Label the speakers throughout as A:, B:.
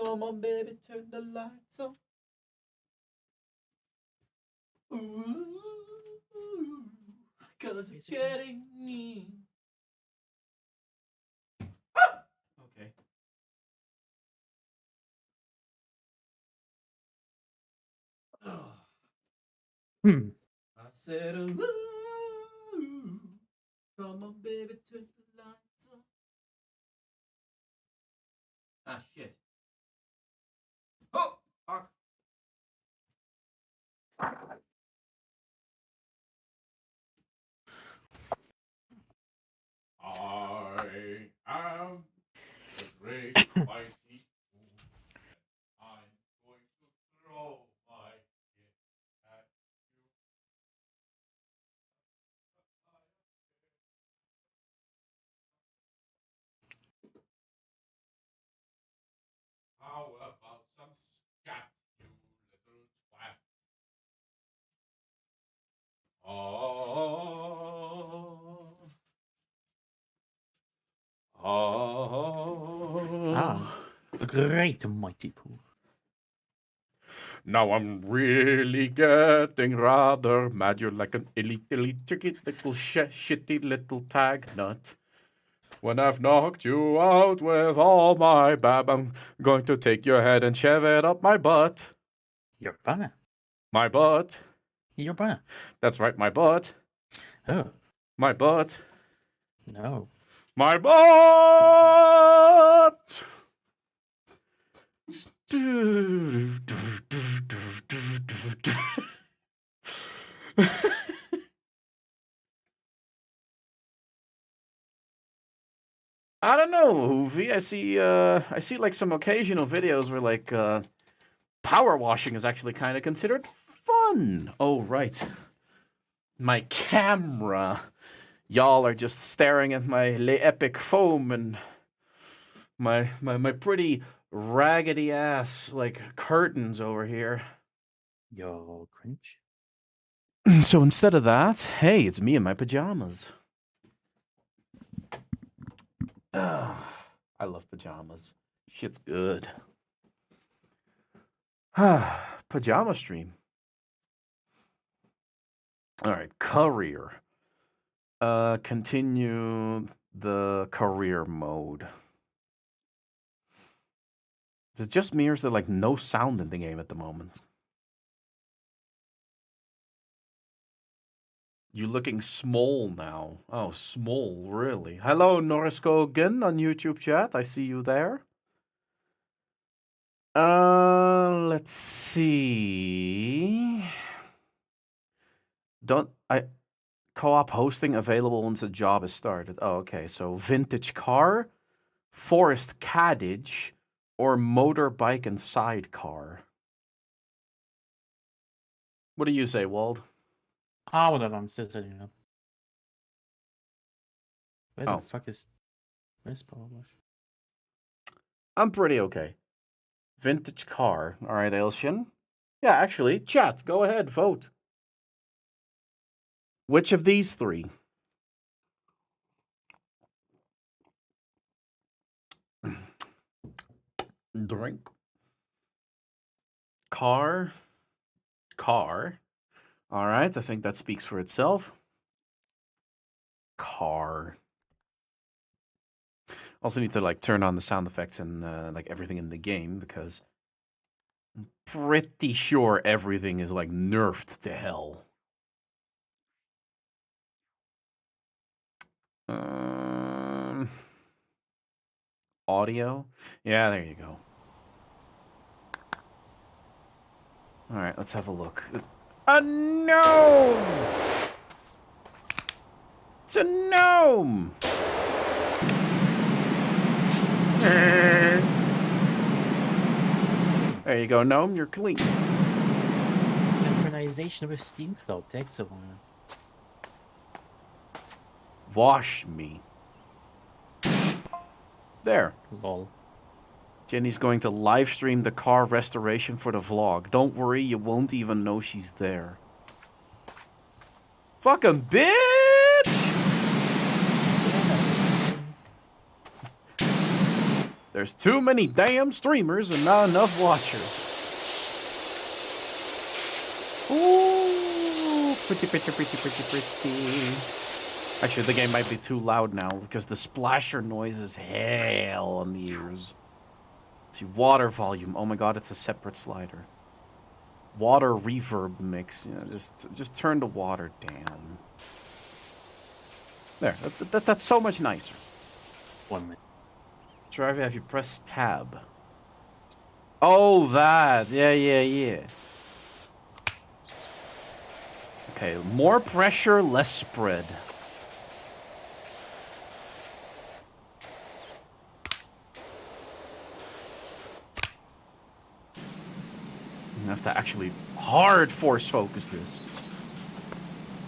A: Come on, baby, turn the lights on. Ooh, 'cause it's getting me. Ah! Okay. I said, ooh, come on, baby, turn the lights on. Ah, shit. Oh, fuck. I am the great mighty fool, and I'm going to throw my shit at you. How about some scat, you little twat?
B: The great mighty Pooh.
A: Now I'm really getting rather mad. You're like an illy chicky little shitty little tag nut. When I've knocked you out with all my bab, I'm going to take your head and shove it up my butt.
B: Your butt.
A: My butt.
B: Your butt.
A: That's right, my butt.
B: Oh.
A: My butt.
B: No.
A: My butt! I don't know, Hoovy. I see like some occasional videos where like power washing is actually kind of considered fun. Oh, right. My camera. Y'all are just staring at my Le Epic foam and my pretty raggedy ass like curtains over here.
B: Yo, cringe.
A: So instead of that, hey, it's me in my pajamas. I love pajamas. Shit's good. Pajama stream. All right, career. Continue the career mode. Is it just me or is there like no sound in the game at the moment? You looking small now. Oh, small, really. Hello, Norris Kogan on YouTube chat. I see you there. Let's see. Co-op hosting available once a job is started. Oh, okay. So vintage car, forest cottage, or motorbike and sidecar. What do you say, Wald?
B: Whatever, I'm still setting up. Where the fuck is... Where's power wash?
A: I'm pretty okay. Vintage car. All right, Ailshin. Yeah, actually, chat. Go ahead, vote. Which of these three? Drink. Car. Car. All right, I think that speaks for itself. Car. Also need to like turn on the sound effects and like everything in the game because I'm pretty sure everything is like nerfed to hell. Audio? Yeah, there you go. All right, let's have a look. A gnome! It's a gnome! There you go, gnome. You're clean.
B: Synchronization with Steam Cloud takes a while.
A: Wash me. There.
B: Lol.
A: Jenny's going to live stream the car restoration for the vlog. Don't worry, you won't even know she's there. Fucking bitch! There's too many damn streamers and not enough watchers. Ooh, pretty. Actually, the game might be too loud now because the splasher noise is hell on the ears. Let's see, water volume. Oh my god, it's a separate slider. Water reverb mix. You know, just turn the water down. There. That's so much nicer.
B: 1 minute.
A: Drive if you press tab. Oh, that. Yeah. Okay, more pressure, less spread. You have to actually hard force focus this.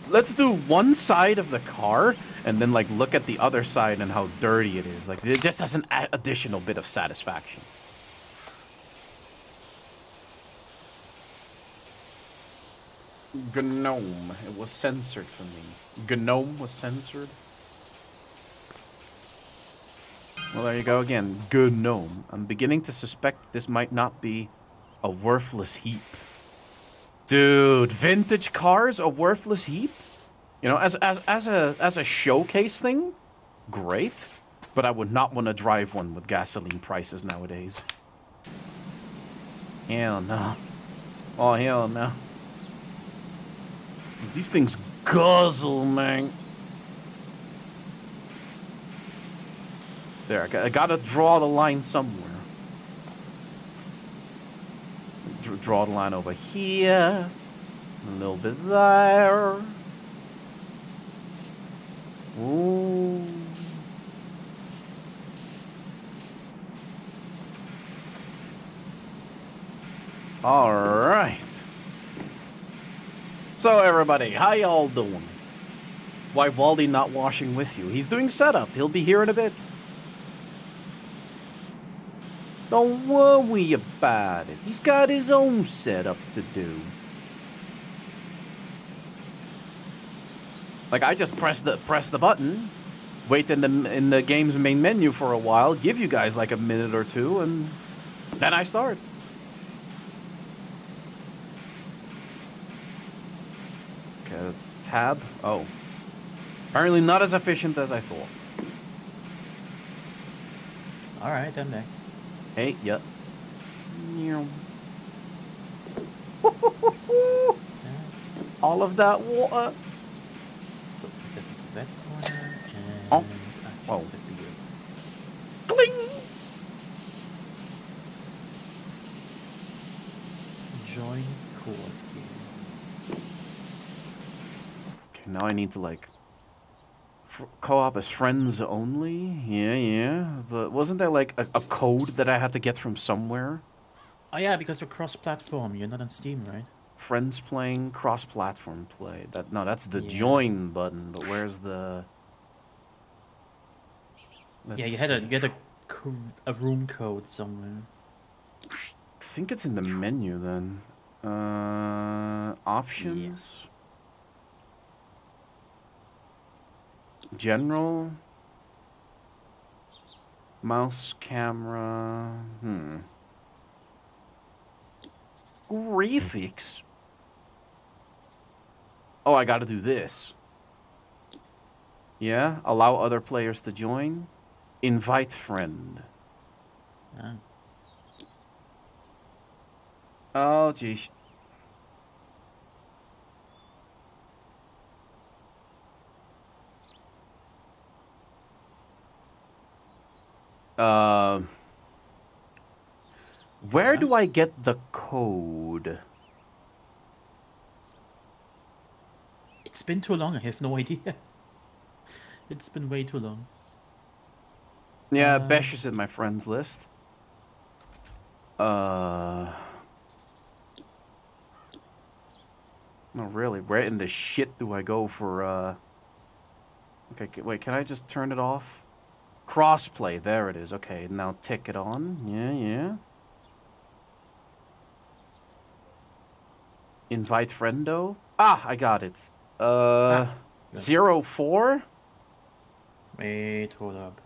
A: Let's do one side of the car and then like look at the other side and how dirty it is. Like it just has an additional bit of satisfaction. GNOME. It was censored for me. GNOME was censored. Well, there you go again. GNOME. I'm beginning to suspect this might not be a worthless heap. Dude, vintage cars, a worthless heap? You know, as a showcase thing, great. But I would not want to drive one with gasoline prices nowadays. Hell no. Oh, hell no. These things guzzle, man. There, I gotta draw the line somewhere. Draw the line over here. A little bit there. Ooh. All right. So everybody, how y'all doing? Why Waldy not washing with you? He's doing setup. He'll be here in a bit. Don't worry about it. He's got his own setup to do. Like I just press the button, wait in the game's main menu for a while, give you guys like a minute or two, and then I start. Okay, tab. Oh, apparently not as efficient as I thought.
B: All right, I'm there.
A: Hey, yep. All of that water.
B: Put this into that corner and
A: Oh.
B: oh.
A: Oh. Cling!
B: Join court game.
A: Okay, now I need to like co-op as friends only. Yeah. But wasn't there like a code that I had to get from somewhere?
B: Oh yeah, because you're cross-platform. You're not on Steam, right?
A: Friends playing, cross-platform play. That's the
B: Yeah.
A: join button. But where's the?
B: Yeah, you had a room code somewhere.
A: I think it's in the menu then. Options. Yeah. General. Mouse, camera. Graphics. Oh, I gotta do this. Yeah, allow other players to join. Invite friend.
B: Ah.
A: Oh, geez. Where do I get the code?
B: It's been too long. I have no idea. It's been way too long.
A: Yeah, Besh is in my friends list. No, really. Where in the shit do I go for, Okay, wait, can I just turn it off? Crossplay, there it is. Okay, now tick it on. Yeah. Invite friendo? Ah, I got it. 04?
B: Wait, hold up.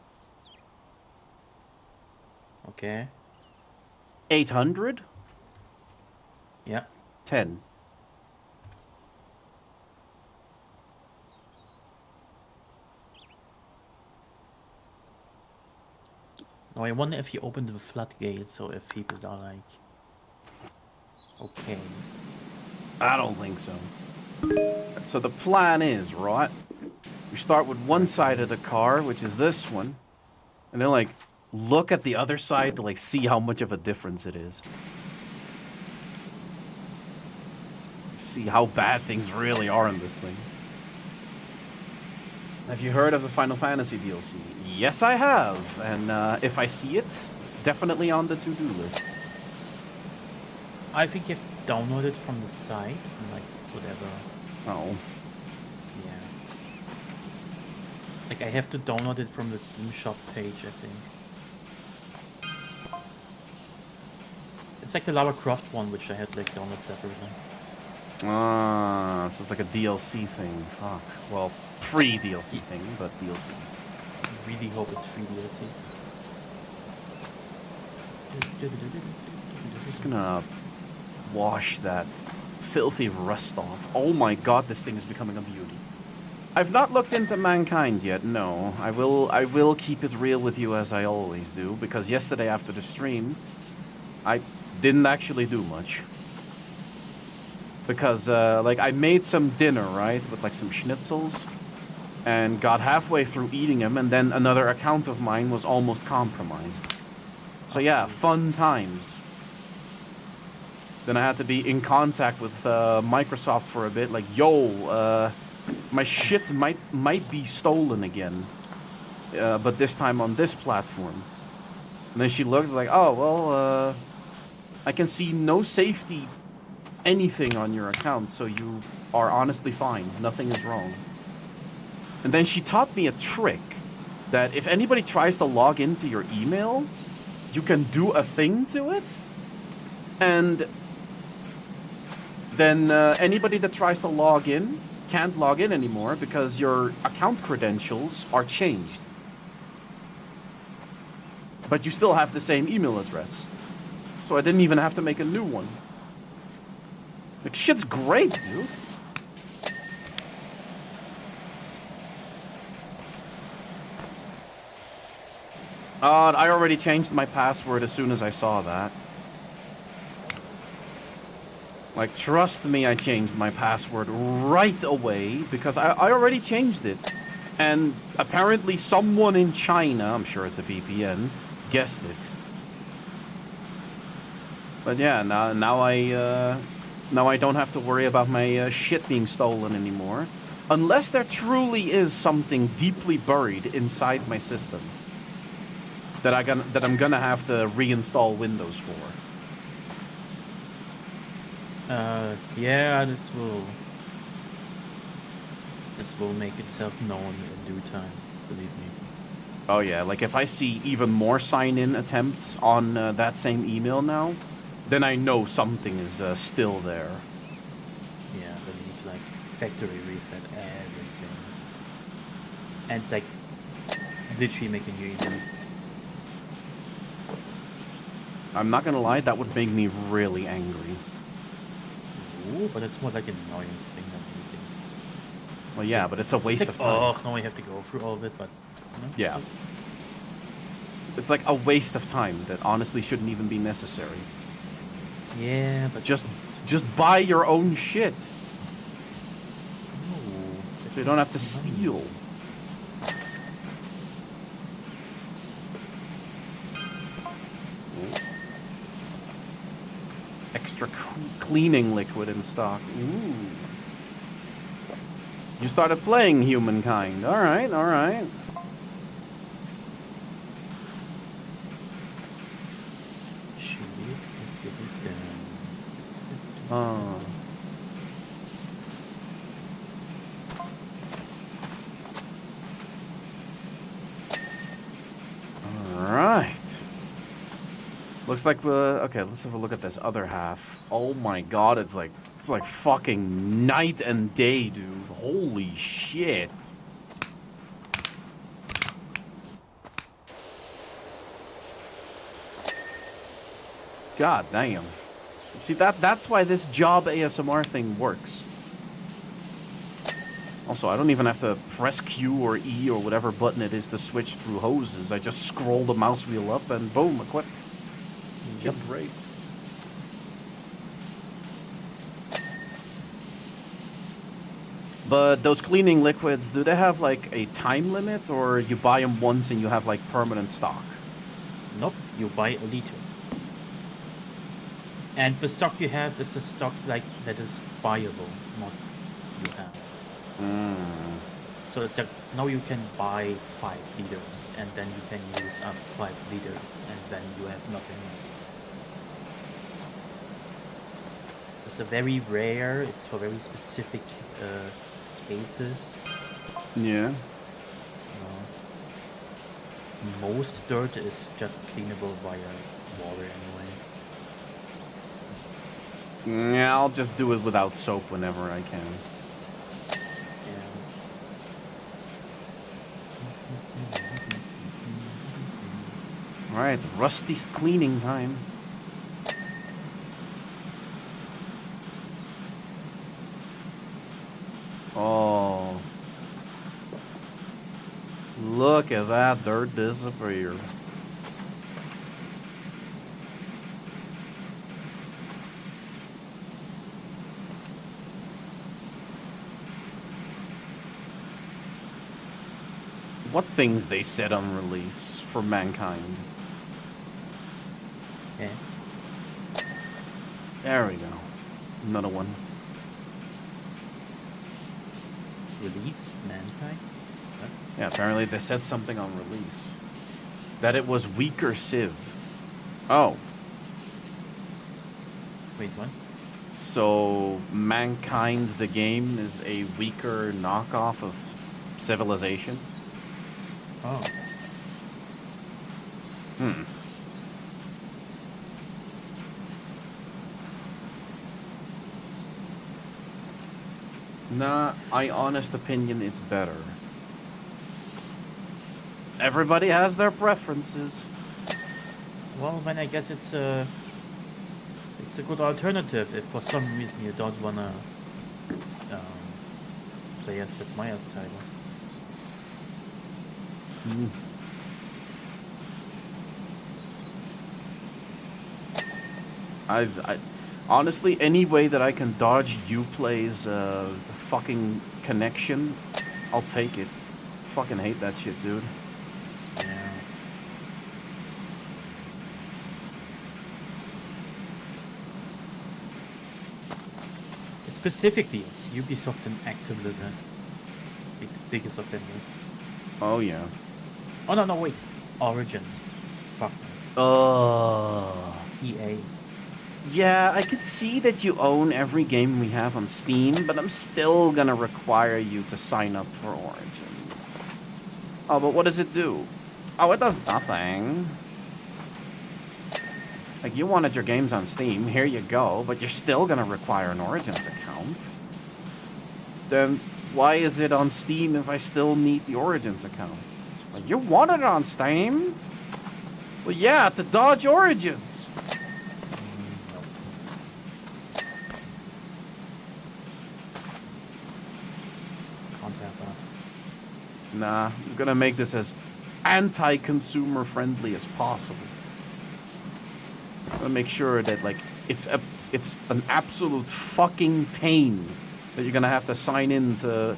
B: Okay.
A: 800?
B: Yeah.
A: 10.
B: Now I wonder if you opened the floodgates, so if people are like, okay.
A: I don't think so. So the plan is, right? We start with one side of the car, which is this one, and then like look at the other side to like see how much of a difference it is. See how bad things really are in this thing. Have you heard of the Final Fantasy DLC? Yes, I have, and if I see it, it's definitely on the to-do list.
B: I think you have to download it from the site, and like whatever.
A: Oh.
B: Yeah. Like I have to download it from the Steam shop page, I think. It's like the Lara Croft one, which I had like download separately.
A: Ah, so it's like a DLC thing. Fuck. Well, pre-DLC thing, but DLC.
B: I really hope it's free DLC.
A: Just gonna wash that filthy rust off. Oh my god, this thing is becoming a beauty. I've not looked into Mankind yet, no. I will keep it real with you as I always do, because yesterday after the stream, I didn't actually do much. Because, like, I made some dinner, right, with, like, some schnitzels, and got halfway through eating them, and then another account of mine was almost compromised. So yeah, fun times. Then I had to be in contact with Microsoft for a bit, like, yo, my shit might be stolen again, but this time on this platform. And then she looks like, oh, well, I can see no safety anything on your account, so you are honestly fine. Nothing is wrong. And then she taught me a trick that if anybody tries to log into your email, you can do a thing to it, and then anybody that tries to log in can't log in anymore because your account credentials are changed. But you still have the same email address. So I didn't even have to make a new one. Like, shit's great, dude. I already changed my password as soon as I saw that. Like, trust me, I changed my password right away because I already changed it. And apparently someone in China, I'm sure it's a VPN, guessed it. But yeah, now I don't have to worry about my shit being stolen anymore. Unless there truly is something deeply buried inside my system that I'm gonna have to reinstall Windows for.
B: Yeah, this will make itself known in due time, believe me.
A: Oh yeah, like if I see even more sign-in attempts on that same email now, then I know something is still there.
B: Yeah, then you need to like factory reset everything. And like literally make a new email.
A: I'm not gonna lie, that would make me really angry.
B: Ooh, but it's more like an annoyance thing than anything.
A: Well, yeah,
B: like,
A: but it's a waste
B: like,
A: of time.
B: Oh, now we have to go through all of it, but you know,
A: Yeah. It's like a waste of time that honestly shouldn't even be necessary.
B: Yeah, but
A: Just buy your own shit,
B: no,
A: so you don't have to steal. Extra cleaning liquid in stock. Ooh. You started playing Humankind. All right, all right. Oh. All right. Looks like okay, let's have a look at this other half. Oh my god, it's like fucking night and day, dude. Holy shit. God damn. See, that's why this job ASMR thing works. Also, I don't even have to press Q or E or whatever button it is to switch through hoses. I just scroll the mouse wheel up and boom, equip.
B: Yep.
A: Shit's great. But those cleaning liquids, do they have like a time limit, or you buy them once and you have like permanent stock?
B: Nope, you buy a liter. And the stock you have is a stock like that is buyable, not you have. So it's like now you can buy 5 liters and then you can use up 5 liters and then you have nothing left. It's a very rare, it's for very specific cases.
A: Yeah.
B: Most dirt is just cleanable via water anyway.
A: Yeah, I'll just do it without soap whenever I can. Alright, Rusty's cleaning time. Oh. Look at that dirt disappear. What things they said on release for Mankind?
B: Yeah.
A: There we go. Another one.
B: Release Mankind? What?
A: Yeah, apparently they said something on release. That it was weaker Civ. Oh.
B: Wait, what?
A: So, Mankind, the game, is a weaker knockoff of Civilization?
B: Oh.
A: Hmm. Nah, I honest opinion it's better. Everybody has their preferences.
B: Well, then I guess it's a good alternative if for some reason you don't wanna play a Sid Meier's title.
A: I honestly, any way that I can dodge Uplay's fucking connection, I'll take it. Fucking hate that shit, dude.
B: Yeah. Specifically, it's Ubisoft and Activision. Biggest of them is.
A: Oh yeah.
B: Oh no, wait. Origins. Fuck. EA.
A: Yeah, I could see that you own every game we have on Steam, but I'm still gonna require you to sign up for Origins. Oh, but what does it do? Oh, it does nothing. Like, you wanted your games on Steam, here you go, but you're still gonna require an Origins account. Then why is it on Steam if I still need the Origins account? Like, you wanted it on Steam? Well, yeah, to dodge Origins. Nah, I'm gonna make this as anti-consumer friendly as possible. I'm gonna make sure that, like, it's an absolute fucking pain that you're gonna have to sign into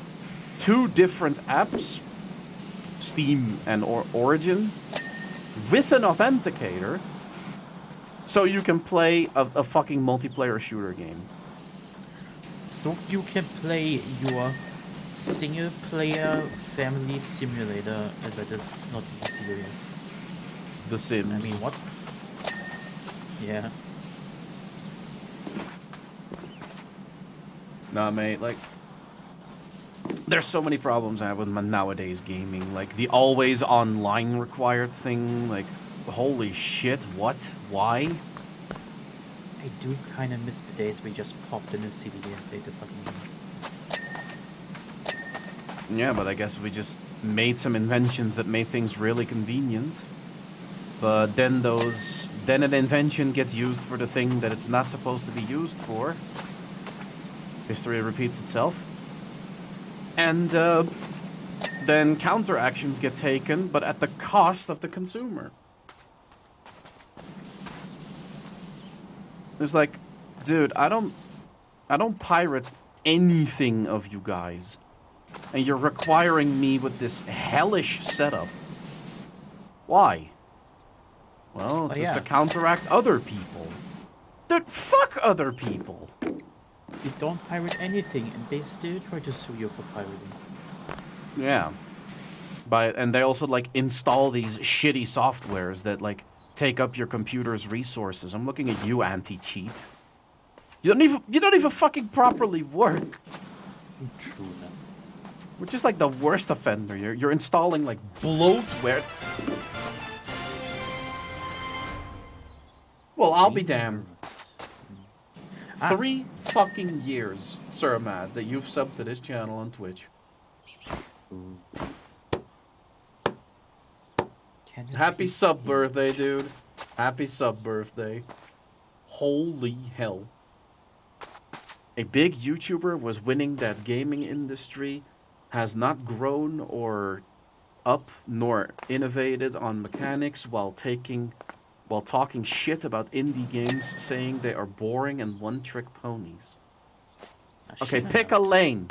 A: 2 different apps, Steam and Origin, with an authenticator, so you can play a fucking multiplayer shooter game.
B: So you can play your single player family simulator, but it's not even serious.
A: The Sims.
B: I mean, what? Yeah.
A: Nah, mate, like, there's so many problems I have with my nowadays gaming. Like, the always online required thing, like, holy shit, what? Why?
B: I do kind of miss the days we just popped in a CD and played the fucking game.
A: Yeah, but I guess we just made some inventions that made things really convenient. But then an invention gets used for the thing that it's not supposed to be used for. History repeats itself. And then counteractions get taken, but at the cost of the consumer. It's like, dude, I don't pirate anything of you guys. And you're requiring me with this hellish setup. Why? Well, to counteract other people. Dude, fuck other people.
B: You don't pirate anything, and they still try to sue you for pirating.
A: Yeah. And they also, like, install these shitty softwares that, like, take up your computer's resources. I'm looking at you, anti-cheat. You don't even fucking properly work.
B: True enough.
A: Which is like the worst offender. You're installing like bloatware. Well, I'll be damned. 3 fucking years, Sir Mad, that you've subbed to this channel on Twitch. Happy sub birthday, dude. Happy sub birthday. Holy hell. A big YouTuber was winning that gaming industry, has not grown or up nor innovated on mechanics while talking shit about indie games, saying they are boring and one-trick ponies. Okay, pick a lane.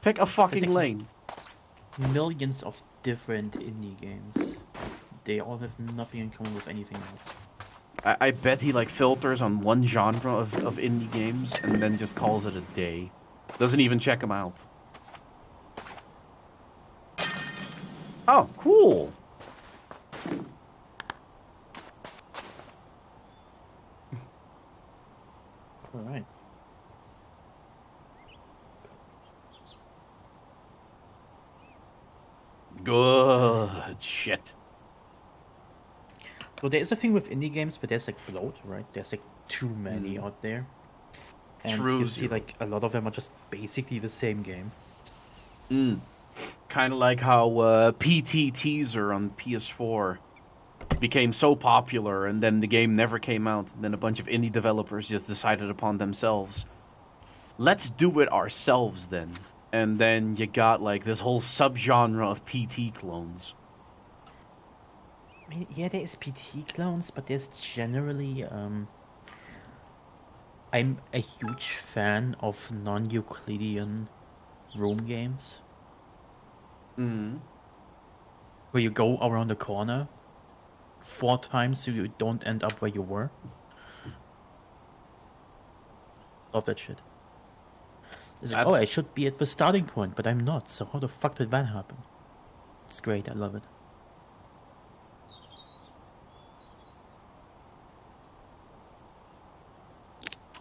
A: Pick a fucking lane.
B: Millions of different indie games. They all have nothing in common with anything else.
A: I bet he like filters on one genre of indie games and then just calls it a day. Doesn't even check them out. Oh, cool.
B: All right.
A: Good shit.
B: Well, there is a thing with indie games, but there's like bloat, right? There's like too many out there. And you see like a lot of them are just basically the same game.
A: Kind of like how PT Teaser on PS4 became so popular and then the game never came out. And then a bunch of indie developers just decided upon themselves, let's do it ourselves then. And then you got like this whole subgenre of PT clones.
B: I mean, yeah, there's PT clones, but there's generally I'm a huge fan of non-Euclidean room games. Where you go around the corner 4 times so you don't end up where you were. Love that shit. It's like, oh, I should be at the starting point, but I'm not, so how the fuck did that happen? It's great, I love it.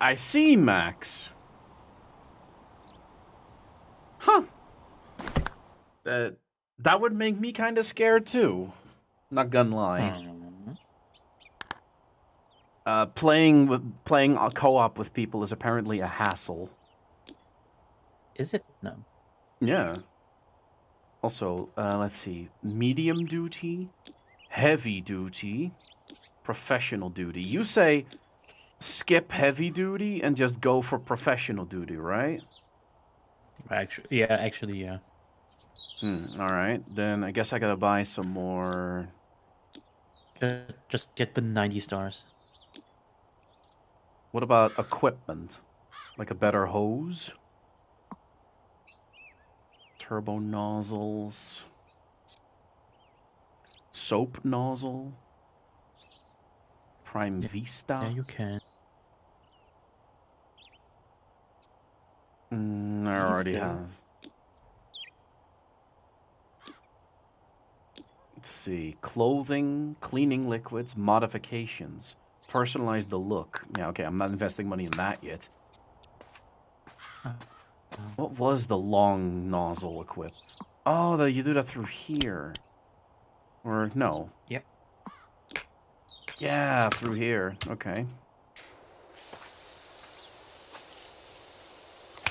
A: I see, Max. Huh. That would make me kind of scared too. Not gonna lie. Playing a co-op with people is apparently a hassle.
B: Is it? No.
A: Yeah. Also, let's see. Medium duty, heavy duty, professional duty. You say skip heavy duty and just go for professional duty, right?
B: Actually, yeah.
A: Alright. Then I guess I gotta buy some more.
B: Just get the 90 stars.
A: What about equipment? Like a better hose? Turbo nozzles. Soap nozzle. Prime Vista.
B: Yeah, you can.
A: I already have. Let's see. Clothing, cleaning liquids, modifications. Personalize the look. Yeah, okay, I'm not investing money in that yet. What was the long nozzle equip? Oh, you do that through here. Or, no.
B: Yep.
A: Yeah, through here. Okay.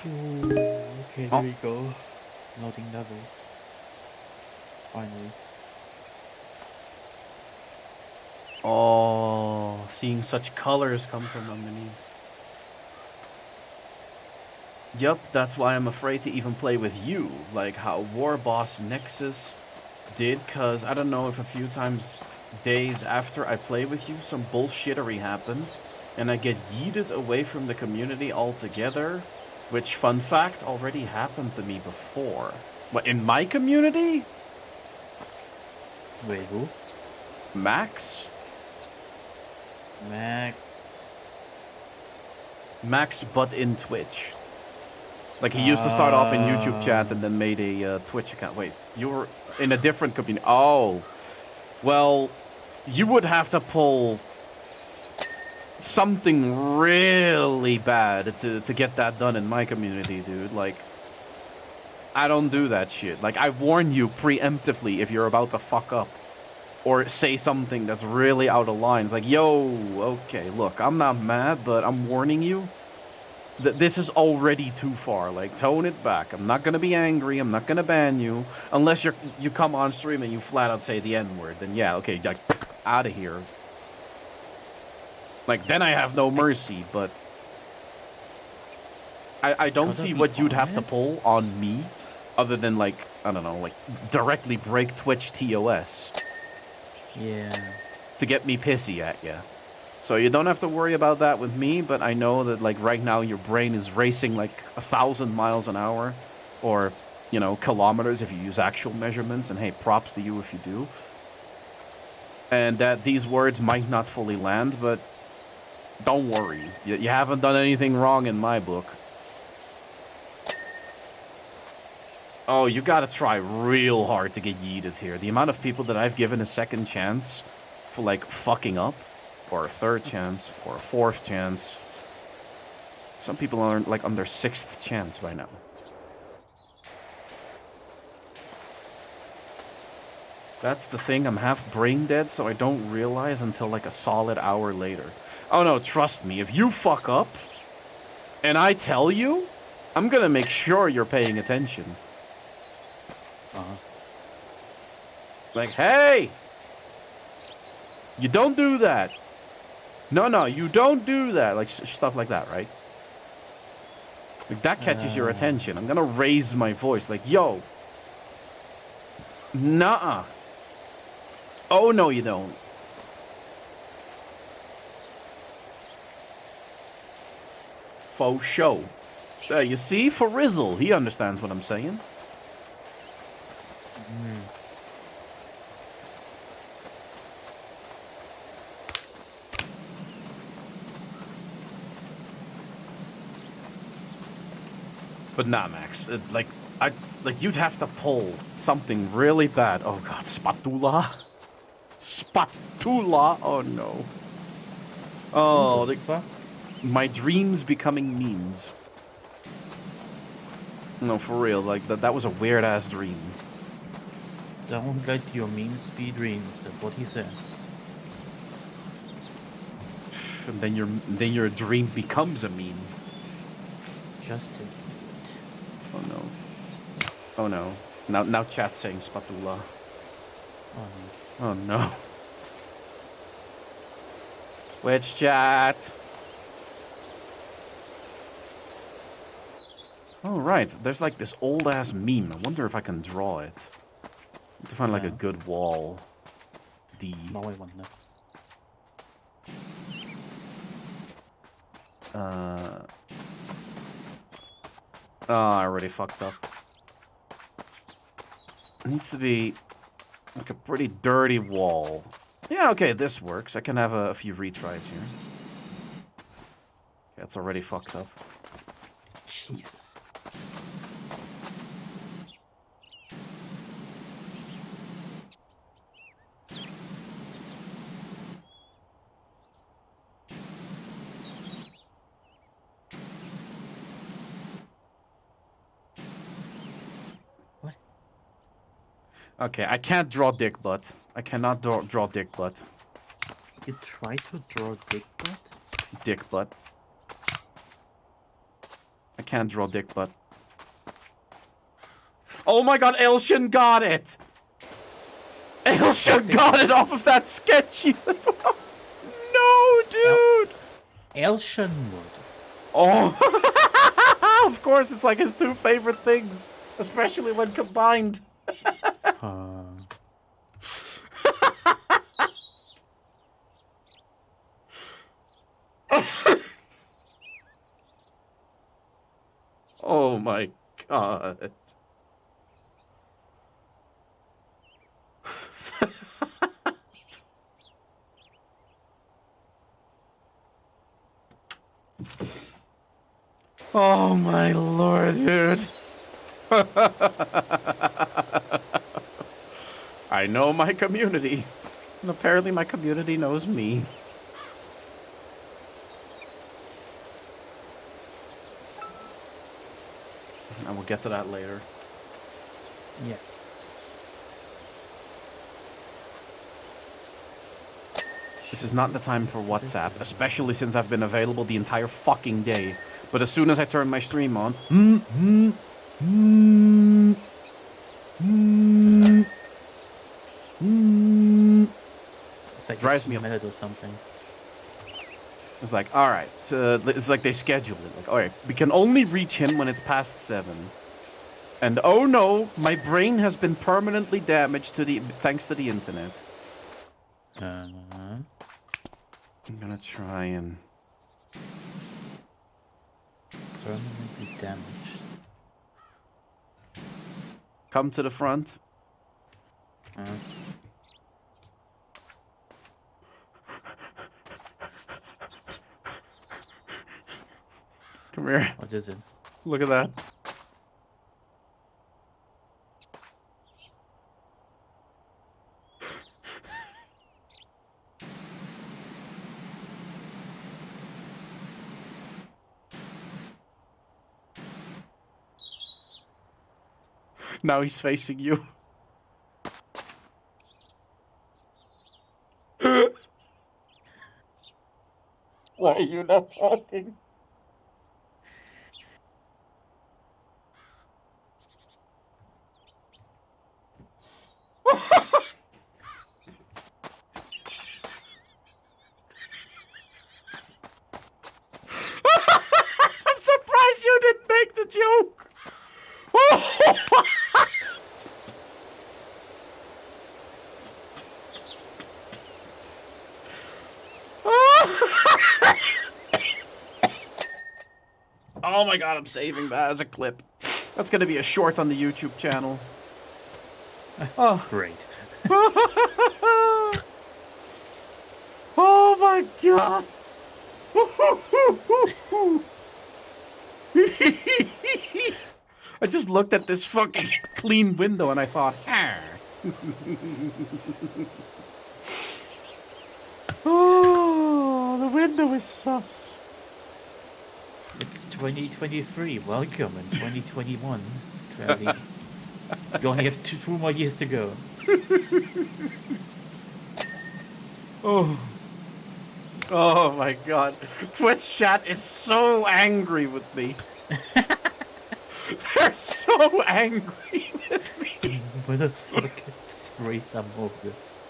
B: Okay, there we go. Loading level. Finally.
A: Oh, seeing such colors come from underneath. Yup, that's why I'm afraid to even play with you, like how Warboss Nexus did, cause I don't know if a few times, days after I play with you, some bullshittery happens, and I get yeeted away from the community altogether, which, fun fact, already happened to me before. What, in my community?
B: Wait, who?
A: Max? Max, but in Twitch. Like, he used to start off in YouTube chat and then made a Twitch account. Wait, you were in a different community. Oh. Well, you would have to pull something really bad to get that done in my community, dude. Like, I don't do that shit. Like, I warn you preemptively if you're about to fuck up. Or say something that's really out of line. It's like, yo, okay, look, I'm not mad, but I'm warning you. This is already too far. Like, tone it back. I'm not gonna be angry. I'm not gonna ban you. Unless you come on stream and you flat out say the N-word. Then yeah, okay, like, out of here. Like, then I have no mercy, but... I don't see what you'd have to pull on me. Other than, like, I don't know, like, directly break Twitch TOS.
B: Yeah.
A: To get me pissy at you. So you don't have to worry about that with me, but I know that, like, right now your brain is racing like 1,000 miles an hour. Or, you know, kilometers if you use actual measurements. And hey, props to you if you do. And that these words might not fully land, but don't worry. You haven't done anything wrong in my book. Oh, you gotta try real hard to get yeeted here. The amount of people that I've given a second chance for, like, fucking up, or a third chance, or a fourth chance. Some people are, like, on their 6th chance by now. That's the thing, I'm half brain dead, so I don't realize until, like, a solid hour later. Oh no, trust me, if you fuck up, and I tell you, I'm gonna make sure you're paying attention. Like, hey! You don't do that! No, you don't do that! Like, stuff like that, right? Like, that catches your attention. I'm gonna raise my voice, like, yo! Nuh-uh! Oh, no, you don't. Faux show. You see? For Rizzle, he understands what I'm saying. But nah, Max. Like you'd have to pull something really bad. Oh god, spatula? Spatula? Oh no. Oh, my dreams becoming memes. No, for real. Like that was a weird ass dream.
B: Don't let your memes be dreams. That's what he said.
A: And then your dream becomes a meme.
B: Just it.
A: Oh no. Oh no. Now chat's saying spatula. Oh no. Which chat? Oh right, there's like this old ass meme. I wonder if I can draw it. To find like a good wall. D.
B: No, I wonder.
A: Oh, I already fucked up. It needs to be like a pretty dirty wall. Yeah, okay, this works. I can have a few retries here. Yeah, it's already fucked up.
B: Jesus.
A: Okay, I can't draw dick butt. I cannot draw dick butt.
B: You try to draw dick butt?
A: Dick butt. I can't draw dick butt. Oh my god, Elshin got it! Elshin Elsha got it off of that sketchy. No, dude.
B: Elshan would.
A: Oh, of course, it's like his two favorite things, especially when combined. Oh my god. Oh my lord, dude. I know my community. And apparently my community knows me. And we'll get to that later.
B: Yes.
A: This is not the time for WhatsApp, especially since I've been available the entire fucking day. But as soon as I turn my stream on,
B: It's like
A: drives
B: a
A: me up.
B: minute or something.
A: It's like, all right, it's like they schedule it. Like, all right, we can only reach him when it's past 7. And oh no, my brain has been permanently damaged thanks to the internet. I'm gonna try and
B: Permanently damaged.
A: come to the front. Come here.
B: What is it?
A: Look at that. Now he's facing you. Why are you not talking? I'm surprised you didn't make the joke. Oh my god, I'm saving that as a clip. That's gonna be a short on the YouTube channel. Oh.
B: Great.
A: Oh my god. I just looked at this fucking clean window and I thought, oh, the window is sus.
B: It's 2023. Welcome in 2021. You only have two more years to go.
A: Oh. Oh my god. Twitch chat is so angry with me. They're so angry with me.
B: Motherfucker, spray some of this.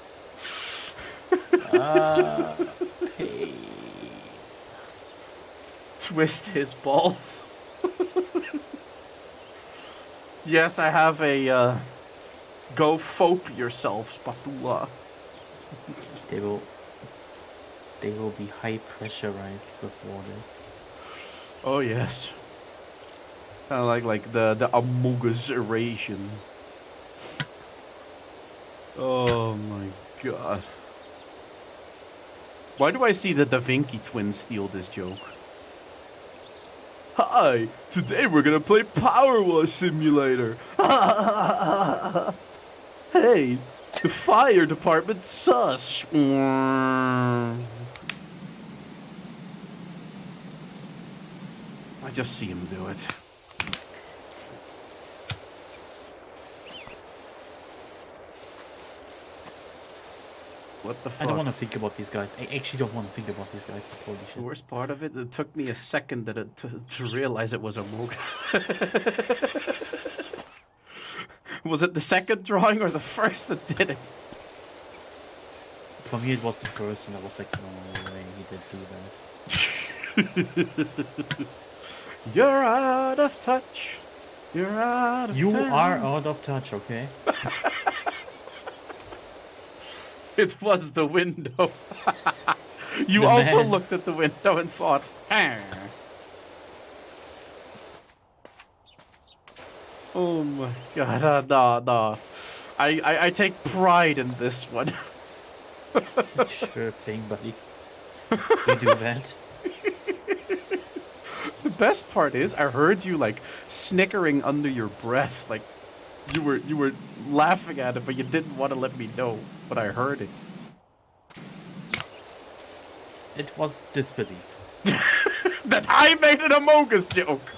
B: Hey.
A: Twist his balls. Yes, I have a go fope yourself spatula.
B: They will be high pressurized with water.
A: Oh yes. Kind of like the Amogus Eration. Oh my god. Why do I see the Da Vinci twins steal this joke? Hi, today we're gonna play Power Wash Simulator. Hey, the fire department sus. I just see him do it. What the fuck?
B: I don't want to think about these guys. I actually don't want to think about these guys. Holy
A: The
B: shit.
A: worst part of it, it took me a second to realize it was a Moog. Was it the second drawing or the first that did it?
B: For me, it was the first, and I was like, no way, he did do that.
A: You're out of touch. You're out of
B: You
A: town.
B: are out of touch, okay?
A: It was the window. You
B: The
A: also
B: man.
A: looked at the window and thought, "Ah." Oh my god, no. I take pride in this one.
B: Sure thing, buddy. You do that.
A: The best part is I heard you like snickering under your breath, like you were laughing at it, but you didn't want to let me know. But I heard it.
B: It was disbelief.
A: That I made an Amogus joke.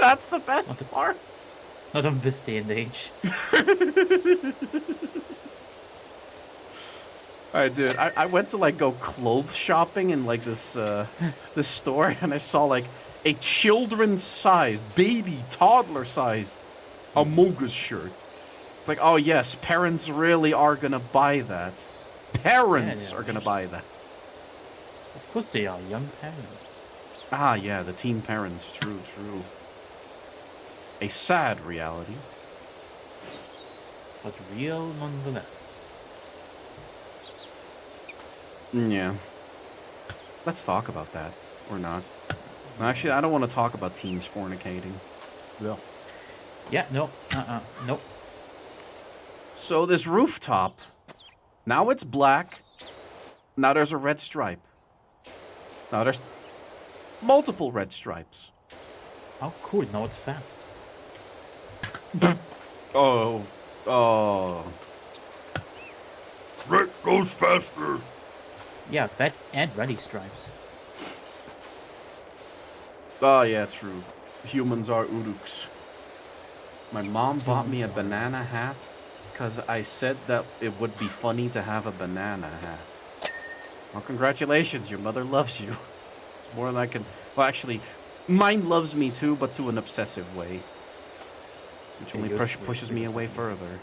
A: That's the best part.
B: Not on this day and age.
A: Alright, dude. I went to like go clothes shopping in like this this store, and I saw like a children's-sized, baby, toddler-sized Amogus shirt. It's like, oh yes, parents really are gonna buy that. Parents
B: Yeah.
A: are gonna buy that.
B: Of course they are, young parents.
A: Ah, yeah, the teen parents. True, true. A sad reality.
B: But real nonetheless.
A: Yeah. Let's talk about that. Or not. Actually, I don't want to talk about teens fornicating.
B: Well. Yeah, no. Nope.
A: So this rooftop, now it's black. Now there's a red stripe. Now there's multiple red stripes.
B: Oh, cool. Now it's fast.
A: Oh. Oh. Red goes faster.
B: Yeah, that and ready stripes.
A: Oh, yeah, true. Humans are uruks. My mom bought me a
B: Humans are
A: banana hat because I said that it would be funny to have a banana hat. Well, congratulations, your mother loves you. It's more than I can... Well, actually, mine loves me too, but to an obsessive way. Which only pushes me away further.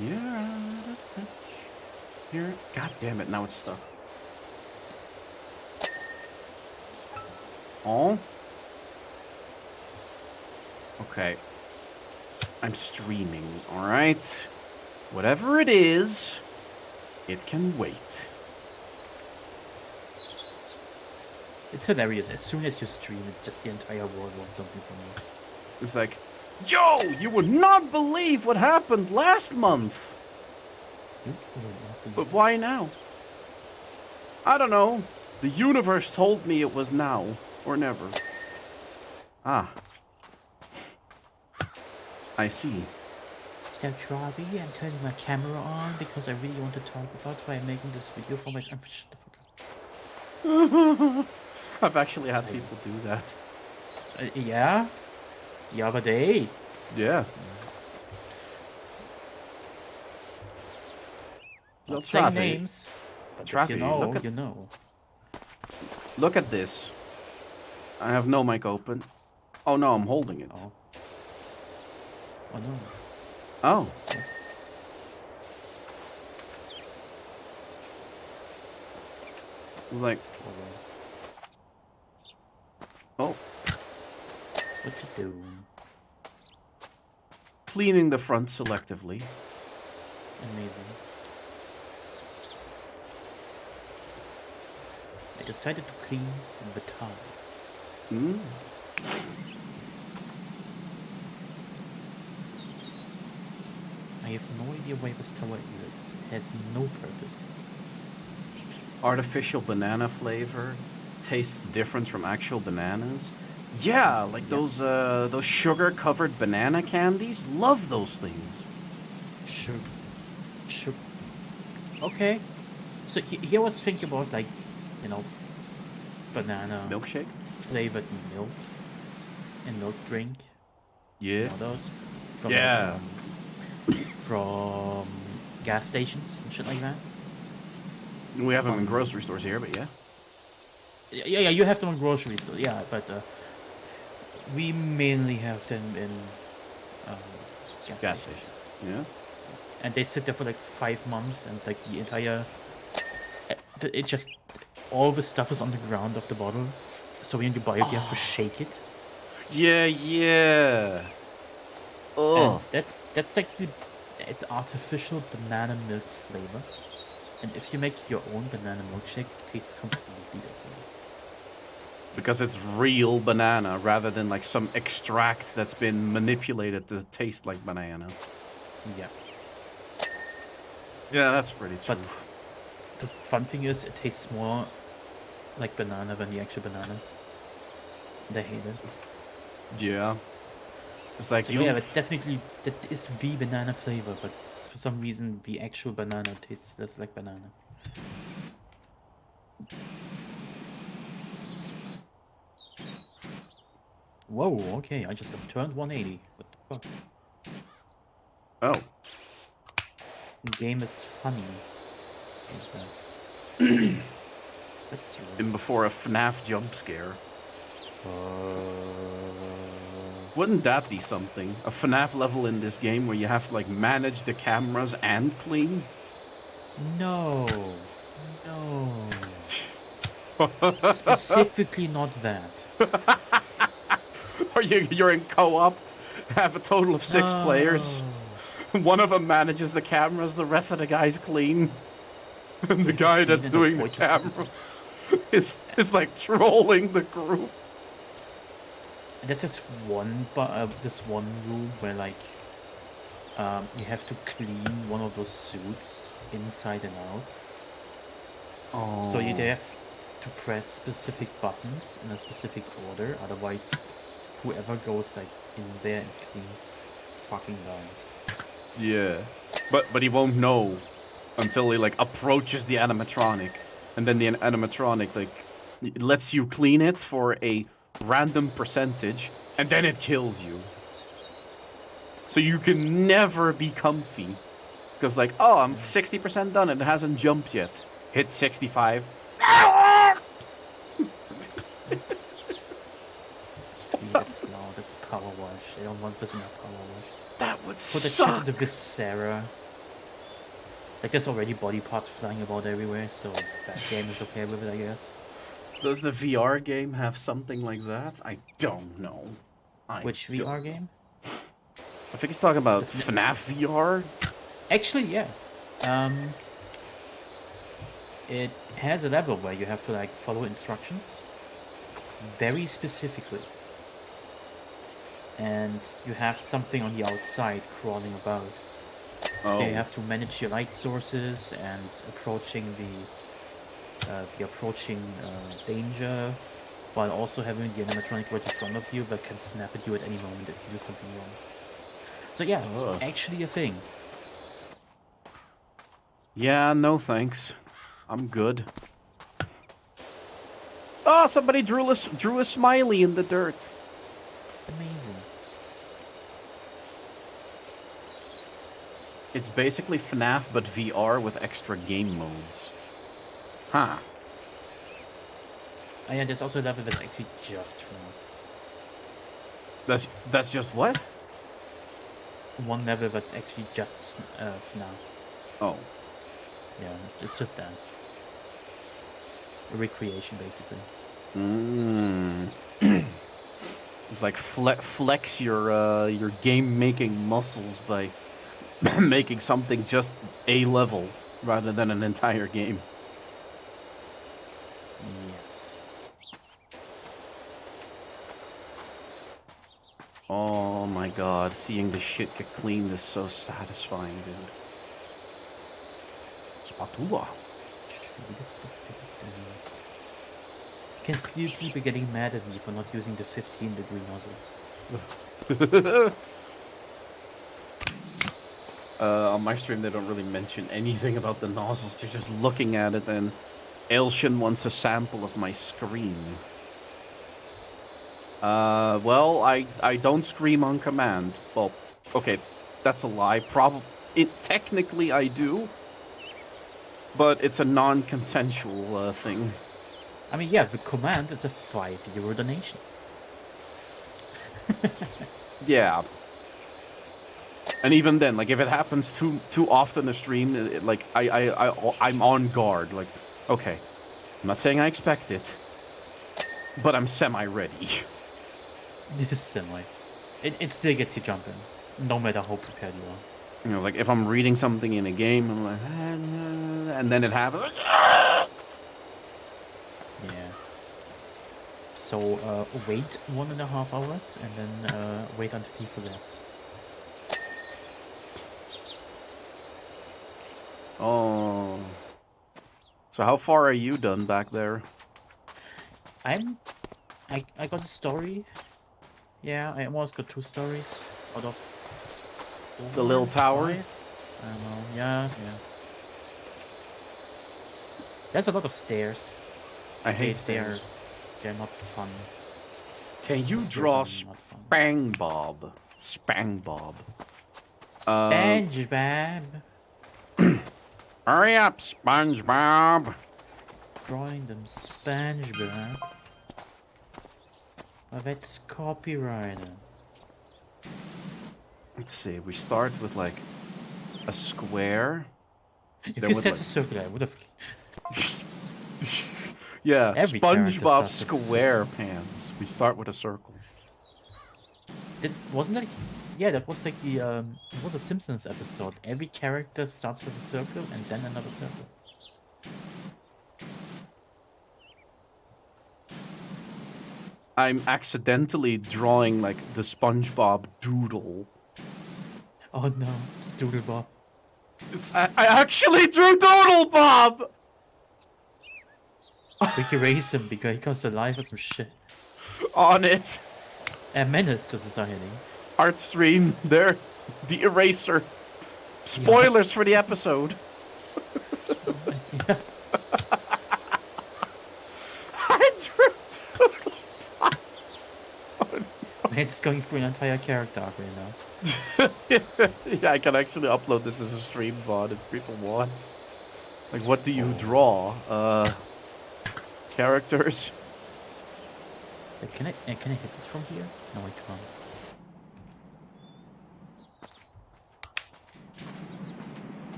A: You're out of touch. You're... God damn it, now it's stuck. Oh? Okay. I'm streaming, alright? Whatever it is, it can wait.
B: It's hilarious. As soon as you stream, it's just the entire world wants something from you.
A: It's like, yo, you would not believe what happened last month. But why now? I don't know. The universe told me it was now or never. Ah. I see.
B: So Travi, I'm turning my camera on because I really want to talk about why I'm making this video for my... Shut the fuck up.
A: I've actually had people do that.
B: Yeah? The other day.
A: Yeah.
B: Not saying
A: Travi,
B: names. But if
A: Travi,
B: you know,
A: look at
B: you know.
A: Look at this. I have no mic open. Oh no, I'm holding it.
B: Oh. Oh no.
A: Oh. It was like, oh,
B: What you doing?
A: cleaning the front selectively.
B: Amazing. I decided to clean the tile.
A: Mm.
B: I have no idea why this tower exists. It has no purpose.
A: Artificial banana flavor tastes different from actual bananas. Yeah, like those sugar-covered banana candies. Love those things.
B: Sugar. Okay. So here I was thinking about, like, you know, banana
A: Milkshake.
B: flavored milk and milk drink.
A: Yeah.
B: You know those? From,
A: Yeah.
B: From gas stations and shit like that.
A: We have them in grocery stores here, but yeah.
B: Yeah, you have them on grocery stores, yeah, but we mainly have them in um,
A: Gas stations. Yeah.
B: and they sit there for like 5 months, and like the entire, it just, all the stuff is on the ground of the bottle. So when you buy it, you have to shake it,
A: Yeah, yeah.
B: and
A: Oh.
B: that's like the artificial banana milk flavor. And if you make your own banana milkshake, it tastes completely different.
A: Because it's real banana rather than like some extract that's been manipulated to taste like banana.
B: Yeah.
A: Yeah, that's pretty true.
B: But the fun thing is, it tastes more like banana than the actual banana. And I hate it.
A: Yeah. It's like
B: So
A: you.
B: yeah, but definitely that is the banana flavor, but for some reason the actual banana tastes less like banana. Whoa, okay, I just got turned 180. What the fuck?
A: Oh.
B: The game is funny. What is that? That's
A: In
B: yours.
A: before a FNAF jump scare. Wouldn't that be something? A FNAF level in this game where you have to like manage the cameras and clean?
B: No. No. Specifically not that.
A: Or you're in co-op, have a total of 6 players. One of them manages the cameras, the rest of the guys clean. And the guy that's
B: and the
A: doing the
B: voices.
A: cameras is like trolling the group.
B: And there's this one room where like you have to clean one of those suits inside and out.
A: Oh.
B: So you have to press specific buttons in a specific order, otherwise whoever goes like in there and cleans fucking dies.
A: Yeah. But he won't know until he like approaches the animatronic. And then the animatronic like it lets you clean it for a random percentage, and then it kills you. So you can never be comfy. Because like, oh, I'm 60% done and it hasn't jumped yet. Hit 65.
B: Speed, it's slow, that's power wash. I don't want this in a power wash.
A: That would
B: Put that shit
A: suck.
B: into Viscera. Like there's already body parts flying about everywhere, so that game is okay with it, I guess.
A: Does the VR game have something like that? I don't know.
B: Which VR game?
A: I think he's talking about
B: The
A: FNAF VR.
B: Actually, yeah. It has a level where you have to like follow instructions very specifically, and you have something on the outside crawling about.
A: Oh.
B: So you have to manage your light sources and approaching the approaching danger, while also having the animatronic right in front of you that can snap at you at any moment if you do something wrong. So yeah,
A: Ugh.
B: actually a thing.
A: Yeah, no thanks. I'm good. Oh, somebody drew a smiley in the dirt.
B: Amazing.
A: It's basically FNAF but VR with extra game modes. Huh.
B: Oh yeah, there's also a level that's actually just FNAF.
A: That's just what?
B: One level that's actually just FNAF.
A: Oh.
B: Yeah, it's just that. A recreation, basically.
A: It's like flex your game making muscles by making something just a level rather than an entire game.
B: Yes.
A: Oh my god, seeing the shit get cleaned is so satisfying, dude. Spatula.
B: I can feel people getting mad at me for not using the 15-degree nozzle.
A: On my stream, they don't really mention anything about the nozzles. They're just looking at it, and Elshin wants a sample of my scream. Well, I don't scream on command. Well, okay, that's a lie. technically I do, but it's a non-consensual thing.
B: I mean, yeah, the command is a €5 donation.
A: Yeah. And even then, like, if it happens too often a stream, like, I'm on guard. Like, okay, I'm not saying I expect it, but I'm semi-ready.
B: It's semi. It still gets you jumping, no matter how prepared you are.
A: You know, like, if I'm reading something in a game, I'm like, and then it happens. Like,
B: Yeah. So, wait 1.5 hours, and then wait until he forgets.
A: oh. So how far are you done back there?
B: I got a story. Yeah, I almost got 2 stories out of 4,
A: The little tower?
B: 5? I don't know. Yeah. There's a lot of stairs.
A: I hate
B: They're
A: stairs.
B: not fun.
A: Can you
B: The
A: draw
B: stairs are not fun.
A: Spangbob? Spangbob.
B: SpongeBob.
A: Hurry up, SpongeBob.
B: Drawing them SpongeBob. Oh, that's copyrighted.
A: Let's see. We start with like a square.
B: If
A: Then
B: you
A: with,
B: said
A: like-
B: a circle, I would have.
A: Yeah,
B: Every character
A: SpongeBob
B: starts with a
A: SquarePants. We start with a circle.
B: Wasn't that? Yeah, that was like the it was a Simpsons episode. Every character starts with a circle and then another circle.
A: I'm accidentally drawing like the SpongeBob doodle.
B: Oh no, it's Doodle Bob.
A: I actually drew Doodle Bob.
B: We can erase him because he comes alive with some shit.
A: On it.
B: A menace to society.
A: Art stream there. The eraser. Spoilers for the episode.
B: Yeah.
A: I drew Doodle Bob.
B: It's going through an entire character arc right now.
A: Yeah, I can actually upload this as a stream VOD if people want. Like, what do you draw? Characters?
B: Can I hit this from here? No, I can't.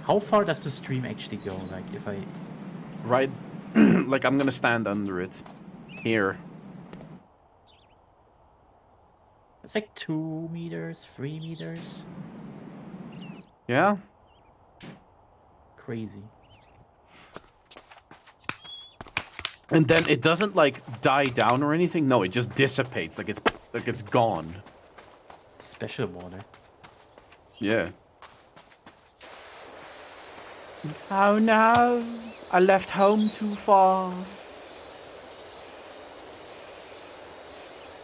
B: How far does the stream actually go? Like, if I...
A: Right. Like, I'm gonna stand under it. Here.
B: It's like 2 meters, 3 meters.
A: Yeah?
B: Crazy.
A: And then it doesn't, like, die down or anything. No, it just dissipates. Like, it's gone.
B: Special water.
A: Yeah. Oh no, I left home too far.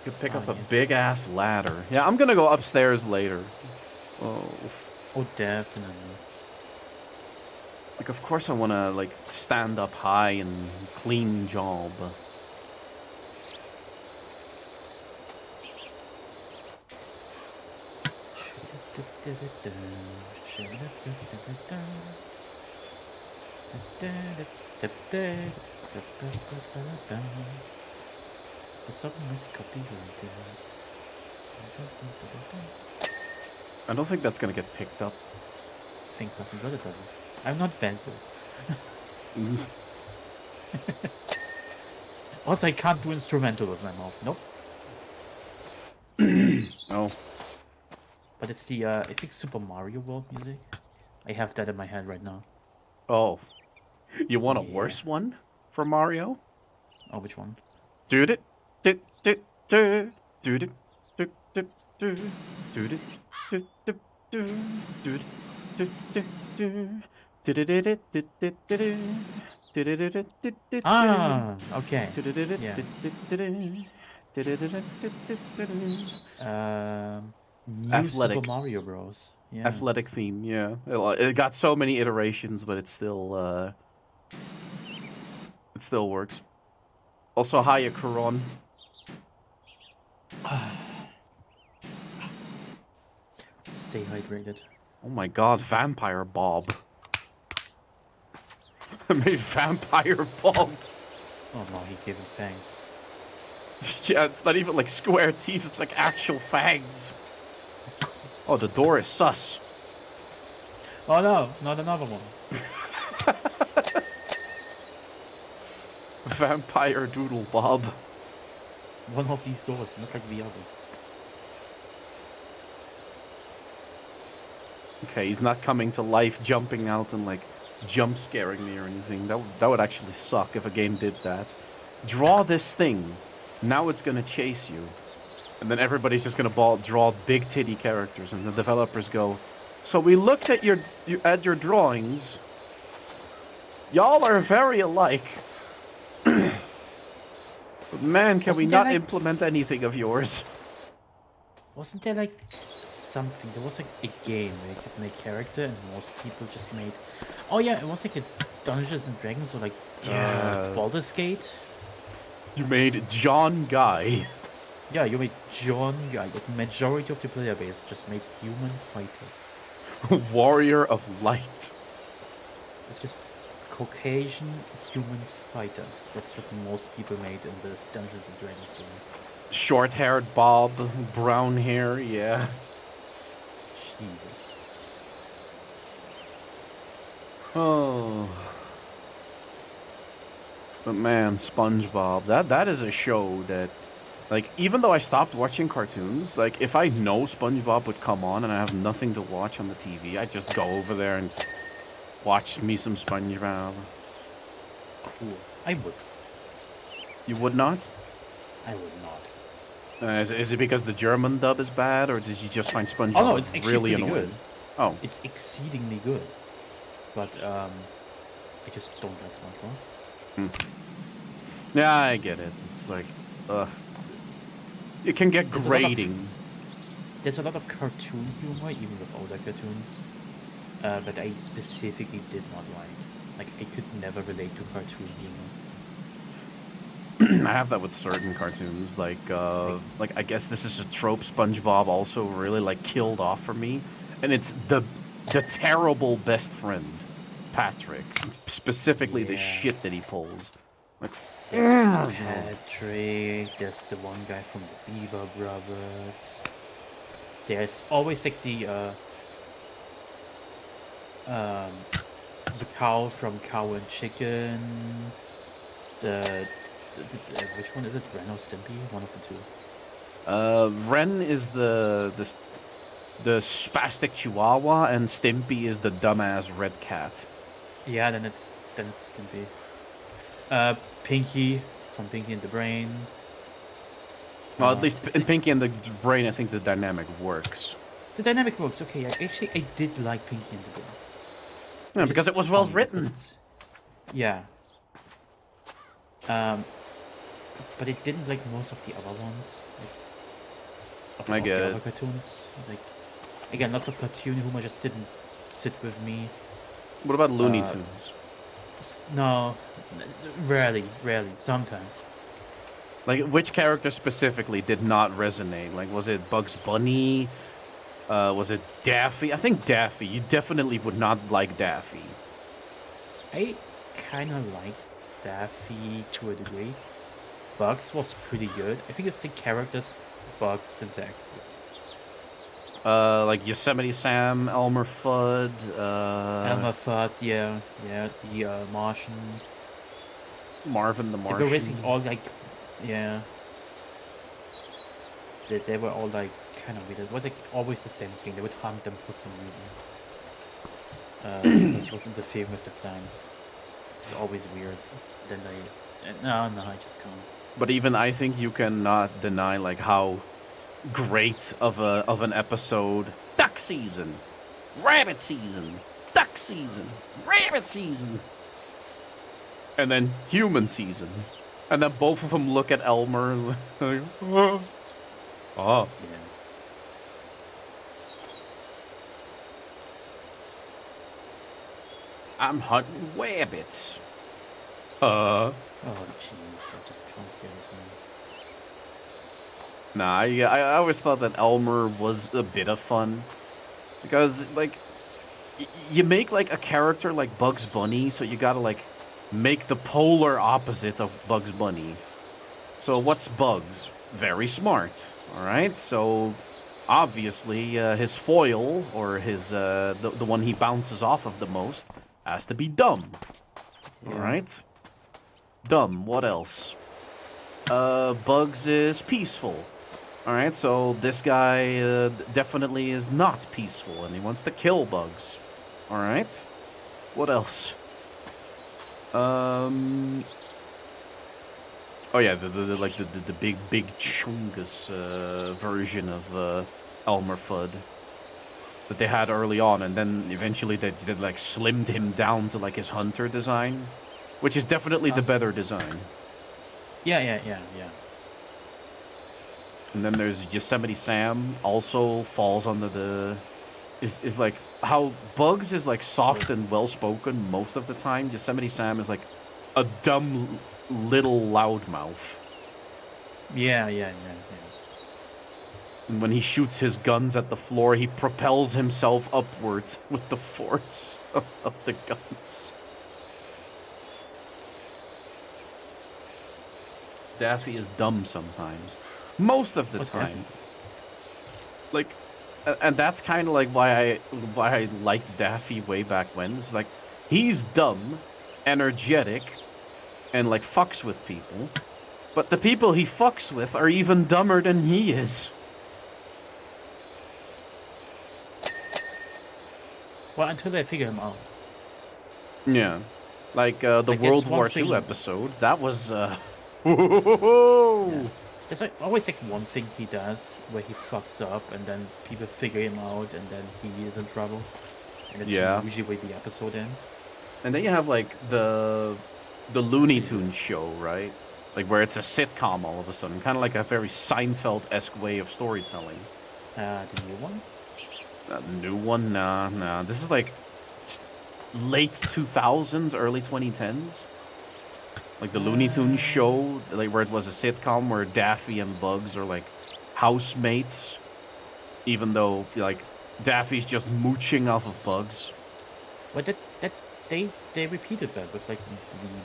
A: Could pick up a
B: yes.
A: big ass ladder. Yeah, I'm gonna go upstairs later. Oh,
B: Oh, definitely.
A: like of course I wanna like stand up high and clean job.
B: The song is copyrighted.
A: I don't think that's gonna get picked up.
B: Think nothing good about it. I'm not Vandal. Also, I can't do instrumental with my mouth. Nope.
A: Oh.
B: But it's the I think Super Mario World music. I have that in my head right now.
A: Oh. You want a
B: Yeah.
A: worse one for Mario?
B: Oh, which one?
A: Do it. Do do do do do do do do do do do do do do do.
B: Ah, okay. Yeah. New
A: Athletic.
B: Super Mario Bros. Yeah.
A: Athletic theme, yeah. It got so many iterations, but it still works. Also, hiya, Karon.
B: stay hydrated.
A: Oh my god, Vampire Bob. I made Vampire Bob.
B: Oh no, he gave him fangs.
A: Yeah, it's not even like square teeth, it's like actual fangs. Oh, the door is sus.
B: Oh no, not another one.
A: Vampire Doodle Bob.
B: One of these doors, not like the other.
A: Okay, he's not coming to life, jumping out and like jump scaring me or anything. That would actually suck if a game did that. Draw this thing. Now it's gonna chase you. And then everybody's just gonna draw big titty characters, and the developers go, so we looked at your drawings. Y'all are very alike. But man, can we
B: Wasn't there,
A: not
B: like-
A: implement anything of yours?
B: Wasn't there like something? There was like a game where you could make character, and most people just made. Oh yeah, it was like a Dungeons and Dragons or like
A: Yeah.
B: Baldur's Gate.
A: You made John Guy.
B: Yeah, you made John Guy. Like majority of the player base just made human fighter.
A: Warrior of Light.
B: It's just Caucasian human fighter. That's what most people made in this Dungeons and Dragons game.
A: Short-haired Bob, brown hair, yeah.
B: Jesus.
A: Oh. But man, SpongeBob, that is a show that, like, even though I stopped watching cartoons, like, if I know SpongeBob would come on and I have nothing to watch on the TV, I'd just go over there and watch me some SpongeBob.
B: Cool. I would.
A: You would not?
B: I would not.
A: Is it because the German dub is bad, or did you just find SpongeBob
B: Oh no, it's actually
A: really
B: pretty
A: annoying?
B: good.
A: Oh.
B: It's exceedingly good. But I just don't like SpongeBob.
A: Yeah, I get it. It's like, it can get
B: There's a lot of-
A: grating.
B: There's a lot of cartoon humor, even with older cartoons, that I specifically did not like. Like, I could never relate to cartoon humor.
A: I have that with certain cartoons, like I guess this is a trope SpongeBob also really like killed off for me, and it's the terrible best friend, Patrick, specifically the
B: Yeah.
A: shit that he pulls. Like,
B: There's Patrick, there's the one guy from the Beaver Brothers. There's always like the cow from Cow and Chicken. The which one is it? Ren or Stimpy? One of the two.
A: Ren is the spastic Chihuahua, and Stimpy is the dumbass red cat.
B: Yeah, then it's Stimpy. Pinky from Pinky and the Brain.
A: Well, at least in Pinky and the Brain, I think the dynamic works.
B: The dynamic works. Okay, I did like Pinky and the Brain.
A: Yeah, because it was well written.
B: Yeah. But it didn't like most of the other ones.
A: I
B: Of
A: get
B: the
A: it.
B: other cartoons. Like, again, lots of cartoon humor just didn't sit with me.
A: What about Looney
B: Uh,
A: Tunes?
B: No, rarely, sometimes.
A: Like, which character specifically did not resonate? Like, was it Bugs Bunny? Was it Daffy? I think Daffy. You definitely would not like Daffy.
B: I kind of like Daffy to a degree. Bugs was pretty good. I think it's the characters Bugs interact with.
A: Like Yosemite Sam, Elmer Fudd,
B: Elmer Fudd, yeah, the Martian.
A: Marvin the
B: They were
A: Martian.
B: basically all like, yeah. They were all like kind of weird. It was like always the same thing. They would hunt them for some reason. This was interfering with the plans. It's always weird. Then they, no, I just can't.
A: But even I think you cannot deny like how great of an episode duck season, rabbit season, duck season, rabbit season, and then human season, and then both of them look at Elmer and like, oh.
B: Yeah.
A: I'm hunting rabbits.
B: Oh jeez, I just can't get his name.
A: Nah, I always thought that Elmer was a bit of fun. Because, like, you make, like, a character like Bugs Bunny, so you gotta, like, make the polar opposite of Bugs Bunny. So what's Bugs? Very smart, alright? So, obviously, his foil, or his, the one he bounces off of the most, has to be dumb.
B: Yeah.
A: Alright? Dumb, what else? Bugs is peaceful. Alright, so this guy definitely is not peaceful, and he wants to kill Bugs. Alright? What else? Oh yeah, the big Chungus version of Elmer Fudd that they had early on, and then eventually they like slimmed him down to like his hunter design, which is definitely the better design.
B: Yeah.
A: And then there's Yosemite Sam, also falls under the is like how Bugs is like soft and well spoken most of the time. Yosemite Sam is like a dumb little loudmouth.
B: Yeah.
A: And when he shoots his guns at the floor, he propels himself upwards with the force of the guns. Daffy is dumb sometimes. Most of the
B: What's
A: time.
B: Daffy?
A: Like, and that's kind of like why I liked Daffy way back when. It's like, he's dumb, energetic, and like fucks with people. But the people he fucks with are even dumber than he is.
B: Well, until they figure him out.
A: Yeah. Like, the
B: Like,
A: World
B: there's
A: War
B: one
A: II
B: thing-
A: episode, that was,
B: Yeah. There's like always like one thing he does where he fucks up, and then people figure him out, and then he is in trouble. And it's
A: Yeah.
B: usually where the episode ends.
A: And then you have, like, the Looney Tunes show, right? Like, where it's a sitcom all of a sudden. Kind of like a very Seinfeld-esque way of storytelling.
B: The new one?
A: New one? Nah. This is like late 2000s, early 2010s. Like the Looney Tunes show, like where it was a sitcom where Daffy and Bugs are like housemates, even though like Daffy's just mooching off of Bugs.
B: But they repeated that with like the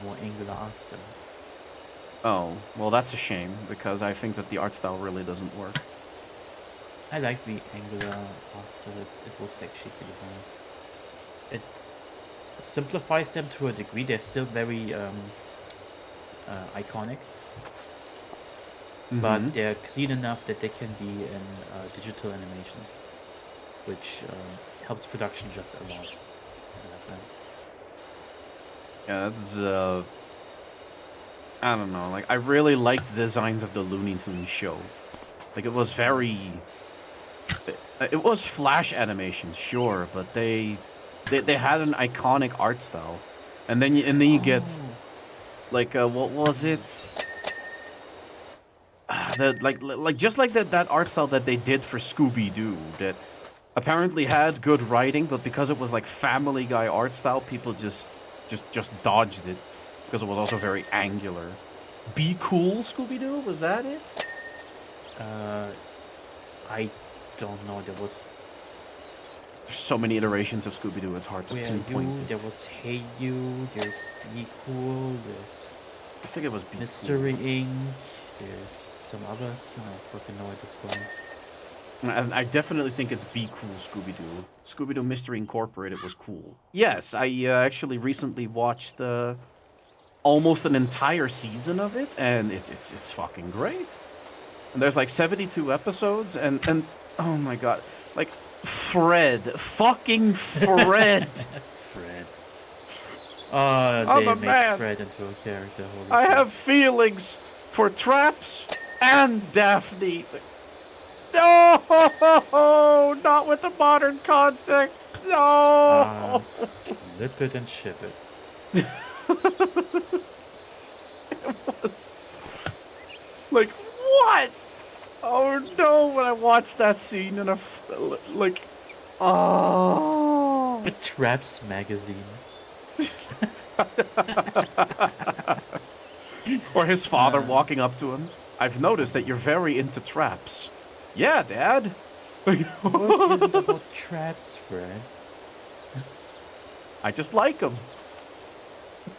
B: more angular art style.
A: Oh, well that's a shame because I think that the art style really doesn't work.
B: I like the angular art style. It looks actually pretty fun. It simplifies them to a degree. They're still very iconic, but
A: Mhm.
B: they're clean enough that they can be in digital animation, which helps production just a lot. I like that.
A: Yeah, that's I don't know. Like I really liked the designs of the Looney Tunes show. Like it was very. It was flash animation, sure, but they had an iconic art style, and then you get like what was it? That like just like that art style that they did for Scooby Doo that apparently had good writing, but because it was like Family Guy art style, people just dodged it because it was also very angular. Be Cool Scooby Doo, was that it?
B: I don't know. There was
A: There's so many iterations of Scooby Doo, it's hard to
B: Where
A: pinpoint
B: You,
A: it.
B: there was Hey You, there's Be Cool, there's
A: I think it was Be
B: Mystery Inc., there's some others. I don't fucking know at this point.
A: Cool. I definitely think it's Be Cool Scooby Doo. Scooby Doo Mystery Incorporated was cool. Yes, I actually recently watched almost an entire season of it, and it's fucking great. And there's like 72 episodes, and oh my god, like fucking Fred.
B: Fred.
A: I'm
B: They
A: a
B: made
A: man.
B: Fred into a character. Holy
A: I
B: shit.
A: have feelings for Traps and Daphne. No, not with the modern context. No.
B: Lip it and ship it.
A: Was like what? Oh no! When I watched that scene and like, oh.
B: The Traps magazine.
A: Or his father walking up to him. I've noticed that you're very into traps. Yeah, Dad.
B: Work isn't about traps, Fred.
A: I just like them.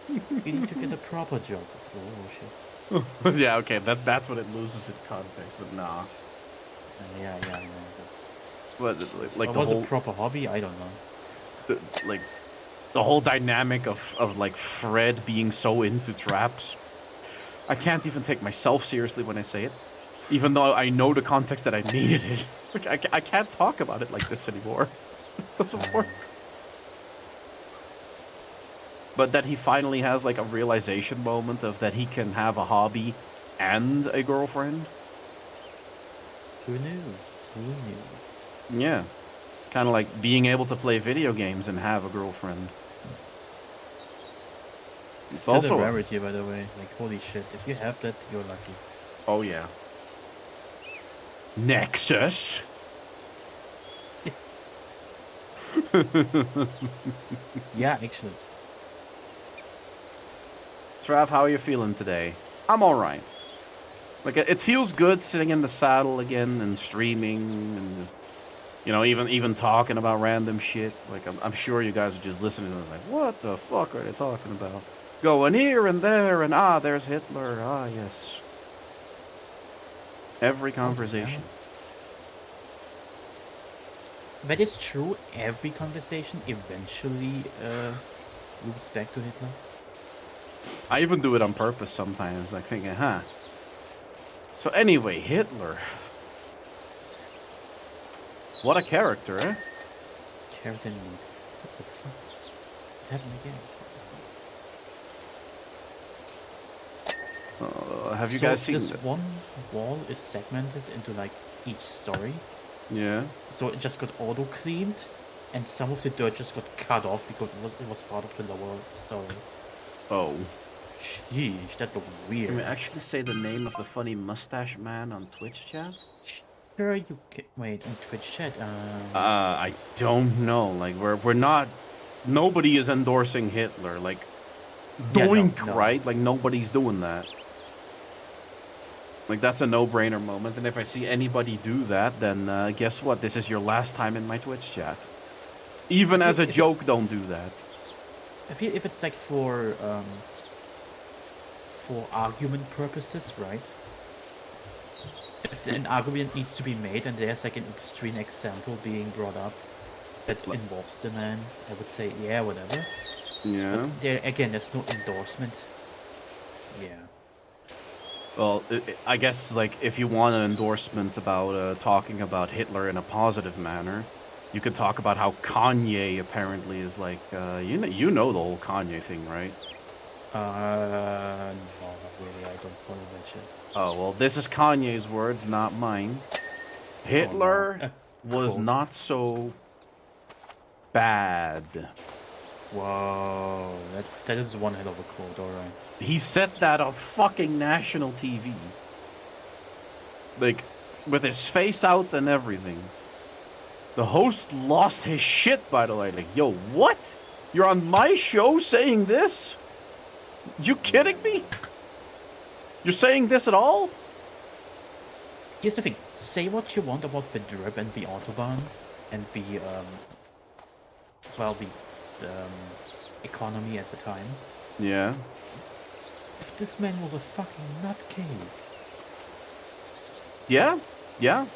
B: You need to get a proper job. Oh shit.
A: Yeah, okay, that's when it loses its context, but nah.
B: Yeah, I know.
A: But like
B: What
A: the
B: was
A: whole
B: a proper hobby? I don't know.
A: like the whole dynamic of like Fred being so into traps. I can't even take myself seriously when I say it, even though I know the context that I needed it. Like, I can't talk about it like this anymore. It doesn't work. But that he finally has like a realization moment of that he can have a hobby and a girlfriend.
B: Who knew? Who knew?
A: Yeah. It's kind of like being able to play video games and have a girlfriend. It's
B: Still
A: also
B: a rarity, by the way. Like, holy shit. If you have that, you're lucky.
A: Oh, yeah. Nexus?
B: Yeah, actually.
A: Trav, how are you feeling today? I'm alright. Like, it feels good sitting in the saddle again and streaming and, you know, even talking about random shit. Like, I'm sure you guys are just listening and it's like, what the fuck are they talking about? Going here and there and, there's Hitler. Ah, yes. Every conversation.
B: That is true. Every conversation eventually loops back to Hitler.
A: I even do it on purpose sometimes, like thinking, So anyway, Hitler. What a character, eh?
B: Character need. What the fuck? What happened again?
A: Have you guys seen
B: this one wall is segmented into like each story.
A: Yeah.
B: So it just got auto cleaned, and some of the dirt just got cut off because it was part of the lower story.
A: Oh.
B: Sheesh, that looked weird.
A: Can we actually say the name of the funny mustache man on Twitch chat?
B: Sure, you can wait on Twitch chat.
A: I don't know. Like we're not. Nobody is endorsing Hitler. Like, doink,
B: no.
A: right? Like nobody's doing that. Like that's a no-brainer moment. And if I see anybody do that, then guess what? This is your last time in my Twitch chat. Even as a joke, don't do that.
B: If it's like for argument purposes, right? If an argument needs to be made and there's like an extreme example being brought up that involves the man, I would say, yeah, whatever.
A: Yeah.
B: But there again, there's no endorsement. Yeah.
A: Well, I guess like if you want an endorsement about talking about Hitler in a positive manner, you could talk about how Kanye apparently is like you know the whole Kanye thing, right?
B: No, not really. I don't follow that shit.
A: Oh well, this is Kanye's words, not mine. Hitler was
B: Quote.
A: not so bad.
B: Whoa, that is one hell of a quote. All right.
A: He said that on fucking national TV. Like, with his face out and everything. The host lost his shit, by the way. Like, yo, what? You're on my show saying this? You kidding me? You're saying this at all?
B: Here's the thing. Say what you want about the drip and the Autobahn and the economy at the time.
A: Yeah.
B: If this man was a fucking nutcase.
A: Yeah, yeah.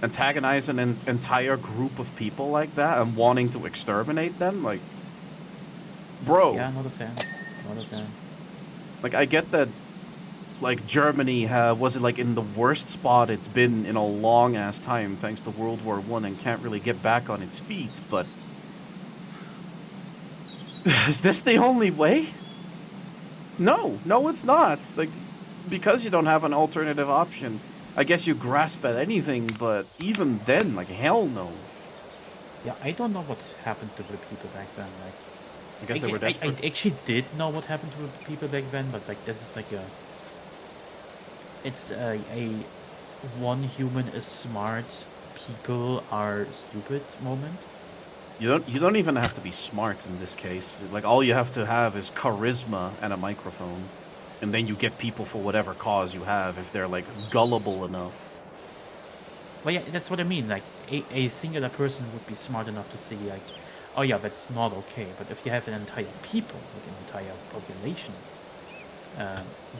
A: Antagonize an entire group of people like that and wanting to exterminate them, like, bro.
B: Yeah, not a fan. Not a fan.
A: Like, I get that, like, Germany was like in the worst spot it's been in a long ass time thanks to World War I and can't really get back on its feet, but is this the only way? No, it's not. Like, because you don't have an alternative option, I guess you grasp at anything, but even then, like, hell no.
B: Yeah, I don't know what happened to the people back then. Like,
A: I guess they were desperate.
B: I actually did know what happened to the people back then, but like this is like it's a one human is smart, people are stupid moment.
A: You don't even have to be smart in this case. Like, all you have to have is charisma and a microphone, and then you get people for whatever cause you have if they're like gullible enough.
B: Well, yeah, that's what I mean. Like, a singular person would be smart enough to see, like, oh yeah, that's not okay. But if you have an entire people, like an entire population,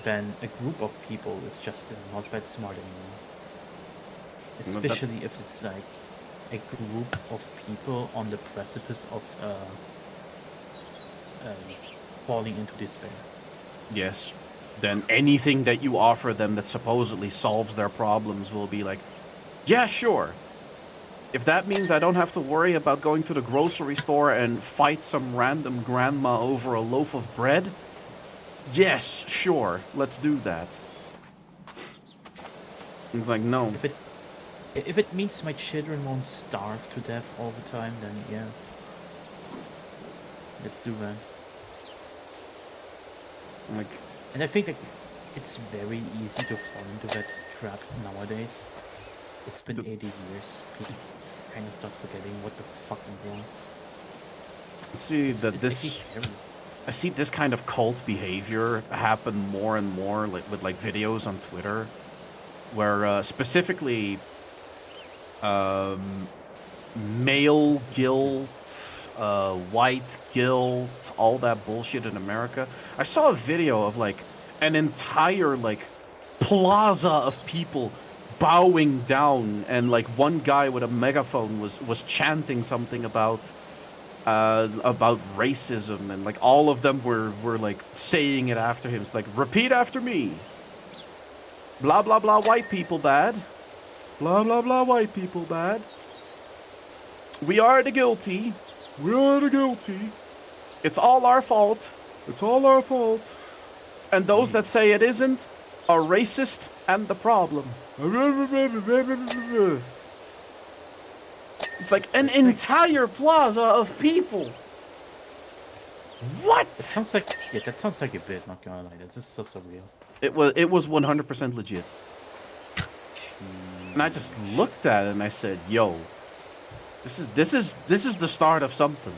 B: then a group of people is just not that smart anymore.
A: Well, that-
B: Especially if it's like a group of people on the precipice of falling into despair.
A: Yes. Then anything that you offer them that supposedly solves their problems will be like, yeah, sure. If that means I don't have to worry about going to the grocery store and fight some random grandma over a loaf of bread, yes, sure, let's do that. It's like, no.
B: If it means my children won't starve to death all the time, then yeah, let's do that.
A: Like,
B: And I think that it's very easy to fall into that trap nowadays. It's been 80 years. People kind of start forgetting what the fuck went wrong.
A: see
B: It's
A: that
B: actually
A: this.
B: scary.
A: I see this kind of cult behavior happen more and more, like with like videos on Twitter, where specifically male guilt, white guilt, all that bullshit in America. I saw a video of like an entire like plaza of people bowing down, and like one guy with a megaphone was chanting something about racism, and like all of them were like saying it after him. It's like, repeat after me. Blah blah blah, white people bad. Blah blah blah, white people bad. We are the guilty. We are the guilty. It's all our fault. It's all our fault. And those that say it isn't are racist and the problem. It's like an entire plaza of people. What?
B: That sounds like a bit. Not gonna lie, this is so surreal.
A: It was 100% legit. And I just looked at it and I said, "Yo, this is the start of something."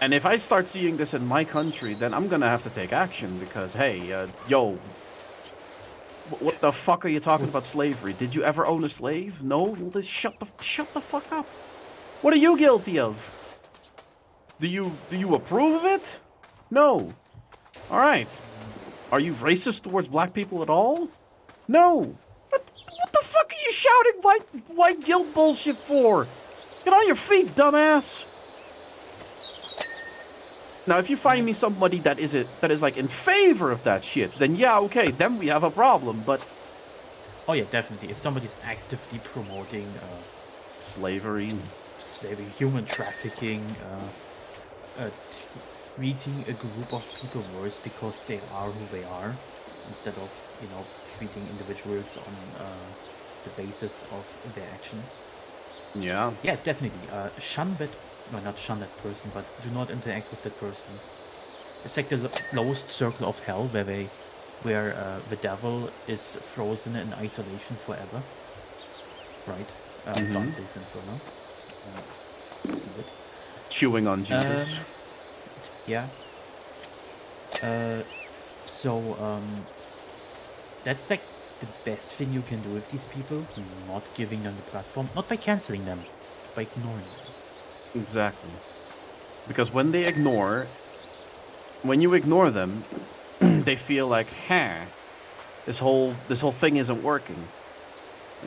A: And if I start seeing this in my country, then I'm gonna have to take action because, hey, yo, what the fuck are you talking about slavery? Did you ever own a slave? No. Well, then shut the fuck up. What are you guilty of? Do you approve of it? No. All right. Are you racist towards black people at all? No. What the fuck are you shouting white guilt bullshit for? Get on your feet, dumbass. Now, if you find me somebody that is like in favor of that shit, then yeah, okay, then we have a problem. But
B: Oh yeah, definitely. If somebody's actively promoting
A: slavery,
B: human trafficking, treating a group of people worse because they are who they are, instead of treating individuals on the basis of their actions.
A: yeah,
B: Yeah, definitely. Shun that. Well, not shun that person, but do not interact with that person. It's like the lowest circle of hell, where the devil is frozen in isolation forever. Right? Dante's Inferno.
A: chewing on Jesus.
B: Yeah. That's like the best thing you can do with these people, not giving them the platform, not by canceling them, by ignoring them.
A: Exactly. Because when you ignore them, they feel like, this whole thing isn't working.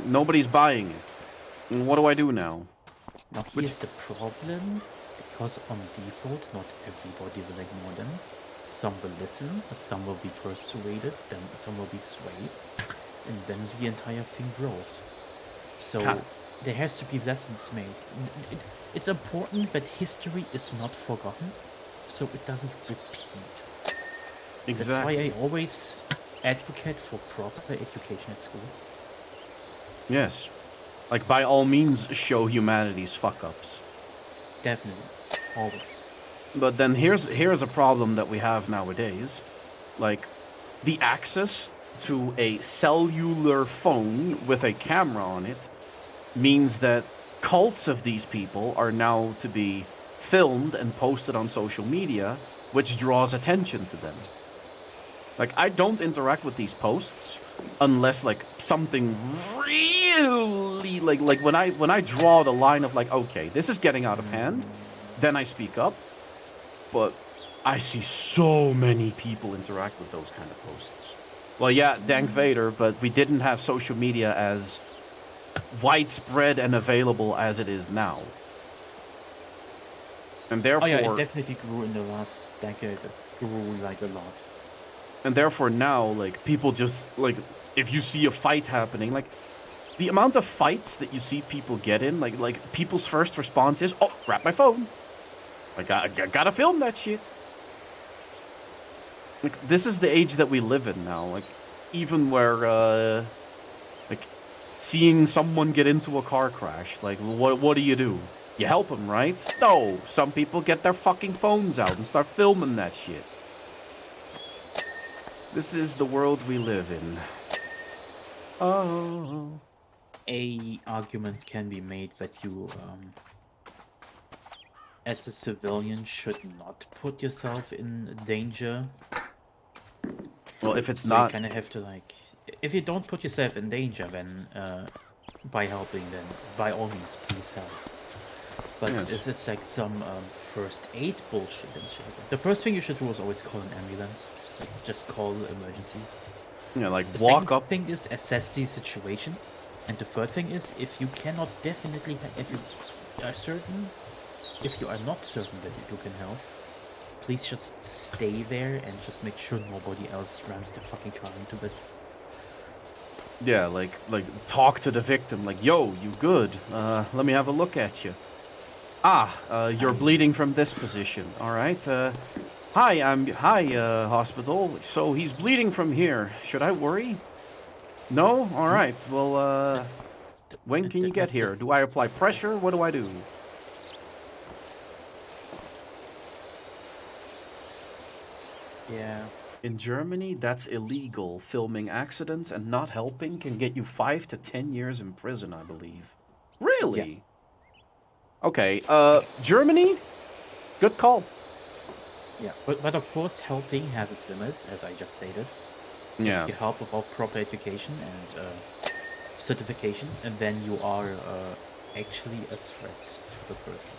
A: Nobody's buying it. And what do I do now?
B: Now here's the problem, because on default not everybody will ignore them. Some will listen, some will be persuaded, then some will be swayed, and then the entire thing grows. So there has to be lessons made. It's important that history is not forgotten, so it doesn't repeat.
A: Exactly.
B: That's why I always advocate for proper education at schools.
A: Yes. Like, by all means, show humanity's fuck-ups.
B: Definitely. Always.
A: But then here's a problem that we have nowadays. Like, the access to a cellular phone with a camera on it means that cults of these people are now to be filmed and posted on social media, which draws attention to them. Like, I don't interact with these posts unless like something really like when I draw the line of like, okay, this is getting out of hand, then I speak up. But I see so many people interact with those kind of posts. Well, yeah, Dank Vader, but we didn't have social media as widespread and available as it is now. And
B: Oh
A: therefore,
B: yeah, it definitely grew in the last decade. It grew like a lot.
A: and therefore now, like, people just, like, if you see a fight happening, like, the amount of fights that you see people get in, like people's first response is, oh, grab my phone. I gotta film that shit. Like, this is the age that we live in now. Like, even where, like, seeing someone get into a car crash, like, what do? You help them, right? No, some people get their fucking phones out and start filming that shit. This is the world we live in. Oh.
B: A argument can be made that you, as a civilian, should not put yourself in danger.
A: Well, if it's
B: So
A: not...
B: you kind of have to, like, if you don't put yourself in danger, then by helping, then by all means, please help. But
A: Yes.
B: if it's like some first aid bullshit and shit, the first thing you should do is always call an ambulance. Just call emergency.
A: Yeah, like,
B: The
A: walk
B: second
A: up...
B: thing is assess the situation, and the third thing is if you cannot definitely, if you are not certain that you can help, please just stay there and just make sure nobody else rams the fucking car into it.
A: Yeah, like talk to the victim, like, yo, you good? Let me have a look at you. You're bleeding from this position. All right. Hi, hospital. So he's bleeding from here. Should I worry? No? All right. Well, when can you get here? Do I apply pressure? What do I do?
B: Yeah.
A: In Germany, that's illegal. Filming accidents and not helping can get you 5 to 10 years in prison, I believe. Really? Okay, Germany? Good call.
B: Yeah, but of course helping has its limits, as I just stated.
A: Yeah.
B: If you help without proper education and certification, and then you are actually a threat to the person.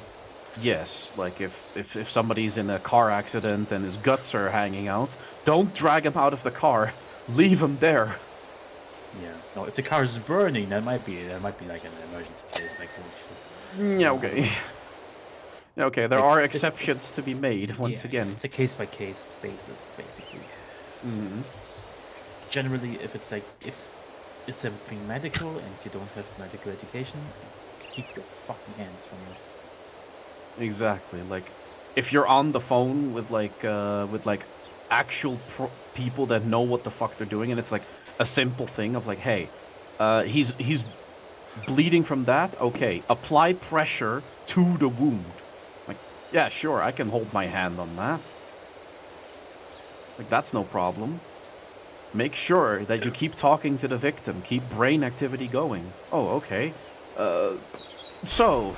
A: Yes, like if somebody's in a car accident and his guts are hanging out, don't drag him out of the car. Leave him there.
B: Yeah. No, if the car is burning, that might be like an emergency case, like
A: Yeah, okay. Okay, there are exceptions to be made, once again.
B: It's a case-by-case basis, basically.
A: Mm-hmm.
B: Generally, if it's everything medical and you don't have medical education, keep your fucking hands from it.
A: Exactly. Like, if you're on the phone with actual people that know what the fuck they're doing, and it's like a simple thing of like, hey, he's bleeding from that. Okay, apply pressure to the wound. Like, yeah, sure, I can hold my hand on that. Like, that's no problem. Make sure that you keep talking to the victim. Keep brain activity going. Oh, okay. So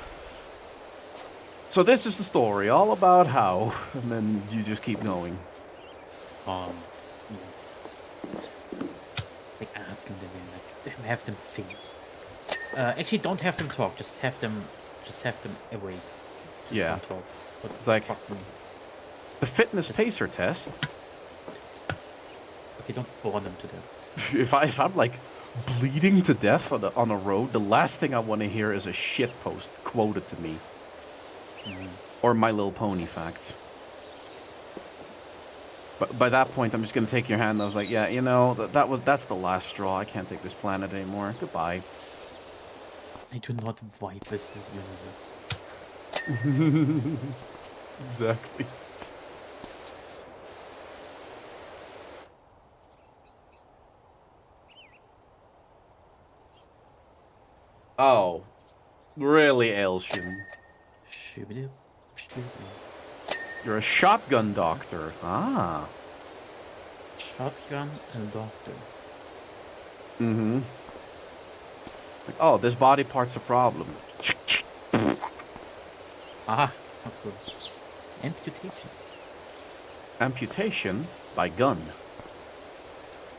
A: this is the story, all about how, and then you just keep going.
B: Yeah. Like ask them then, like have them think. Actually, don't have them talk. Just have them away.
A: Yeah.
B: Don't talk. What
A: It's like
B: fuck me?
A: the fitness pacer test.
B: Okay, don't bore them to death.
A: If I'm like bleeding to death on a road, the last thing I want to hear is a shit post quoted to me. Or My Little Pony facts. But by that point, I'm just gonna take your hand. And I was like, yeah, you know, that's the last straw. I can't take this planet anymore. Goodbye.
B: I do not vibe with this universe.
A: Exactly. Oh, really, Ailshun?
B: Shoo-ba-doo, shoo-ba-doo.
A: You're a shotgun doctor. Ah.
B: Shotgun and doctor.
A: Mm-hmm. Like, oh, this body part's a problem.
B: Ah, of course. Amputation.
A: Amputation by gun.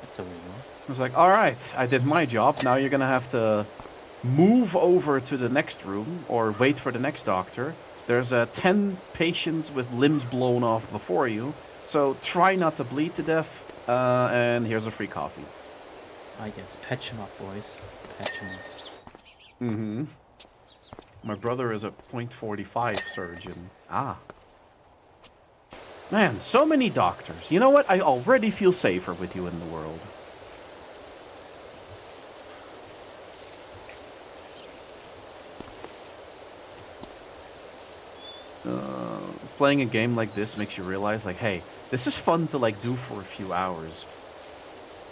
B: It's a rumor.
A: I was like, all right, I did my job. Now you're gonna have to move over to the next room or wait for the next doctor. There's 10 patients with limbs blown off before you, so try not to bleed to death. And here's a free coffee.
B: I guess. Patch him up, boys. Patch him up.
A: Mm-hmm. My brother is a .45 surgeon. Ah. Man, so many doctors. You know what? I already feel safer with you in the world. Playing a game like this makes you realize, like, hey, this is fun to, like, do for a few hours.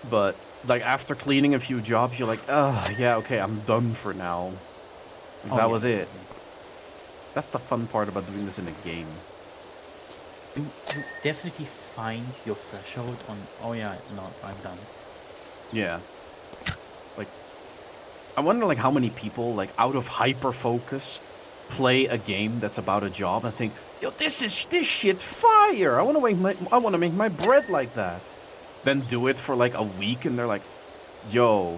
A: But, like, after cleaning a few jobs, you're like, oh, yeah, okay, I'm done for now. Like, that was it. That's the fun part about doing this in a game.
B: You definitely find your threshold on, oh yeah, no, I'm done.
A: Yeah. Like, I wonder, like, how many people, like, out of hyper-focus, play a game that's about a job and think, yo, this shit fire! I want to make my bread like that. Then do it for, like, a week, and they're like, yo,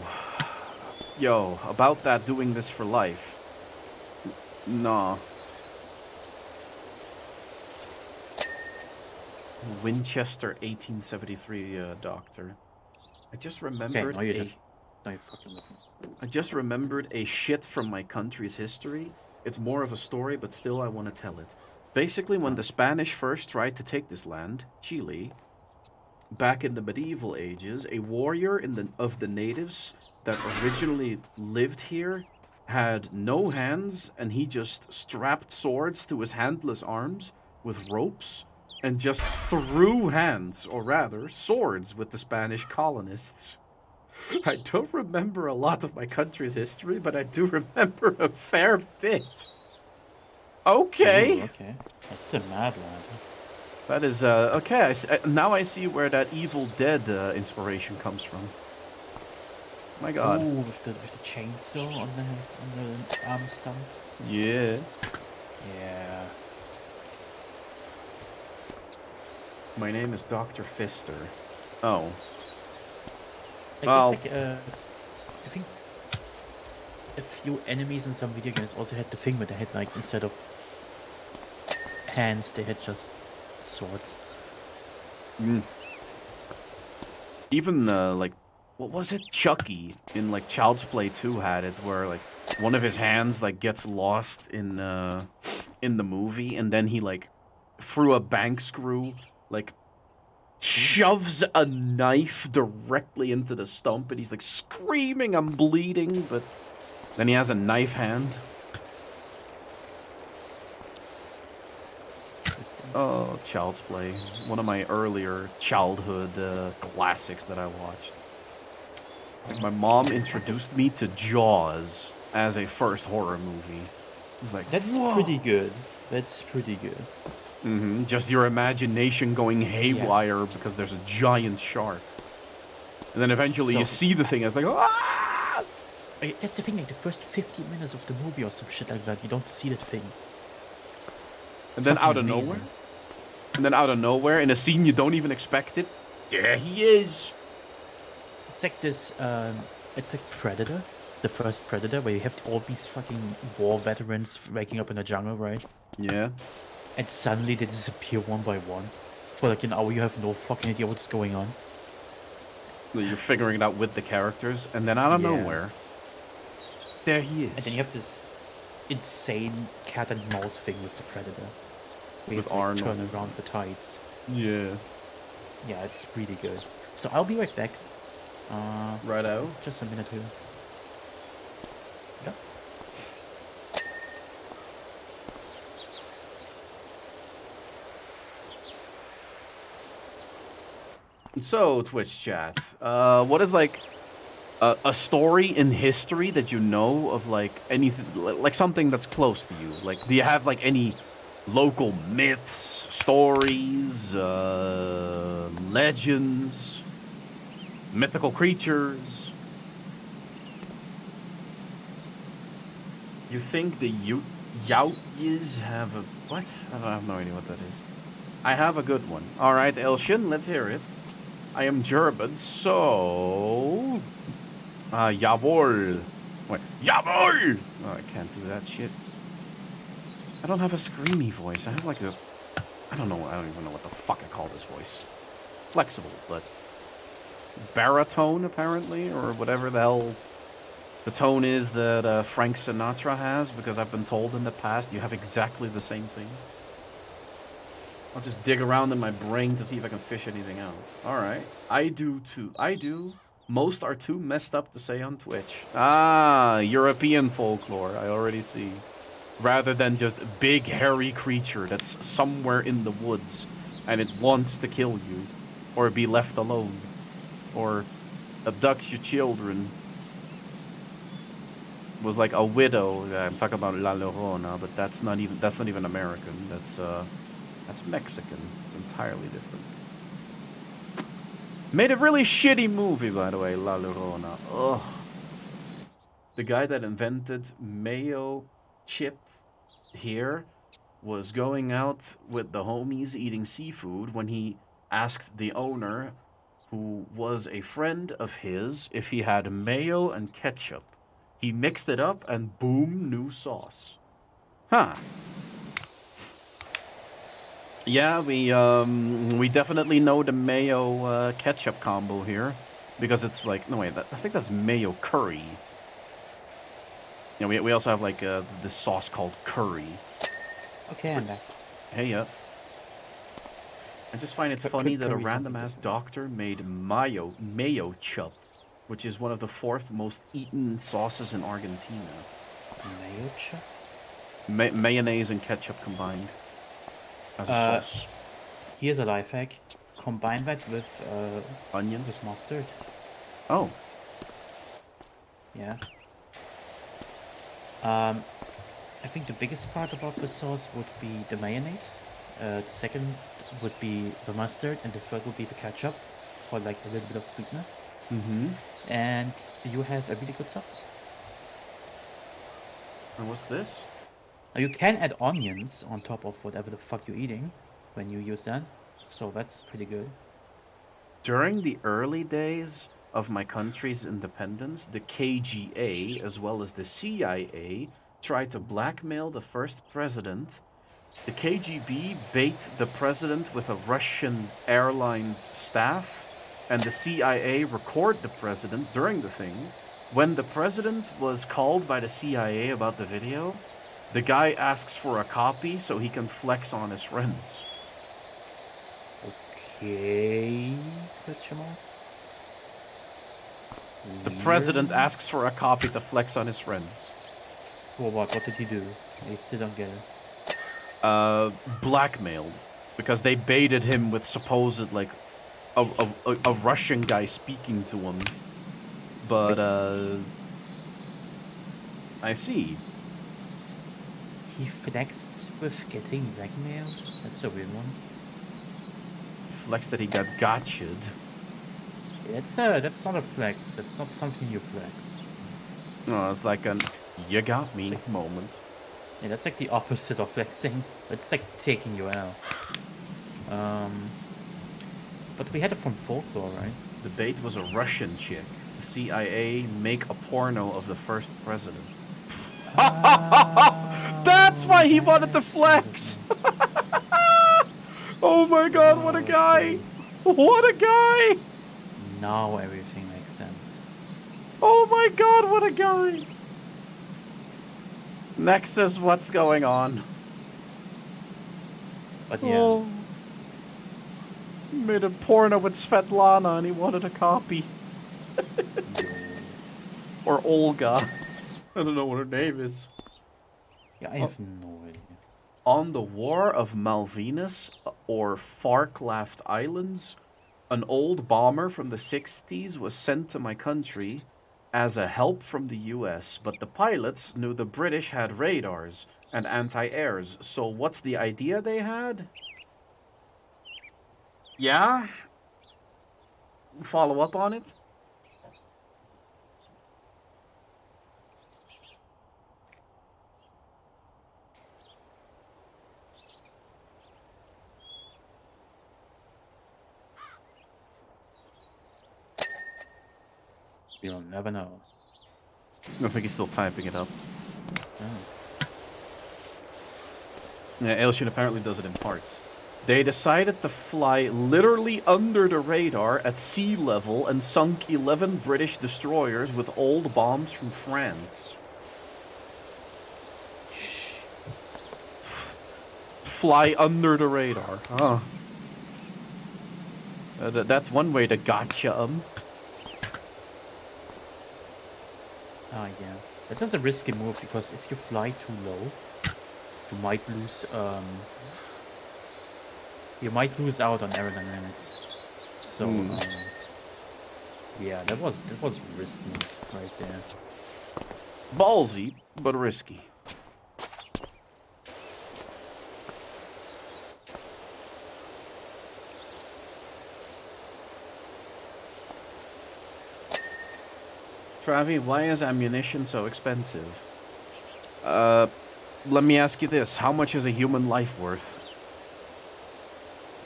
A: about that doing this for life. Nah. Winchester 1873 doctor. I just remembered
B: okay, no, you're fucking with me.
A: I just remembered a shit from my country's history. It's more of a story, but still I want to tell it. Basically, when the Spanish first tried to take this land, Chile, back in the medieval ages, a warrior of the natives that originally lived here had no hands, and he just strapped swords to his handless arms with ropes and just threw hands, or rather, swords with the Spanish colonists. I don't remember a lot of my country's history, but I do remember a fair bit. Okay.
B: Ooh, okay. That's a mad lad.
A: That is, okay, now I see where that Evil Dead inspiration comes from. My god.
B: Ooh, with the chainsaw on the arm stump.
A: Yeah.
B: Yeah.
A: My name is Dr. Fister. Oh.
B: I
A: Well,
B: guess, like, I think a few enemies in some video games also had the thing where they had, like, instead of hands, they had just swords.
A: Even, like, what was it? Chucky in, like, Child's Play 2 had it, where, like, one of his hands, like, gets lost in the movie, and then he, like, through a bank screw, like, shoves a knife directly into the stump, and he's, like, screaming, I'm bleeding, but then he has a knife hand. Oh, Child's Play. One of my earlier childhood classics that I watched. Like, my mom introduced me to Jaws as a first horror movie. It was like,
B: That's
A: whoa.
B: pretty good. That's pretty good.
A: Mm-hmm. Just your imagination going haywire because there's a giant shark. And then eventually you see the thing, it's like, ah!
B: That's the thing, like, the first 15 minutes of the movie or some shit like that, you don't see that thing.
A: And then out of nowhere. And then out of nowhere, in a scene you don't even expect it, there he is.
B: It's like this, it's like Predator, the first Predator, where you have all these fucking war veterans waking up in the jungle, right?
A: Yeah.
B: And suddenly they disappear one by one. For like an hour, you have no fucking idea what's going on.
A: You're figuring it out with the characters, and then out of nowhere, there he is.
B: And then you have this insane cat and mouse thing with the Predator.
A: With Arnold.
B: Turn around the tides.
A: Yeah.
B: Yeah, it's really good. So I'll be right back.
A: Right out.
B: Just a minute here. Yeah.
A: So, Twitch chat, what is, like, a story in history that you know of, like, anything, like something that's close to you? Like, do you have, like, any local myths, stories, legends, mythical creatures? You think the Yautjas have a... What? I have no idea what that is. I have a good one. Alright, Elshin, let's hear it. I am German, so... jawohl. Wait, jawohl! Oh, I can't do that shit. I don't have a screamy voice. I have like a... I don't even know what the fuck I call this voice. Flexible, but... baritone, apparently, or whatever the hell the tone is that Frank Sinatra has, because I've been told in the past you have exactly the same thing. I'll just dig around in my brain to see if I can fish anything out. Alright. I do too. I do. Most are too messed up to say on Twitch. Ah, European folklore. I already see. Rather than just big hairy creature that's somewhere in the woods and it wants to kill you. Or be left alone. Or abduct your children. Was like a widow. I'm talking about La Llorona, but that's not even American. That's Mexican. It's entirely different. Made a really shitty movie, by the way, La Llorona. Ugh. The guy that invented mayo chip here was going out with the homies eating seafood when he asked the owner, who was a friend of his, if he had mayo and ketchup. He mixed it up and boom, new sauce. Huh. Yeah, we definitely know the mayo ketchup combo here, because it's like, no wait, I think that's mayo curry. Yeah, we also have like this sauce called curry.
B: Okay, I'm back.
A: Hey, yeah. I just find it funny that a
B: Curry's
A: random
B: something
A: ass
B: different.
A: doctor made mayo chup, which is one of the 4th most eaten sauces in Argentina.
B: Mayo chup?
A: Mayonnaise and ketchup combined as a sauce.
B: Here's a life hack. Combine that
A: Onions.
B: with mustard.
A: Oh.
B: Yeah. I think the biggest part about the sauce would be the mayonnaise. The second would be the mustard, and the third would be the ketchup for like a little bit of sweetness.
A: Mm-hmm.
B: And you have a really good sauce.
A: And what's this?
B: Now you can add onions on top of whatever the fuck you're eating when you use that, so that's pretty good.
A: During the early days of my country's independence, the KGA, as well as the CIA, tried to blackmail the first president. The KGB bait the president with a Russian airlines staff, and the CIA record the president during the thing. When the president was called by the CIA about the video, the guy asks for a copy so he can flex on his friends.
B: Okay, question mark.
A: The president
B: Weird.
A: asks for a copy to flex on his friends.
B: For what? What did he do? I still don't get it.
A: Blackmailed. Because they baited him with supposed, like, a Russian guy speaking to him. But, I see.
B: He flexed with getting blackmailed? That's a weird one.
A: Flex that he got gotcha'd.
B: That's not a flex. That's not something you flex.
A: No, it's like an you got me moment.
B: Yeah, that's like the opposite of flexing. It's like taking you out. But we had it from folklore, right?
A: The bait was a Russian chick. The CIA make a porno of the first president. That's why he wanted to flex! Oh my god, what a guy! What a guy!
B: Now everything makes sense.
A: Oh my god, what a guy! Nexus, what's going on?
B: But yeah,
A: Oh. He made a porno with Svetlana and he wanted a copy. Or Olga. I don't know what her name is.
B: yeah, I have no idea.
A: On the War of Malvinas, or Falkland Islands, an old bomber from the 60s was sent to my country as a help from the US, but the pilots knew the British had radars and anti-airs, so what's the idea they had? Yeah? Follow up on it?
B: You'll never know.
A: I think he's still typing it up.
B: Oh.
A: Yeah, Ailshin apparently does it in parts. They decided to fly literally under the radar at sea level and sunk 11 British destroyers with old bombs from France. Fly under the radar. Huh. That's one way to gotcha 'em.
B: Ah, yeah. That was a risky move because if you fly too low, you might lose out on aerodynamics. So yeah, that was a risk move right there.
A: Ballsy, but risky. Travi, why is ammunition so expensive? Let me ask you this. How much is a human life worth?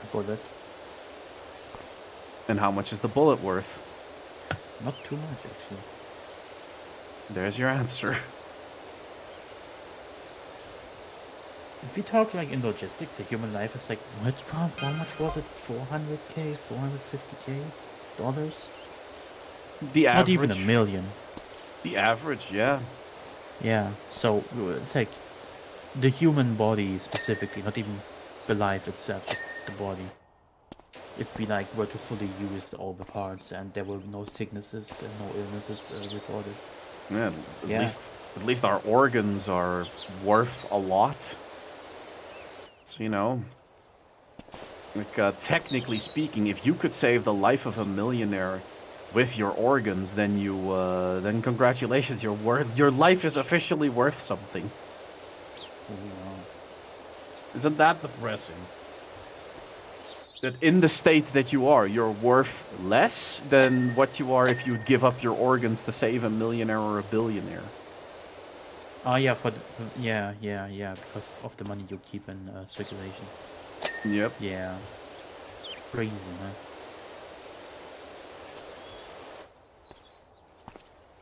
B: A bullet.
A: And how much is the bullet worth?
B: Not too much, actually.
A: There's your answer.
B: If we talk like in logistics, a human life is like, how much was it? 400k, 450k dollars?
A: The
B: Not
A: average.
B: even a million.
A: The average, yeah.
B: Yeah, so it's like the human body specifically, not even the life itself, just the body. If we like were to fully use all the parts and there were no sicknesses and no illnesses recorded.
A: Yeah, at least our organs are worth a lot. So, you know, like technically speaking, if you could save the life of a millionaire with your organs, then then congratulations, your life is officially worth something. Isn't that depressing? That in the state that you are, you're worth less than what you are if you give up your organs to save a millionaire or a billionaire.
B: Oh yeah, yeah, because of the money you keep in circulation.
A: Yep.
B: Yeah. Crazy, huh?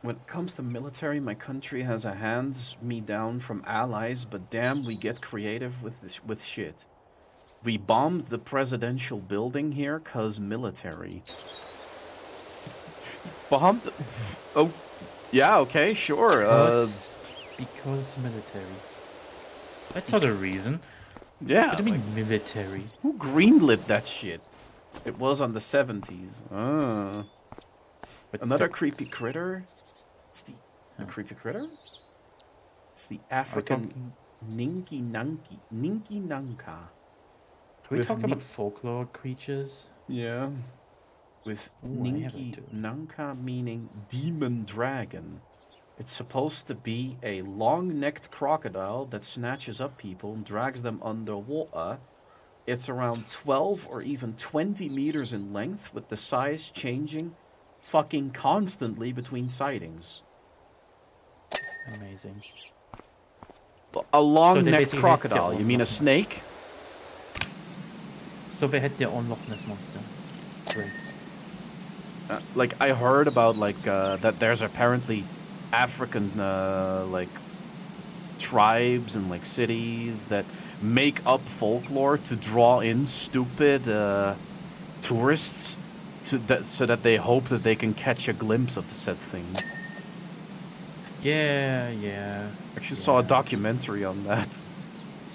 A: When it comes to military, my country has a hands me down from allies, but damn, we get creative with shit. We bombed the presidential building here 'cause military. Bombed? Oh, yeah, okay, sure.
B: Because military. That's not a reason.
A: Yeah.
B: What do you mean military?
A: Who greenlit that shit? It was on the 70s. Another creepy critter? It's the creepy critter? It's the African Ninki Nanka.
B: Can we talk about folklore creatures?
A: Yeah. With Ninki Nanka meaning demon dragon. It's supposed to be a long-necked crocodile that snatches up people and drags them underwater. It's around 12 or even 20 meters in length, with the size changing fucking constantly between sightings.
B: Amazing.
A: A long-necked crocodile? You mean a snake?
B: So they had their own Loch Ness monster. Great.
A: Like, I heard about, like, that there's apparently African, like, tribes and, like, cities that make up folklore to draw in stupid, tourists so that they hope that they can catch a glimpse of the said thing.
B: Yeah.
A: Actually saw a documentary on that.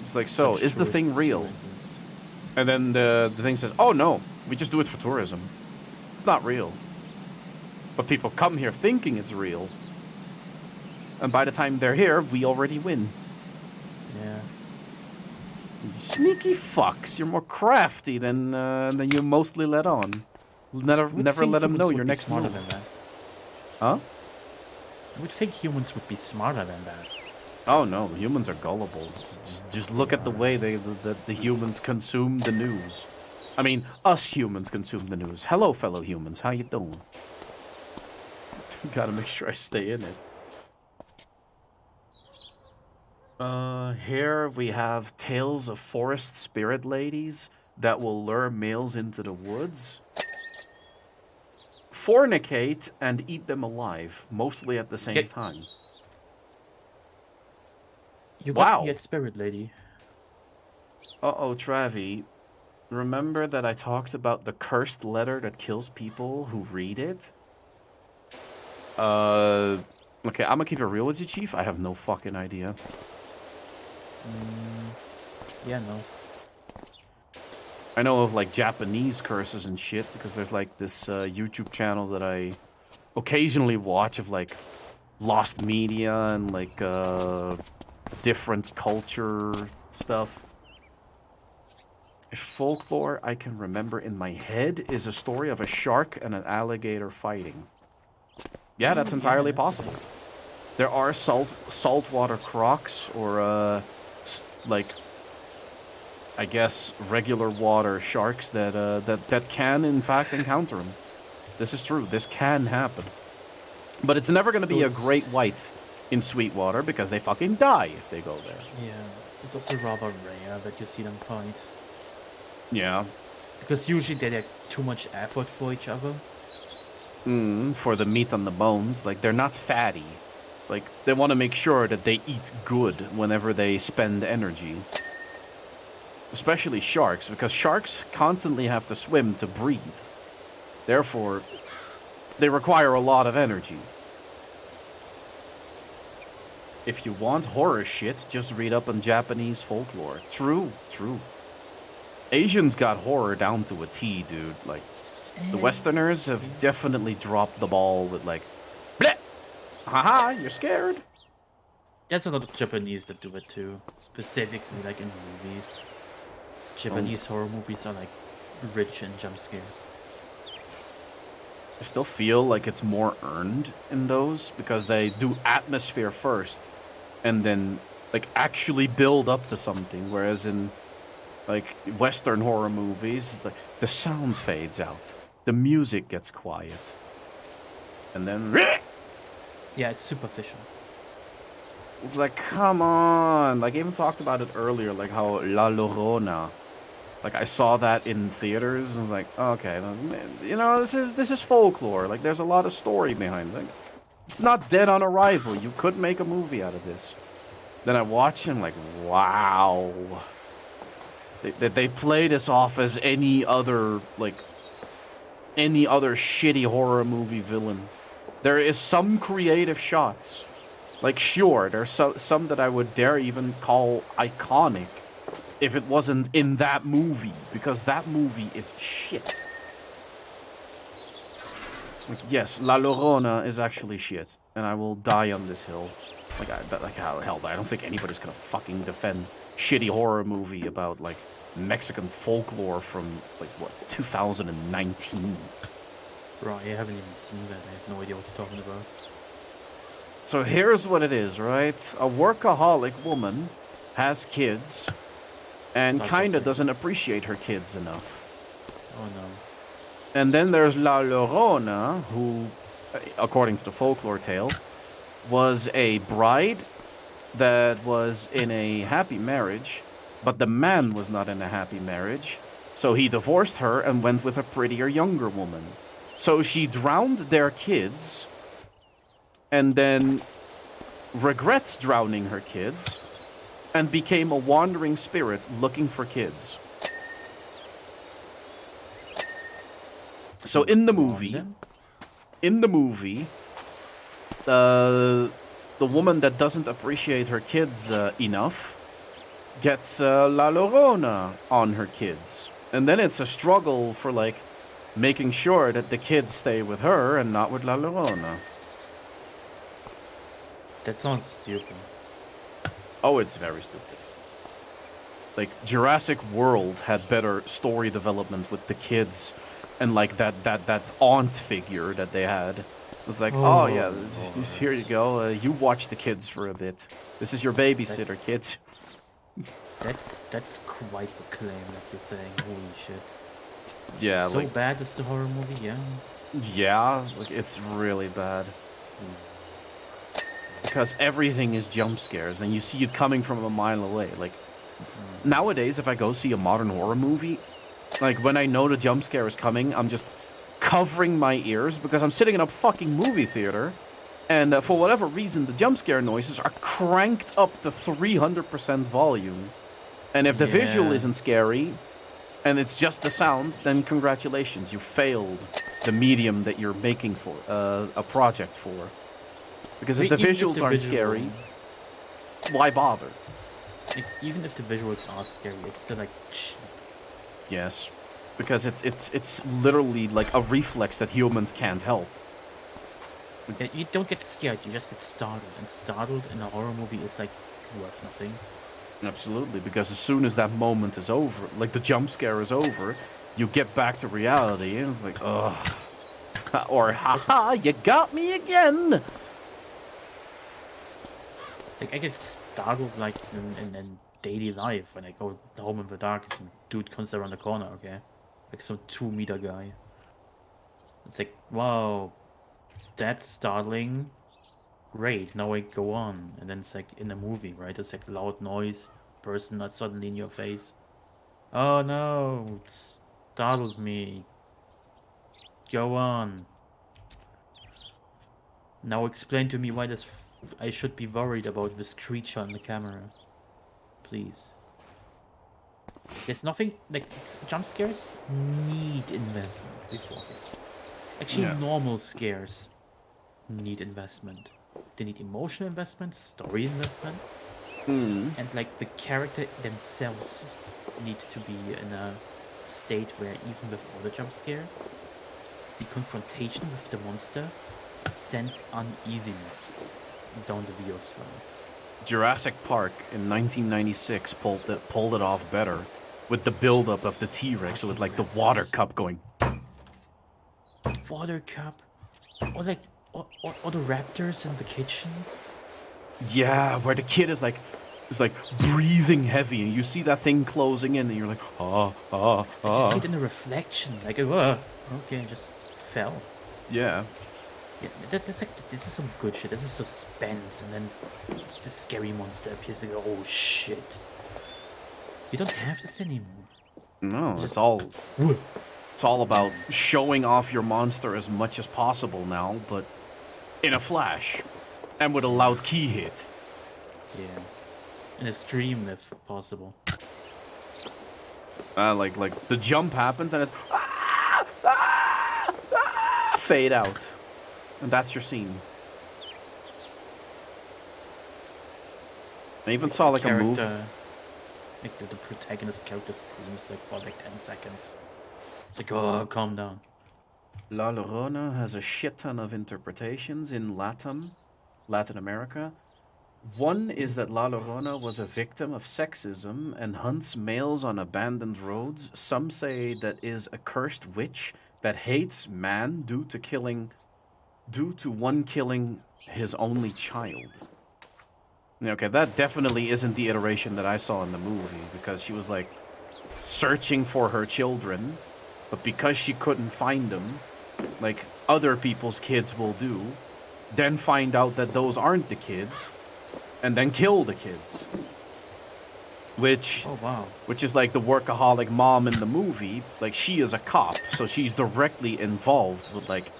A: It's like, so, is the thing real? And then the thing says, oh no, we just do it for tourism. It's not real. But people come here thinking it's real. And by the time they're here, we already win.
B: Yeah.
A: You sneaky fucks. You're more crafty than you mostly let on. Never let them know your next move. Huh?
B: I would think humans would be smarter than that.
A: Oh no, humans are gullible. Just look at the way the humans consume the news. I mean, us humans consume the news. Hello, fellow humans. How you doing? Gotta make sure I stay in it. Here we have tales of forest spirit ladies that will lure males into the woods. fornicate and eat them alive, mostly at the same
B: Get-
A: time.
B: You
A: Wow.
B: got me at Spirit Lady.
A: Uh-oh, Travi. Remember that I talked about the cursed letter that kills people who read it? Okay, I'm gonna keep it real with you, Chief. I have no fucking idea.
B: Yeah, no.
A: I know of, like, Japanese curses and shit, because there's, like, this YouTube channel that I occasionally watch of, like, lost media and, like, different culture stuff. If folklore I can remember in my head is a story of a shark and an alligator fighting. Yeah, that's entirely possible. There are saltwater crocs or like I guess regular water sharks that that can in fact encounter them. This is true. This can happen. But it's never going to be a great white in Sweetwater because they fucking die if they go there.
B: Yeah, it's also rather rare that you see them fight.
A: Yeah.
B: Because usually they take too much effort for each other.
A: For the meat on the bones. Like, they're not fatty. Like, they want to make sure that they eat good whenever they spend energy. Especially sharks, because sharks constantly have to swim to breathe. Therefore, they require a lot of energy. If you want horror shit, just read up on Japanese folklore. True, true. Asians got horror down to a T, dude. Like, the Westerners have definitely dropped the ball with, like, bleh! Haha, you're scared?
B: There's a lot of Japanese that do it too. Specifically, like, in movies. Japanese horror movies are, like, rich in jump scares.
A: I still feel like it's more earned in those because they do atmosphere first and then, like, actually build up to something, whereas in, like, Western horror movies, the sound fades out. The music gets quiet. And then...
B: Yeah, it's superficial.
A: It's like, come on. Like, I even talked about it earlier, like how La Llorona. Like, I saw that in theaters, and I was like, okay, you know, this is folklore. Like, there's a lot of story behind it. Like, it's not dead on arrival. You could make a movie out of this. Then I watch and I'm like, wow. They play this off as any other, like, any other shitty horror movie villain. There is some creative shots. Like, sure, there's some that I would dare even call iconic if it wasn't in that movie, because that movie is shit. Like, yes, La Llorona is actually shit, and I will die on this hill. Like, hell, I don't think anybody's gonna fucking defend shitty horror movie about, like, Mexican folklore from, like, what, 2019?
B: Right, I haven't even seen that. I have no idea what you're talking about.
A: So here's what it is, right? A workaholic woman has kids and kinda doesn't appreciate her kids enough.
B: Oh no.
A: And then there's La Llorona, who, according to the folklore tale, was a bride that was in a happy marriage, but the man was not in a happy marriage, so he divorced her and went with a prettier younger woman. So she drowned their kids, and then regrets drowning her kids, and became a wandering spirit looking for kids. So in the movie, the woman that doesn't appreciate her kids enough gets La Llorona on her kids. And then it's a struggle for, like, making sure that the kids stay with her and not with La Llorona.
B: That sounds stupid.
A: Oh, it's very stupid. Like, Jurassic World had better story development with the kids and, like, that aunt figure that they had. It was like, oh yeah, here you go. You watch the kids for a bit. This is your babysitter, kids.
B: That's quite a claim that you're saying. Holy shit.
A: Yeah,
B: so
A: like,
B: bad is the horror movie, yeah.
A: yeah, like, it's really bad. Because everything is jump scares, and you see it coming from a mile away. Like, nowadays, if I go see a modern horror movie, like, when I know the jump scare is coming, I'm just covering my ears because I'm sitting in a fucking movie theater, and for whatever reason, the jump scare noises are cranked up to 300% volume. And if the visual
B: Yeah.
A: isn't scary, and it's just the sound, then congratulations, you failed the medium that you're making for a project for. Because if the visuals aren't scary, why bother?
B: Even if the visuals are scary, it's still like cheap.
A: Yes, because it's literally like a reflex that humans can't help.
B: Yeah, you don't get scared, you just get startled. And startled in a horror movie is like worth nothing.
A: Absolutely, because as soon as that moment is over, like the jump scare is over, you get back to reality, and it's like, ugh. Or, haha, you got me again!
B: Like, I get startled, like, in daily life when I go home in the dark and some dude comes around the corner, okay? Like some 2-meter guy. It's like, wow, that's startling. Great, now I go on. And then it's like in a movie, right? It's like loud noise, person that's suddenly in your face. Oh no, it startled me. Go on. Now explain to me why I should be worried about this creature on the camera. Please. There's nothing, like, jump scares need investment beforehand. Actually,
A: Yeah.
B: normal scares need investment. They need emotional investment, story investment, and like the character themselves need to be in a state where even without a jump scare, the confrontation with the monster sends uneasiness down the viewer's spine.
A: Jurassic Park in 1996 pulled it off better with the buildup of the T-Rex with like the water cup going.
B: Water cup, or like, or the raptors in the kitchen.
A: Yeah, where the kid is like breathing heavy, and you see that thing closing in, and you're like,
B: You see it in the reflection, like, okay, I just fell.
A: Yeah.
B: Yeah, that's like, this is some good shit. This is suspense, and then the scary monster appears. Like, oh shit! You don't have this anymore.
A: No, it's all about showing off your monster as much as possible now, but in a flash, and with a loud key hit.
B: Yeah, in a stream if possible.
A: Like the jump happens and it's fade out, and that's your scene. I even saw like a movie.
B: Like the protagonist character screams like for like 10 seconds. It's like, oh, calm down.
A: La Llorona has a shit ton of interpretations in Latin America. One is that La Llorona was a victim of sexism and hunts males on abandoned roads. Some say that is a cursed witch that hates man due to one killing his only child. Okay, that definitely isn't the iteration that I saw in the movie, because she was like searching for her children, but because she couldn't find them, like other people's kids will do, then find out that those aren't the kids, and then kill the kids. Which is like the workaholic mom in the movie. Like, she is a cop, so she's directly involved with like,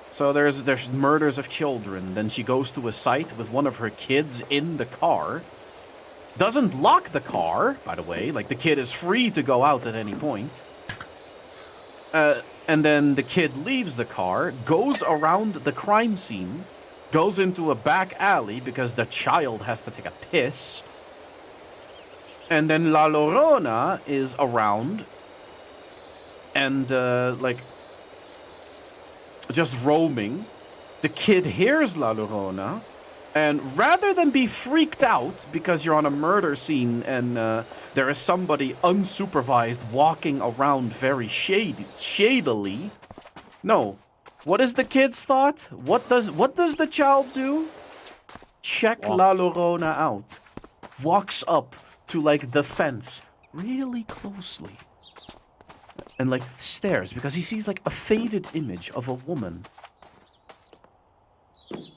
A: so there's murders of children. Then she goes to a site with one of her kids in the car. Doesn't lock the car, by the way. Like, the kid is free to go out at any point. And then the kid leaves the car, goes around the crime scene, goes into a back alley because the child has to take a piss. And then La Llorona is around and, like, just roaming. The kid hears La Llorona, and rather than be freaked out because you're on a murder scene and there is somebody unsupervised walking around very shadily, no. What is the kid's thought? What does the child do? Check La Llorona out. Walks up to like the fence really closely and like stares because he sees like a faded image of a woman.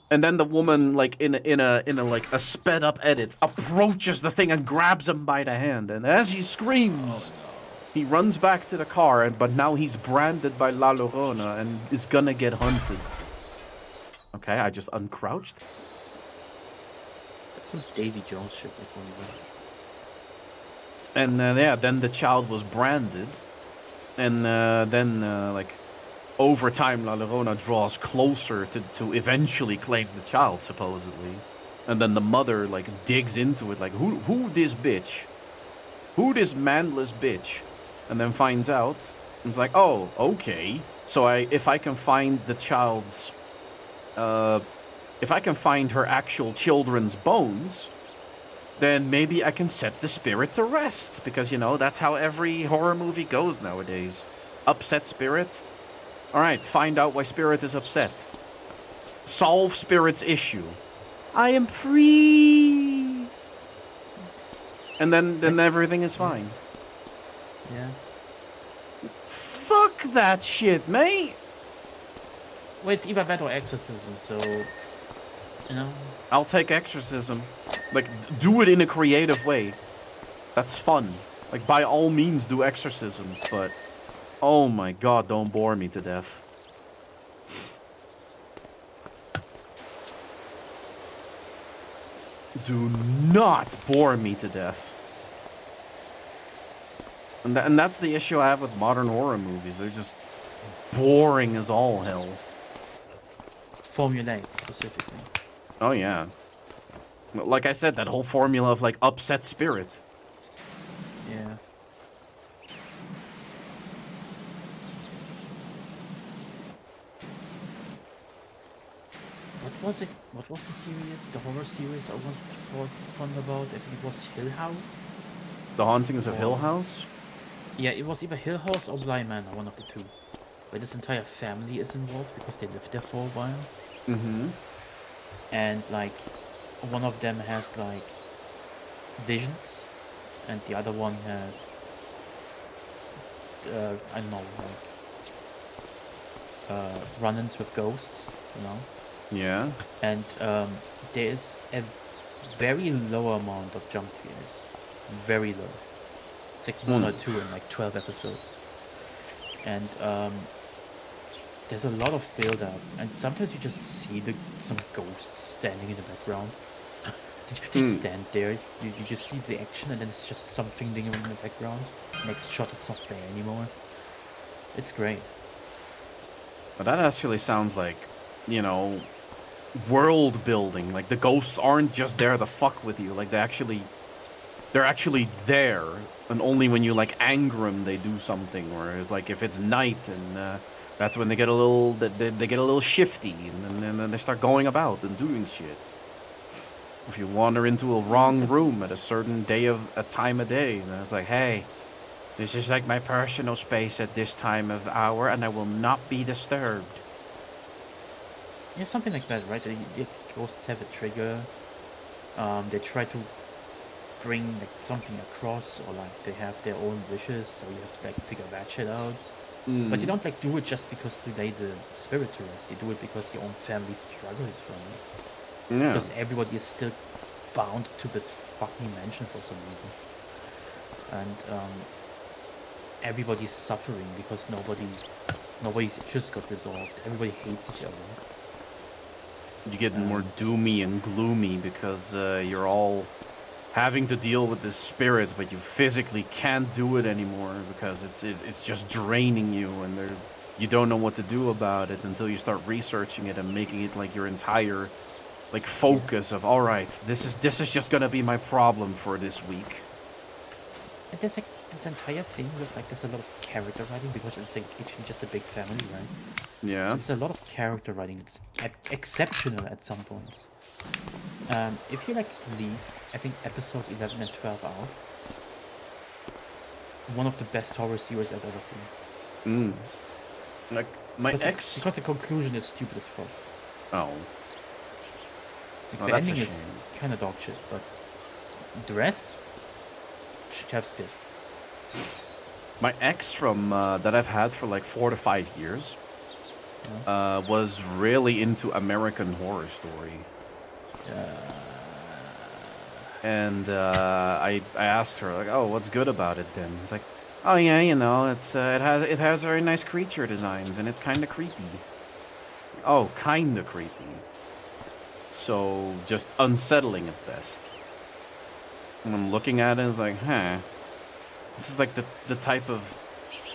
A: And then the woman, like in a like a sped up edit, approaches the thing and grabs him by the hand. And as he screams, He runs back to the car, but now he's branded by La Llorona and is gonna get hunted. Okay, I just uncrouched.
B: That's some Davy Jones shit, like when you went.
A: And yeah, then the child was branded. And then, like, over time, La Llorona draws closer to eventually claim the child, supposedly. And then the mother, like, digs into it, like, who this bitch? Who this manless bitch? And then finds out. And it's like, oh, okay. So if I can find the child's, if I can find her actual children's bones, then maybe I can set the spirit to rest. Because, you know, that's how every horror movie goes nowadays. Upset spirit. Alright, find out why spirit is upset. Solve spirit's issue. I am free. And then everything is fine.
B: Yeah.
A: Fuck that shit, mate.
B: Well, it's either that or exorcism, so... You know?
A: I'll take exorcism. Like, do it in a creative way. That's fun. Like, by all means, do exorcism, but... Oh my god, don't bore me to death. Do not bore me to death. And that's the issue I have with modern horror movies. They're just boring as all hell.
B: Formulaic, specifically.
A: Oh, yeah. Like I said, that whole formula of, like, upset spirit.
B: Yeah. What was it? What was the series? The horror series I was fond about? I think it was Hill House?
A: The Hauntings of
B: Or-
A: Hill House?
B: Yeah, it was either Hill House or Bly Manor, one of the two. Where this entire family is involved because they lived there for a while.
A: Mm-hmm.
B: And, like, one of them has, like, visions. And the other one has, I don't know, like, run-ins with ghosts, you know?
A: Yeah.
B: And there is a very low amount of jump scares. Very low. It's like one or two in like 12 episodes. And there's a lot of build up. And sometimes you just see some ghosts standing in the background. They just stand there. You just see the action and then it's just something lingering in the background. Next shot it's not there anymore. It's great.
A: But that actually sounds like, you know, world building. Like, the ghosts aren't just there to fuck with you. Like, they're actually there. And only when you, like, anger them, they do something. Or, like, if it's night and that's when they get a little, they get a little shifty. And then they start going about and doing shit. If you wander into a wrong room at a certain time of day, and it's like, hey, this is like my personal space at this time of hour, and I will not be disturbed.
B: Yeah, something like that, right? The ghosts have a trigger. They try to bring like something across, or like they have their own wishes, so you have to like figure that shit out. But you don't like do it just because to lay the spirit to rest. You do it because your own family struggles from it.
A: Yeah.
B: Because everybody is still bound to this fucking mansion for some reason. And everybody's suffering because nobody's issues got resolved. Everybody hates each other.
A: You get more doomy and gloomy because you're all having to deal with this spirit, but you physically can't do it anymore because it's just draining you, and you don't know what to do about it until you start researching it and making it like your entire like focus of, all right, this is just gonna be my problem for this week.
B: And there's like this entire thing with like there's a lot of character writing because it's like actually just a big family, right?
A: Yeah.
B: There's a lot of character writing. It's exceptional at some points. If you like leave, I think episode 11 and 12 out, one of the best horror series I've ever seen.
A: Like my
B: because the conclusion is stupid as fuck.
A: Oh.
B: Like,
A: Oh,
B: the
A: that's a
B: ending is
A: shame.
B: kind of dog shit, but the rest, chef's kiss.
A: My ex from that I've had for like 4 to 5 years was really into American Horror Story. And I asked her, like, oh, what's good about it then? It's like, Oh yeah, you know, it has very nice creature designs, and it's kind of creepy. Oh, kind of creepy. So just unsettling at best. And I'm looking at it, it's like, huh. This is like the type of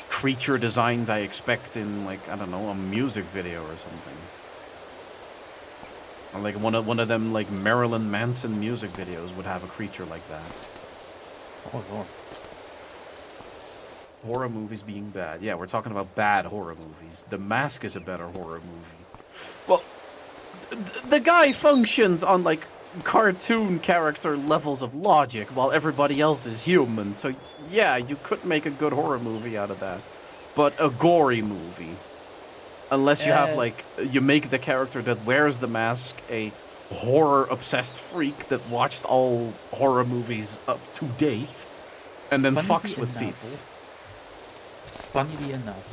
A: creature designs I expect in, like, I don't know, a music video or something. Or like one of them like Marilyn Manson music videos would have a creature like that.
B: Oh lord.
A: Horror movies being bad. Yeah, we're talking about bad horror movies. The Mask is a better horror movie. Well, the guy functions on like cartoon character levels of logic while everybody else is human. So yeah, you could make a good horror movie out of that. But a gory movie, unless you have like you make the character that wears the mask a horror obsessed freak that watched all horror movies up to date and then fucks with people.
B: Funnily enough,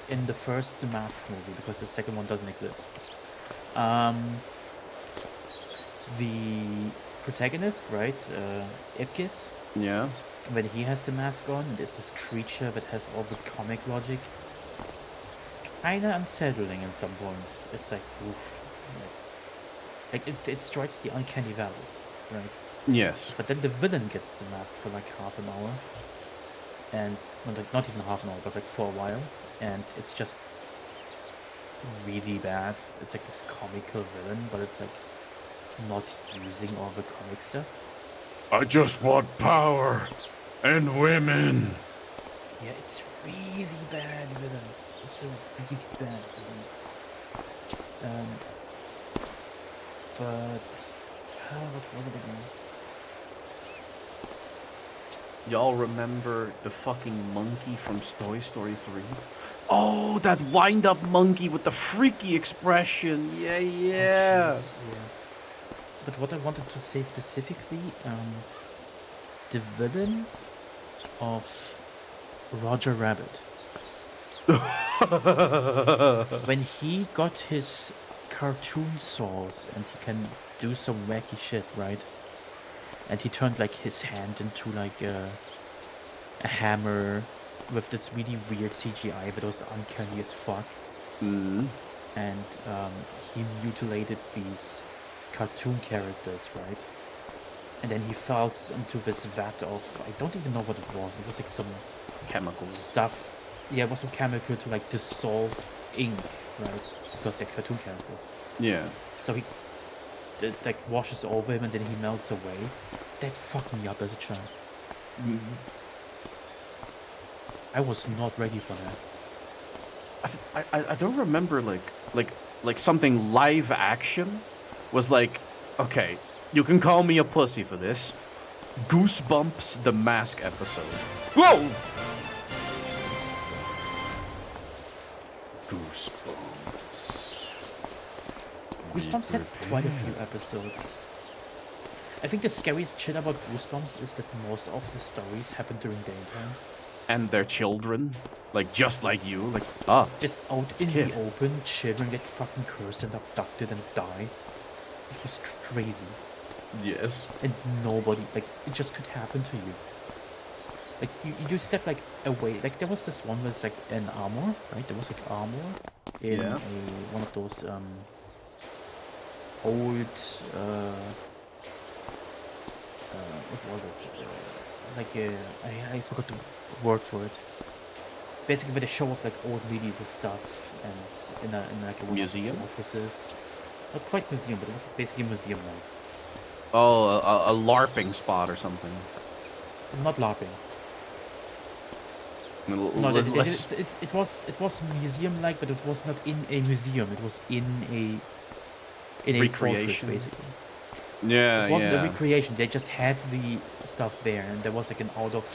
B: in the first The Mask movie, because the second one doesn't exist, the protagonist, right, Ipkiss,
A: Yeah.
B: when he has the mask on, there's this creature that has all the comic logic. Kinda unsettling in some points. It's like, oof, like it strikes the uncanny valley, right?
A: Yes.
B: But then the villain gets the mask for like half an hour, and well, like not even half an hour, but like for a while, and it's just really bad. It's like this comical villain, but it's like not using all the comic stuff.
A: I just want power and women.
B: Yeah, it's really bad villain. It's a really bad villain. But what was it again?
A: Y'all remember the fucking monkey from Toy Story 3? Oh, that wind-up monkey with the freaky expression. Yeah, yeah.
B: Oh, jeez, yeah. But what I wanted to say specifically, the villain of Roger Rabbit. When he got his cartoon souls and he can do some wacky shit, right? And he turned like his hand into like a hammer with this really weird CGI that was uncanny as fuck.
A: Mm.
B: And he mutilated these cartoon characters, right? And then he fell into this vat of, I don't even know what it was. It was like some
A: Chemicals.
B: stuff. Yeah, it was some chemical to like dissolve ink, right? Because they're cartoon characters.
A: Yeah.
B: So he like washes over him and then he melts away. That fucked me up as a child. I was not ready for that.
A: I don't remember like something live action was like, okay, you can call me a pussy for this. Goosebumps the Mask episode. Whoa! Goosebumps.
B: Goosebumps had quite a few episodes. I think the scariest shit about Goosebumps is that most of the stories happen during daytime.
A: And their children, like just like you, like
B: Just out in
A: kid.
B: the open, children get fucking cursed and abducted and die. It was crazy.
A: yes.
B: And nobody, like, it just could happen to you. Like, you step, like, away. Like, there was this one with, like, an armor, right? There was, like, armor in
A: Yeah.
B: one of those, old, what was it? I forgot the word for it. Basically, where they show off, like, old medieval stuff and in like, a
A: Museum?
B: offices. Not quite museum, but it was basically a museum, like.
A: Oh, a LARPing spot or something.
B: Not LARPing. No, it was museum-like, but it was not in a museum. It was in a fortress,
A: recreation.
B: basically.
A: Yeah,
B: It wasn't a
A: yeah.
B: recreation. They just had the stuff there, and there was like an out of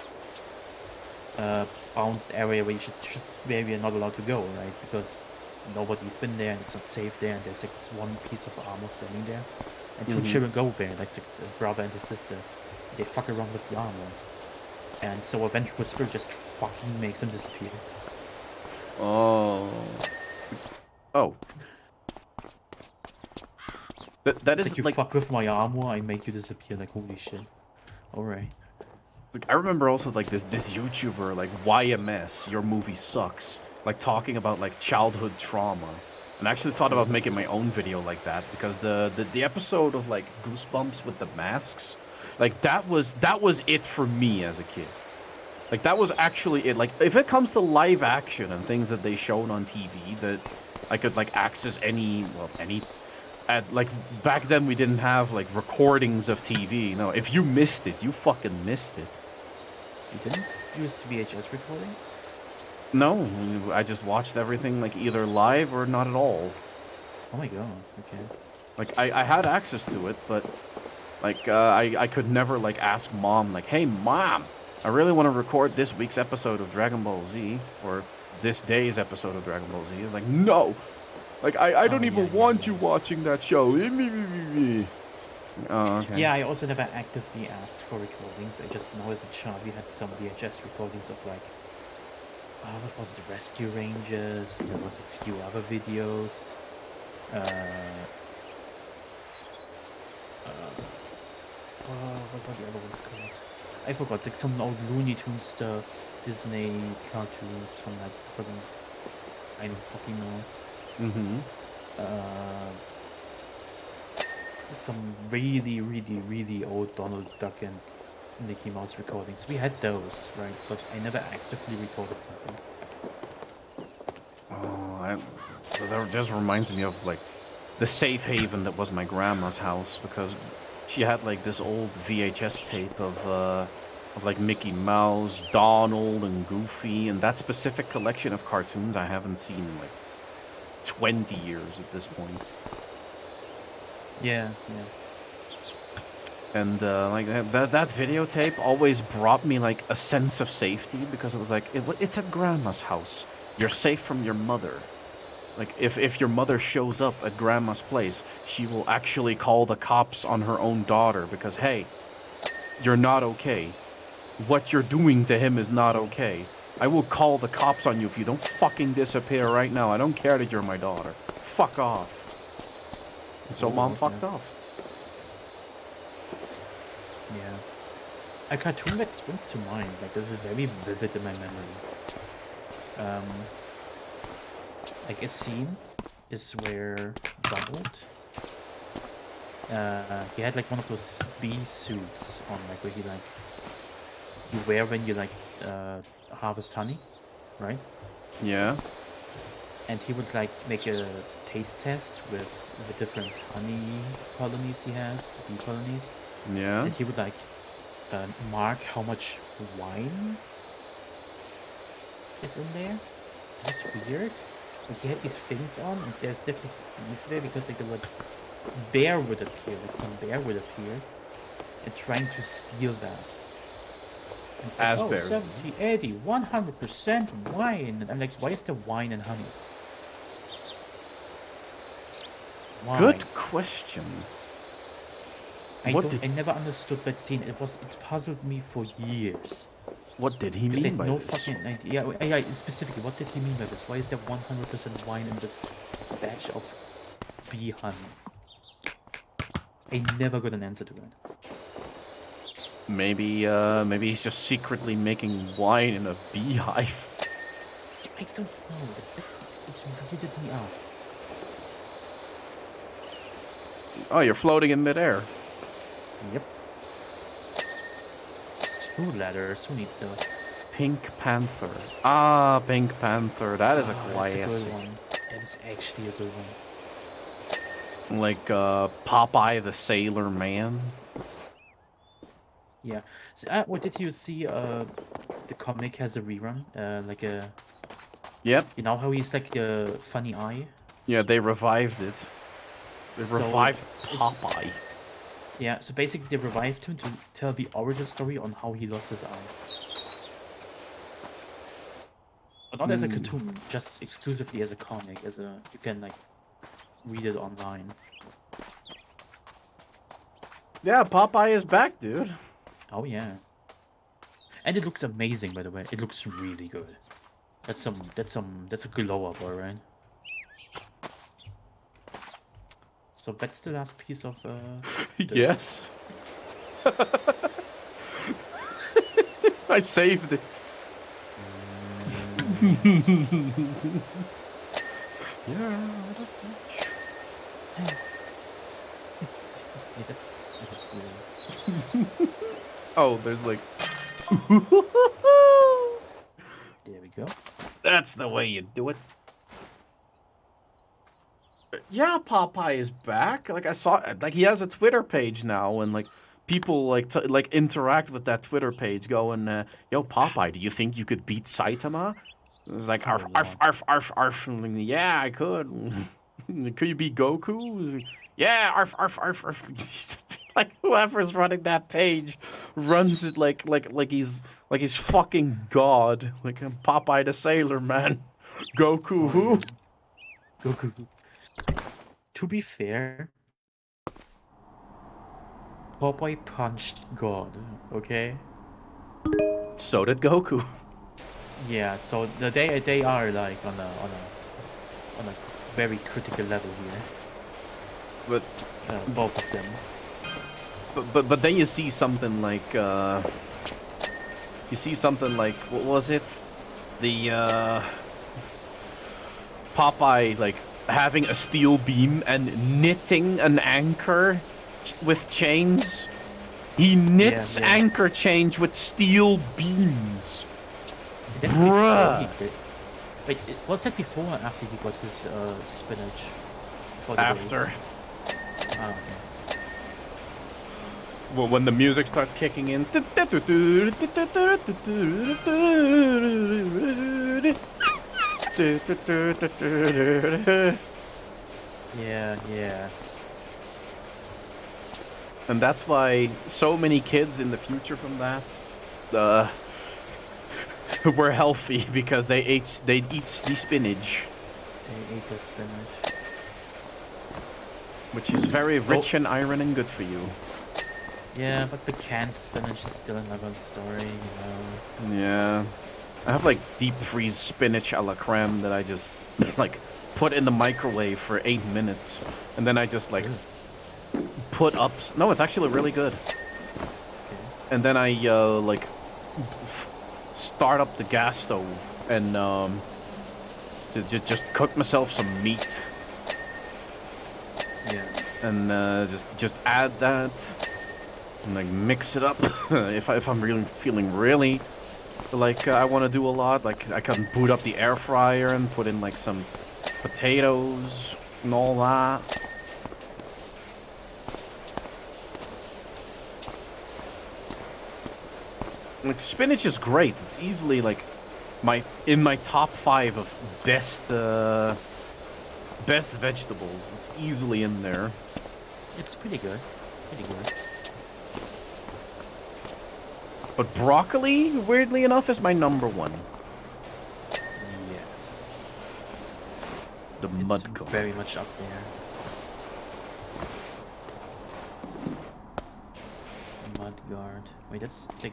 B: bounds area where where you're not allowed to go, right? Because nobody's been there, and it's not safe there, and there's like this one piece of armor standing there, and two children go there, like a brother and a sister. They fuck around with the armor, and so a vengeful whisper just fucking makes them disappear.
A: Oh. Oh. That
B: It's
A: is
B: like you
A: like
B: fuck with my armor, I make you disappear. Like holy shit. All right.
A: Like, I remember also like this YouTuber like YMS, Your Movie Sucks, like talking about like childhood trauma. And I actually thought about making my own video like that because the episode of like Goosebumps with the masks, like that was it for me as a kid. Like that was actually it. Like if it comes to live action and things that they shown on TV that I could like access any at like back then we didn't have like recordings of TV. No, if you missed it, you fucking missed it.
B: You didn't use VHS recordings?
A: No, I just watched everything like either live or not at all.
B: Oh my god, okay.
A: Like I had access to it, but like I could never like ask mom like, hey mom, I really want to record this week's episode of Dragon Ball Z or this day's episode of Dragon Ball Z. It's like no, like I don't even want you watching that show. Oh, okay.
B: Yeah, I also never actively asked for recordings. I just know as a child we had some VHS recordings of like, what was it, Rescue Rangers, there was a few other videos. What were the other ones called? I forgot, like some old Looney Tunes stuff, Disney cartoons from like, I don't fucking know.
A: Mm-hmm.
B: Some really old Donald Duck and Mickey Mouse recordings. We had those, right? But I never actively recorded something.
A: That just reminds me of like the safe haven that was my grandma's house because she had like this old VHS tape of like Mickey Mouse, Donald, and Goofy, and that specific collection of cartoons I haven't seen in like 20 years at this point.
B: Yeah.
A: And like that videotape always brought me like a sense of safety because it was like it's at grandma's house. You're safe from your mother. Like if your mother shows up at grandma's place, she will actually call the cops on her own daughter because hey, you're not okay. What you're doing to him is not okay. I will call the cops on you if you don't fucking disappear right now. I don't care that you're my daughter. Fuck off. And so mom fucked off.
B: Yeah. A cartoon that springs to mind, like this is very vivid in my memory. Like a scene is where Donald, he had like one of those bee suits on, like where you wear when you like harvest honey, right?
A: Yeah.
B: And he would like make a taste test with the different honey colonies he has, bee colonies.
A: Yeah.
B: And he would like mark how much wine is in there. That's weird. Like he had these things on, and there's definitely bees there because like the bear would appear, like some bear would appear, and trying to steal that. And it's
A: As
B: like,
A: bears.
B: 70, 80, 100% wine. And I'm like, why is there wine and honey? Why?
A: Good question.
B: I never understood that scene. It puzzled me for years.
A: What did he
B: Because I
A: mean by
B: had no
A: this?
B: fucking idea. Yeah, specifically, what did he mean by this? Why is there 100% wine in this batch of bee honey? I never got an answer to that.
A: Maybe he's just secretly making wine in a beehive.
B: I don't know. It weirded me out.
A: Oh, you're floating in midair.
B: Yep. 2 letters. Who needs those?
A: Pink Panther. Ah, Pink Panther. That is a
B: That's a
A: classic.
B: good one. That is actually a good one.
A: Like Popeye the Sailor Man.
B: Yeah. So, what did you see? The comic has a rerun. Like a.
A: Yep.
B: You know how he's like the funny eye?
A: Yeah, they revived it. They
B: So,
A: revived Popeye.
B: Yeah, so basically they revived him to tell the origin story on how he lost his eye. But not as a cartoon, just exclusively as a comic, you can like read it online.
A: Yeah, Popeye is back, dude.
B: Oh yeah. And it looks amazing, by the way. It looks really good. That's a glow up, alright? So that's the last piece of
A: Yes. I saved it. You're out of touch. Oh, there's like.
B: There we go.
A: That's the way you do it. Yeah, Popeye is back. Like I saw, like he has a Twitter page now, and like people like interact with that Twitter page, going, "Yo, Popeye, do you think you could beat Saitama?" It was like, "Arf,
B: Oh,
A: arf, arf, arf, arf." I'm like, yeah, I could. Could you beat Goku? Yeah, arf, arf, arf, arf. Like whoever's running that page runs it like he's fucking God. Like Popeye the Sailor Man. Goku who?
B: Goku. To be fair, Popeye punched God, okay?
A: So did Goku.
B: Yeah, so they are like on a very critical level here.
A: But
B: Both of them.
A: but then you see something like what was it? The Popeye like having a steel beam and knitting an anchor with chains. He knits
B: Yeah.
A: anchor chains with steel beams.
B: That's
A: Bruh.
B: before he did. Wait, was that before or after he got his spinach? For the day?
A: After.
B: Ah, okay.
A: Well, when the music starts kicking in.
B: Yeah.
A: And that's why so many kids in the future from that were healthy, because they'd eat the spinach,
B: They ate the spinach.
A: which is very rich in iron and good for you.
B: Yeah, but the canned spinach is still another story, you know.
A: Yeah. I have like deep freeze spinach a la creme that I just like put in the microwave for 8 minutes, and then I just like put up. No, it's actually really good.
B: Okay.
A: And then I like start up the gas stove and just cook myself some meat,
B: Yeah.
A: and just add that and like mix it up. if I'm really feeling really like I want to do a lot, like I can boot up the air fryer and put in like some potatoes and all that. Like spinach is great. It's easily like in my top 5 of best vegetables. It's easily in there.
B: It's pretty good. Pretty good.
A: But broccoli, weirdly enough, is my number 1.
B: Yes.
A: The
B: It's
A: mud goat.
B: very much up there. Mudguard. Wait, that's like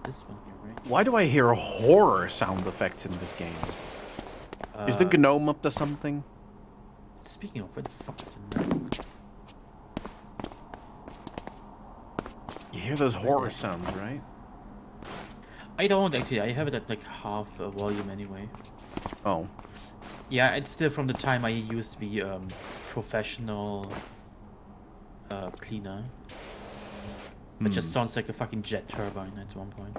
B: this one here, right?
A: Why do I hear horror sound effects in this game? Is the gnome up to something?
B: Speaking of, where the fuck is the gnome?
A: You hear those horror sounds, right?
B: I don't actually. I have it at like half volume anyway.
A: Oh.
B: Yeah, it's still from the time I used the professional cleaner. It just sounds like a fucking jet turbine at one point.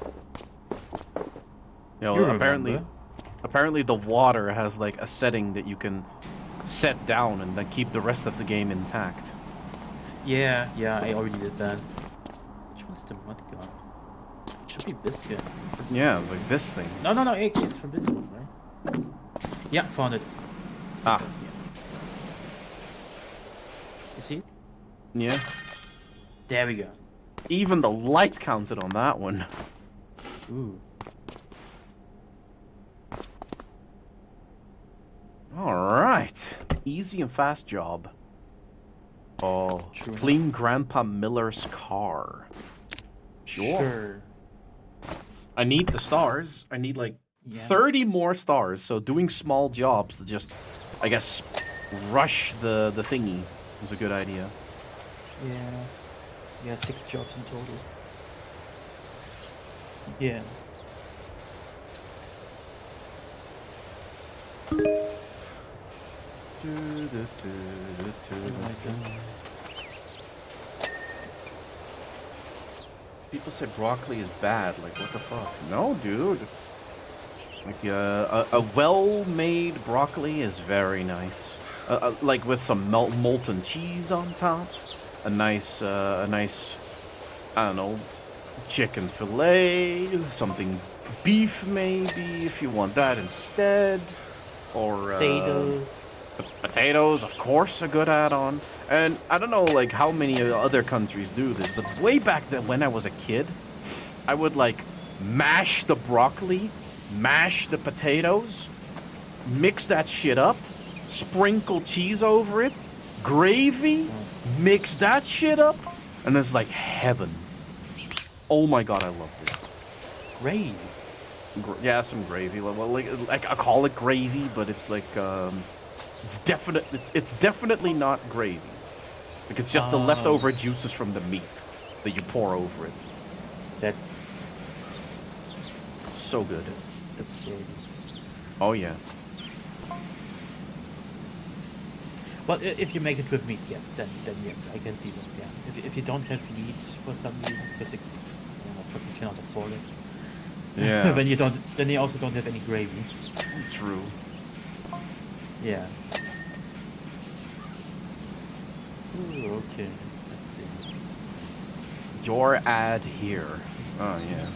A: You know,
B: You
A: apparently
B: remember?
A: the water has like a setting that you can set down and then keep the rest of the game intact.
B: Yeah, I already did that. Which one's the mud gun? It should be Biscuit.
A: Yeah, like this thing.
B: No, it's from this one, right? Yeah, found it. It's
A: Ah.
B: up here. You see? it?
A: Yeah.
B: There we go.
A: Even the light counted on that one.
B: Ooh.
A: Alright. Easy and fast job. Oh,
B: True.
A: clean Grandpa Miller's car. Sure. I need the stars. I need like
B: Yeah.
A: 30 more stars, so doing small jobs to just, I guess, rush the thingy is a good idea.
B: Yeah. Yeah, 6 jobs in total. Yeah.
A: People say broccoli is bad. Like, what the fuck? No, dude. Like, a well-made broccoli is very nice. Like with some molten cheese on top. A nice, I don't know, chicken fillet, something beef maybe, if you want that instead. Or,
B: Potatoes.
A: potatoes, of course, a good add-on. And I don't know, like, how many other countries do this, but way back then when I was a kid, I would, like, mash the broccoli, mash the potatoes, mix that shit up, sprinkle cheese over it, gravy, mix that shit up, and it's like heaven. Oh my god, I loved it.
B: Gravy.
A: Yeah, some gravy. Well, like I call it gravy, but it's like it's definitely not gravy. Like it's just the leftover juices from the meat that you pour over it.
B: That's
A: So good.
B: that's gravy.
A: Oh yeah.
B: But if you make it with meat, yes, then yes, I can see that. Yeah. If you don't have meat for some reason, because you cannot afford it.
A: Yeah.
B: then you also don't have any gravy.
A: True.
B: Yeah. Ooh, okay. Let's see.
A: Your ad here. Oh yeah.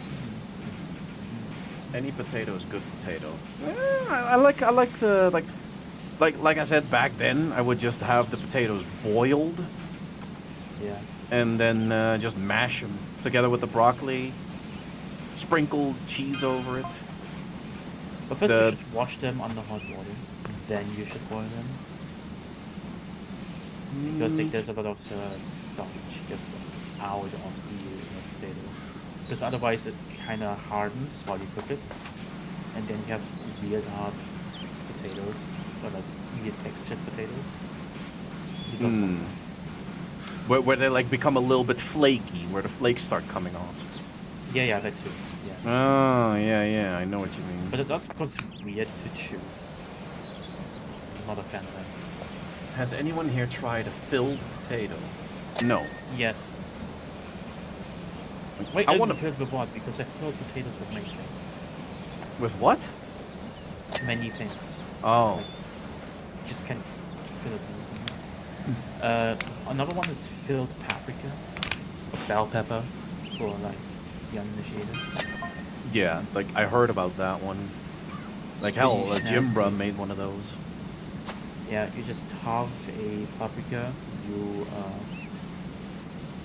A: Any potato is good potato. I like the like I said back then. I would just have the potatoes boiled
B: Yeah.
A: and then just mash them together with the broccoli. Sprinkle cheese over it.
B: But first you should wash them under hot water. Then you should boil them. Because like, there's a lot of starch just out of the potato. Because otherwise it kind of hardens while you cook it. And then you have weird hard potatoes. Or like weird textured potatoes. You don't want that.
A: Where they like become a little bit flaky, where the flakes start coming off.
B: Yeah, that too. Yeah.
A: Oh, yeah, I know what you mean.
B: But that's because it's weird to chew. I'm not a fan of that.
A: Has anyone here tried a filled potato? No.
B: Yes. Wait,
A: I want to.
B: filled with what? Because I filled potatoes with many things.
A: With what?
B: Many things.
A: Oh.
B: Just can't fill it with anything. Another one is filled paprika. Or bell pepper. For like the uninitiated.
A: Yeah, like I heard about that one. Like hell,
B: Pretty
A: Jimbra
B: nasty.
A: made one of those.
B: Yeah, you just halve a paprika, you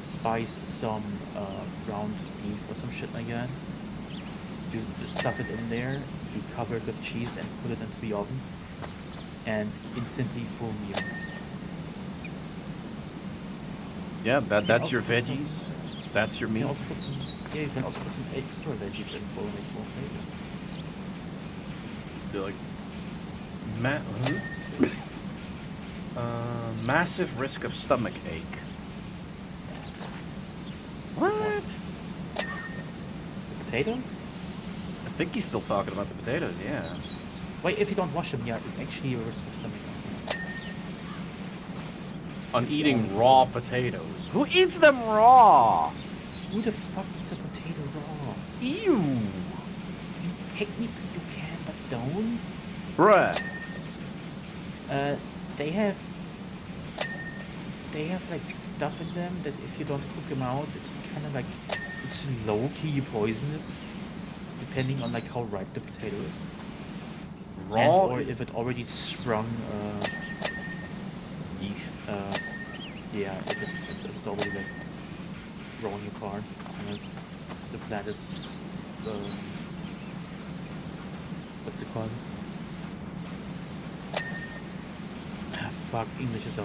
B: spice some ground beef or some shit like that. You stuff it in there, you cover it with cheese and put it into the oven. And instantly full meal.
A: Yeah, that's your
B: also put some-
A: veggies. That's your
B: You
A: meat.
B: can also put some, yeah, you can also put some extra veggies in for like more flavor.
A: They're like massive risk of stomach ache. What?
B: The potatoes?
A: I think he's still talking about the potatoes. Yeah.
B: Wait, if you don't wash them, yeah, it's actually a risk of something.
A: On eating raw potatoes. Who eats them raw?
B: Who the fuck eats a potato raw?
A: Ew.
B: Technically you can, but don't.
A: Bruh.
B: They have like stuff in them that if you don't cook them out, it's kind of like, it's low-key poisonous, depending on like how ripe the potato is.
A: Raw
B: And, or
A: is
B: if it already sprung,
A: yeast.
B: yeah, if it's already like growing apart, and the plant is, what's it called? Fuck, English is a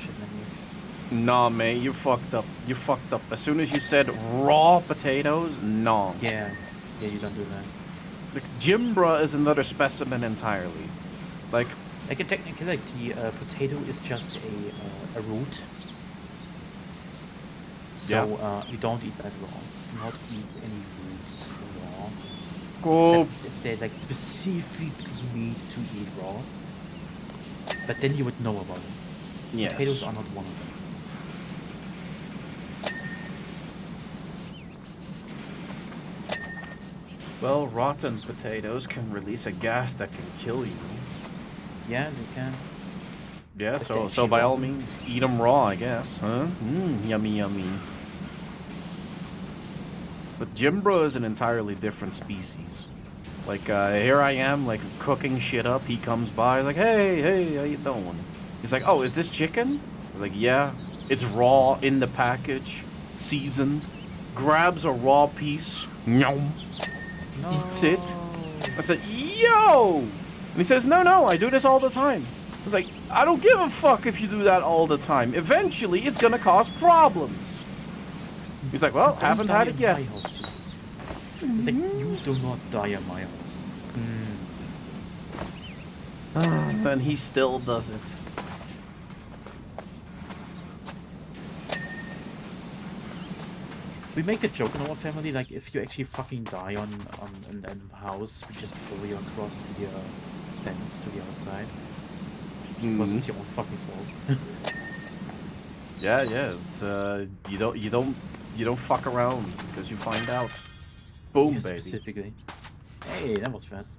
B: shit menu.
A: Nah, mate, you fucked up. You fucked up. As soon as you said raw potatoes, nah.
B: Yeah, you don't do that.
A: Like, Jimbra is another specimen entirely. Like,
B: Technically, like the potato is just a root. So
A: Yeah.
B: you don't eat that raw. Do not eat any roots raw.
A: Oh,
B: Except if they're like specifically made to eat raw. But then you would know about it. Potatoes
A: yes.
B: are not one of them.
A: Well, rotten potatoes can release a gas that can kill you.
B: Yeah, they can.
A: Yeah,
B: But
A: so
B: they're
A: by all
B: rotten.
A: means, eat them raw, I guess, huh? Yummy, yummy. But Jimbro is an entirely different species. Like, here I am, like, cooking shit up. He comes by, like, hey, how you doing? He's like, oh, is this chicken? I was like, yeah. It's raw, in the package, seasoned. Grabs a raw piece, nyom,
B: No.
A: eats it. I said, yo! And he says, no, I do this all the time. I was like, I don't give a fuck if you do that all the time. Eventually, it's gonna cause problems. He's like, well,
B: Don't
A: haven't
B: die
A: had
B: in
A: it
B: my
A: yet.
B: house, you. It's like, you do not die in my house.
A: And he still does it.
B: We make a joke in our family, like, if you actually fucking die in a house, we just throw you across the fence to the outside. Because it's your own fucking fault.
A: Yeah, it's you don't fuck around because you find out. Boom,
B: Yeah,
A: baby.
B: specifically. Hey, that was fast.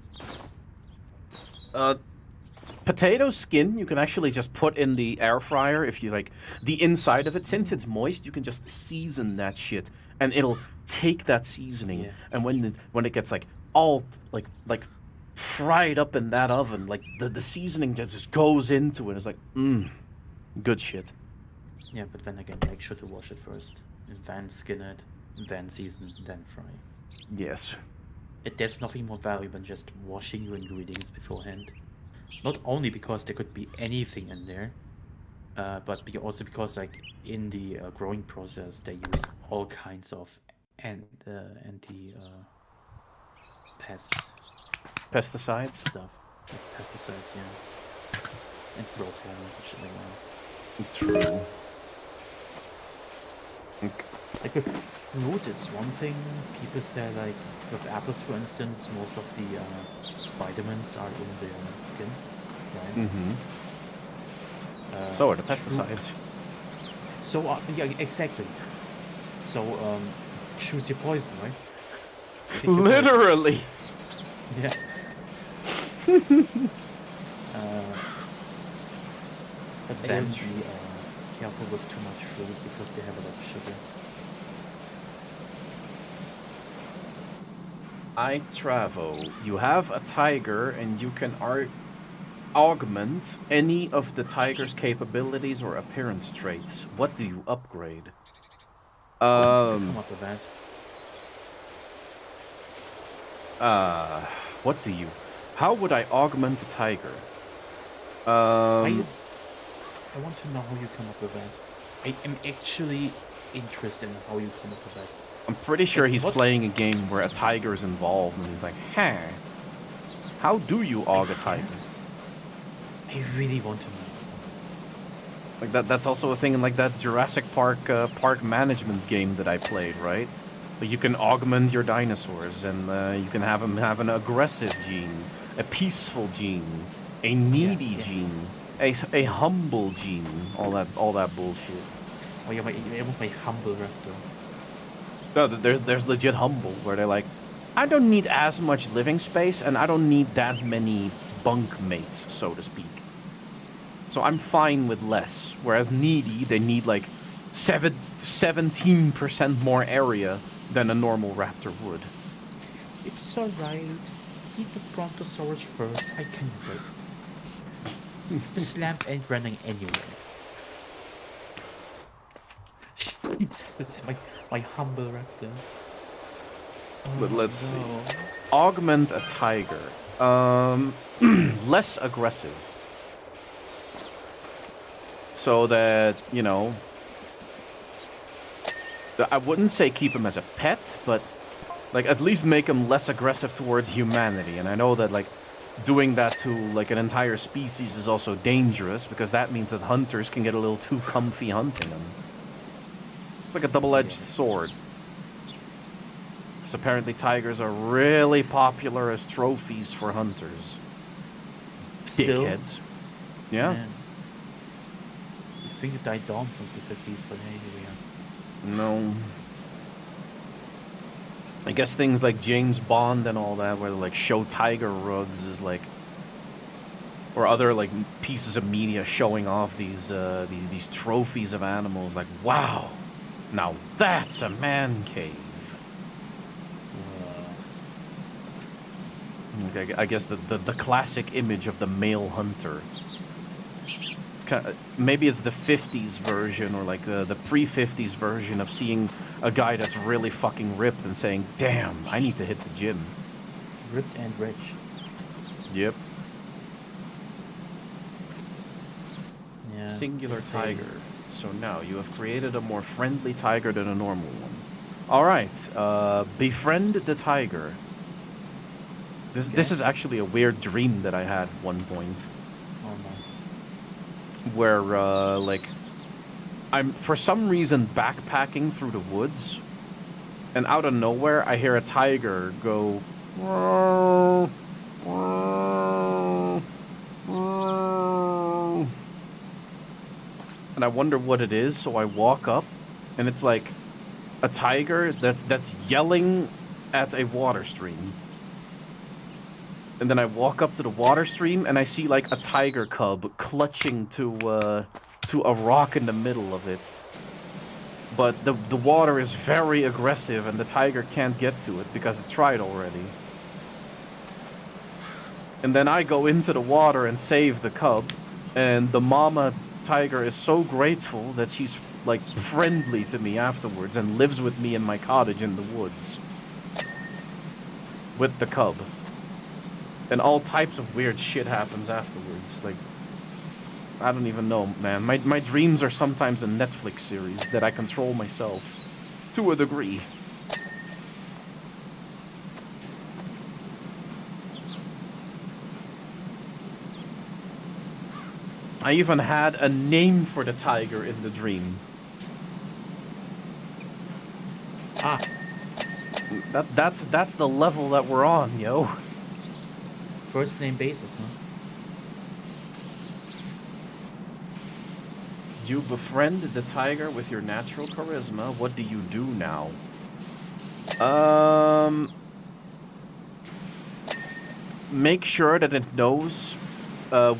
A: Potato skin you can actually just put in the air fryer if you like the inside of it. Since it's moist, you can just season that shit and it'll take that seasoning.
B: Yeah.
A: And when it gets like all like fried up in that oven, like the seasoning just goes into it. It's like good shit.
B: Yeah, but then again, make sure to wash it first. And then skin it, and then season, then fry.
A: Yes.
B: There's nothing more valuable than just washing your ingredients beforehand. Not only because there could be anything in there, but also because, like, in the growing process, they use all kinds of pest
A: Pesticides.
B: stuff, like pesticides, yeah, and growth hormones and shit like that.
A: True.
B: Like with fruit, it's one thing. People say, like, with apples, for instance, most of the vitamins are in the skin, right?
A: So are the
B: Fruit-
A: pesticides.
B: So, yeah, exactly. So, choose your poison, right? Pick your poison.
A: Literally.
B: Yeah. But then be careful with too much fruit because they have a lot of sugar.
A: I Travo, you have a tiger and you can augment any of the tiger's capabilities or appearance traits. What do you upgrade?
B: Come up with that.
A: What do you? How would I augment a tiger?
B: I want to know how you come up with that. I am actually interested in how you come up with that.
A: I'm pretty sure
B: Like,
A: he's
B: what-
A: playing a game where a tiger is involved, and he's like, "Huh? How do you aug a tiger?"
B: Yes. I really want to know.
A: Like that's also a thing in like that Jurassic Park park management game that I played, right? But you can augment your dinosaurs, and you can have them have an aggressive gene, a peaceful gene, a needy
B: yeah.
A: gene, a humble gene, all that bullshit.
B: Oh yeah, I want my humble raptor.
A: No, there's legit humble where they're like, I don't need as much living space, and I don't need that many bunk mates, so to speak. So I'm fine with less. Whereas needy, they need like 17% more area than a normal raptor would.
B: It's alright. Eat the brontosaurus first. I can wait. The slam ain't running anywhere. It's my humble raptor.
A: But let's see.
B: No.
A: Augment a tiger. Less aggressive. So that, you know, I wouldn't say keep him as a pet, but like at least make him less aggressive towards humanity. And I know that like doing that to like an entire species is also dangerous because that means that hunters can get a little too comfy hunting them. It's like a double-edged sword. 'Cause apparently tigers are really popular as trophies for hunters.
B: Still,
A: Dickheads. Yeah.
B: man, you think it died down since the 50s, but hey, here we are.
A: No. I guess things like James Bond and all that, where they like show tiger rugs, is like, or other like pieces of media showing off these trophies of animals. Like, wow, now that's a man cave. Okay, I guess the classic image of the male hunter. It's kind of, maybe it's the 50s version or like the pre-50s version of seeing a guy that's really fucking ripped and saying, "Damn, I need to hit the gym."
B: Ripped and rich.
A: Yep.
B: Yeah.
A: Singular
B: let's say-
A: tiger. So now you have created a more friendly tiger than a normal one. All right. Befriend the tiger. This is actually a weird dream that I had at one point,
B: Oh no.
A: where like I'm for some reason backpacking through the woods, and out of nowhere I hear a tiger go. "Meow, meow, meow." And I wonder what it is, so I walk up, and it's like a tiger that's yelling at a water stream. And then I walk up to the water stream, and I see like a tiger cub clutching to a rock in the middle of it. But the water is very aggressive, and the tiger can't get to it because it tried already. And then I go into the water and save the cub, and the mama tiger is so grateful that she's like friendly to me afterwards and lives with me in my cottage in the woods with the cub. And all types of weird shit happens afterwards. Like, I don't even know, man. My dreams are sometimes a Netflix series that I control myself. To a degree. I even had a name for the tiger in the dream.
B: Ah,
A: That's the level that we're on, yo.
B: first name basis, huh?
A: You befriend the tiger with your natural charisma. What do you do now? Make sure that it knows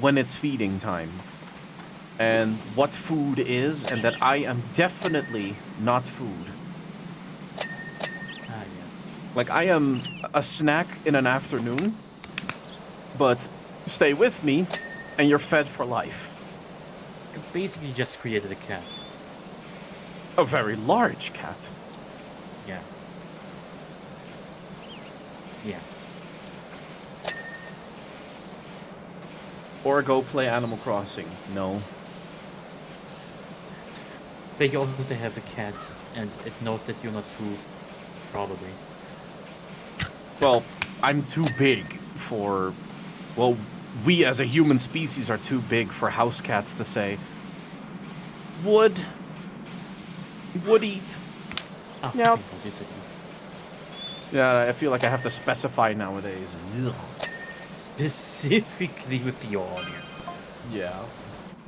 A: when it's feeding time. And what food is, and that I am definitely not food.
B: Ah, yes.
A: Like, I am a snack in an afternoon, but stay with me, and you're fed for life.
B: You basically just created a cat.
A: A very large cat.
B: Yeah. Yeah.
A: Or go play Animal Crossing. No.
B: They also have a cat, and it knows that you're not food. Probably.
A: Well, I'm too big for... Well, we as a human species are too big for house cats to say, would eat.
B: Ah,
A: Yeah.
B: I thought you said you.
A: Yeah, I feel like I have to specify nowadays. Ugh.
B: Specifically with the audience.
A: Yeah.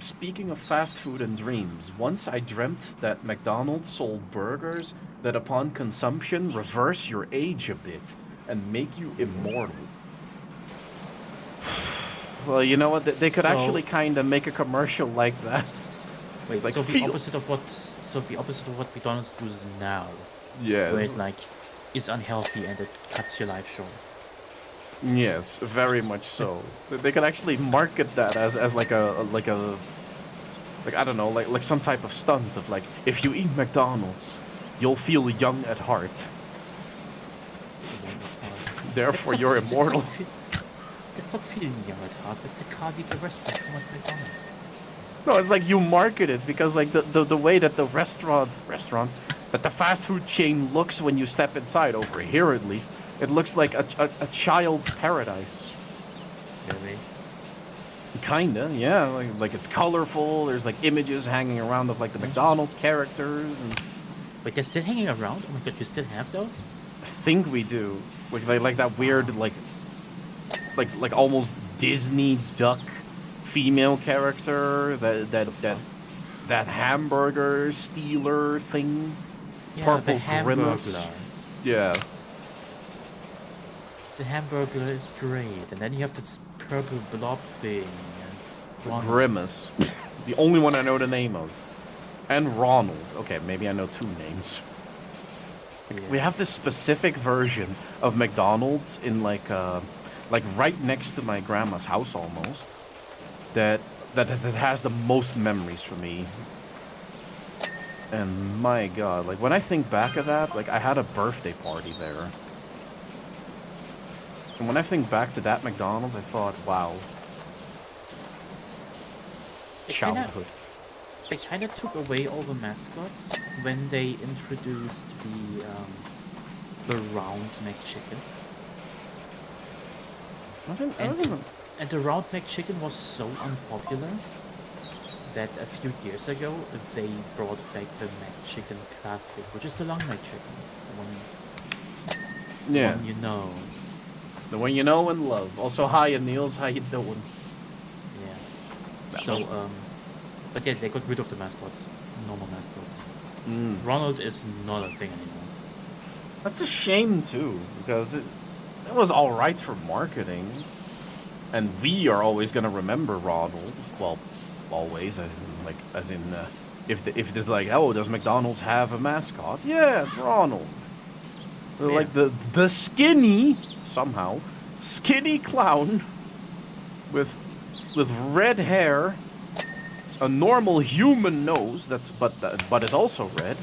A: Speaking of fast food and dreams, once I dreamt that McDonald's sold burgers that upon consumption reverse your age a bit and make you immortal. Well, you know what? They could
B: So-
A: actually kind of make a commercial like that.
B: Wait,
A: It's like
B: so the
A: feel-
B: opposite of what McDonald's does now,
A: Yes.
B: where it like is unhealthy and it cuts your life short.
A: Yes, very much so. They could actually market that as like I don't know, like some type of stunt of like, if you eat McDonald's, you'll feel young at heart. Therefore, you're immortal.
B: It's not feeling young at heart. It's the cardiac arrest from McDonald's.
A: No, it's like you market it because like the way that the restaurant that the fast food chain looks when you step inside, over here at least, it looks like a child's paradise.
B: Really?
A: Kinda, yeah. Like it's colorful. There's like images hanging around of like the McDonald's characters, and
B: Wait, they're still hanging around? Oh my god, you still have those?
A: think we do. Like that weird, like almost Disney duck female character, that hamburger stealer thing.
B: Yeah,
A: Purple
B: the Hamburglar.
A: Grimace. Yeah.
B: The Hamburglar is great, and then you have this purple blob thing. And Ronald.
A: Grimace. The only one I know the name of. And Ronald. Okay, maybe I know 2 names.
B: Yeah.
A: We have this specific version of McDonald's in like right next to my grandma's house almost. That has the most memories for me. And my god, like when I think back of that, like I had a birthday party there. And when I think back to that McDonald's, I thought, wow. Childhood.
B: They kind of took away all the mascots when they introduced the round McChicken. And the round McChicken was so unpopular that a few years ago they brought back the McChicken Classic, which is the long McChicken, the one you know.
A: The one you know and love. Also, hi, Niels, how you doing?
B: Yeah. So, but yeah, they got rid of the mascots, normal mascots. Ronald is not a thing anymore.
A: That's a shame too, because it was all right for marketing, and we are always gonna remember Ronald. Well, always, as in, if there's like, oh, does McDonald's have a mascot? Yeah, it's Ronald.
B: Yeah.
A: Like the skinny clown with red hair, a normal human nose but is also red.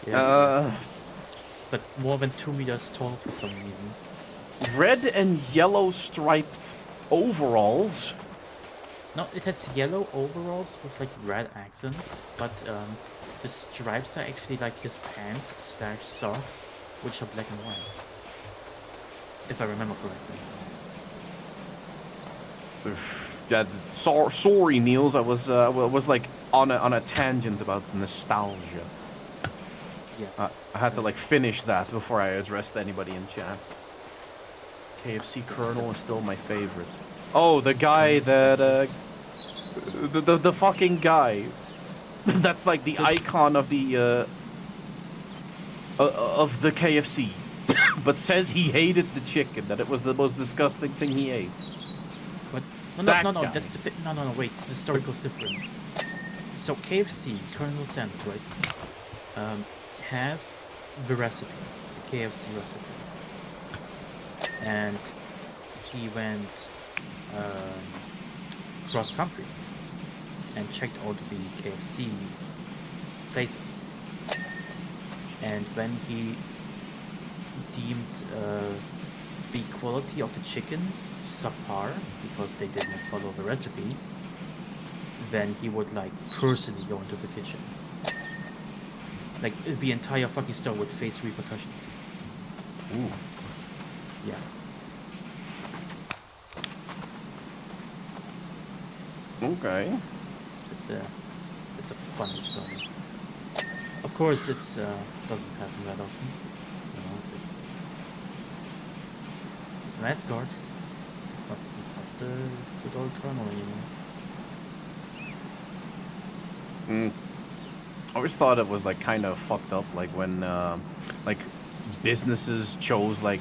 B: Yeah. But more than 2 meters tall for some reason.
A: Red and yellow striped overalls.
B: No, it has yellow overalls with like red accents, but the stripes are actually like his pants / socks, which are black and white. If I remember correctly.
A: Yeah, sorry, Niels. I was like on a tangent about nostalgia.
B: Yeah.
A: I had to like finish that before I addressed anybody in chat. KFC Colonel is still my favorite. Oh, the guy that the fucking guy. That's like the icon of the KFC, but says he hated the chicken. That it was the most disgusting thing he ate.
B: But no,
A: Guy.
B: that's no, wait. The story goes different. So KFC, Colonel Sanders, right? Has the recipe, the KFC recipe, and he went cross country and checked out the KFC places. And when he deemed the quality of the chicken subpar because they didn't follow the recipe, then he would like personally go into the kitchen. Like the entire fucking store would face repercussions.
A: Ooh.
B: Yeah.
A: Okay.
B: It's a funny story. Of course, it's doesn't happen that often. You know, it's an escort. It's not the good old Colonel anymore.
A: I always thought it was like kind of fucked up, like when like businesses chose like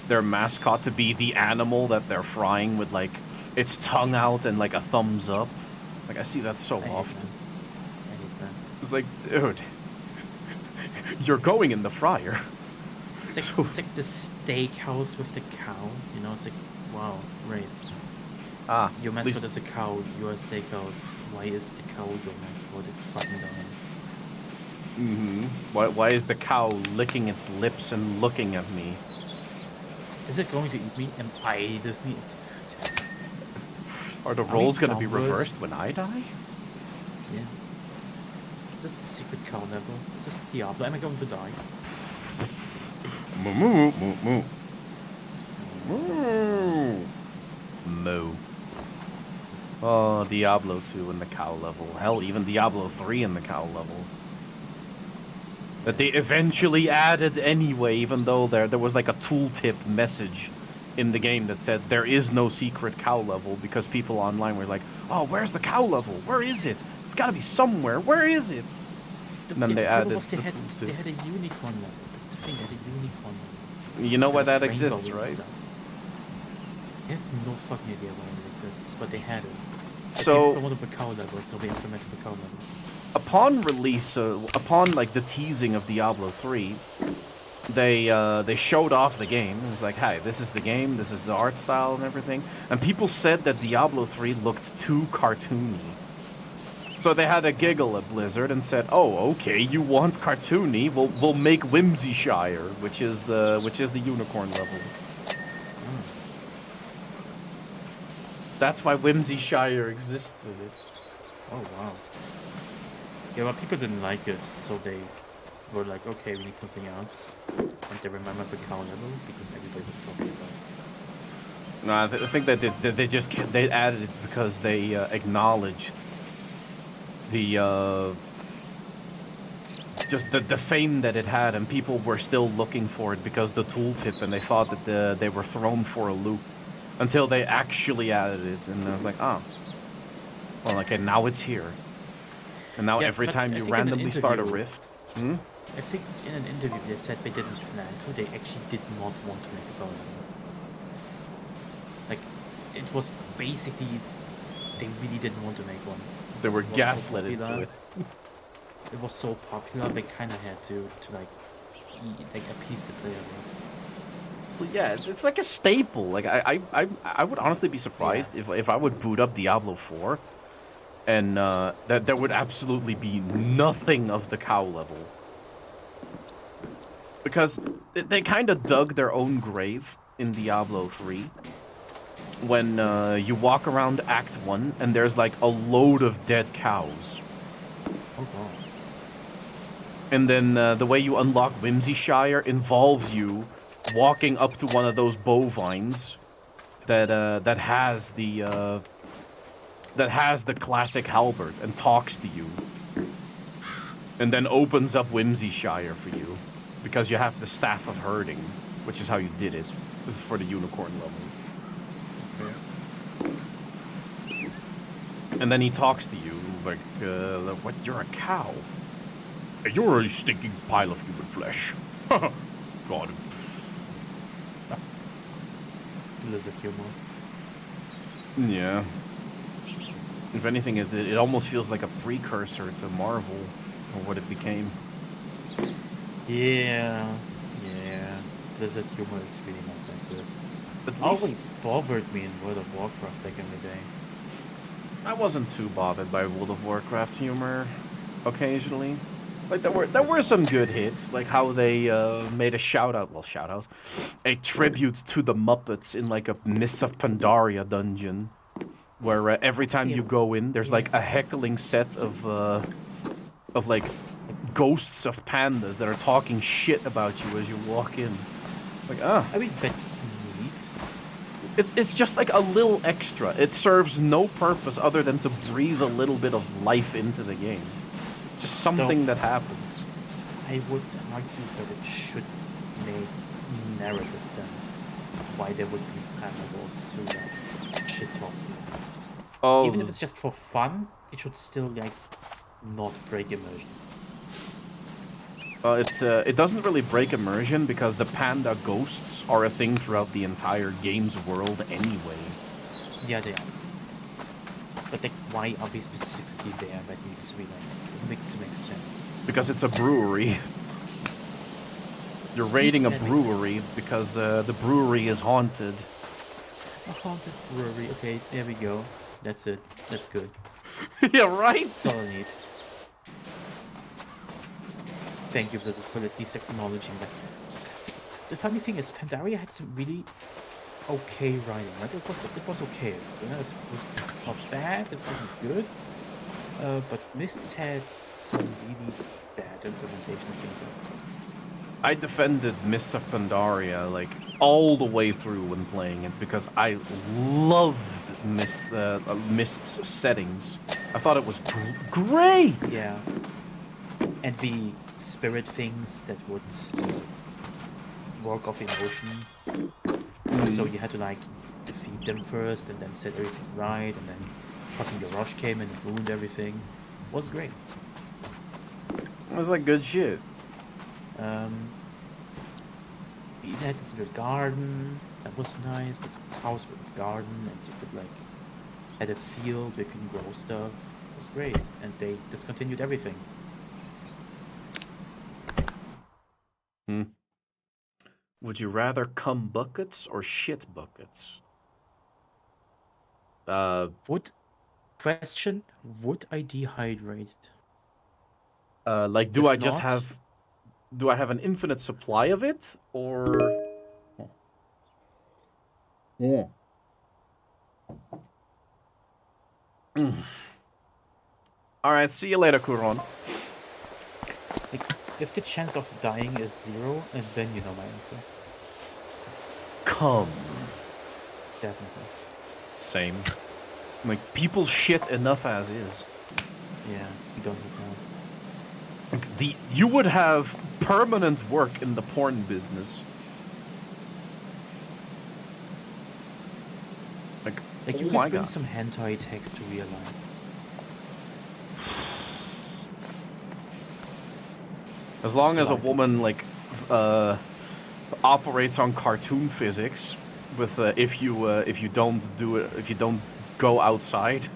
A: their mascot to be the animal that they're frying with like its tongue out and like a thumbs up. Like I see that so often.
B: I hate that.
A: It's like, dude, you're going in the fryer.
B: It's like the steakhouse with the cow. You know, it's like, wow, great.
A: Ah,
B: Your
A: at
B: mascot
A: least
B: is a cow. You're a steakhouse. Why is the cow your mascot? It's fucking dumb.
A: Why is the cow licking its lips and looking at me?
B: Is it going to eat me? Am I this meat?
A: Are the
B: we
A: roles gonna be
B: downward?
A: reversed when I die?
B: Yeah. Is this the secret cow level? Is this Diablo? Am I going to die?
A: Moo moo moo moo. Moo. Moo. Oh, Diablo 2 in the cow level. Hell, even Diablo 3 in the cow level. that they eventually added anyway, even though there was like a tooltip message in the game that said there is no secret cow level, because people online were like, oh, where's the cow level? Where is it? It's gotta be somewhere. Where is it? And then they added the
B: they
A: tooltip.
B: had a unicorn level. That's the thing, they had a unicorn level.
A: You know why
B: There
A: that
B: was
A: exists,
B: rainbow and
A: right?
B: stuff. I have no fucking idea why it exists, but they had it.
A: So-
B: People wanted the cow level, so they implemented the cow level.
A: Upon release, upon like the teasing of Diablo 3, they showed off the game. It was like, hey, this is the game, this is the art style and everything. And people said that Diablo 3 looked too cartoony. So they had a giggle at Blizzard and said, oh, okay, you want cartoony? We'll make Whimsyshire, which is the unicorn level. That's why Whimsyshire exists in it.
B: Oh wow. Yeah, but people didn't like it, so they were like, okay, we need something else. And they remembered the cow level because everybody was talking about it.
A: No, I think that they added it because they acknowledged the just the fame that it had, and people were still looking for it because the tooltip, and they thought that they were thrown for a loop until they actually added it, and I was like, oh, well, okay, now it's here, and now
B: Yeah,
A: every
B: but
A: time
B: I
A: you
B: think in an
A: randomly start a
B: interview-
A: rift. Hmm?
B: I think in an interview they said they didn't plan to, they actually did not want to make a cow level. Like, it was basically, they really didn't want to make one.
A: They were
B: It was so
A: gaslit into
B: popular.
A: it.
B: It was so popular, they kind of had to like appease the player base.
A: Well, yeah, it's like a staple. Like I would honestly be surprised if I would boot up Diablo 4, and that there would absolutely be nothing of the cow level, because they kind of dug their own grave in Diablo 3. When you walk around Act 1 and there's like a load of dead cows.
B: Oh god.
A: And then the way you unlock Whimsyshire involves you walking up to one of those bovines that has the classic halberd and talks to you, and then opens up Whimsyshire for you because you have the Staff of Herding, which is how you did it for the unicorn level. And then he talks to you like, what? You're a cow. You're a stinking pile of human flesh. God.
B: Blizzard humor.
A: Yeah. If anything, it almost feels like a precursor to Marvel, or what it became.
B: Yeah. Blizzard humor is really not that good.
A: At
B: It
A: least
B: always bothered me in World of Warcraft back in the day.
A: I wasn't too bothered by World of Warcraft's humor. Occasionally, like there were some good hits, like how they made a a tribute to the Muppets in like a Mists of Pandaria dungeon, where every time you go in, there's like a heckling set of like ghosts of pandas that are talking shit about you as you walk in. Like,
B: I mean, that's neat.
A: it's just like a little extra. It serves no purpose other than to breathe a little bit of life into the game. It's just something that happens.
B: I would argue that it should make narrative sense why there would be panels who like shit talk.
A: Oh,
B: Even if it's just for fun, it should still like not break immersion.
A: it doesn't really break immersion because the panda ghosts are a thing throughout the entire game's world anyway.
B: Yeah, they are. But like, why are they specifically there? That needs to be like to make sense.
A: Because it's a brewery. You're raiding a
B: That makes
A: brewery because the brewery is haunted.
B: A haunted brewery. Okay, there we go. That's it. That's good.
A: Yeah, right?
B: That's all I need. Thank you for at least acknowledging that. The funny thing is, Pandaria had some really okay writing, right? It was okay. You know, it was not bad. It wasn't good. But Mists had some really bad implementation of gameplay.
A: I defended Mist of Pandaria like all the way through when playing it because I loved Mist's settings. I thought it was great.
B: Yeah. And the spirit things that would work off emotion. So you had to like defeat them first and then set everything right, and then fucking the rush came and ruined everything. It was great.
A: It was like good shit.
B: You had this little garden that was nice. This house with a garden, and you could like had a field where you can grow stuff. It was great, and they discontinued everything.
A: Would you rather cum buckets or shit buckets?
B: Would I dehydrate?
A: Like,
B: If
A: I just
B: not,
A: have? Do I have an infinite supply of it, or? Yeah. All right. See you later, Kuron.
B: like, if the chance of dying is 0, and then you know my answer.
A: Cum.
B: Definitely.
A: Same. Like, people shit enough as is.
B: Yeah, you don't need more.
A: Like, you would have permanent work in the porn business. Like
B: Like,
A: oh
B: you
A: my
B: could bring
A: god.
B: some hentai text to real life.
A: As long as a
B: Life.
A: woman like operates on cartoon physics, with if you don't do it, if you don't go outside.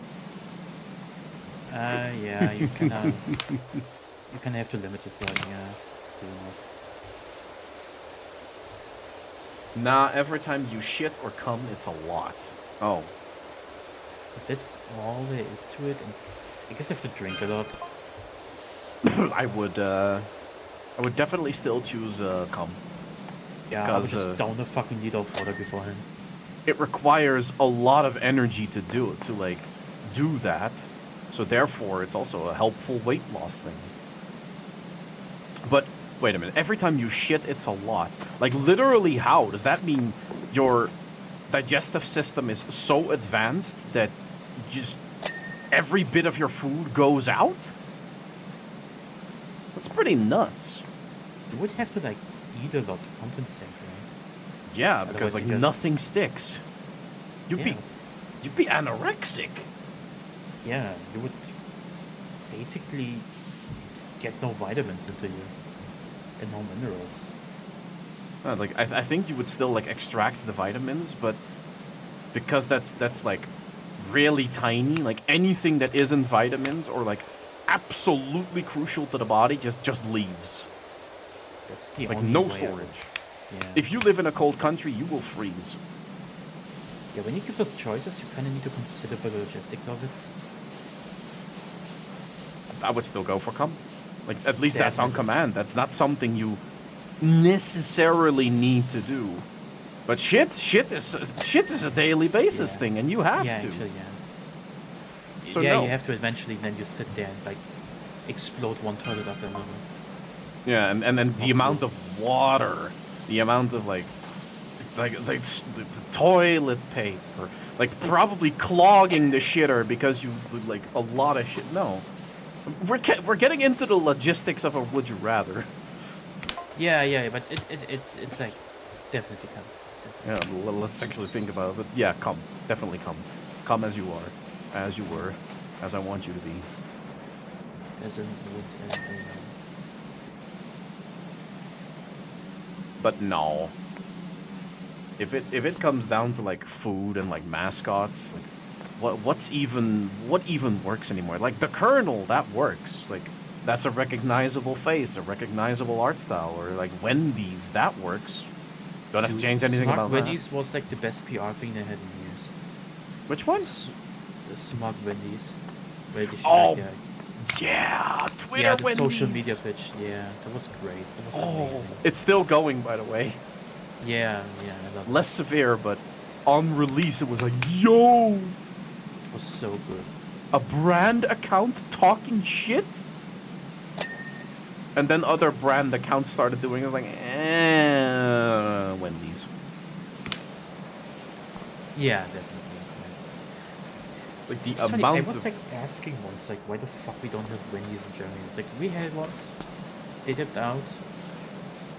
B: Yeah, you kinda have to limit yourself, yeah. Doing that.
A: Nah, every time you shit or cum, it's a lot. Oh.
B: But that's all there is to it, and I guess you have to drink a lot.
A: I would definitely still choose cum.
B: Yeah, I would
A: Because
B: just down a fucking liter of water beforehand.
A: it requires a lot of energy to do that. So therefore, it's also a helpful weight loss thing. But wait a minute, every time you shit, it's a lot. Like, literally, how? Does that mean your digestive system is so advanced that just every bit of your food goes out? That's pretty nuts.
B: You would have to like eat a lot to compensate, right?
A: Yeah,
B: Otherwise
A: because like
B: you just-
A: nothing sticks. You'd
B: Yeah.
A: be anorexic.
B: Yeah, you would basically get no vitamins into you and no minerals.
A: Like I think you would still like extract the vitamins, but because that's like really tiny, like anything that isn't vitamins or like absolutely crucial to the body just leaves.
B: That's the
A: Like
B: only
A: no
B: way I
A: storage.
B: would- Yeah.
A: If you live in a cold country, you will freeze.
B: Yeah, when you give those choices, you kind of need to consider the logistics of it.
A: I would still go for cum. Like, at least that's on
B: Definitely.
A: command. That's not something you necessarily need to do. But shit is a daily basis
B: Yeah.
A: thing, and you have
B: Yeah,
A: to.
B: actually, yeah.
A: So
B: yeah,
A: no.
B: you have to eventually. Then you sit there and like explode one toilet after another.
A: Yeah, and then the
B: Not
A: amount
B: cool.
A: of water, the amount of like the toilet paper, like probably clogging the shitter because you like a lot of shit. No, we're getting into the logistics of a would you rather.
B: Yeah, but it's like definitely come.
A: Yeah, let's actually think about it. But yeah, come, definitely come as you are, as you were, as I want you to be.
B: As in would
A: But no. If it comes down to like food and like mascots, like what even works anymore? Like the Colonel, that works. Like that's a recognizable face, a recognizable art style, or like Wendy's, that works. Don't have to change anything
B: Smart
A: about
B: Wendy's was like the best PR thing they had in years.
A: that. Which ones?
B: The Smart Wendy's. Where they should,
A: Oh,
B: like,
A: yeah, Twitter
B: yeah, the
A: Wendy's.
B: social media pitch. Yeah, that was great. That was
A: Oh,
B: amazing.
A: it's still going, by the way.
B: Yeah, I love
A: Less severe, but on release it was like, yo,
B: it. It was so good.
A: a brand account talking shit? And then other brand accounts started doing it. It's like, Wendy's.
B: Yeah, definitely.
A: Like the
B: It's funny, I
A: amount
B: was
A: of...
B: like asking once, like, why the fuck we don't have Wendy's in Germany? It's like we had once, They dipped out.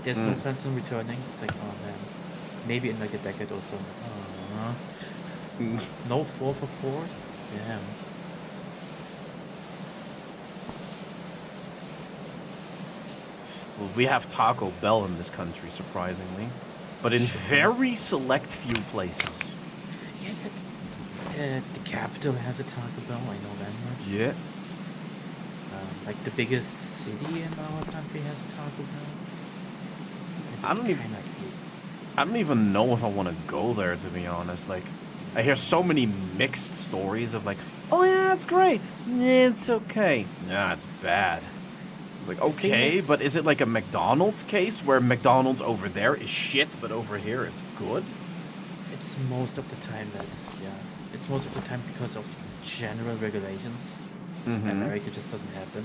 B: There's no
A: Mm.
B: plans on returning. It's like, oh man, maybe in like a decade or so.
A: Mm.
B: No 4 for 4? Damn.
A: Well, we have Taco Bell in this country, surprisingly, but in
B: Shit.
A: very select few places.
B: Yeah, it's like, the capital has a Taco Bell, I know that much.
A: Yeah.
B: Like the biggest city in our country has a Taco Bell. And
A: I
B: it's
A: don't even-
B: kinda cute.
A: I don't even know if I want to go there, to be honest. Like, I hear so many mixed stories of like, oh yeah, it's great. Yeah, it's okay. Nah, it's bad. Like,
B: thing
A: okay,
B: is-
A: but is it like a McDonald's case where McDonald's over there is shit, but over here it's good?
B: It's most of the time that, yeah. It's most of the time because of general regulations.
A: Mm-hmm.
B: America just doesn't have them.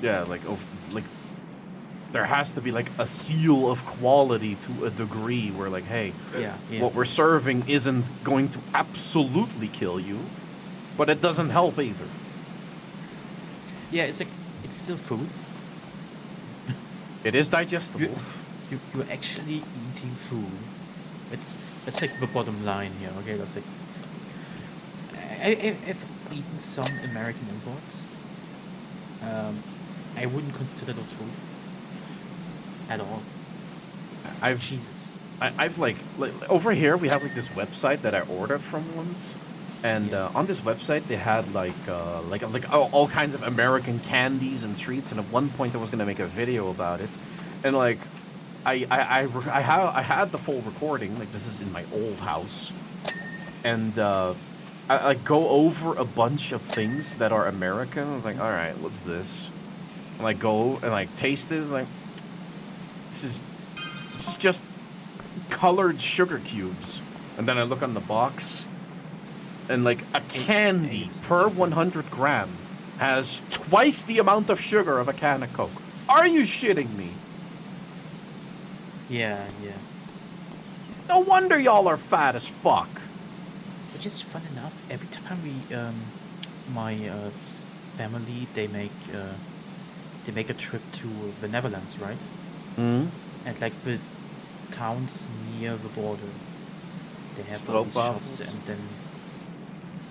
A: Yeah, like, there has to be like a seal of quality to a degree where like, hey,
B: Yeah, yeah.
A: what we're serving isn't going to absolutely kill you, but it doesn't help either.
B: Yeah, it's like, it's still food.
A: It is digestible.
B: You're actually eating food. That's like the bottom line here. Okay, that's like I've eaten some American imports. I wouldn't consider those food at all. Jesus.
A: I've like over here we have like this website that I ordered from once, and
B: Yeah.
A: on this website they had like all kinds of American candies and treats, and at one point I was gonna make a video about it, and like I had the full recording, like this is in my old house, and I like go over a bunch of things that are American. I was like, all right, what's this? And like go and like taste this, like this is just colored sugar cubes. And then I look on the box, and like a candy per 100 gram has twice the amount of sugar of a can of Coke. Are you shitting me?
B: Yeah, yeah.
A: No wonder y'all are fat as fuck.
B: Which is fun enough. Every time we, my family, they make a trip to the Netherlands, right?
A: Hmm.
B: And like the towns near the border, they have all these shops,
A: Stroopwafels?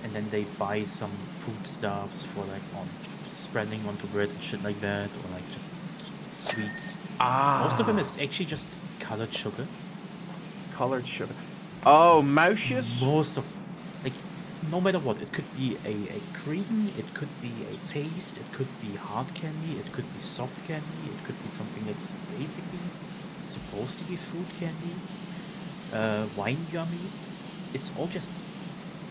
B: and then they buy some foodstuffs for like on spreading onto bread and shit like that, or like just sweets.
A: Ah.
B: Most of them is actually just colored sugar.
A: Colored sugar. Oh, moushes?
B: Most of, like, no matter what, it could be a cream, it could be a paste, it could be hard candy, it could be soft candy, it could be something that's basically supposed to be fruit candy, wine gummies. It's all just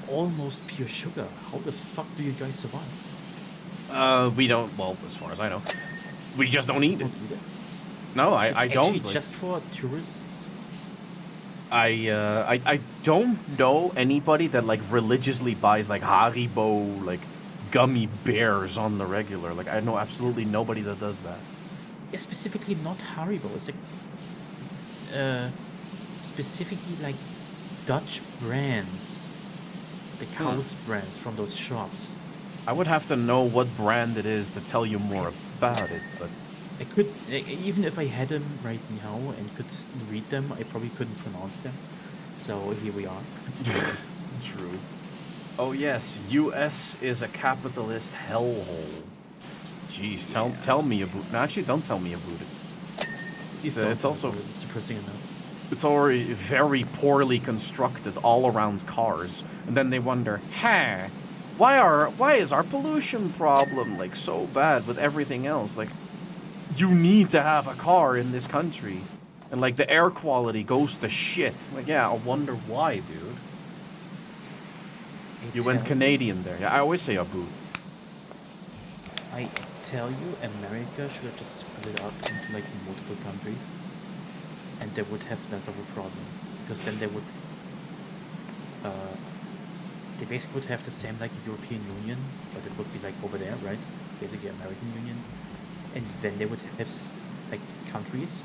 B: almost pure sugar. How the fuck do you guys survive?
A: We don't, well, as far as I know. We just don't eat it.
B: Don't eat it?
A: No,
B: It's
A: I don't.
B: actually
A: Like,
B: just for tourists.
A: I don't know anybody that like religiously buys like Haribo like gummy bears on the regular. Like I know absolutely nobody that does that.
B: Yeah, specifically not Haribo. It's like, specifically like Dutch brands, like house brands from those shops.
A: I would have to know what brand it is to tell you more about it, but
B: I could, even if I had them right now and could read them, I probably couldn't pronounce them. So here we are.
A: true. Oh yes, U.S. is a capitalist hellhole. Jeez, tell me about. No, actually, don't tell me about it. It's also
B: It's depressing enough.
A: it's already very poorly constructed all around cars, and then they wonder, huh, why is our pollution problem like so bad with everything else? Like, you need to have a car in this country, and like the air quality goes to shit. Like, yeah, I wonder why, dude. You went Canadian there. Yeah, I always say a boot.
B: I tell you, America should have just split it up into like multiple countries, and they would have less of a problem because then they would, they basically would have the same like European Union, but it would be like over there, right? Basically American Union, and then they would have like countries,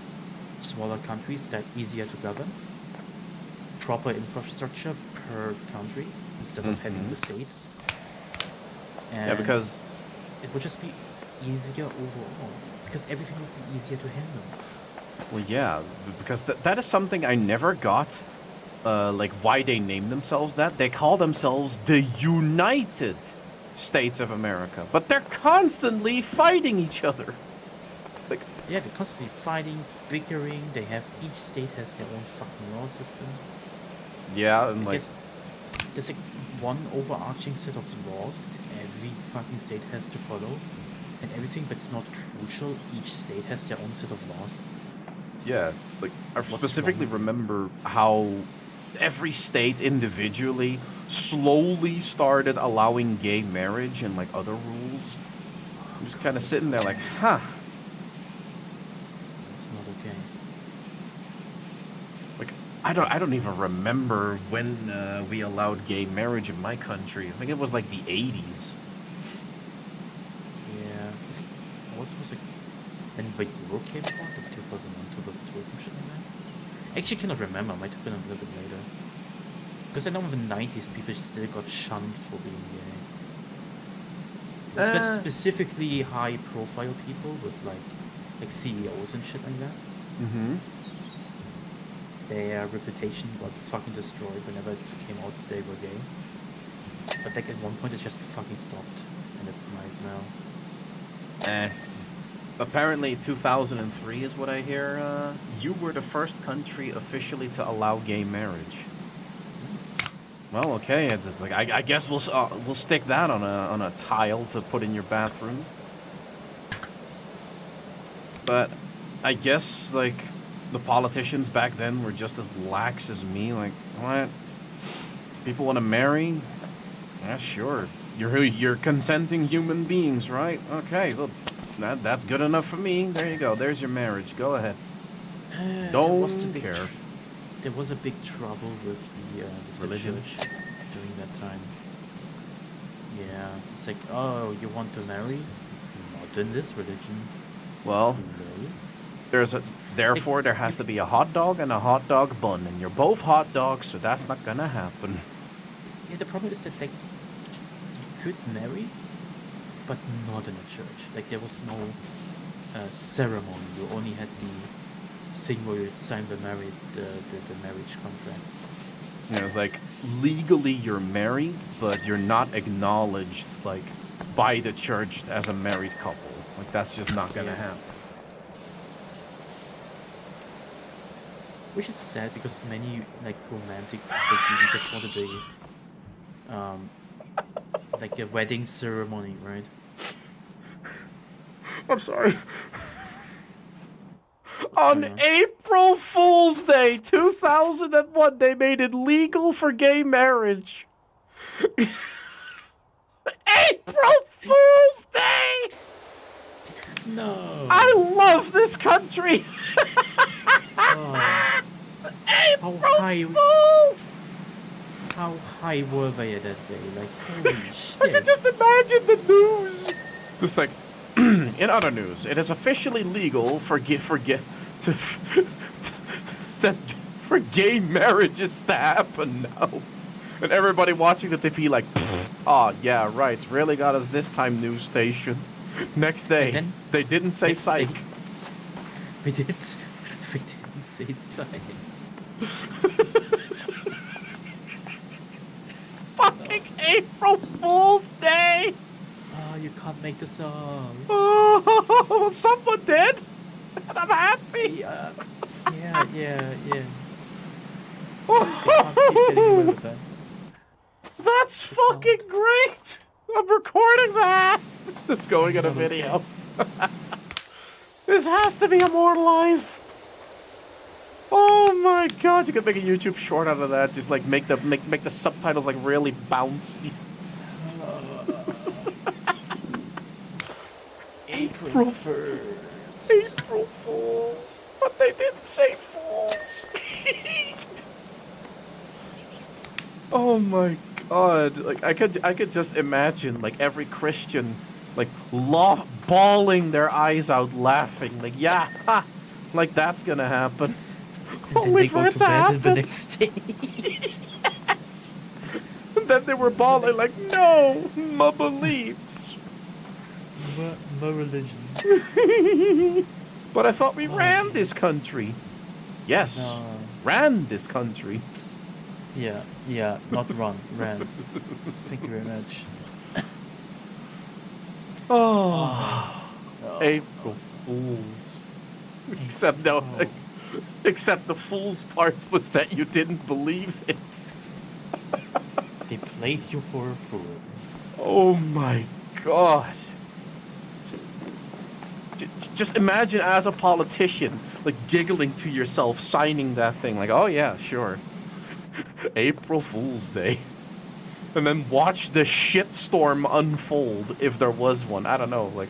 B: smaller countries that are easier to govern, proper infrastructure per country instead of having the states. And
A: Yeah, because
B: it would just be easier overall because everything would be easier to handle.
A: Well, yeah, because that is something I never got. Like why they name themselves that. They call themselves the United States of America, but they're constantly fighting each other. It's like,
B: Yeah, they're constantly fighting, bickering. Each state has their own fucking law system.
A: yeah, and
B: I
A: like,
B: guess there's like one overarching set of laws that every fucking state has to follow, and everything that's not crucial, each state has their own set of laws.
A: yeah, like I
B: What's
A: specifically
B: wrong?
A: remember how every state individually slowly started allowing gay marriage and like other rules. I'm just kind of sitting there like, huh.
B: It's not okay.
A: Like, I don't even remember when we allowed gay marriage in my country. I think it was like the 80s.
B: Yeah. Was like when the Euro came out, like 2001, 2002, some shit like that. I actually cannot remember. Might have been a little bit later. Because I know in the 90s people still got shunned for being gay. Specifically high-profile people with like CEOs and shit like that.
A: Mm-hmm.
B: Their reputation got fucking destroyed whenever it came out that they were gay. But like at one point it just fucking stopped, and it's nice now.
A: Apparently 2003 is what I hear. You were the first country officially to allow gay marriage. Well, okay. Like, I guess we'll stick that on a tile to put in your bathroom. But I guess like the politicians back then were just as lax as me. Like, what? People want to marry? Yeah, sure. You're consenting human beings, right? Okay, well, that's good enough for me. There you go. There's your marriage. Go ahead. Don't care.
B: There was a big trouble with the
A: Religion?
B: church during that time. Yeah, it's like, oh, you want to marry? Not in this religion.
A: Well,
B: No.
A: therefore there has to be a hot dog and a hot dog bun, and you're both hot dogs, so that's not gonna happen.
B: Yeah, the problem is that like you could marry, but not in a church. Like there was no ceremony. You only had the thing where you sign the marriage contract.
A: You know, it's like legally you're married, but you're not acknowledged like by the church as a married couple. Like that's just not gonna happen.
B: Which is sad because many like romantic people just wanted like a wedding ceremony, right?
A: I'm sorry. On April Fool's Day 2001, they made it legal for gay marriage. April Fool's Day!
B: No.
A: I love this country.
B: Oh.
A: April Fools!
B: How high were they at that day? Like, holy shit.
A: I can just imagine the news. Just like, in other news, it is officially legal for gay marriages to happen now. And everybody watching the TV like, oh yeah, right, it's really got us this time, news station. Next day, they didn't say psych.
B: We didn't say psych.
A: Fucking April Fool's Day!
B: Oh, you can't make this up.
A: Oh, someone did! And I'm happy!
B: Yeah. Can't keep getting away with that.
A: That's fucking great! I'm recording that! That's going in a video. This has to be immortalized! Oh my god, you could make a YouTube short out of that. Just like make the subtitles like really bouncy.
B: April 1st.
A: April Fools. But they didn't say fools. Oh my god. Like I could just imagine like every Christian like bawling their eyes out laughing. Like, yeah, ha, like that's gonna happen.
B: And
A: Only for it to happen.
B: The next day.
A: Yes. And then they were bawling like, no, my beliefs.
B: My religion.
A: But I thought we
B: Oh,
A: ran
B: man.
A: this country. Yes,
B: No.
A: ran this country.
B: Yeah, not run, ran. Thank you very much.
A: Oh,
B: No.
A: April Fools. Except no,
B: Oh.
A: except the fool's part was that you didn't believe it.
B: They played you for a fool.
A: Oh my god. Just imagine as a politician, like giggling to yourself, signing that thing, like, oh yeah, sure. April Fool's Day. And then watch the shitstorm unfold if there was one. I don't know, like,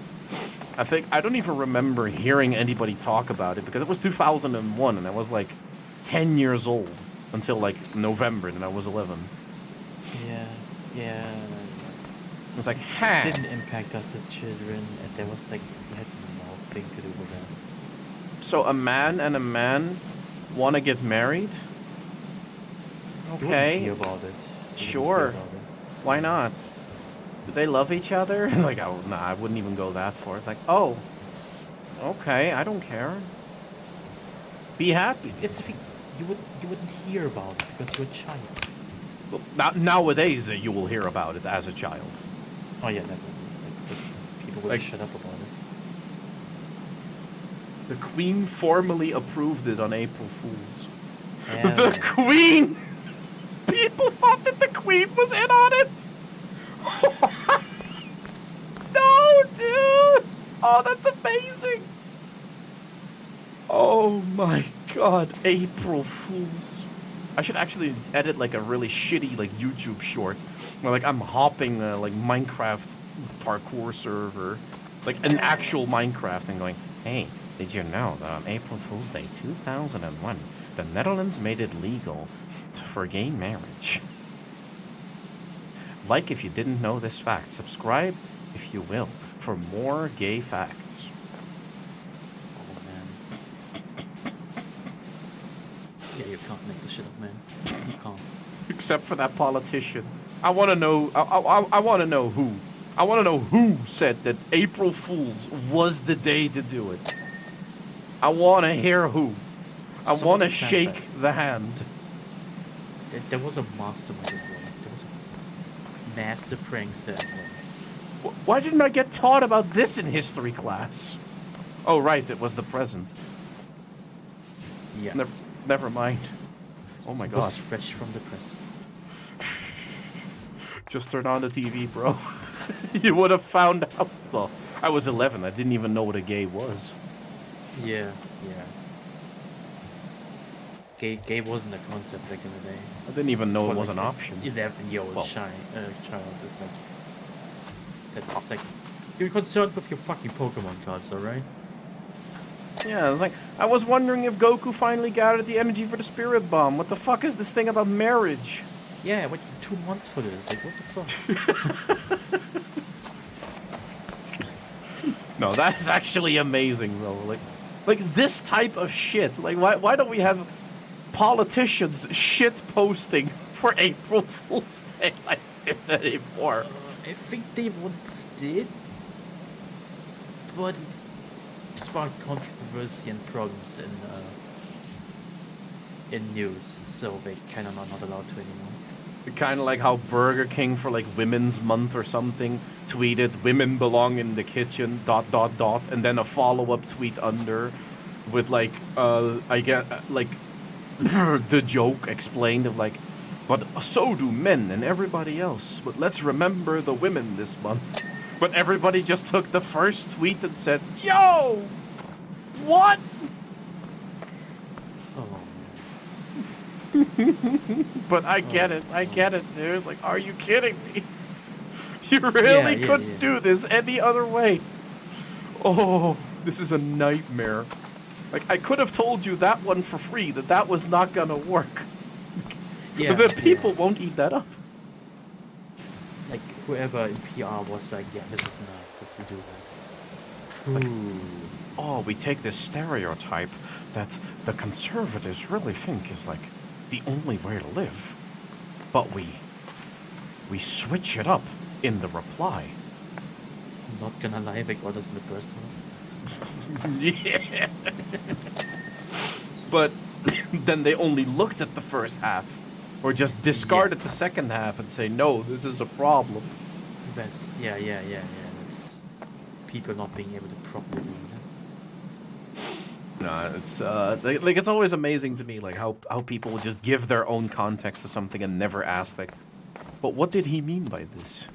A: I don't even remember hearing anybody talk about it because it was 2001 and I was like 10 years old until like November and I was 11.
B: Yeah.
A: It was like,
B: It
A: ha!
B: didn't impact us as children, and there was like, we had nothing to do with that.
A: So a man and a man want to get married?
B: You wouldn't
A: Okay,
B: hear about it. You wouldn't hear
A: sure.
B: about it.
A: Why not? Do they love each other? Like, oh, nah, I wouldn't even go that far. It's like, oh, okay, I don't care. Be happy.
B: It's you wouldn't hear about it because you're a child.
A: Well, nowadays, you will hear about it as a child.
B: Oh yeah, never. Like, people would
A: Like-
B: shut up about it.
A: The Queen formally approved it on April Fools.
B: Yeah,
A: The
B: man.
A: Queen! People thought that the Queen was in on it! No, dude! Oh, that's amazing! Oh my god, April Fools. I should actually edit like a really shitty like YouTube short where like I'm hopping like Minecraft parkour server, like an actual Minecraft and going, hey, did you know that on April Fool's Day 2001, the Netherlands made it legal for gay marriage? Like if you didn't know this fact, subscribe if you will for more gay facts.
B: Oh man. Yeah, you can't make this shit up, man. You can't.
A: Except for that politician. I want to know. I want to know who. I want to know who said that April Fools was the day to do it. I want to hear who. I want to
B: Somebody said
A: shake
B: that.
A: the hand.
B: There was a mastermind involved. There was a master prankster involved.
A: Why didn't I get taught about this in history class? Oh right, it was the present.
B: Yes.
A: Never mind. Oh my
B: It
A: god.
B: was fresh from the press.
A: Just turn on the TV, bro. You would have found out. Well, I was 11. I didn't even know what a gay was.
B: Yeah. Gay wasn't a concept back in the day.
A: I didn't even know it
B: Well,
A: was
B: like
A: an option.
B: 11-year-old
A: Well.
B: child is like that's like you're concerned with your fucking Pokemon cards, alright?
A: Yeah, I was like, I was wondering if Goku finally gathered the energy for the Spirit Bomb. What the fuck is this thing about marriage?
B: Yeah, I waited 2 months for this. Like, what the fuck?
A: No, that is actually amazing, though. Like this type of shit. Like, why don't we have politicians shit posting for April Fool's Day like this anymore?
B: I think they once did, but it sparked controversy and problems in news, so they kind of not allowed to anymore.
A: Kind of like how Burger King for like Women's Month or something tweeted "Women belong in the kitchen." ... and then a follow-up tweet under with like I get like the joke explained of like, but so do men and everybody else. But let's remember the women this month. But everybody just took the first tweet and said, "Yo, what?"
B: Oh man.
A: But I get it, dude. Like, are you kidding me? You really
B: Yeah,
A: couldn't
B: yeah.
A: do this any other way. Oh, this is a nightmare. Like, I could have told you that one for free, that was not gonna work.
B: Yeah,
A: The people
B: yeah.
A: won't eat that up.
B: Like whoever in PR was like, yeah, this is nice, let's do that.
A: It's like-
B: Ooh.
A: Oh, we take this stereotype that the conservatives really think is like the only way to live. But we switch it up in the reply.
B: not gonna lie, like others in the first one.
A: Yes. But then they only looked at the first half, or just discarded the second half and say, no, this is a problem.
B: That's that's people not being able to properly read.
A: No, it's like it's always amazing to me, like how people would just give their own context to something and never ask, like, but what did he mean by this?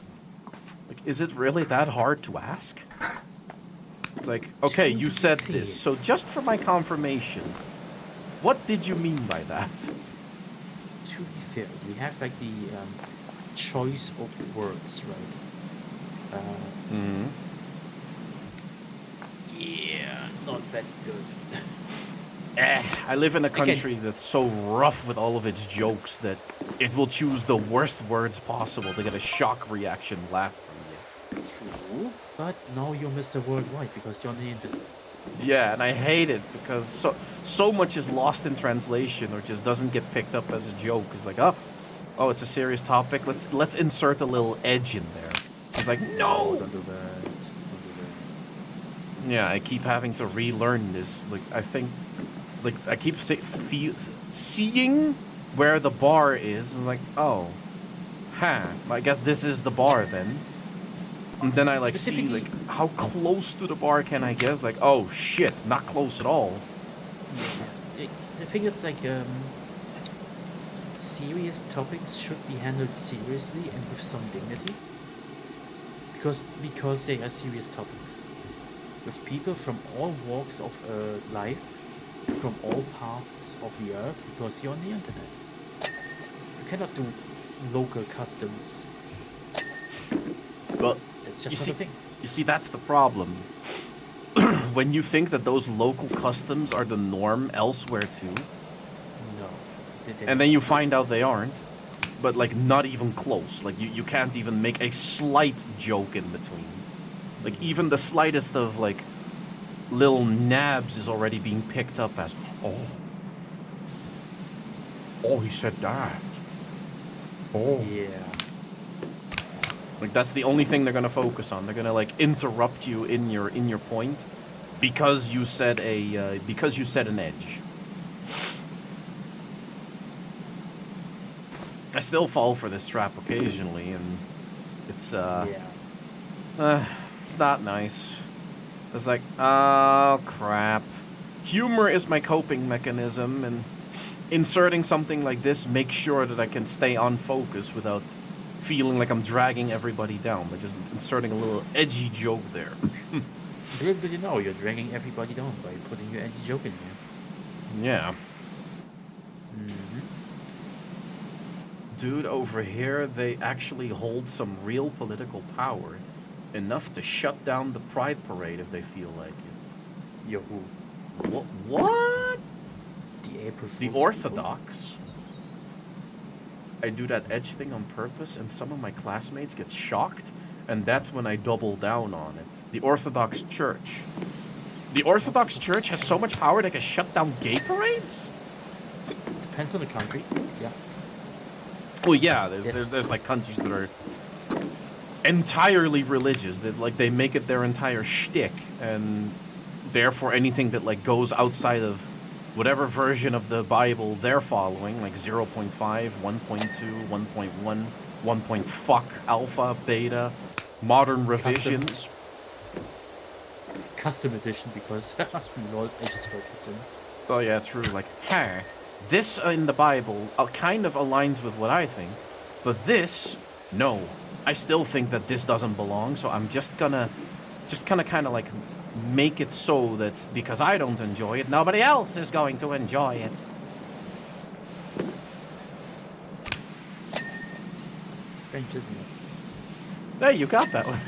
A: Like, is it really that hard to ask? It's like, okay, you said this, so just for my confirmation, what did you mean by that?
B: To be fair, we have like the choice of words, right? Yeah, not that good.
A: I live in a country that's so rough with all of its jokes that it will choose the worst words possible to get a shock reaction laugh from you.
B: True, but now you're Mr. Worldwide because you're on the internet.
A: Yeah, and I hate it because so much is lost in translation or just doesn't get picked up as a joke. It's like, oh, it's a serious topic. Let's insert a little edge in there. It's like, no.
B: Don't do that.
A: Yeah, I keep having to relearn this. Like, I think, like, I keep seeing where the bar is. It's like, oh, I guess this is the bar then. And then I like see like how close to the bar can I guess? Like, oh shit, not close at all.
B: The thing is like serious topics should be handled seriously and with some dignity. Because they are serious topics. With people from all walks of life, from all parts of the earth, because you're on the internet. You cannot do local customs.
A: Well,
B: that's just not a thing.
A: You see, that's the problem. When you think that those local customs are the norm elsewhere too.
B: No.
A: And then you find out they aren't. But like not even close. Like you can't even make a slight joke in between. Like even the slightest of like little nabs is already being picked up as, oh, he said that. Oh.
B: Yeah.
A: Like that's the only thing they're gonna focus on. They're gonna like interrupt you in your point because you said an edge. I still fall for this trap occasionally, and it's it's not nice. It's like, oh crap. Humor is my coping mechanism, and inserting something like this makes sure that I can stay on focus without feeling like I'm dragging everybody down by just inserting a little edgy joke there.
B: Little did you know, you're dragging everybody down by putting your edgy joke in there.
A: Yeah. Dude, over here, they actually hold some real political power. Enough to shut down the Pride Parade if they feel like it.
B: Yo, who?
A: What?
B: The April
A: The
B: Fool's
A: Orthodox. I do that edge thing on purpose, and some of my classmates get shocked, and that's when I double down on it. The Orthodox Church. The Orthodox Church has so much power they can shut down gay parades?
B: Depends on the country, yeah.
A: Well, yeah, there's like countries that are entirely religious. They make it their entire shtick, and therefore anything that like goes outside of whatever version of the Bible they're following, like 0.5, 1.2, 1.1, 1. Fuck, alpha, beta, modern revisions.
B: Custom edition because Lord Ages focus in.
A: Oh yeah, true. Like, this in the Bible kind of aligns with what I think, but this, no. I still think that this doesn't belong, so I'm just gonna kind of like make it so that because I don't enjoy it, nobody else is going to enjoy it.
B: Strange, isn't it?
A: Hey, you got that one.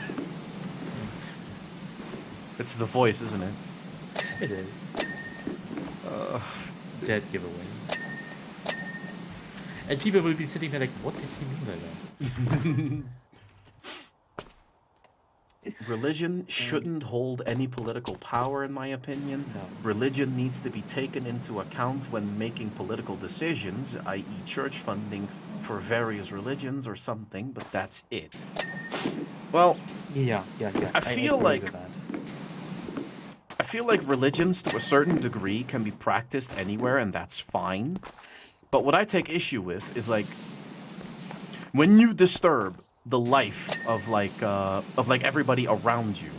A: It's the voice, isn't it?
B: It is. Dead giveaway. And people will be sitting there like, what did he mean by that?
A: Religion shouldn't hold any political power, in my opinion.
B: No.
A: Religion needs to be taken into account when making political decisions, i.e. church funding for various religions or something, but that's it. Well,
B: Yeah.
A: I
B: I
A: feel
B: agree
A: like
B: with that.
A: I feel like religions to a certain degree can be practiced anywhere, and that's fine. But what I take issue with is like when you disturb the life of like everybody around you.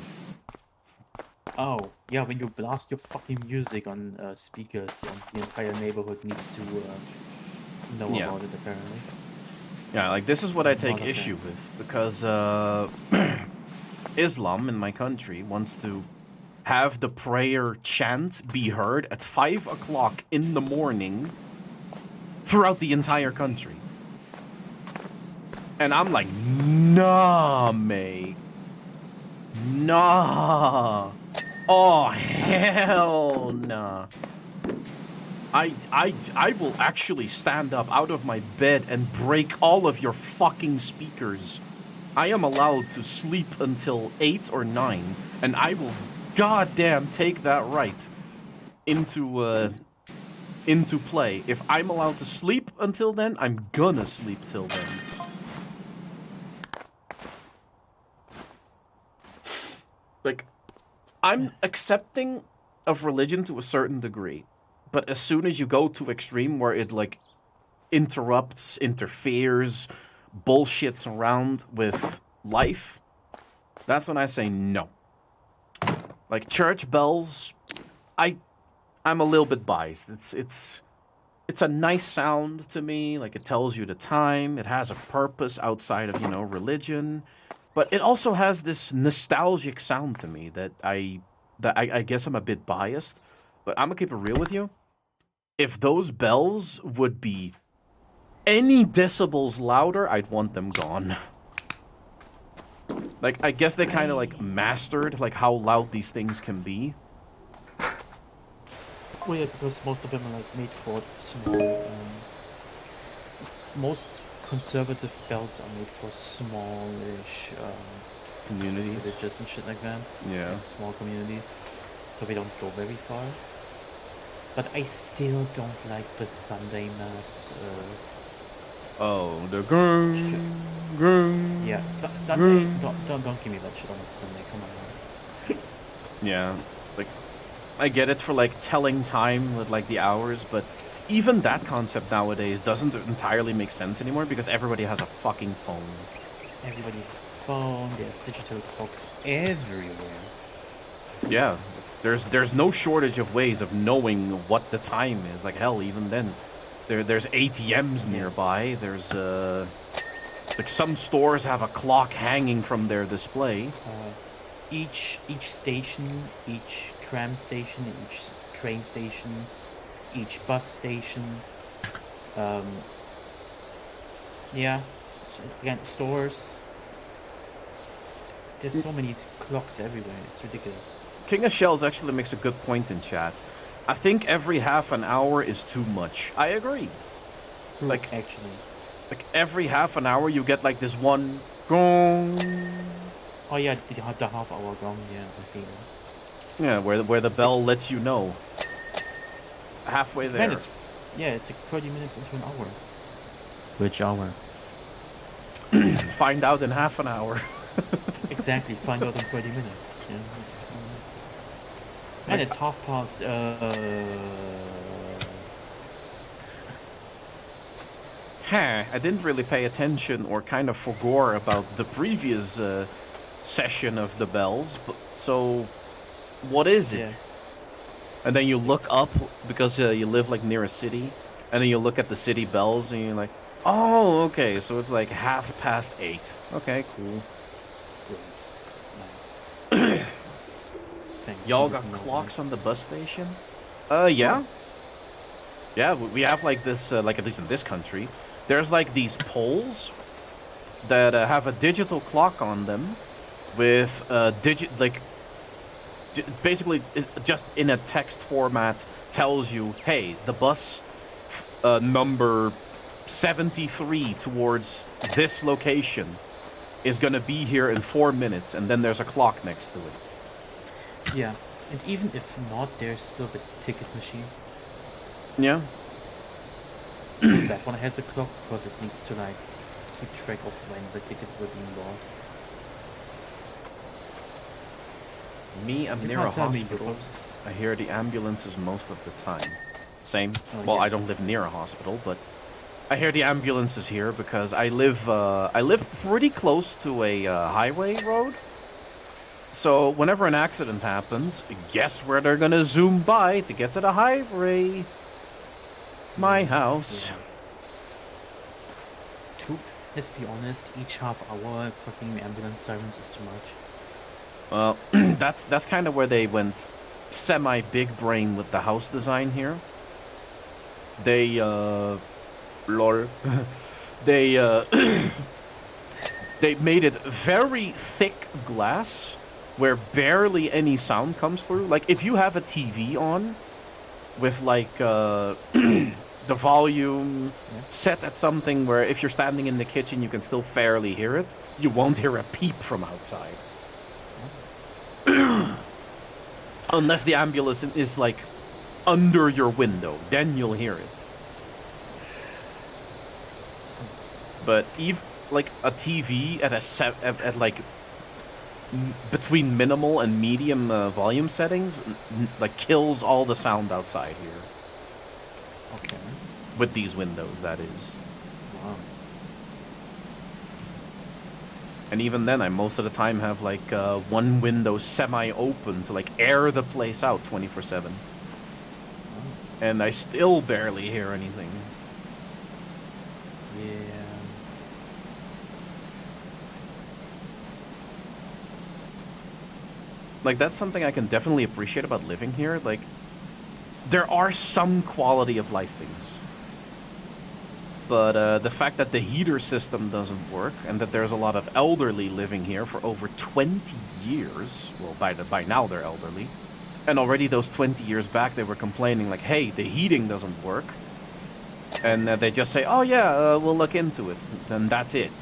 B: Oh, yeah, when you blast your fucking music on speakers and the entire neighborhood needs to know
A: Yeah.
B: about it, apparently.
A: Yeah, like this is what I take
B: Not a
A: issue
B: fan.
A: with because Islam in my country wants to have the prayer chant be heard at 5 o'clock in the morning throughout the entire country. And I'm like, nah, mate. Nah. Oh, hell nah. I will actually stand up out of my bed and break all of your fucking speakers. I am allowed to sleep until 8 or 9, and I will goddamn take that right into play. If I'm allowed to sleep until then, I'm gonna sleep till then. Like, I'm accepting of religion to a certain degree, but as soon as you go to extreme where it like interrupts, interferes, bullshits around with life, that's when I say no. Like church bells, I'm a little bit biased. It's a nice sound to me. Like it tells you the time. It has a purpose outside of religion, but it also has this nostalgic sound to me that I guess I'm a bit biased. But I'm gonna keep it real with you. If those bells would be any decibels louder, I'd want them gone. Like I guess they kind of like mastered like how loud these things can be.
B: Well, yeah, because most of them are like made for small. Most conservative bells are made for smallish
A: Communities.
B: villages and shit like that.
A: Yeah.
B: And small communities, so they don't go very far. But I still don't like the Sunday mass.
A: Oh, the groom, groom.
B: Yeah, Sunday. Don't give me that shit on a Sunday. Come on.
A: Yeah, like I get it for like telling time with like the hours, but even that concept nowadays doesn't entirely make sense anymore because everybody has a fucking phone.
B: Everybody has a phone. There's digital clocks everywhere.
A: Yeah, there's no shortage of ways of knowing what the time is. Like hell, even then, there's ATMs nearby. There's like some stores have a clock hanging from their display.
B: Each station, each tram station, each train station, each bus station. Yeah, again, stores. There's so many clocks everywhere. It's ridiculous.
A: King of Shells actually makes a good point in chat. I think every half an hour is too much. I agree. Like
B: actually,
A: like every half an hour you get like this one gong.
B: oh yeah, the half hour gong. Yeah, I think.
A: Yeah, where the bell lets you know. Halfway there.
B: Man, it's like 30 minutes into an hour. Which hour?
A: Find out in half an hour.
B: Exactly, find out in 30 minutes. Yeah. And it's 1:30.
A: I didn't really pay attention or kind of forgot about the previous session of the bells, but so what is it?
B: Yeah.
A: And then you look up because you live like near a city, and then you look at the city bells and you're like, oh, okay, so it's like 8:30. Okay, cool.
B: Nice.
A: Y'all got clocks on the bus station? Yeah. Yeah, we have like this, like at least in this country, there's like these poles that have a digital clock on them with basically it just in a text format tells you, hey, the bus number 73 towards this location is gonna be here in 4 minutes, and then there's a clock next to it.
B: Yeah, and even if not, there's still the ticket machine.
A: Yeah.
B: That one has a clock because it needs to like keep track of when the tickets were being bought.
A: Me, I'm
B: You
A: near a
B: can't tell me
A: hospital.
B: because
A: I hear the ambulances most of the time. Same.
B: Oh,
A: Well,
B: yeah.
A: I don't live near a hospital, but I hear the ambulances here because I live pretty close to a highway road. So whenever an accident happens, guess where they're gonna zoom by to get to the highway? My house.
B: Yeah. Let's be honest, each half hour fucking ambulance sirens is too much.
A: Well, that's kind of where they went semi big brain with the house design here. They lol. they they made it very thick glass where barely any sound comes through. Like if you have a TV on with like the volume set at something where if you're standing in the kitchen you can still fairly hear it, you won't hear a peep from outside. Unless the ambulance is like under your window, then you'll hear it. But even like a TV at at like between minimal and medium volume settings, like kills all the sound outside here.
B: Okay.
A: With these windows, that is.
B: Wow.
A: And even then, I most of the time have like one window semi-open to like air the place out 24/7. And I still barely hear anything.
B: Yeah.
A: Like, that's something I can definitely appreciate about living here. Like, there are some quality of life things. But the fact that the heater system doesn't work and that there's a lot of elderly living here for over 20 years. Well, by now they're elderly. And already those 20 years back, they were complaining like, hey, the heating doesn't work. And they just say, oh yeah, we'll look into it. And that's it.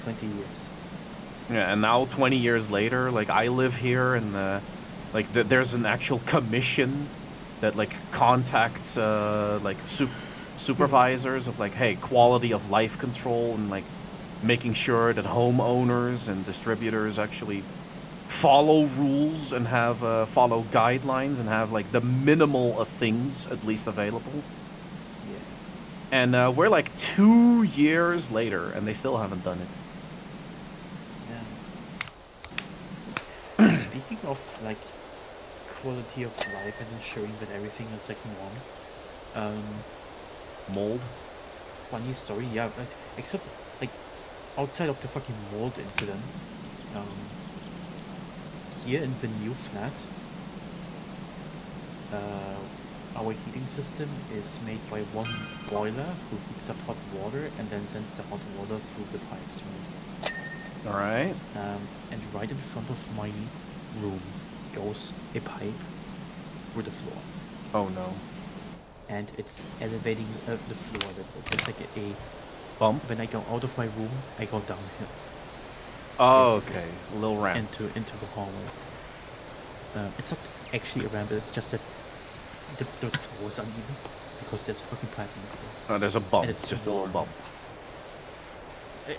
B: 20 years.
A: Yeah, and now 20 years later, like I live here and like there's an actual commission that like contacts like supervisors of like, hey, quality of life control and like making sure that homeowners and distributors actually follow rules and have follow guidelines and have like the minimal of things at least available.
B: Yeah.
A: And we're like 2 years later and they still haven't done it.
B: Yeah. Speaking of like quality of life and ensuring that everything is like normal,
A: Mold.
B: funny story, yeah, but except like outside of the fucking mold incident, here in the new flat, our heating system is made by one boiler who heats up hot water and then sends the hot water through the pipes, right?
A: All right.
B: And right in front of my room goes a pipe through the floor.
A: Oh no.
B: And it's elevating the floor. There's like a
A: Bump.
B: when I go out of my room, I go downhill
A: Oh, okay. A little ramp.
B: into the hallway. It's not actually a ramp, it's just that the floor is uneven because there's a fucking pipe in the floor.
A: Oh, there's a bump.
B: And it's
A: Just a little
B: warm.
A: bump.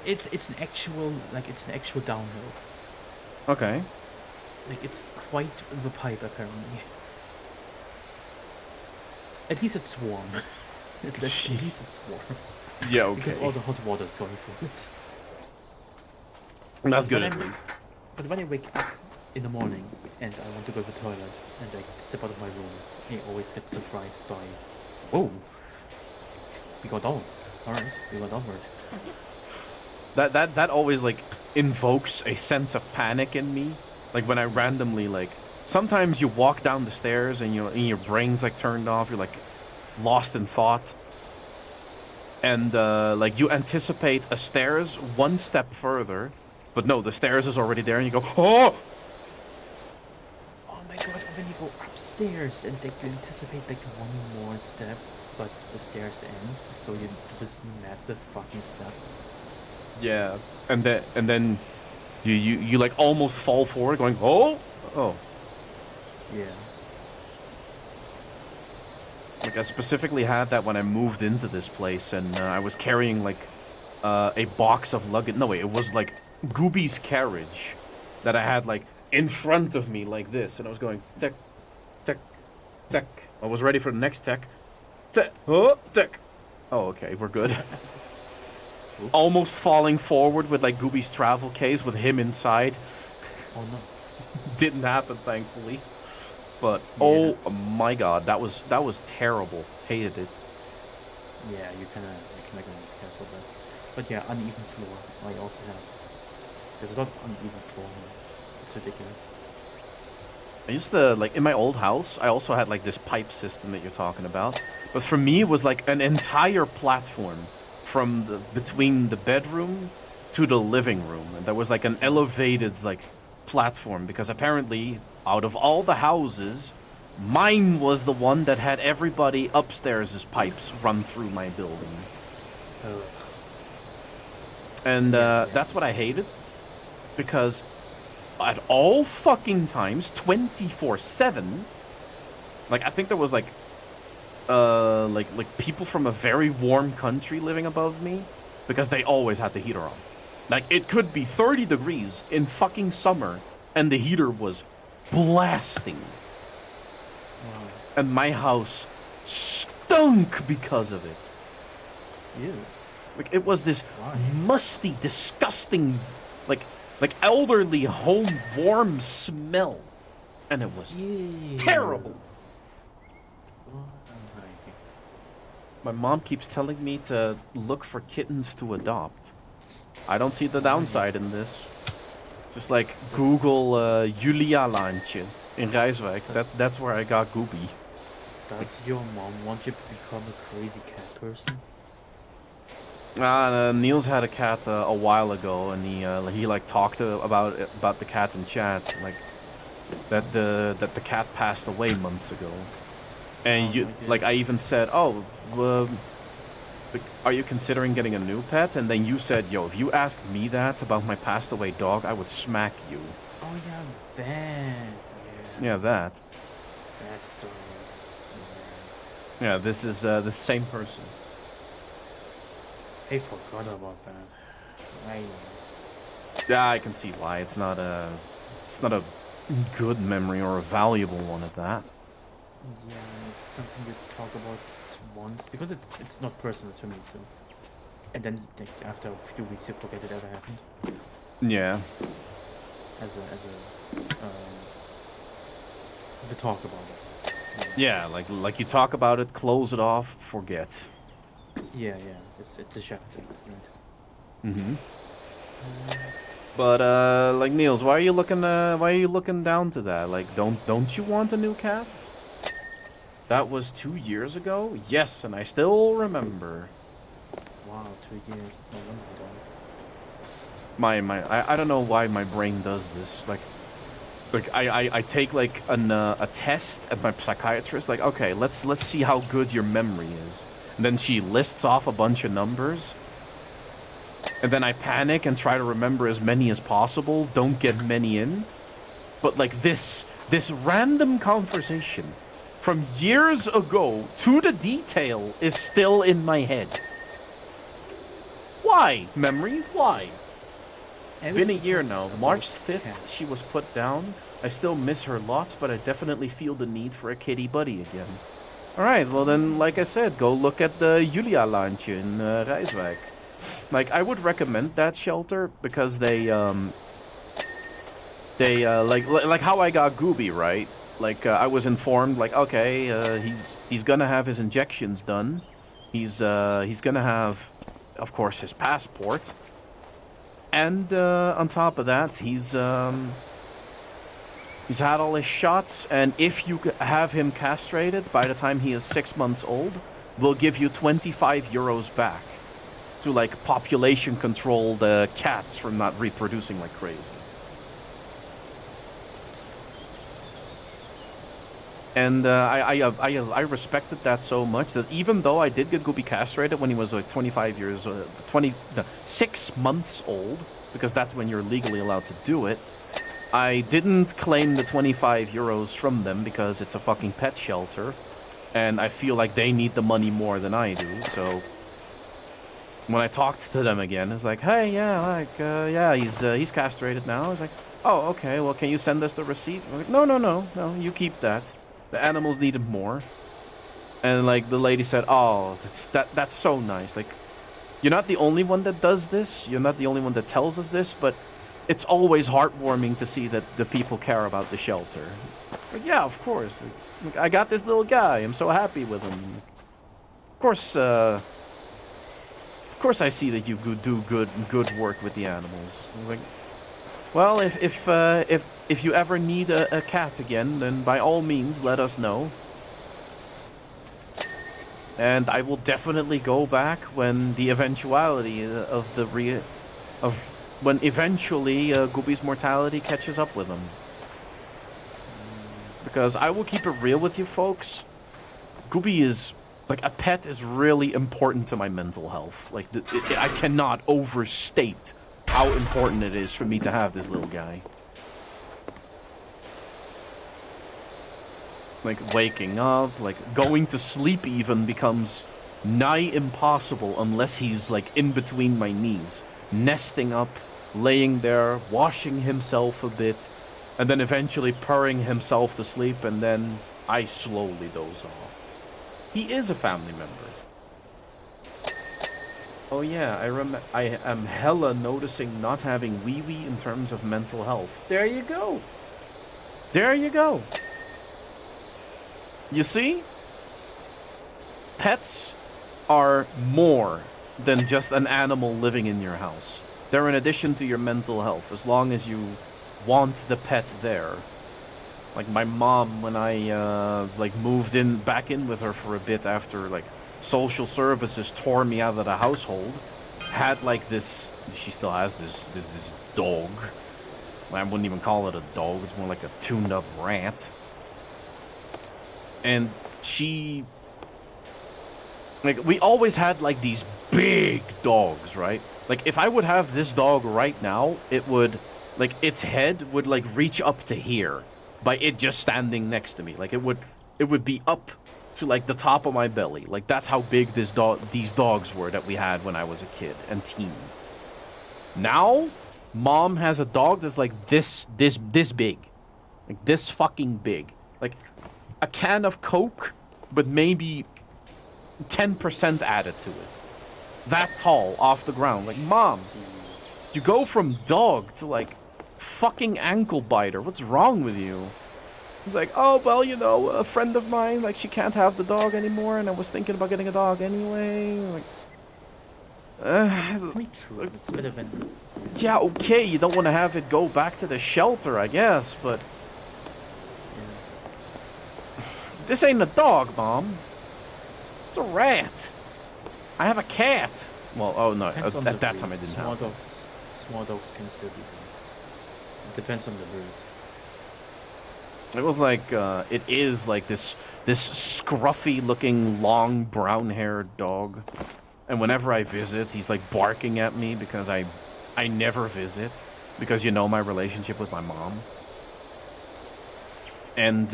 B: It's an actual downhill.
A: Okay.
B: Like it's quite the pipe apparently. At least it's warm. At least it's warm.
A: Yeah, okay.
B: Because all the hot water is going through it.
A: That's good
B: But
A: at
B: I'm-
A: least.
B: But when I wake up in the morning and I want to go to the toilet and I step out of my room, I always get surprised by, whoa, we go down. Alright, we go downward.
A: That always like invokes a sense of panic in me. Like when I randomly like sometimes you walk down the stairs and your brain's like turned off, you're like lost in thought. And like you anticipate a stairs one step further, but no, the stairs is already there and you go, "Oh!"
B: Oh my god, and then you go upstairs and like you anticipate like one more step, but the stairs end, so you do this massive fucking step.
A: Yeah. And then you like almost fall forward going, "Oh!" Oh.
B: Yeah.
A: Like I specifically had that when I moved into this place, and I was carrying like a box of luggage. No wait, it was like Gooby's carriage that I had like in front of me like this, and I was going tick, tick, tick. I was ready for the next tick. Tick, oh, tick. Oh, okay, we're good. Almost falling forward with like Gooby's travel case with him inside.
B: Oh no.
A: Didn't happen, thankfully. But
B: Yeah.
A: oh my god, that was terrible. Hated it.
B: Yeah, you kinda be careful there. But yeah, uneven floor. I also have. There's a lot of uneven floor here. It's ridiculous.
A: I used to, like, in my old house, I also had, like, this pipe system that you're talking about. But for me, it was, like, an entire platform from between the bedroom to the living room. And there was, like, an elevated, like, platform. Because apparently, out of all the houses, mine was the one that had everybody upstairs' pipes run through my building.
B: Oh.
A: And
B: Yeah.
A: that's what I hated. Because at all fucking times, 24/7. Like, I think there was like people from a very warm country living above me, because they always had the heater on. Like, it could be 30 degrees in fucking summer, and the heater was blasting.
B: Wow.
A: And my house stunk because of it.
B: Ew.
A: Like, it was this
B: Why?
A: musty, disgusting, like elderly home warm smell. And it was
B: Ew.
A: terrible.
B: Why?
A: My mom keeps telling me to look for kittens to adopt. I don't see the downside in this. Just like Google Julia Laantje in Rijswijk. That's where I got Gooby.
B: Does your mom want you to become a crazy cat person?
A: Niels had a cat a while ago, and he like talked about the cat in chat, like that the cat passed away months ago. And
B: Oh,
A: you,
B: my God.
A: like, I even said, oh, are you considering getting a new pet? And then you said, yo, if you asked me that about my passed away dog, I would smack you.
B: Oh yeah, that.
A: Yeah, that.
B: That story.
A: Yeah, this is the same person.
B: I forgot about that.
A: Yeah, I can see why. It's not a good memory or a valuable one at that.
B: Yeah, it's something you talk about once because it's not personal to me. So, and then like, after a few weeks you forget it ever happened.
A: Yeah.
B: We talk about it.
A: Yeah, like you talk about it, close it off, forget.
B: Yeah. It's a chapter, right?
A: Mm-hmm. But like Niels, why are you looking down to that? Like, don't you want a new cat? That was 2 years ago. Yes, and I still remember.
B: Wow, 2 years. No wonder
A: I don't know why my brain does this. Like I take like a test at my psychiatrist. Like, okay, let's see how good your memory is. And then she lists off a bunch of numbers. And then I panic and try to remember as many as possible. Don't get many in. But like this random conversation from years ago to the detail is still in my head. Why, memory? Why? Been a year now. March 5th, she was put down. I still miss her lots, but I definitely feel the need for a kitty buddy again. Alright, well then, like I said, go look at the Julia Laantje in Rijswijk. Like, I would recommend that shelter because they like how I got Gooby, right? Like, I was informed, like, okay, he's gonna have his injections done. He's gonna have, of course, his passport. And on top of that, he's had all his shots, and if you have him castrated by the time he is 6 months old, we'll give you 25 euros back to like population control the cats from not reproducing like crazy. And I respected that so much that even though I did get Gooby castrated when he was like 6 months old, because that's when you're legally allowed to do it, I didn't claim the 25 euros from them because it's a fucking pet shelter, and I feel like they need the money more than I do. So when I talked to them again, it's like, hey, yeah, like, yeah, he's castrated now. I was like, oh, okay, well, can you send us the receipt? I was like, no, you keep that. The animals needed more. And, like, the lady said, oh, that's so nice. Like, you're not the only one that does this. You're not the only one that tells us this, but it's always heartwarming to see that the people care about the shelter. But yeah, of course. Like, I got this little guy. I'm so happy with him. Of course I see that you do good work with the animals. I was like, well, if you ever need a cat again, then by all means let us know. And I will definitely go back when the eventuality when eventually Gooby's mortality catches up with him. Because I will keep it real with you folks. Gooby is, like, a pet is really important to my mental health. Like, I cannot overstate how important it is for me to have this little guy. Like, waking up, like, going to sleep even becomes nigh impossible unless he's, like, in between my knees. Nesting up, laying there, washing himself a bit, and then eventually purring himself to sleep, and then I slowly doze off. He is a family member. Oh yeah, I am hella noticing not having wee-wee in terms of mental health. There you go. There you go. You see? Pets are more than just an animal living in your house. They're an addition to your mental health, as long as you want the pet there. Like my mom, when I like moved back in with her for a bit after like social services tore me out of the household, had like this. She still has this dog. I wouldn't even call it a dog. It's more like a tuned-up rat. And she, like, we always had like these big dogs, right? Like, if I would have this dog right now, it would, like, its head would like reach up to here by it just standing next to me. Like, it would be up to like the top of my belly. Like, that's how big these dogs were that we had when I was a kid and teen. Now, mom has a dog that's like this big, like this fucking big, like a can of Coke, but maybe 10% added to it. That tall off the ground. Like, mom, you go from dog to like fucking ankle biter. What's wrong with you? He's like, oh, well, you know, a friend of mine, like, she can't have the dog anymore, and I was thinking about getting a dog anyway. Like,
B: True. It's a bit of an...
A: yeah, okay, you don't want to have it go back to the shelter, I guess, but... This ain't a dog, Mom. It's a rat. I have a cat. Well, oh no, at that time I didn't have.
B: Small dogs can still be dogs. It depends on the breed.
A: It was like, it is like this scruffy-looking, long, brown-haired dog. And whenever I visit, he's like barking at me because I never visit. Because you know my relationship with my mom. And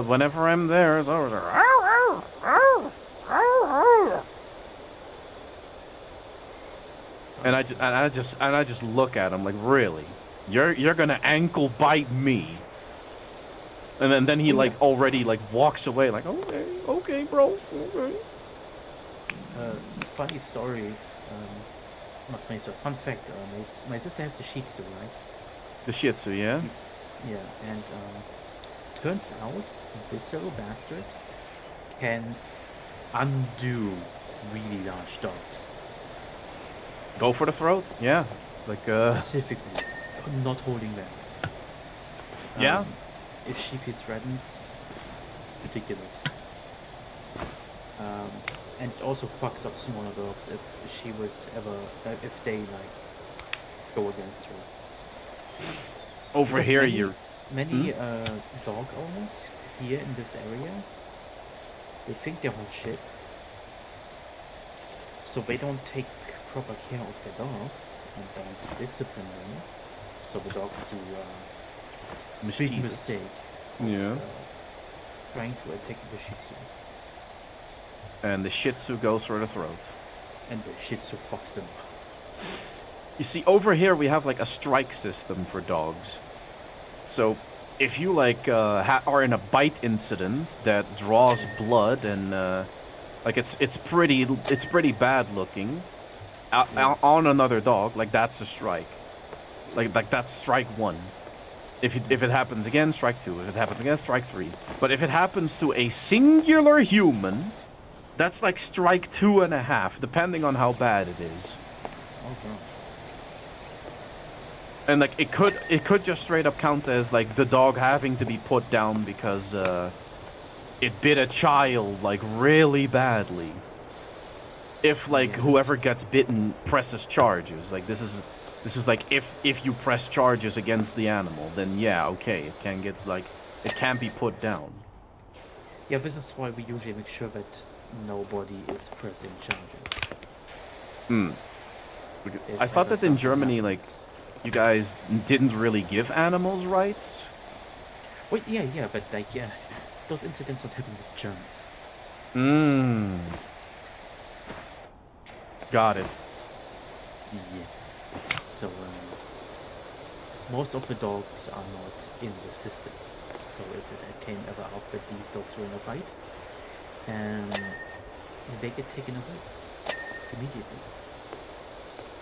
A: whenever I'm there, it's always like, and I just look at him like, really, you're gonna ankle bite me? And then he like already like walks away like, okay, bro, okay.
B: Funny story. Not funny story. Fun fact. My sister has the Shih Tzu, right?
A: The Shih Tzu, yeah.
B: Yeah, and turns out this little bastard can undo really large dogs.
A: Go for the throat, yeah. Like
B: specifically, not holding them.
A: Yeah.
B: If she feels threatened, ridiculous. And also fucks up smaller dogs if they like go against her.
A: Over
B: because
A: here,
B: many dog owners here in this area, they think they're hot shit, so they don't take proper care of their dogs and don't discipline them, so the dogs do big mistake.
A: Yeah.
B: Trying to attack the Shih Tzu.
A: And the Shih Tzu goes for the throat.
B: And the Shih Tzu fucks them up.
A: You see, over here we have like a strike system for dogs. So, if you like are in a bite incident that draws blood and like it's pretty bad looking on another dog, like that's a strike. Like that's strike 1. If it happens again, strike 2. If it happens again, strike 3. But if it happens to a singular human, that's like strike 2.5, depending on how bad it is.
B: Okay.
A: And like it could just straight up count as like the dog having to be put down because it bit a child like really badly. If like whoever gets bitten presses charges, like this is like if you press charges against the animal, then yeah, okay, it can get like it can be put down.
B: Yeah, this is why we usually make sure that nobody is pressing charges.
A: I thought that in Germany, like, you guys didn't really give animals rights.
B: Well, yeah, but like, yeah, those incidents don't happen with Germans.
A: Got it.
B: Yeah. So, most of the dogs are not in the system. So if it came ever out that these dogs were in a fight, and they get taken away immediately.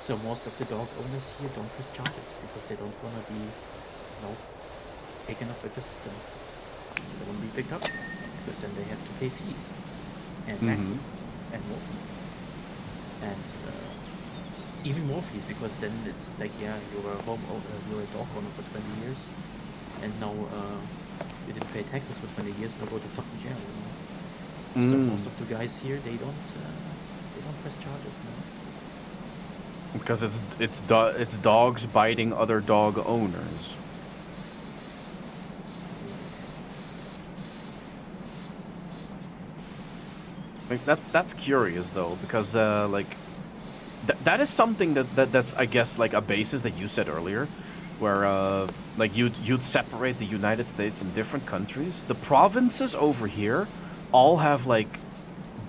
B: So most of the dog owners here don't press charges because they don't want to be, taken up with the system. They don't want to be picked up because then they have to pay fees and taxes and more fees and even more fees because then it's like, yeah, you're a you're a dog owner for 20 years and now you didn't pay taxes for 20 years, now go to fucking jail. So most of the guys here, they don't press charges now.
A: Because it's dogs biting other dog owners. Like that's curious though, because like that is something that's I guess like a basis that you said earlier, where like you'd separate the United States and different countries. The provinces over here all have like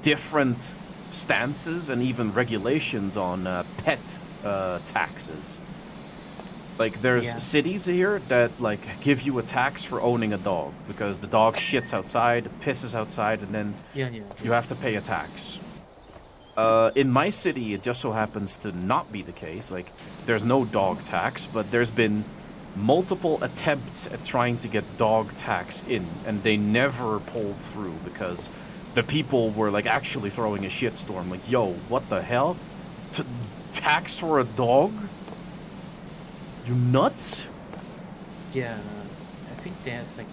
A: different stances and even regulations on pet taxes. Like there's cities here that like give you a tax for owning a dog because the dog shits outside, pisses outside, and then you have to pay a tax. In my city, it just so happens to not be the case. Like there's no dog tax, but there's been multiple attempts at trying to get dog tax in, and they never pulled through because the people were like actually throwing a shitstorm. Like, yo, what the hell? Tax for a dog? You nuts?
B: Yeah, I think there's like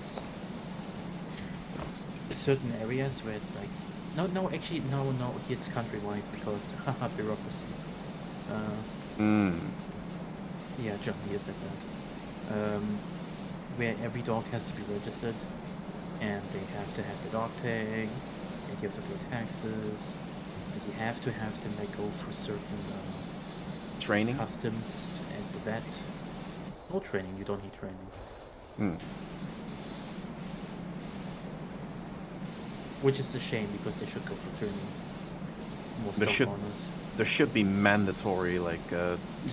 B: certain areas where it's like no, it's countrywide because haha, bureaucracy. Yeah, Germany is like that. Where every dog has to be registered, and they have to have the dog tag, and you have to pay taxes, and you have to have them like go through certain
A: training,
B: customs, and the vet. No training. You don't need training. Which is a shame because they should go for training. Most dog owners.
A: There should be mandatory like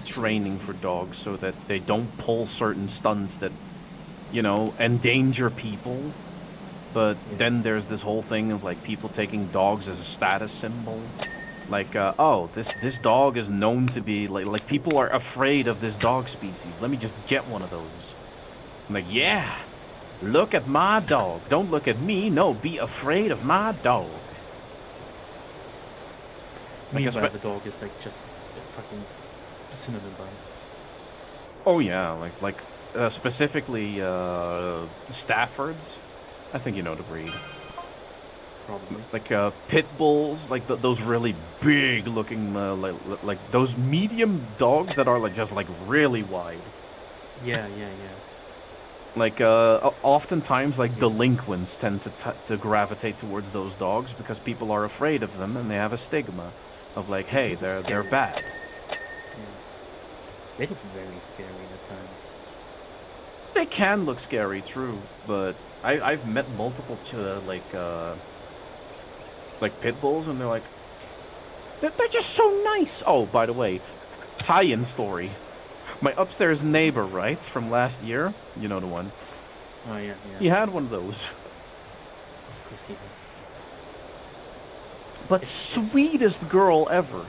A: training for dogs so that they don't pull certain stunts that, you know, endanger people. But then there's this whole thing of like people taking dogs as a status symbol. Like, oh, this dog is known to be like people are afraid of this dog species. Let me just get one of those. I'm like, yeah, look at my dog. Don't look at me. No, be afraid of my dog.
B: Meanwhile, the dog is like just a fucking synonym by.
A: Oh yeah, like specifically Staffords. I think you know the breed.
B: Probably.
A: Like pit bulls, like those really big looking, like those medium dogs that are like just like really wide.
B: Yeah.
A: Like oftentimes like delinquents tend to gravitate towards those dogs because people are afraid of them and they have a stigma of like, hey, they're bad.
B: Yeah. They look very scary at times.
A: They can look scary, true, but I've met multiple like pit bulls, and they're like, they're just so nice. Oh, by the way, tie-in story. My upstairs neighbor, right, from last year, you know the one.
B: Oh yeah,
A: He
B: yeah.
A: had one of those.
B: Of course he did.
A: But
B: It's
A: sweetest girl ever.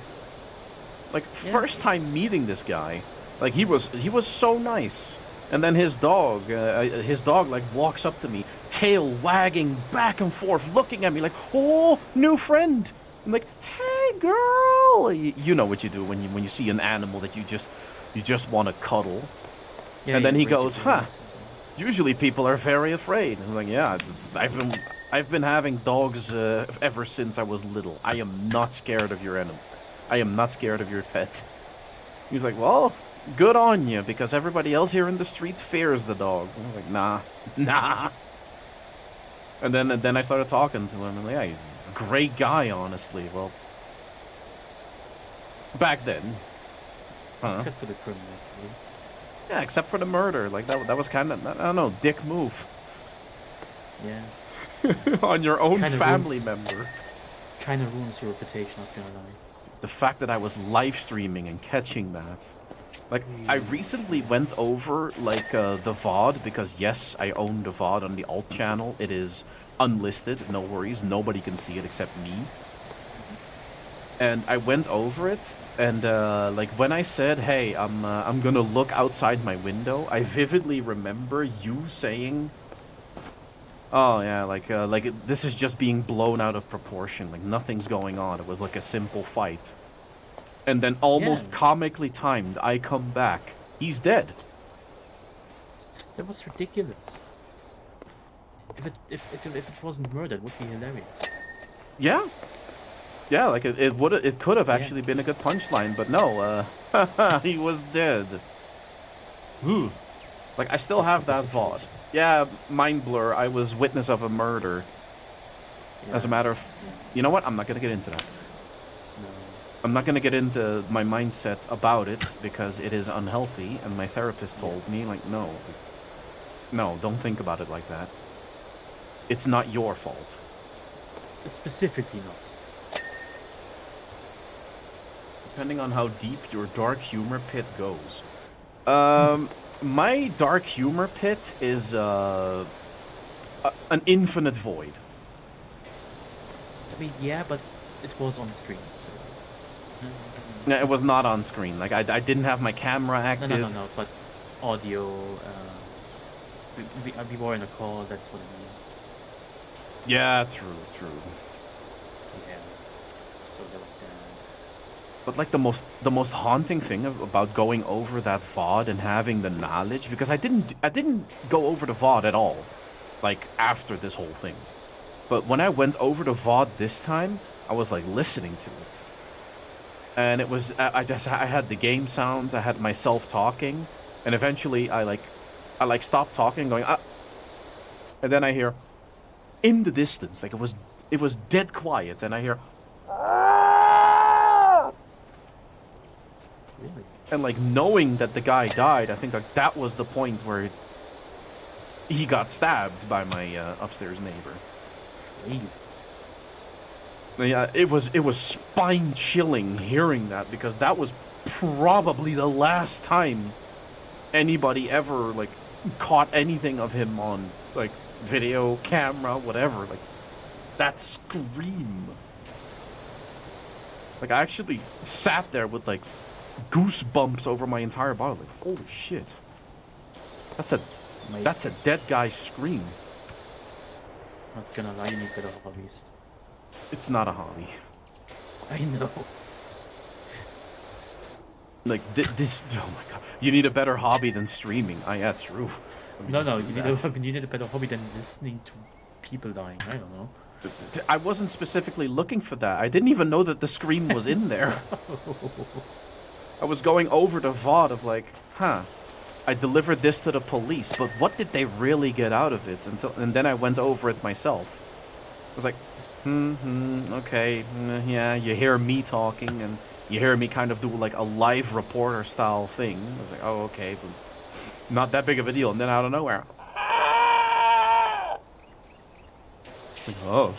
A: Like
B: yeah.
A: first time meeting this guy, like he was so nice. And then his dog like walks up to me, tail wagging back and forth, looking at me like, "Oh, new friend." I'm like, "Hey, girl." You know what you do when you see an animal that you just want to cuddle.
B: Yeah,
A: And then he
B: raise your
A: goes, "Huh.
B: voice and
A: Usually people are very afraid." I was like, "Yeah, I've been having dogs ever since I was little. I am not scared of your animal. I am not scared of your pet." He's like, "Well, good on you, because everybody else here in the street fears the dog." I was like, nah. And then I started talking to him, and yeah, he's a great guy, honestly. Well, back then, huh?
B: except for the criminal. Really.
A: Yeah, except for the murder. Like that was kind of, I don't know, dick move
B: Yeah.
A: on your own
B: Kinda
A: family
B: ruins-
A: member.
B: Kind of ruins your reputation, not gonna lie.
A: The fact that I was live streaming and catching that. Like, I recently went over, like, the VOD, because yes, I own the VOD on the alt channel. It is unlisted, no worries, nobody can see it except me. And I went over it, and, like, when I said, "Hey, I'm gonna look outside my window," I vividly remember you saying, "Oh, yeah, like, this is just being blown out of proportion, like, nothing's going on. It was like a simple fight." And then almost
B: Yeah.
A: comically timed, I come back. He's dead.
B: That was ridiculous. If it wasn't murder, it would be hilarious.
A: Yeah. Yeah, like it could have actually been a good punchline, but no, he was dead. Ooh. Like, I still have that VOD. Yeah, mind blur, I was witness of a murder. As a matter of... You know what? I'm not gonna get into that.
B: No.
A: I'm not gonna get into my mindset about it, because it is unhealthy, and my therapist told me, like, no, don't think about it like that. It's not your fault.
B: Specifically not.
A: Depending on how deep your dark humor pit goes. My dark humor pit is, an infinite void.
B: I mean, yeah, but it was on screen, so...
A: No, it was not on screen. Like, I didn't have my camera active.
B: No, but audio, we were in a call, that's what I mean.
A: Yeah, true.
B: Yeah. So that was that.
A: But like the most haunting thing about going over that VOD and having the knowledge, because I didn't go over the VOD at all, like after this whole thing. But when I went over the VOD this time, I was like listening to it, and it was I had the game sounds, I had myself talking, and eventually I stopped talking, going and then I hear in the distance, like it was dead quiet, and I hear.
B: Really?
A: And like knowing that the guy died, I think like that was the point where he got stabbed by my upstairs neighbor.
B: Jeez.
A: Yeah, it was spine chilling hearing that, because that was probably the last time anybody ever like caught anything of him on like video, camera, whatever. Like that scream. Like I actually sat there with like goosebumps over my entire body. Like, holy shit. That's a dead guy's scream.
B: Not gonna lie, you need better hobbies.
A: It's not a hobby.
B: I know.
A: Like this. Oh my god. You need a better hobby than streaming. Yeah, true.
B: No, you need a better hobby than listening to people dying. I don't know.
A: I wasn't specifically looking for that. I didn't even know that the scream was in there. I was going over the VOD of like, I delivered this to the police, but what did they really get out of it? And then I went over it myself. I was like, okay, yeah, you hear me talking, and you hear me kind of do like a live reporter style thing. I was like, oh, okay, but not that big of a deal. And then out of nowhere, like, oh.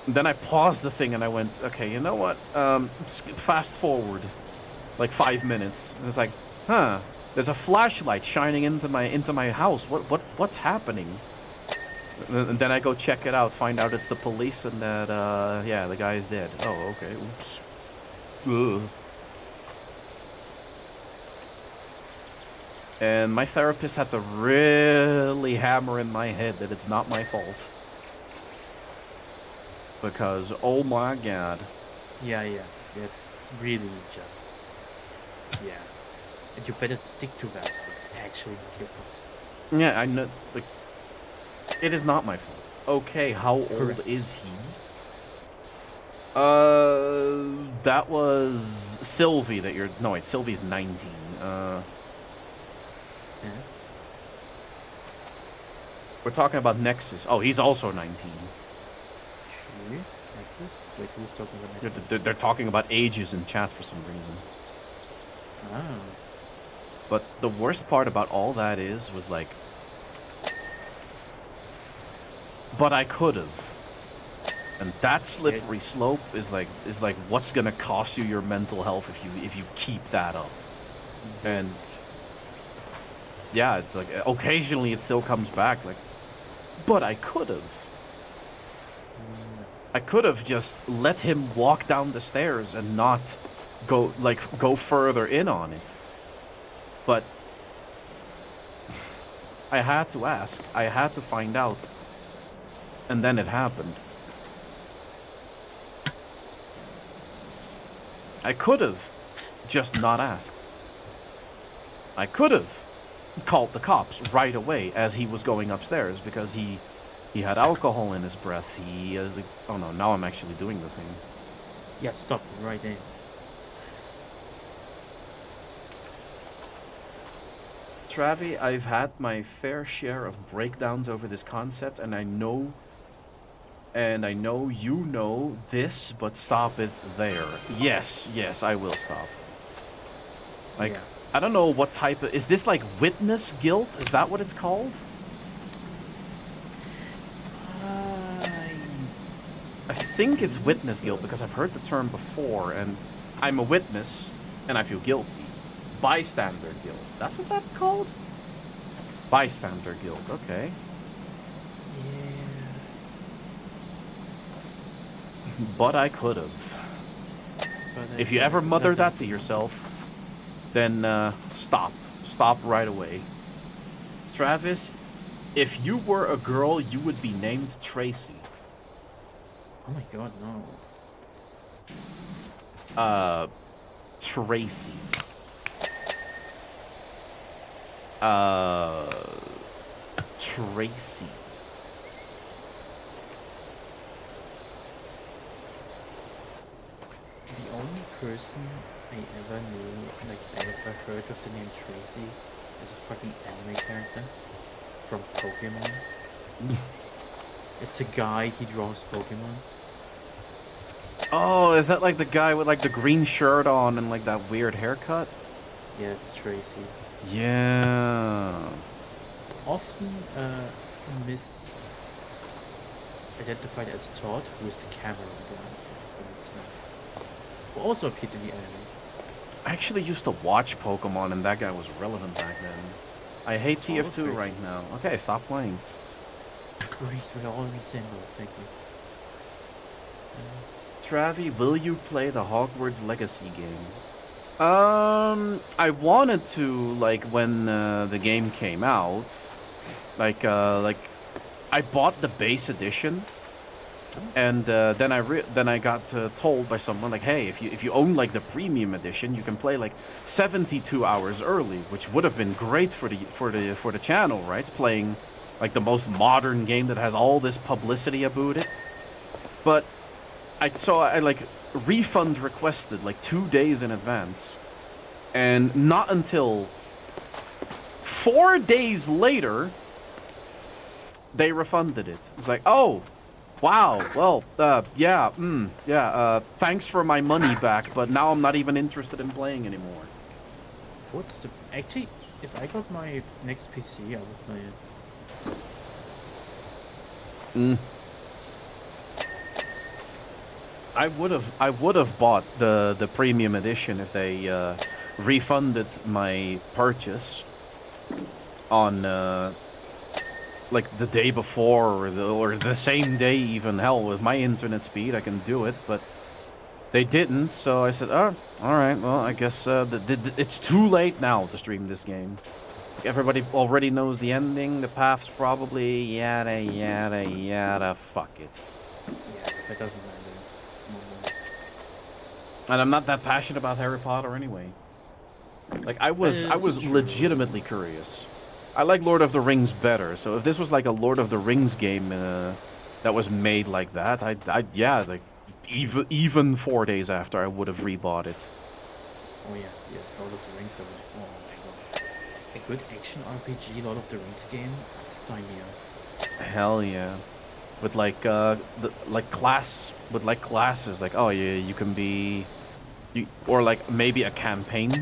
A: Then I paused the thing and I went, okay, you know what? Fast forward, like 5 minutes. And it's like, huh? There's a flashlight shining into my house. What's happening? And then I go check it out, find out it's the police, and that yeah, the guy's dead. Oh, okay. Oops. Ugh. And my therapist had to really hammer in my head that it's not my fault. Because, oh my god.
B: Yeah, it's really just, yeah. And you better stick to that. It's actually not your fault.
A: Yeah, I know. Like, it is not my fault. Okay, how old
B: Correct.
A: is he? That was Sylvie that you're. No, wait, Sylvie's 19.
B: Yeah.
A: We're talking about Nexus. Oh, he's also 19.
B: Sure. Nexus? Wait, who's talking about Nexus?
A: They're talking about ages in chat for some reason.
B: Ah.
A: But the worst part about all that was like, but I could have. And that slippery slope is like what's gonna cost you your mental health if you keep that up. And yeah, it's like occasionally it still comes back like, but I could have. I could have just let him walk down the stairs and not go further in on it. But I had to ask. I had to find out. And then it happened. I could have just not asked. I could have called the cops right away as he was going upstairs because he had alcohol in his breath. Oh no, now I'm actually doing the thing.
B: Yeah, stop right there.
A: Travi, I've had my fair share of breakdowns over this concept, and I know you know this, but stop it there. Yes, I will stop. Like,
B: Yeah.
A: I don't know what type of... Is this like witness guilt? Is that what it's called? I think it's witness guilt because I've heard the term before, and I'm a witness, and I feel guilty. Bystander guilt. That's what that's called? Bystander guilt, okay.
B: Yeah.
A: But I could have. If you ever mutter that to yourself, then stop. Stop right away. Travis, if you were a girl, you would be named Tracy.
B: Oh my god, no.
A: Tracy. Tracy.
B: The only person I ever knew, like I ever heard of the name Tracy, is a fucking anime character from Pokemon. It's a guy, he draws Pokemon.
A: Oh, is that like the guy with like the green shirt on and like that weird haircut?
B: Yeah, it's Tracy.
A: Yeah.
B: Often misidentified as Todd, who is the camera guy. Who also appeared in the anime.
A: I actually used to watch Pokemon and that guy was relevant back then. I hate TF2
B: crazy.
A: right now. Okay, stop playing.
B: Great, we're all in the same boat, thank you.
A: Travi, will you play the Hogwarts Legacy game? I wanted to, like, when the game came out. Like, I bought the base edition. And then I got told by someone like, hey, if you own like the premium edition, you can play like 72 hours early, which would have been great for the channel, right? Playing like the most modern game that has all this publicity about it. But I like refund requested like 2 days in advance, and not until 4 days later they refunded it. It's like, oh. Wow, well, yeah, thanks for my money back, but now I'm not even interested in playing anymore.
B: What's the... Actually, if I got my next PC, I would play it.
A: I would have bought the premium edition if they refunded my purchase on like the day before or the same day even. Hell, with my internet speed I can do it, but they didn't. So I said, oh, all right, well I guess it's too late now to stream this game. Everybody already knows the ending, the paths probably, yada yada yada. Fuck it.
B: Yeah, that doesn't matter. No more.
A: And I'm not that passionate about Harry Potter anyway. Like I was
B: It's true.
A: legitimately curious. I like Lord of the Rings better, so if this was like a Lord of the Rings game that was made like that, yeah, like even 4 days after I would have rebought it.
B: Oh yeah, Lord of the Rings. Oh my god, a good action RPG Lord of the Rings game. Sign me up.
A: Hell yeah. With like classes, like oh yeah, you can be or like maybe a campaign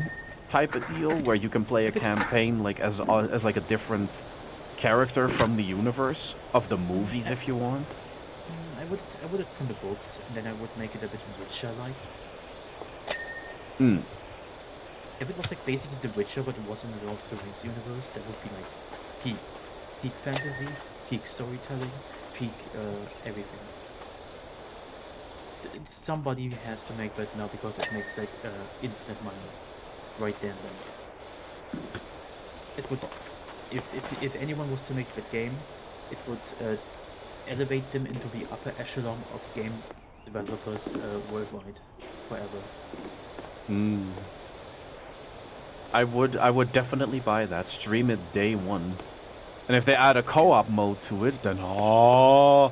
A: type of deal where you can play a campaign like as like a different character from the universe of the movies if you want.
B: I would it from the books, and then I would make it a bit Witcher-like.
A: Hmm.
B: If it was like basically The Witcher, but it wasn't the Lord of the Rings universe, that would be like peak fantasy, peak storytelling, peak everything. Somebody has to make that now because it makes like infinite money right there and then. It would, if anyone was to make the game, it would elevate them into the upper echelon of game developers worldwide forever.
A: Hmm. I would definitely buy that. Stream it day one. And if they add a co-op mode to it, then a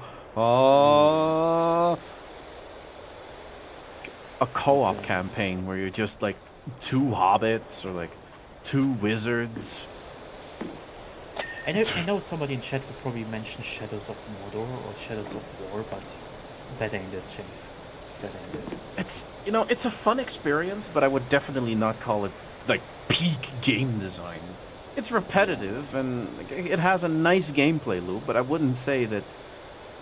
A: co-op campaign where you're just like 2 hobbits or like 2 wizards.
B: I know somebody in chat would probably mention Shadows of Mordor or Shadows of War, but that ain't it, Jay. That ain't it.
A: It's, you know, it's a fun experience, but I would definitely not call it like peak game design. It's repetitive and like, it has a nice gameplay loop, but I wouldn't say that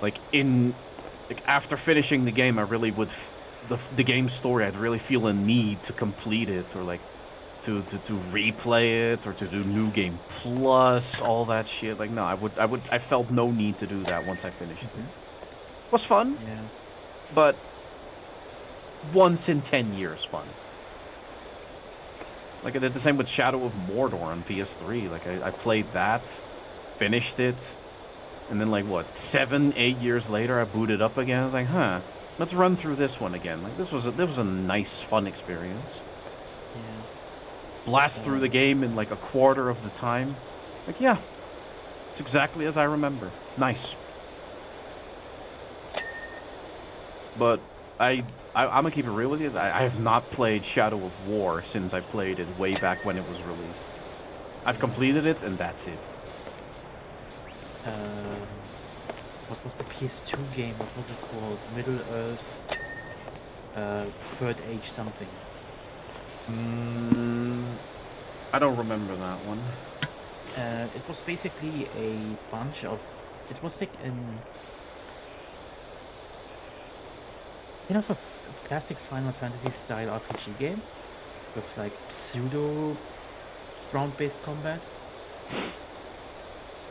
A: like after finishing the game I really would the game story I'd really feel a need to complete it or like to replay it or to do new game plus all that shit. Like no, I felt no need to do that once I finished it. It was fun,
B: Yeah.
A: but once in 10 years fun. Like I did the same with Shadow of Mordor on PS3. Like I played that, finished it, and then like what, 7-8 years later I booted up again. I was like, huh, let's run through this one again. Like this was a nice fun experience.
B: Yeah.
A: Blast through the game in like a quarter of the time. Like yeah, it's exactly as I remember. Nice. But I'm gonna keep it real with you. I have not played Shadow of War since I played it way back when it was released. I've completed it, and that's it.
B: What was the PS2 game? What was it called? Middle Earth, Third Age something.
A: I don't remember that one.
B: It was basically a bunch of. It was like an. You know, a classic Final Fantasy style RPG game with like pseudo round-based combat.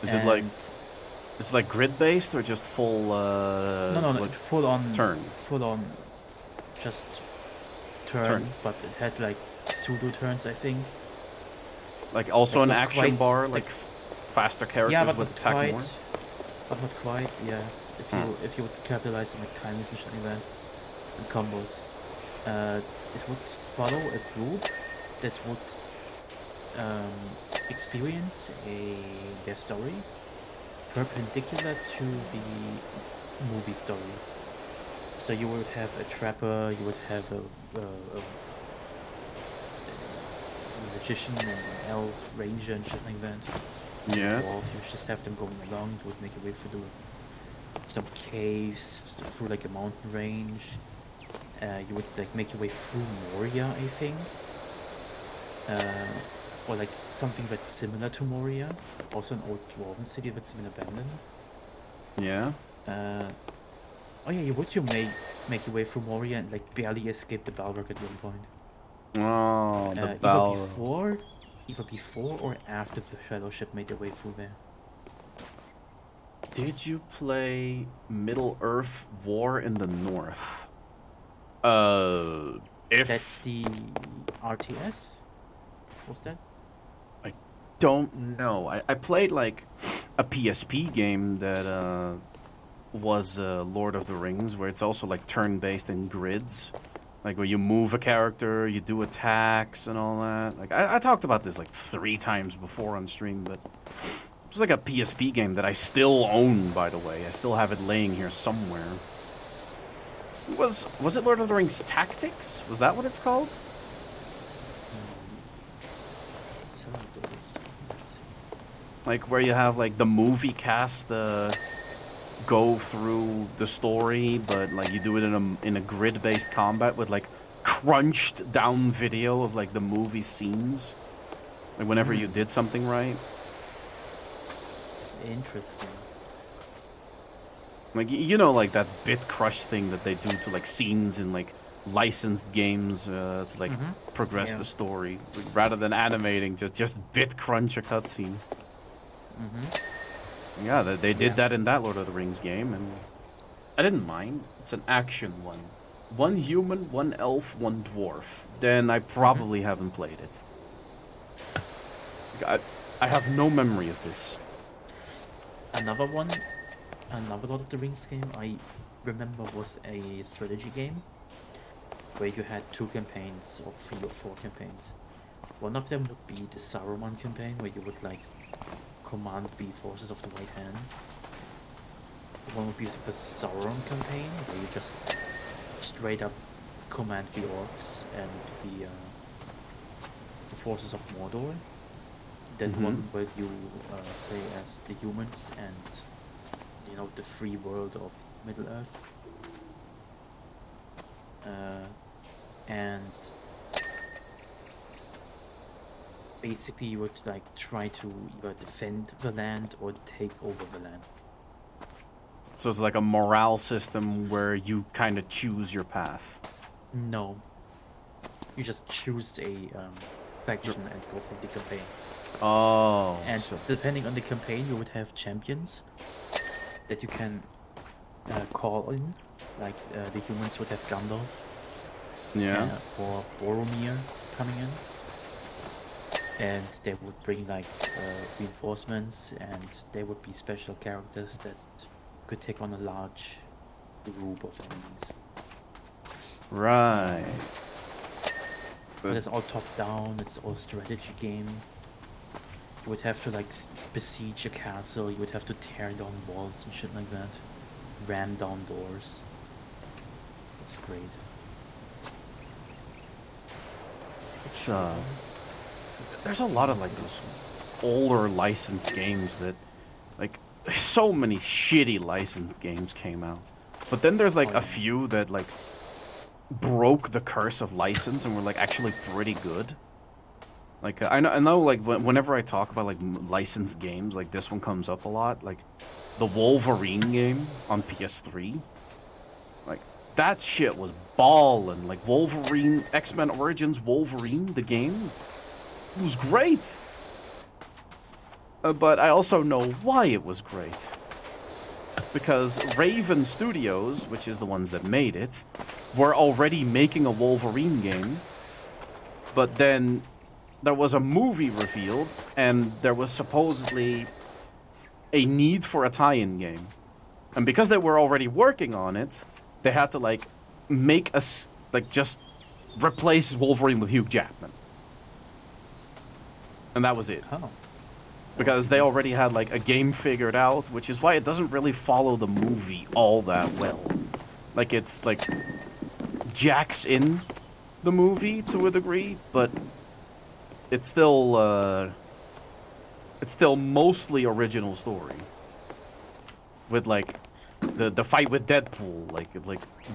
A: Is it like grid-based or just full?
B: No,
A: like
B: full on
A: turn.
B: Full on, just turn. But it had like pseudo turns, I think.
A: Like also
B: like
A: an
B: not
A: action
B: quite,
A: bar, like faster characters
B: yeah, but
A: with
B: not
A: attack
B: quite.
A: more.
B: But not quite. Yeah, if you would capitalize on like timings and shit like that, and combos, it would follow a group that would experience their story perpendicular to the movie story. So you would have a trapper, you would have a magician, and an elf, ranger, and shit like that.
A: Yeah.
B: Dwarf, you just have them going along. You would make your way through some caves, through like a mountain range. You would like make your way through Moria, I think. Or like something that's similar to Moria, also an old dwarven city that's been abandoned.
A: Yeah.
B: Oh yeah, you make your way through Moria and like barely escape the Balrog at one point.
A: Oh, the
B: Either
A: Balrog.
B: either before or after the Fellowship made their way through there.
A: Did you play Middle Earth War in the North?
B: That's
A: If
B: the RTS. Was that?
A: I don't know. I played like a PSP game that was Lord of the Rings, where it's also like turn-based in grids, like where you move a character, you do attacks and all that. Like I talked about this like 3 times before on stream, but it's like a PSP game that I still own, by the way. I still have it laying here somewhere. Was it Lord of the Rings Tactics? Was that what it's called?
B: Some of those. Let's see.
A: Like where you have like the movie cast go through the story, but like you do it in a grid-based combat with like crunched down video of like the movie scenes. Like whenever you did something right.
B: Interesting.
A: Like you know, like that bit crush thing that they do to like scenes in like licensed games to like progress
B: Yeah.
A: the story rather than animating, just bit crunch a cutscene. Yeah, they did
B: Yeah.
A: that in that Lord of the Rings game, and I didn't mind. It's an action one. One human, one elf, one dwarf. Then I probably haven't played it. I have no memory of this.
B: Another Lord of the Rings game I remember was a strategy game where you had 2 campaigns or 3 or 4 campaigns. One of them would be the Saruman campaign where you would like command the forces of the White Hand. One would be the Sauron campaign where you just straight up command the orcs and the forces of Mordor. Then one where you play as the humans and the free world of Middle Earth. And basically you would like try to either defend the land or take over the land.
A: So it's like a morale system where you kind of choose your path.
B: No, you just choose a faction and go through the campaign.
A: Oh.
B: And
A: So,
B: depending on the campaign, you would have champions that you can call in. Like the humans would have Gandalf
A: yeah.
B: or Boromir coming in. And they would bring like reinforcements, and they would be special characters that could take on a large group of enemies.
A: Right.
B: But it's all top down, it's all strategy game. You would have to like besiege a castle, you would have to tear down walls and shit like that. Ram down doors. It's great.
A: It's there's a lot of like those older licensed games that like so many shitty licensed games came out. But then there's like a few that like broke the curse of license and were like actually pretty good. Like I know like whenever I talk about like licensed games, like this one comes up a lot, like the Wolverine game on PS3. Like that shit was ballin'. Like Wolverine, X-Men Origins Wolverine, the game was great. But I also know why it was great. Because Raven Studios, which is the ones that made it, were already making a Wolverine game. But then there was a movie revealed, and there was supposedly a need for a tie-in game. And because they were already working on it, they had to, like, make us, like, just replace Wolverine with Hugh Jackman. And that was it.
B: Oh.
A: Because they already had, like, a game figured out, which is why it doesn't really follow the movie all that well. Like, it's, like, Jack's in the movie to a degree, but it's still mostly original story. With like the fight with Deadpool, like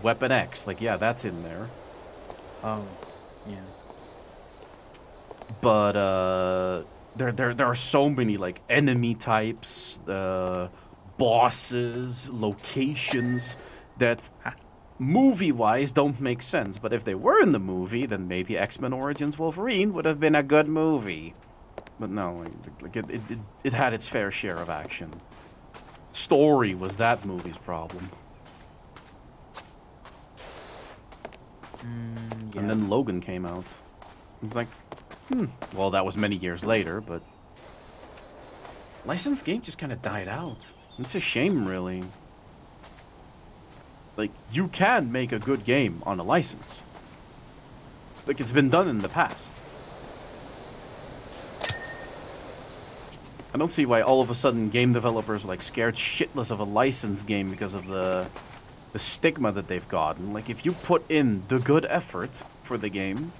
A: Weapon X, like yeah, that's in there.
B: Oh, yeah.
A: But there are so many like enemy types, bosses, locations. that movie-wise don't make sense. But if they were in the movie, then maybe X-Men Origins Wolverine would have been a good movie. But no, like it had its fair share of action. Story was that movie's problem.
B: Yeah.
A: And then Logan came out. It was like, well, that was many years later, but licensed game just kind of died out. It's a shame, really. Like, you can make a good game on a license. Like, it's been done in the past. I don't see why all of a sudden game developers are, like, scared shitless of a licensed game because of the stigma that they've gotten. Like, if you put in the good effort for the game,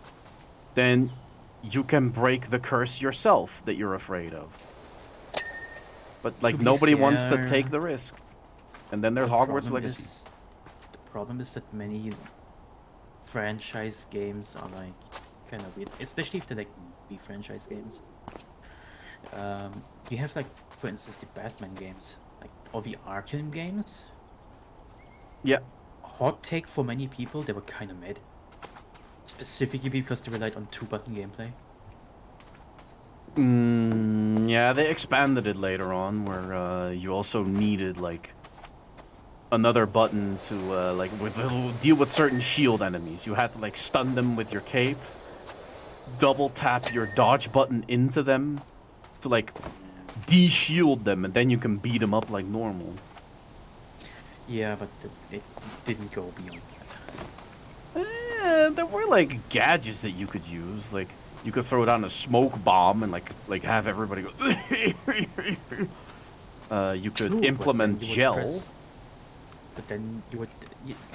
A: then you can break the curse yourself that you're afraid of. But, like, nobody wants to take the risk. And then there's Hogwarts Legacy.
B: The problem is that many franchise games are, like, kind of weird. Especially if they're, like, movie franchise games. You have, like, for instance, the Batman games. Like, or the Arkham games.
A: Yeah.
B: Hot take for many people, they were kind of mid. Specifically because they relied on 2-button gameplay.
A: Yeah, they expanded it later on, where you also needed like another button to like deal with certain shield enemies. You had to like stun them with your cape, double tap your dodge button into them to like de-shield them, and then you can beat them up like normal.
B: Yeah, but it didn't go beyond that.
A: There were like gadgets that you could use, like you could throw down a smoke bomb and like have everybody go. You could
B: True,
A: implement
B: but
A: gel.
B: But then you would,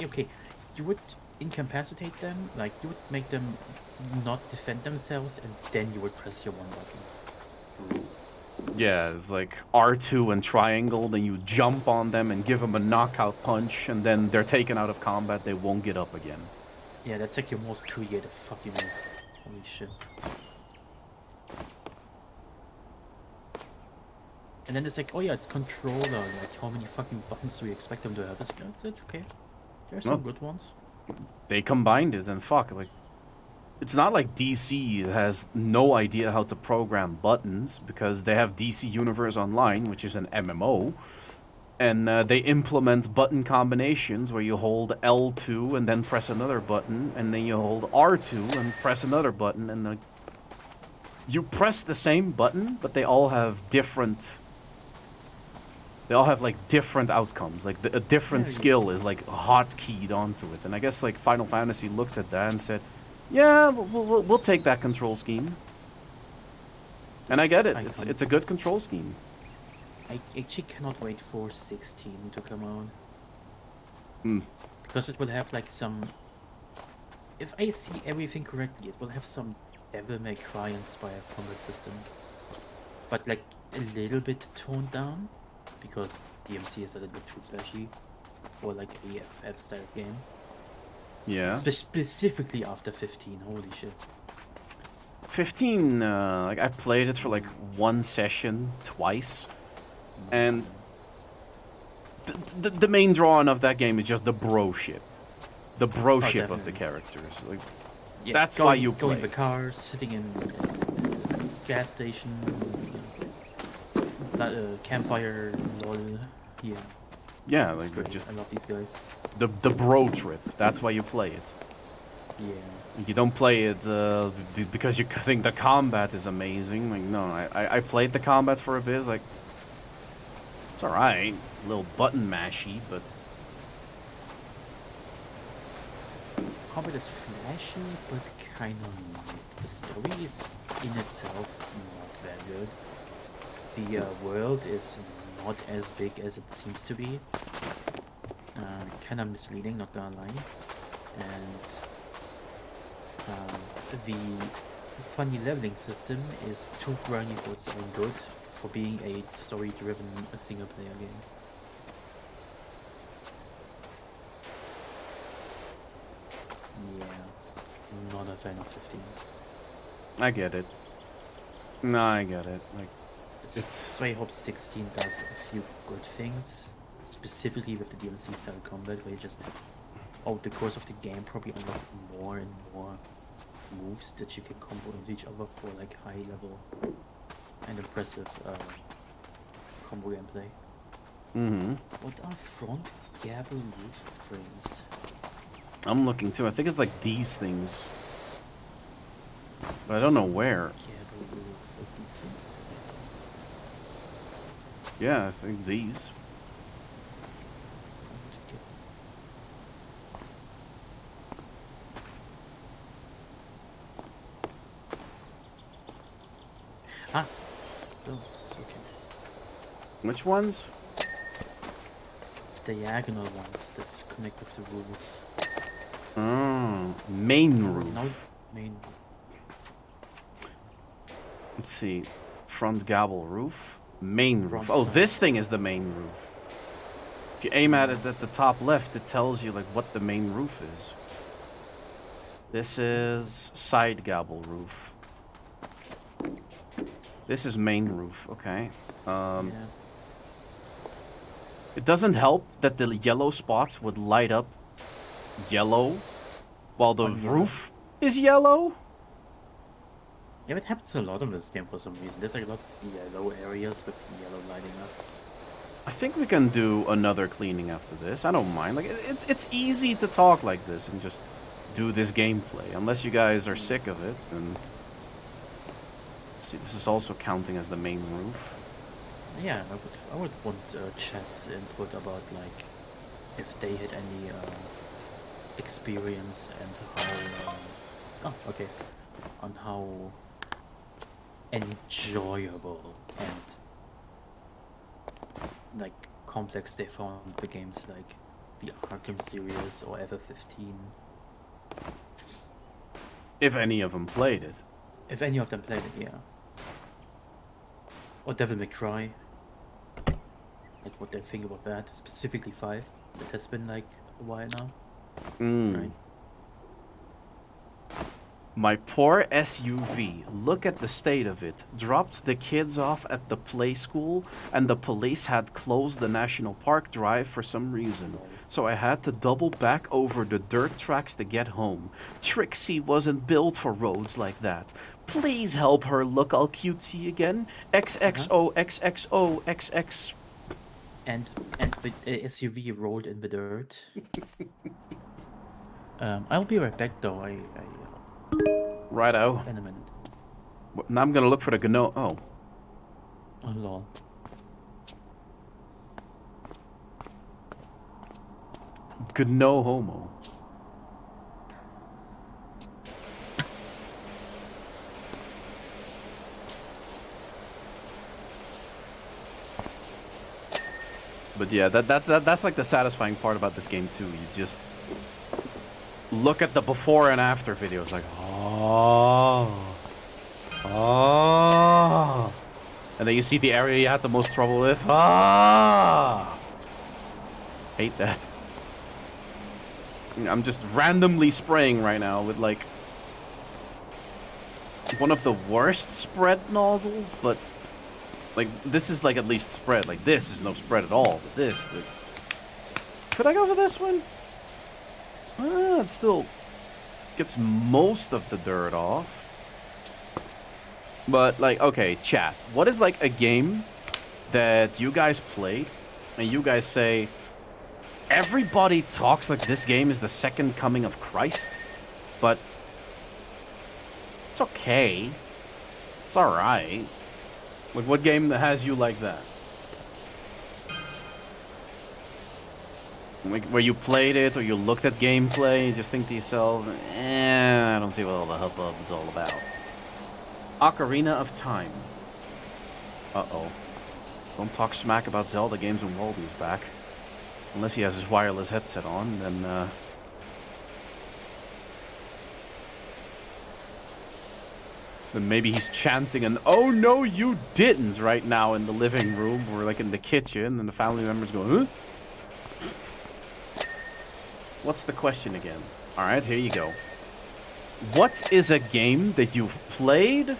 B: okay, you would incapacitate them, like you would make them not defend themselves, and then you would press your one button.
A: Yeah, it's like R2 and triangle, then you jump on them and give them a knockout punch, and then they're taken out of combat, they won't get up again.
B: Yeah, that's like your most creative fucking move. Holy shit. And then it's like, oh yeah, it's controller, like how many fucking buttons do we expect them to have? It's like, it's okay. There's some good ones.
A: They combined it, and fuck, like, it's not like DC has no idea how to program buttons, because they have DC Universe Online, which is an MMO, and they implement button combinations where you hold L2 and then press another button, and then you hold R2 and press another button, and you press the same button, but they all have different... They all have, like, different outcomes. Like, a different skill is, like, hotkeyed onto it. And I guess, like, Final Fantasy looked at that and said, yeah, we'll take that control scheme. And I get it. It's a good control scheme.
B: I actually cannot wait for 16 to come out. Because it will have, like, some... If I see everything correctly, it will have some Devil May Cry inspired combat system. But, like, a little bit toned down. Because DMC is a little bit too flashy for like a FF style game.
A: Yeah.
B: Specifically after 15, holy shit.
A: 15, like I played it for like one session twice, and the main drawing of that game is just the broship, of the characters. Like,
B: yeah,
A: that's why you
B: going
A: play.
B: in the car, sitting in gas station. Campfire, lol, yeah.
A: Yeah, like just
B: I love these guys.
A: the bro trip. That's why you play it.
B: Yeah.
A: You don't play it because you think the combat is amazing. Like, no, I played the combat for a bit. It's like, it's alright, a little button mashy, but
B: Combat is flashy, but kind of mid. The story is in itself not that good. The world is not as big as it seems to be. Kind of misleading, not gonna lie. And the funny leveling system is too grindy for its own good for being a story-driven single-player game. Yeah, not a fan of 15.
A: I get it. No, I get it. Like,
B: So I hope 16 does a few good things. specifically with the DLC style combat, where you just, over the course of the game, probably unlock more and more moves that you can combo into each other for like high level and impressive combo gameplay.
A: Mm-hmm.
B: What are front gable roof frames?
A: I'm looking too. I think it's like these things. But I don't know where.
B: Gable roof of these things.
A: Yeah, I think these.
B: Front gable. Ah, those. Okay.
A: Which ones?
B: Diagonal ones that connect with the roof.
A: Oh, main roof.
B: Now, main.
A: Let's see. Front gable roof. Main roof.
B: Front
A: Oh,
B: side.
A: this thing is the main roof. If you aim at it at the top left, it tells you like what the main roof is. This is side gable roof. This is main roof. Okay.
B: Yeah.
A: It doesn't help that the yellow spots would light up yellow while the
B: On your
A: roof is yellow.
B: Yeah, it happens a lot in this game for some reason. There's like a lot of yellow areas with yellow lighting up.
A: I think we can do another cleaning after this. I don't mind. Like it's easy to talk like this and just do this gameplay. Unless you guys are sick of it, then let's see. This is also counting as the main roof.
B: Yeah, I would want chat's input about like if they had any experience and how oh okay on how enjoyable and like complex they found the games like the Arkham series or FF15.
A: If any of them played it.
B: If any of them played it, yeah. Or Devil May Cry. Like what they think about that, specifically 5. That has been like a while now. Right.
A: My poor SUV, look at the state of it. Dropped the kids off at the play school, and the police had closed the National Park Drive for some reason. So I had to double back over the dirt tracks to get home. Trixie wasn't built for roads like that. Please help her look all cutesy again. XXO, XXO, XX.
B: And the SUV rolled in the dirt. I'll be right back though.
A: Righto.
B: In a minute.
A: Now I'm gonna look for the Gno. Oh.
B: Oh lol.
A: Gno homo. But yeah, that's like the satisfying part about this game too. You just look at the before and after videos, like, oh, and then you see the area you had the most trouble with. Hate that. I'm just randomly spraying right now with like one of the worst spread nozzles, but like this is like at least spread. Like this is no spread at all. But this, could I go for this one? It still gets most of the dirt off. But like, okay, chat. What is like a game that you guys played and you guys say everybody talks like this game is the second coming of Christ, but it's okay. It's alright. Like, what game that has you like that? Like, where you played it or you looked at gameplay and just think to yourself, I don't see what all the hubbub is all about. Ocarina of Time. Uh-oh. Don't talk smack about Zelda games when Waldy's back. Unless he has his wireless headset on, then, then maybe he's chanting an "Oh no, you didn't" right now in the living room or like in the kitchen, and the family members go, huh? What's the question again? Alright, here you go. What is a game that you've played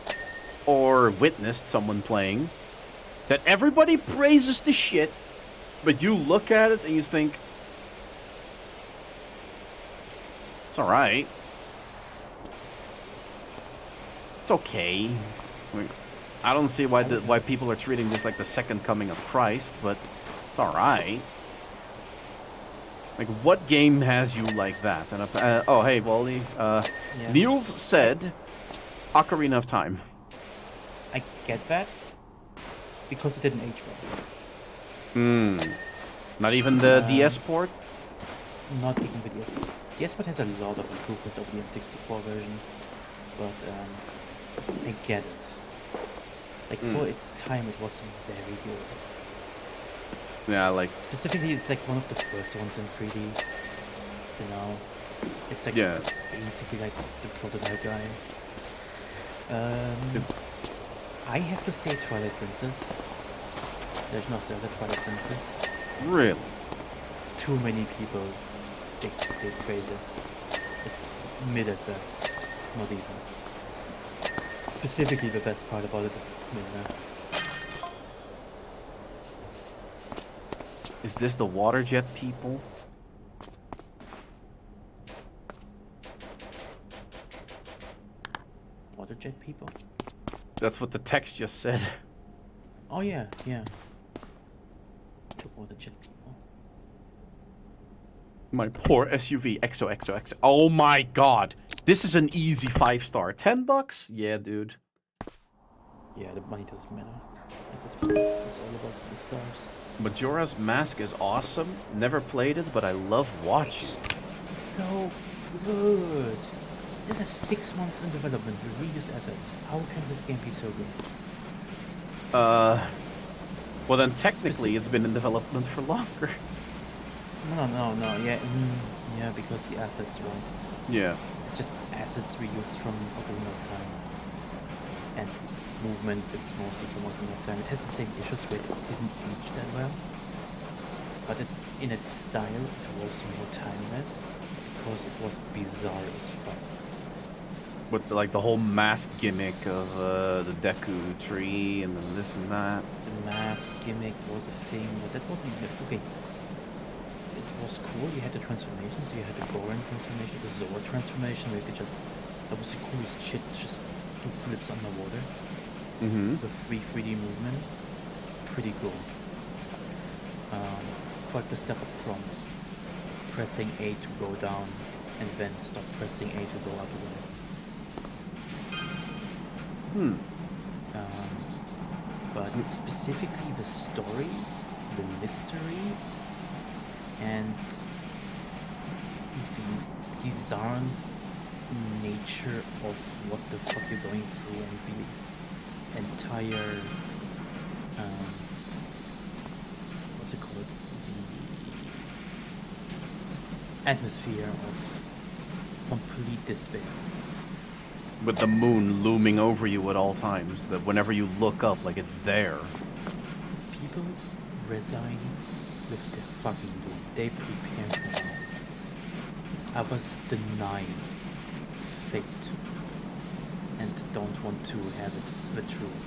A: or witnessed someone playing that everybody praises the shit, But you look at it and you think, it's alright. It's okay. Like, I don't see why people are treating this like the second coming of Christ, but it's alright. Like, what game has you like that? And oh, hey, Wally.
B: Yeah.
A: Niels said Ocarina of Time.
B: I get that because it didn't age well.
A: Not even the DS port?
B: Not even with the DS port has a lot of improvements over the N64 version, but I get it. Like for its time, it was very good.
A: Yeah, like
B: Specifically, it's like one of the first ones in 3D. You know, it's like basically like the prototype guy. I have to say Twilight Princess. There's no Zelda Twilight Princess.
A: Really?
B: Too many people they praise it. It's mid at best, not even. Specifically, the best part about it is Midna.
A: Is this the water jet people?
B: Water jet people?
A: That's what the text just said.
B: Oh yeah, yeah. The water jet people.
A: My poor SUV. XOXOX. Oh my god. This is an easy 5-star. $10? Yeah, dude.
B: Yeah, the money doesn't matter. At this point, it's all about the stars.
A: Majora's Mask is awesome. Never played it, but I love watching it.
B: So good. This is 6 months in development with reused assets. How can this game be so good?
A: Well then technically it's been in development for longer.
B: No, yeah, yeah, because the assets were.
A: Yeah.
B: It's just assets reused from Ocarina of Time. And movement is mostly from Ocarina of Time. It has the same issues with it didn't age that well. But in its style, it was more timeless because it was bizarre as fuck.
A: With like the whole mask gimmick of the Deku tree and then this and that.
B: The mask gimmick was a thing, but that wasn't even okay. It was cool. You had the transformations. You had the Goron transformation, the Zora transformation, where you could just that was the coolest shit. Just do flips underwater. The free 3D movement. Pretty cool. Quite the step up from pressing A to go down and then stop pressing A to go up again. But specifically the story, the mystery, and the bizarre nature of what the fuck you're going through and the entire what's it called? The atmosphere of complete despair.
A: With the moon looming over you at all times, that whenever you look up, like it's there.
B: People resign with their fucking doom. They prepare for it. Others deny fate and don't want to have it the truth,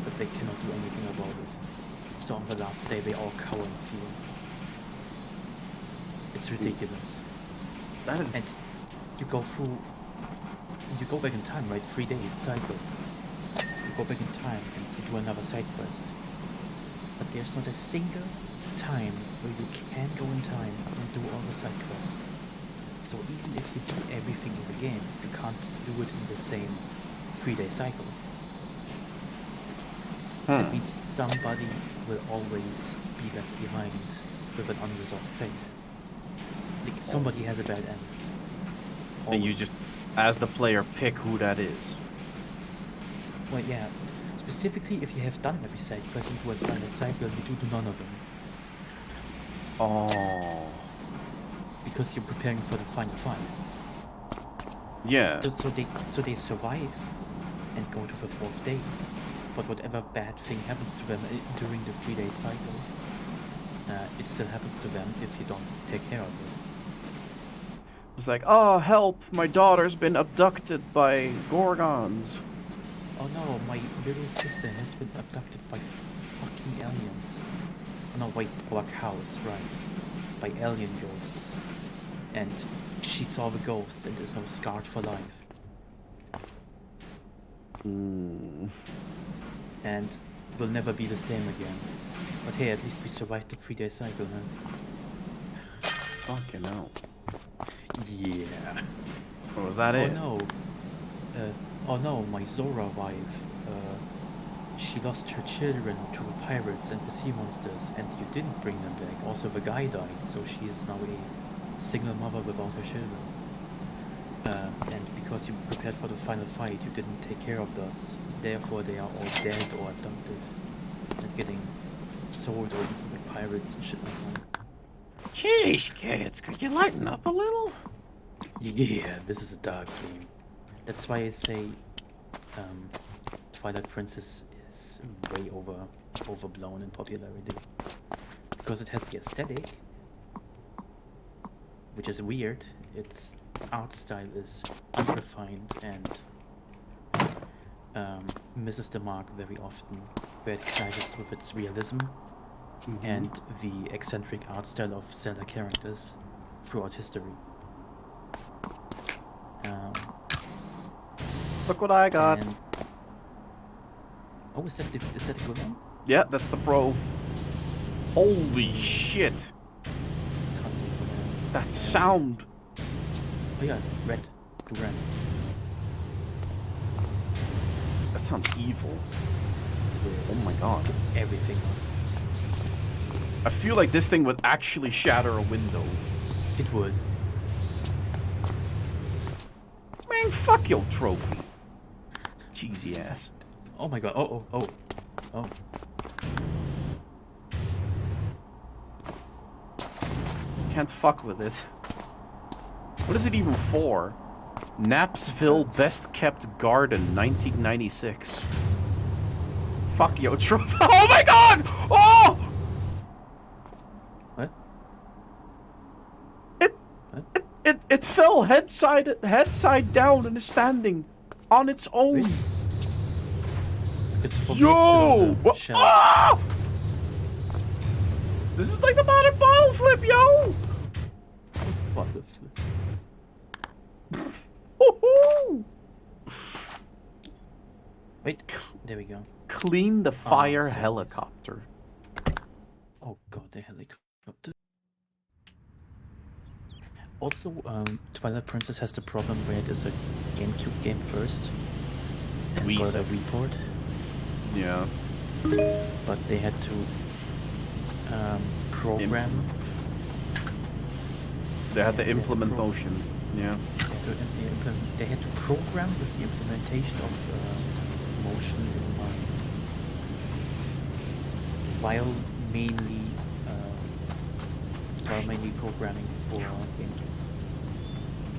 B: but they cannot do anything about it. So on the last day, they all cower in fear. It's ridiculous.
A: That is.
B: And you go through. You go back in time, right? 3 days cycle. You go back in time and you do another side quest. But there's not a single time where you can go in time and do all the side quests. So even if you do everything in the game, you can't do it in the same 3-day cycle. That means somebody will always be left behind with an unresolved fate. Like somebody has a bad end.
A: And you just, as the player, pick who that is.
B: Well, yeah. Specifically, if you have done every side quest and you have done a cycle, you do none of them.
A: Oh.
B: Because you're preparing for the final fight.
A: Yeah.
B: So they survive and go to the 4th day. But whatever bad thing happens to them during the 3-day cycle, it still happens to them if you don't take care of it.
A: It's like, oh, help, my daughter's been abducted by Gorgons.
B: Oh no, my little sister has been abducted by fucking aliens. no, wait, our cows, right, by alien ghosts. And she saw the ghosts and is now scarred for life. And will never be the same again. But hey, at least we survived the 3-day cycle, man.
A: Fucking hell.
B: Yeah.
A: Or was that it?
B: Oh no, my Zora wife. She lost her children to the pirates and the sea monsters, and you didn't bring them back. Also, the guy died, so she is now a single mother without her children. And because you prepared for the final fight, you didn't take care of those. Therefore, they are all dead or adopted and getting sold or eaten by pirates and shit like that.
A: Jeez, kids, could you lighten up a little?
B: Yeah, this is a dark game. That's why I say Twilight Princess is way overblown in popularity. Because it has the aesthetic, which is weird. Its art style is unrefined and misses the mark very often, where it excites with its realism and the eccentric art style of Zelda characters throughout history.
A: Look what I got.
B: and- Oh, is that a good one?
A: Yeah, that's the pro. Holy shit.
B: Can't think of
A: That sound.
B: Oh yeah, red. Do red.
A: That sounds evil. Oh my god.
B: It's everything.
A: I feel like this thing would actually shatter a window.
B: It would.
A: Man, fuck your trophy. Cheesy ass.
B: Oh my god. Oh.
A: Can't fuck with it. What is it even for? Knapsville Best Kept Garden, 1996. Fuck yo trophy. Oh my god! Oh!
B: What?
A: It fell head side down and is standing on its own.
B: Really? Because for me it's
A: Yo!
B: still on the
A: What?
B: shelf.
A: Ah! This is like the modern bottle flip, yo!
B: What the flip?
A: Woohoo!
B: Wait, there we go.
A: Clean the fire
B: so nice.
A: helicopter.
B: Oh god, the helicopter. Also, Twilight Princess has the problem where it is a GameCube game first. And
A: Wii
B: got a
A: set.
B: report,
A: Yeah.
B: but they had to program.
A: They had to
B: Yeah,
A: implement
B: pro-
A: motion. Yeah.
B: They had to program with the implementation of motion in mind, while mainly programming for GameCube.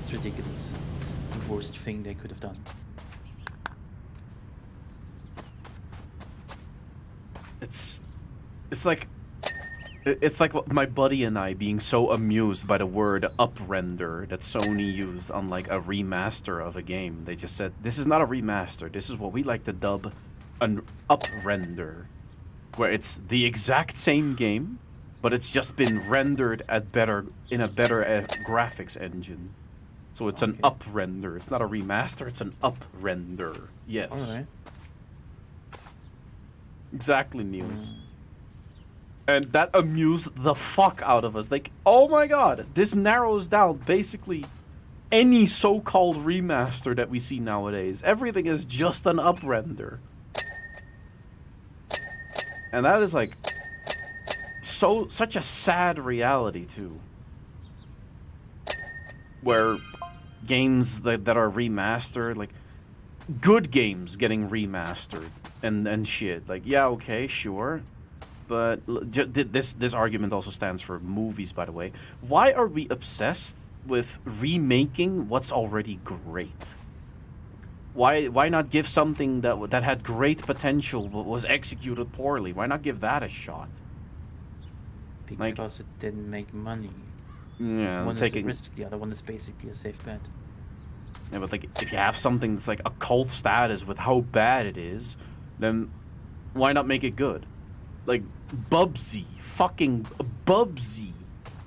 B: It's ridiculous. It's the worst thing they could have done.
A: It's like my buddy and I being so amused by the word uprender that Sony used on like a remaster of a game. They just said, this is not a remaster, this is what we like to dub an uprender, where it's the exact same game, but it's just been rendered in a better graphics engine. So it's an
B: Okay.
A: uprender. It's not a remaster, it's an uprender. Yes.
B: Alright.
A: Exactly, Niels. And that amused the fuck out of us. Like, oh my god, this narrows down basically any so-called remaster that we see nowadays. Everything is just an uprender. And that is like such a sad reality too. Where games that are remastered, like good games getting remastered and shit. Like, yeah, okay, sure. But this argument also stands for movies, by the way. Why are we obsessed with remaking what's already great? Why not give something that had great potential but was executed poorly? Why not give that a shot? Like-
B: Because it didn't make money.
A: Yeah,
B: One
A: taking.
B: is a risk, the other one is basically a safe bet.
A: Yeah, but like if you have something that's like a cult status with how bad it is, then why not make it good? like Bubsy, fucking Bubsy,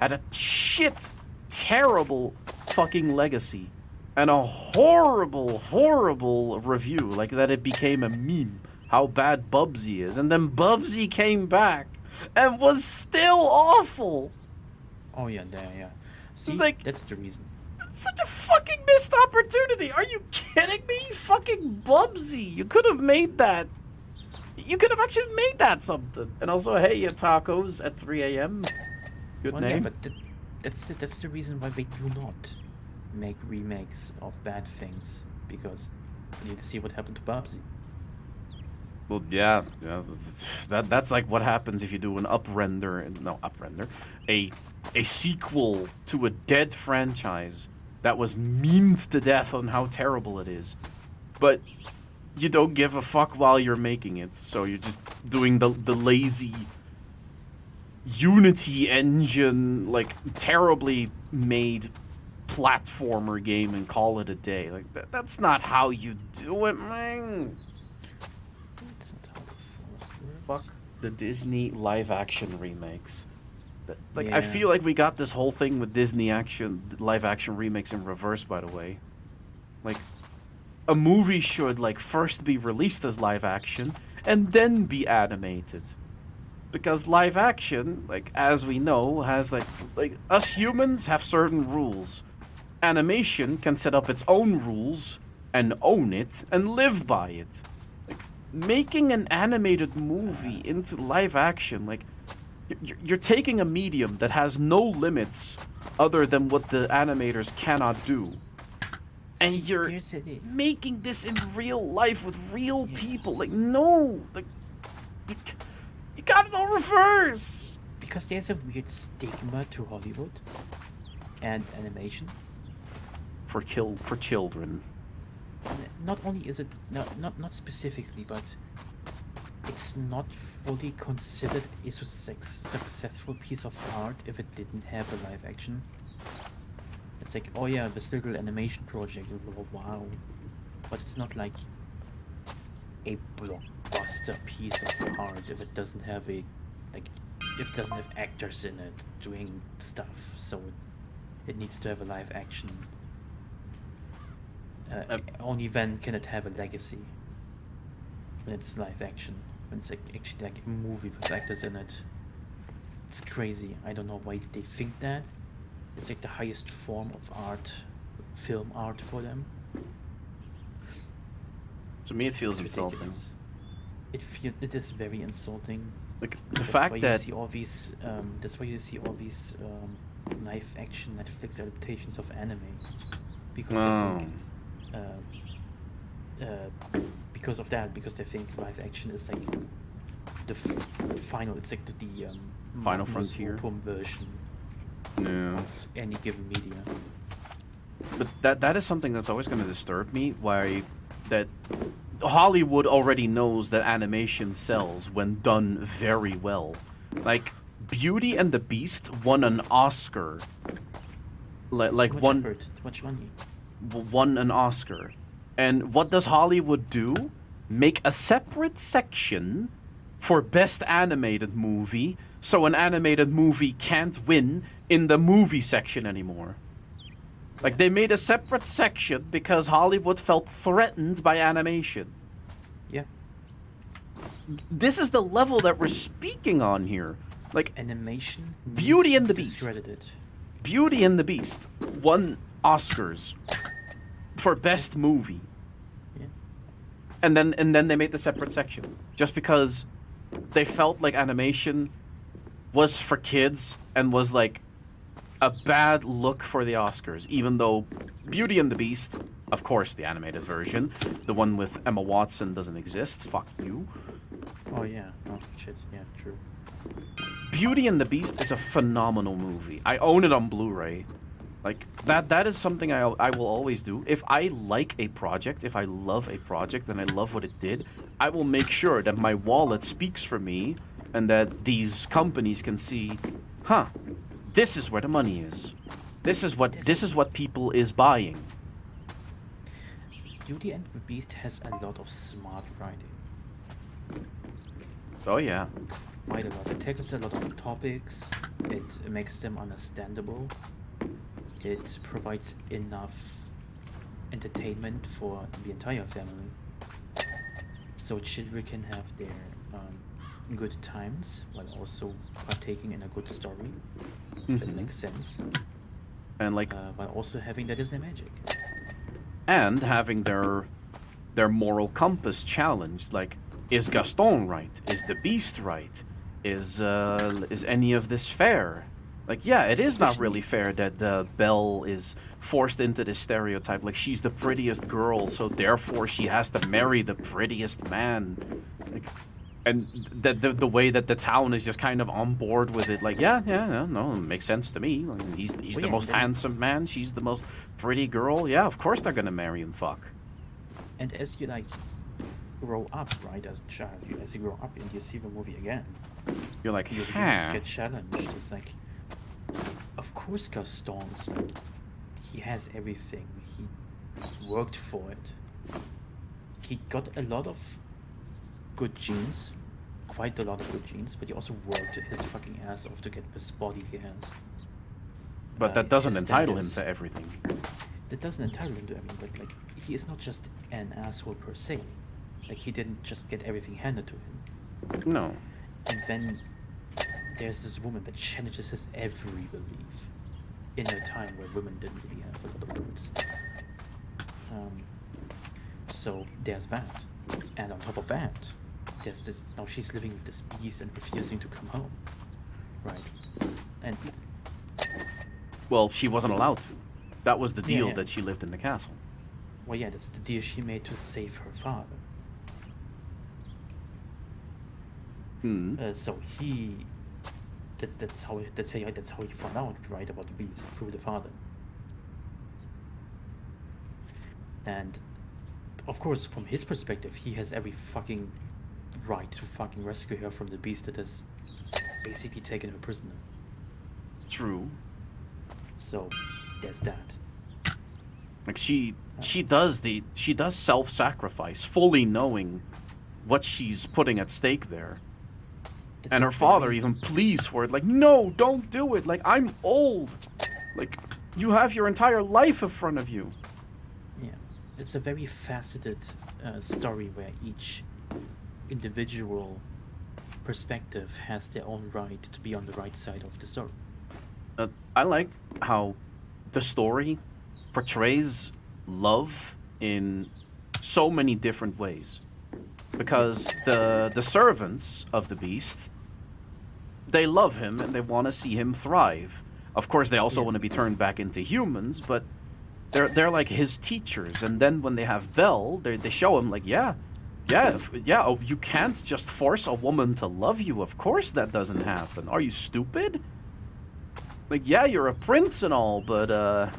A: had a shit, terrible fucking legacy, and a horrible, horrible review, like that it became a meme. How bad Bubsy is, and then Bubsy came back and was still awful.
B: Oh yeah, yeah. See,
A: like-
B: that's the reason.
A: It's such a fucking missed opportunity. Are you kidding me? Fucking Bubsy. You could have made that. You could have actually made that something. And also, hey, you tacos at 3 a.m. Good
B: Well,
A: name.
B: yeah, but that's the reason why they do not make remakes of bad things, because you need to see what happened to Bubsy.
A: Well, yeah, that's like what happens if you do an uprender, a sequel to a dead franchise that was memed to death on how terrible it is, but you don't give a fuck while you're making it, so you're just doing the lazy Unity engine, like terribly made platformer game and call it a day. Like that's not how you do it, man.
B: That's not how the Force
A: Fuck
B: works.
A: the Disney live action remakes. Like I
B: Yeah.
A: feel like we got this whole thing with Disney live action remakes in reverse, by the way. Like a movie should like first be released as live action and then be animated. Because live action, like as we know, has like us humans have certain rules. Animation can set up its own rules and own it and live by it. Like making an animated movie into live action, like you're taking a medium that has no limits other than what the animators cannot do, and
B: See,
A: you're
B: here's the thing.
A: making this in real life with real
B: Yeah.
A: people. Like no, like you got it all reverse.
B: Because there's a weird stigma to Hollywood and animation.
A: For children.
B: Not only is it not specifically, but it's not fully considered a successful piece of art if it didn't have a live action. It's like, oh yeah, this little animation project, oh, wow, but it's not like a blockbuster piece of art if it doesn't have if it doesn't have actors in it doing stuff. So it needs to have a live action. Only then can it have a legacy. When it's live action, when it's actually like a movie with actors in it. It's crazy. I don't know why they think that. It's like the highest form of art, film art for them.
A: To me, it feels
B: It's
A: insulting.
B: ridiculous. It is very insulting.
A: Like the
B: That's
A: fact
B: why
A: that
B: you see all these that's why you see all these live action Netflix adaptations of anime, because they think because of that, because they think live action is like the final. It's like the
A: Final
B: Magnus
A: frontier.
B: Opum version
A: yeah.
B: of any given media.
A: But that is something that's always going to disturb me. Why that Hollywood already knows that animation sells when done very well. Like Beauty and the Beast won an Oscar. Like
B: What
A: won
B: effort, too much money.
A: won an Oscar. And what does Hollywood do? Make a separate section for best animated movie, so an animated movie can't win in the movie section anymore. Like they made a separate section because Hollywood felt threatened by animation.
B: Yeah,
A: This is the level that we're speaking on here. Like
B: animation.
A: Beauty
B: needs
A: and
B: to
A: the
B: be
A: Beast.
B: discredited.
A: Beauty and the Beast won Oscars for best movie.
B: Yeah.
A: And then they made the separate section just because they felt like animation was for kids and was like a bad look for the Oscars, even though Beauty and the Beast, of course, the animated version, the one with Emma Watson, doesn't exist. Fuck you.
B: Oh yeah. Oh shit. Yeah. True.
A: Beauty and the Beast is a phenomenal movie. I own it on Blu-ray. Like that is something I will always do. If I like a project, if I love a project and I love what it did, I will make sure that my wallet speaks for me and that these companies can see, huh, this is where the money is. This is what people is buying.
B: Beauty and the Beast has a lot of smart writing.
A: Oh yeah.
B: quite a lot. It tackles a lot of topics. It makes them understandable. It provides enough entertainment for the entire family, so children can have their good times while also partaking in a good story that
A: Mhm.
B: makes sense,
A: And like,
B: while also having the Disney magic.
A: and having their moral compass challenged. Like, is Gaston right? Is the Beast right? Is any of this fair? Like, yeah, it is not really fair that Belle is forced into this stereotype. Like, she's the prettiest girl, so therefore she has to marry the prettiest man. Like, and the way that the town is just kind of on board with it. Like, yeah, no, it makes sense to me. Like, he's
B: Well,
A: the
B: yeah,
A: most
B: and then-
A: handsome man. She's the most pretty girl. Yeah, of course they're gonna marry and fuck.
B: And as you like grow up, right, as a child, as you grow up and you see the movie again,
A: You're like,
B: you just
A: huh.
B: get challenged. It's like, of course Gaston's like, he has everything. He worked for it. He got a lot of good genes, quite a lot of good genes, but he also worked his fucking ass off to get this body he has.
A: But that doesn't
B: his
A: entitle him
B: standards-
A: to everything.
B: That doesn't entitle him to everything, but like, he is not just an asshole per se. Like, he didn't just get everything handed to him.
A: No.
B: And then there's this woman that challenges his every belief in a time where women didn't really have a lot of rights. So there's that. And on top of that, there's this, now she's living with this beast and refusing to come home. Right? And
A: Well, she wasn't allowed to. That was the
B: Yeah,
A: deal
B: yeah.
A: that she lived in the castle.
B: well, yeah, that's the deal she made to save her father.
A: Hmm.
B: So he, that's how he found out, right, about the beast, through the father. And of course, from his perspective, he has every fucking right to fucking rescue her from the beast that has basically taken her prisoner.
A: True.
B: So there's that.
A: Like, she does self-sacrifice, fully knowing what she's putting at stake there.
B: That's
A: And
B: a
A: her father
B: very-
A: even pleads for it, like, no, don't do it. Like, I'm old. Like, you have your entire life in front of you.
B: Yeah, it's a very faceted story where each individual perspective has their own right to be on the right side of the story.
A: I like how the story portrays love in so many different ways. Because the servants of the beast, they love him and they want to see him thrive. Of course, they also
B: Yeah.
A: want to be turned back into humans, but they're like his teachers. And then when they have Belle, they show him like, yeah, oh, you can't just force a woman to love you. Of course that doesn't happen. Are you stupid? Like, yeah, you're a prince and all, but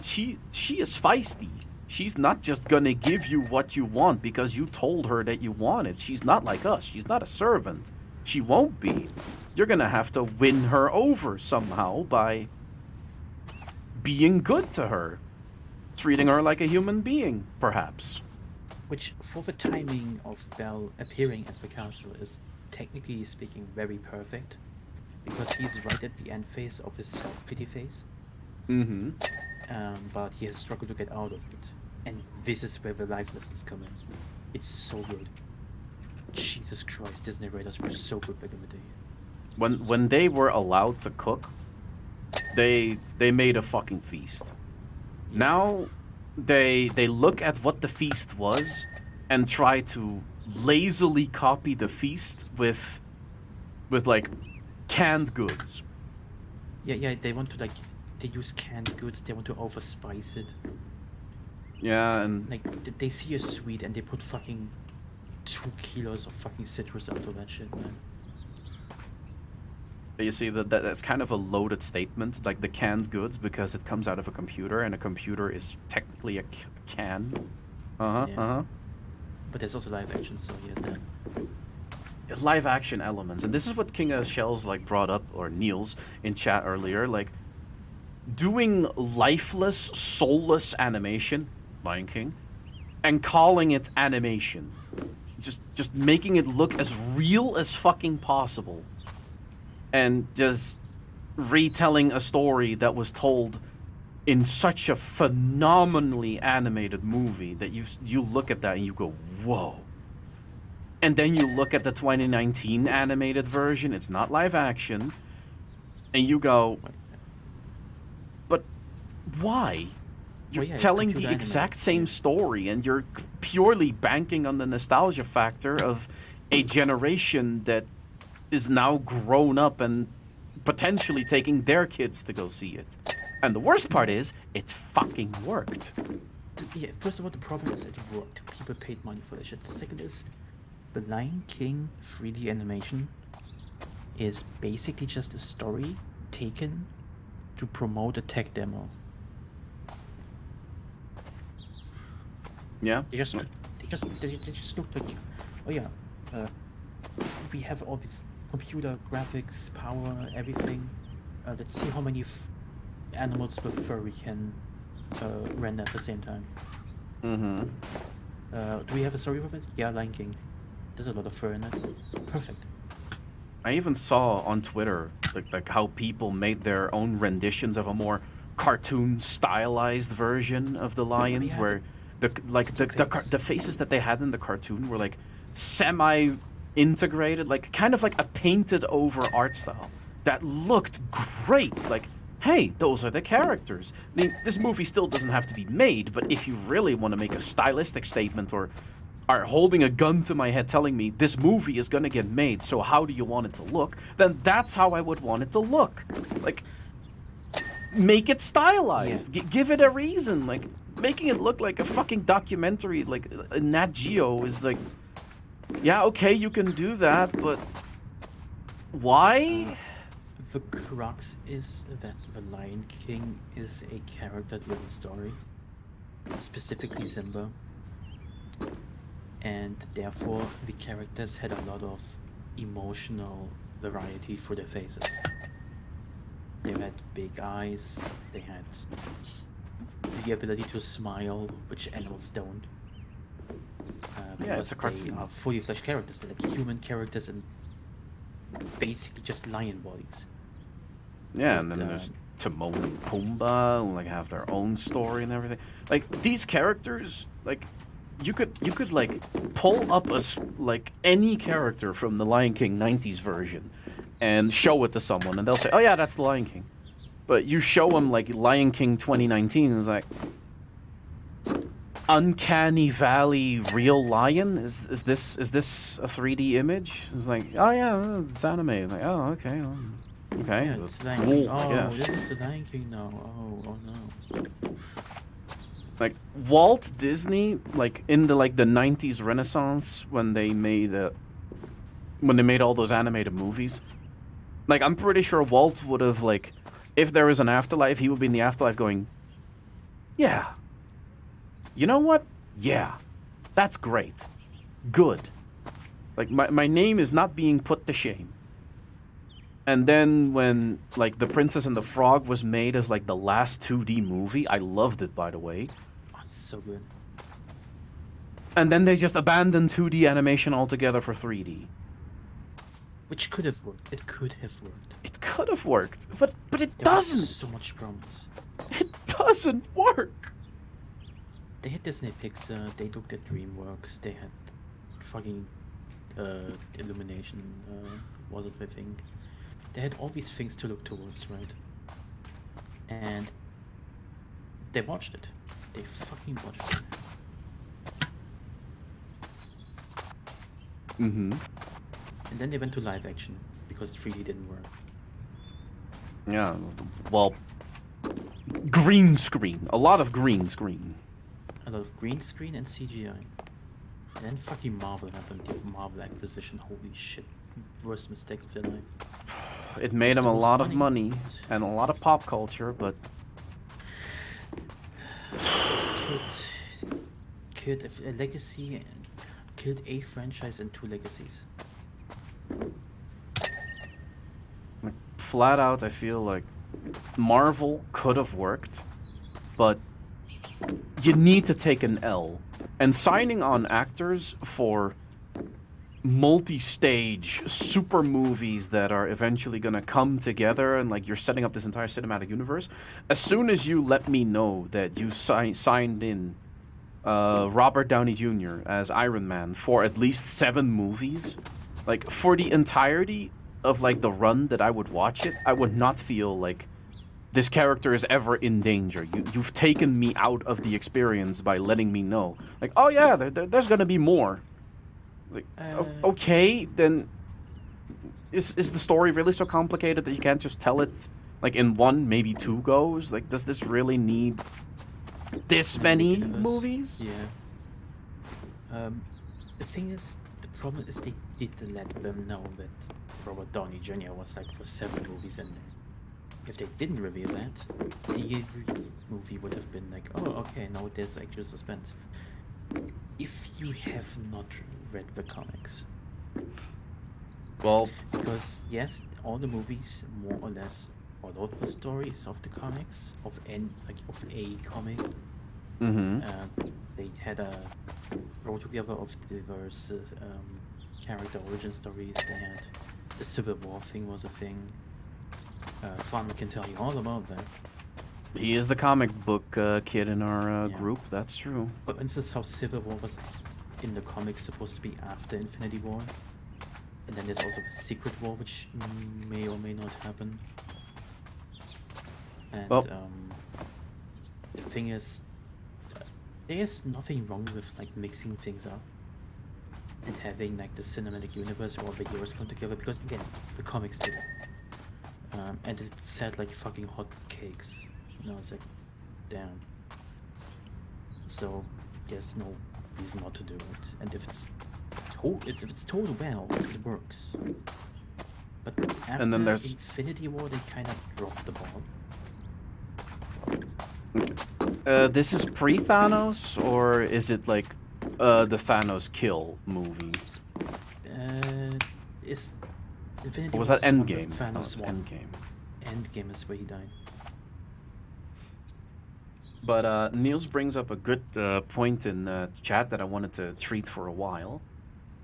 A: she is feisty. She's not just gonna give you what you want because you told her that you wanted. She's not like us. She's not a servant. She won't be. You're gonna have to win her over somehow by being good to her. Treating her like a human being, perhaps.
B: Which, for the timing of Belle appearing at the castle, is technically speaking very perfect. Because he's right at the end phase of his self-pity phase.
A: Mm-hmm.
B: But he has struggled to get out of it. And this is where the life lessons come in. It's so good. Jesus Christ, Disney writers were so good back in the day.
A: When they were allowed to cook, they made a fucking feast. Now they look at what the feast was and try to lazily copy the feast with like canned goods.
B: Yeah, they want to, like, they use canned goods, they want to overspice it.
A: Yeah, and
B: Like, they see a sweet and they put fucking 2 kilos of fucking citrus onto that shit, man.
A: you see that's kind of a loaded statement, like the canned goods, because it comes out of a computer, and a computer is technically a can.
B: Yeah. But there's also live action, so he has that.
A: Live action elements, and this is what King of Shells like brought up, or Niels in chat earlier, like doing lifeless, soulless animation, Lion King, and calling it animation, just making it look as real as fucking possible. and just retelling a story that was told in such a phenomenally animated movie that you look at that and you go, whoa. And then you look at the 2019 animated version, it's not live action, and you go, but why? You're
B: Well, yeah, it's
A: telling the
B: computer
A: exact
B: animated,
A: same
B: yeah.
A: story, and you're purely banking on the nostalgia factor of a generation that is now grown up and potentially taking their kids to go see it. And the worst part is, it fucking worked.
B: Yeah, first of all, the problem is it worked. People paid money for this shit. The second is, the Lion King 3D animation is basically just a story taken to promote a tech demo.
A: Yeah?
B: They just looked like, oh yeah, we have all this computer graphics, power, everything. Let's see how many animals with fur we can render at the same time.
A: Mm-hmm.
B: Do we have a story for it? Yeah, Lion King. There's a lot of fur in it. Perfect.
A: I even saw on Twitter like how people made their own renditions of a more cartoon stylized version of the lions,
B: yeah,
A: where the faces that they had in the cartoon were like semi integrated, like kind of like a painted over art style that looked great. Like, hey, those are the characters. I mean, this movie still doesn't have to be made, but if you really want to make a stylistic statement or are holding a gun to my head telling me this movie is gonna get made, so how do you want it to look? Then that's how I would want it to look. Like, make it stylized.
B: Yeah.
A: Give it a reason. Like, making it look like a fucking documentary, like Nat Geo, is like, yeah, okay, you can do that, but why?
B: The crux is that the Lion King is a character-driven story, specifically Simba. And therefore, the characters had a lot of emotional variety for their faces. They had big eyes, they had the ability to smile, which animals don't.
A: Yeah, it's a
B: because
A: cartoon.
B: They are fully fleshed characters. They're like human characters and basically just lion bodies.
A: Yeah, and
B: But,
A: then there's Timon and Pumbaa, who like have their own story and everything. Like, these characters, like, you could like pull up like any character from the Lion King 90s version and show it to someone, and they'll say, "Oh yeah, that's the Lion King." But you show them like Lion King 2019, and it's like, Uncanny Valley real lion? Is this a 3D image? It's like, oh yeah, it's anime. It's like, oh okay, okay,
B: Yeah,
A: that's
B: it's Lion
A: cool,
B: King.
A: I
B: Oh,
A: guess.
B: this is the Lion King now. Oh no.
A: Like, Walt Disney, like in the 90s Renaissance, when they made all those animated movies, like, I'm pretty sure Walt would have, like, if there was an afterlife, he would be in the afterlife going, yeah, you know what? Yeah, that's great. Good. Like, my name is not being put to shame. And then when, like, The Princess and the Frog was made as, like, the last 2D movie, I loved it, by the way.
B: Oh, it's so good.
A: And then they just abandoned 2D animation altogether for 3D.
B: Which could have worked. It could have worked.
A: It could have worked, but it
B: There was
A: doesn't.
B: so much promise.
A: It doesn't work.
B: They had Disney Pixar, they looked at DreamWorks, they had fucking Illumination, was it, I think. They had all these things to look towards, right? And they watched it. They fucking watched it.
A: Mm-hmm.
B: And then they went to live action, because 3D didn't work.
A: Yeah, well, green screen. A lot of green screen.
B: A lot of green screen and CGI. And then fucking Marvel happened, the Marvel acquisition, holy shit. Worst mistake of their life.
A: It made
B: It's
A: them
B: the
A: a
B: most
A: lot of
B: money.
A: money and a lot of pop culture, but
B: Killed a legacy, killed a franchise and 2 legacies.
A: like, flat out, I feel like Marvel could have worked, but you need to take an L. And signing on actors for multi-stage super movies that are eventually gonna come together, and like you're setting up this entire cinematic universe. As soon as you let me know that you signed in Robert Downey Jr. as Iron Man for at least 7 movies, like for the entirety of like the run that I would watch it, I would not feel like this character is ever in danger. You've taken me out of the experience by letting me know, like, oh yeah, there's gonna be more. Like, okay, then is the story really so complicated that you can't just tell it like in 1, maybe 2 goes? Like, does this really need this many movies?
B: Yeah. The thing is, the problem is they did let them know that Robert Downey Jr. was like for 7 movies, and if they didn't reveal that, the movie would have been like, oh, okay, no, there's actual suspense. If you have not read the comics,
A: Well,
B: because yes, all the movies more or less followed the stories of the comics of a comic.
A: mm-hmm.
B: They had a roll together of diverse character origin stories. They had the Civil War thing was a thing. Fun can tell you all about that.
A: He is the comic book kid in our
B: Yeah.
A: group. That's true.
B: For instance, how Civil War was in the comics supposed to be after Infinity War, and then there's also the Secret War, which may or may not happen. And
A: Well-
B: the thing is, there's nothing wrong with like mixing things up and having like the cinematic universe where all the heroes come together, because again, the comics did it. And it said like fucking hot cakes. You know, it's like, damn. So there's no reason not to do it. And if it's told well, it works. But after
A: And then there's-
B: Infinity War, they kind of dropped the ball.
A: This is pre-Thanos, or is it like the Thanos kill movie?
B: Is Infinity
A: Or was
B: War
A: that
B: the one with
A: Endgame? Oh,
B: Thanos
A: it's
B: one.
A: Endgame.
B: Endgame is where he died.
A: But Niels brings up a good point in chat that I wanted to treat for a while.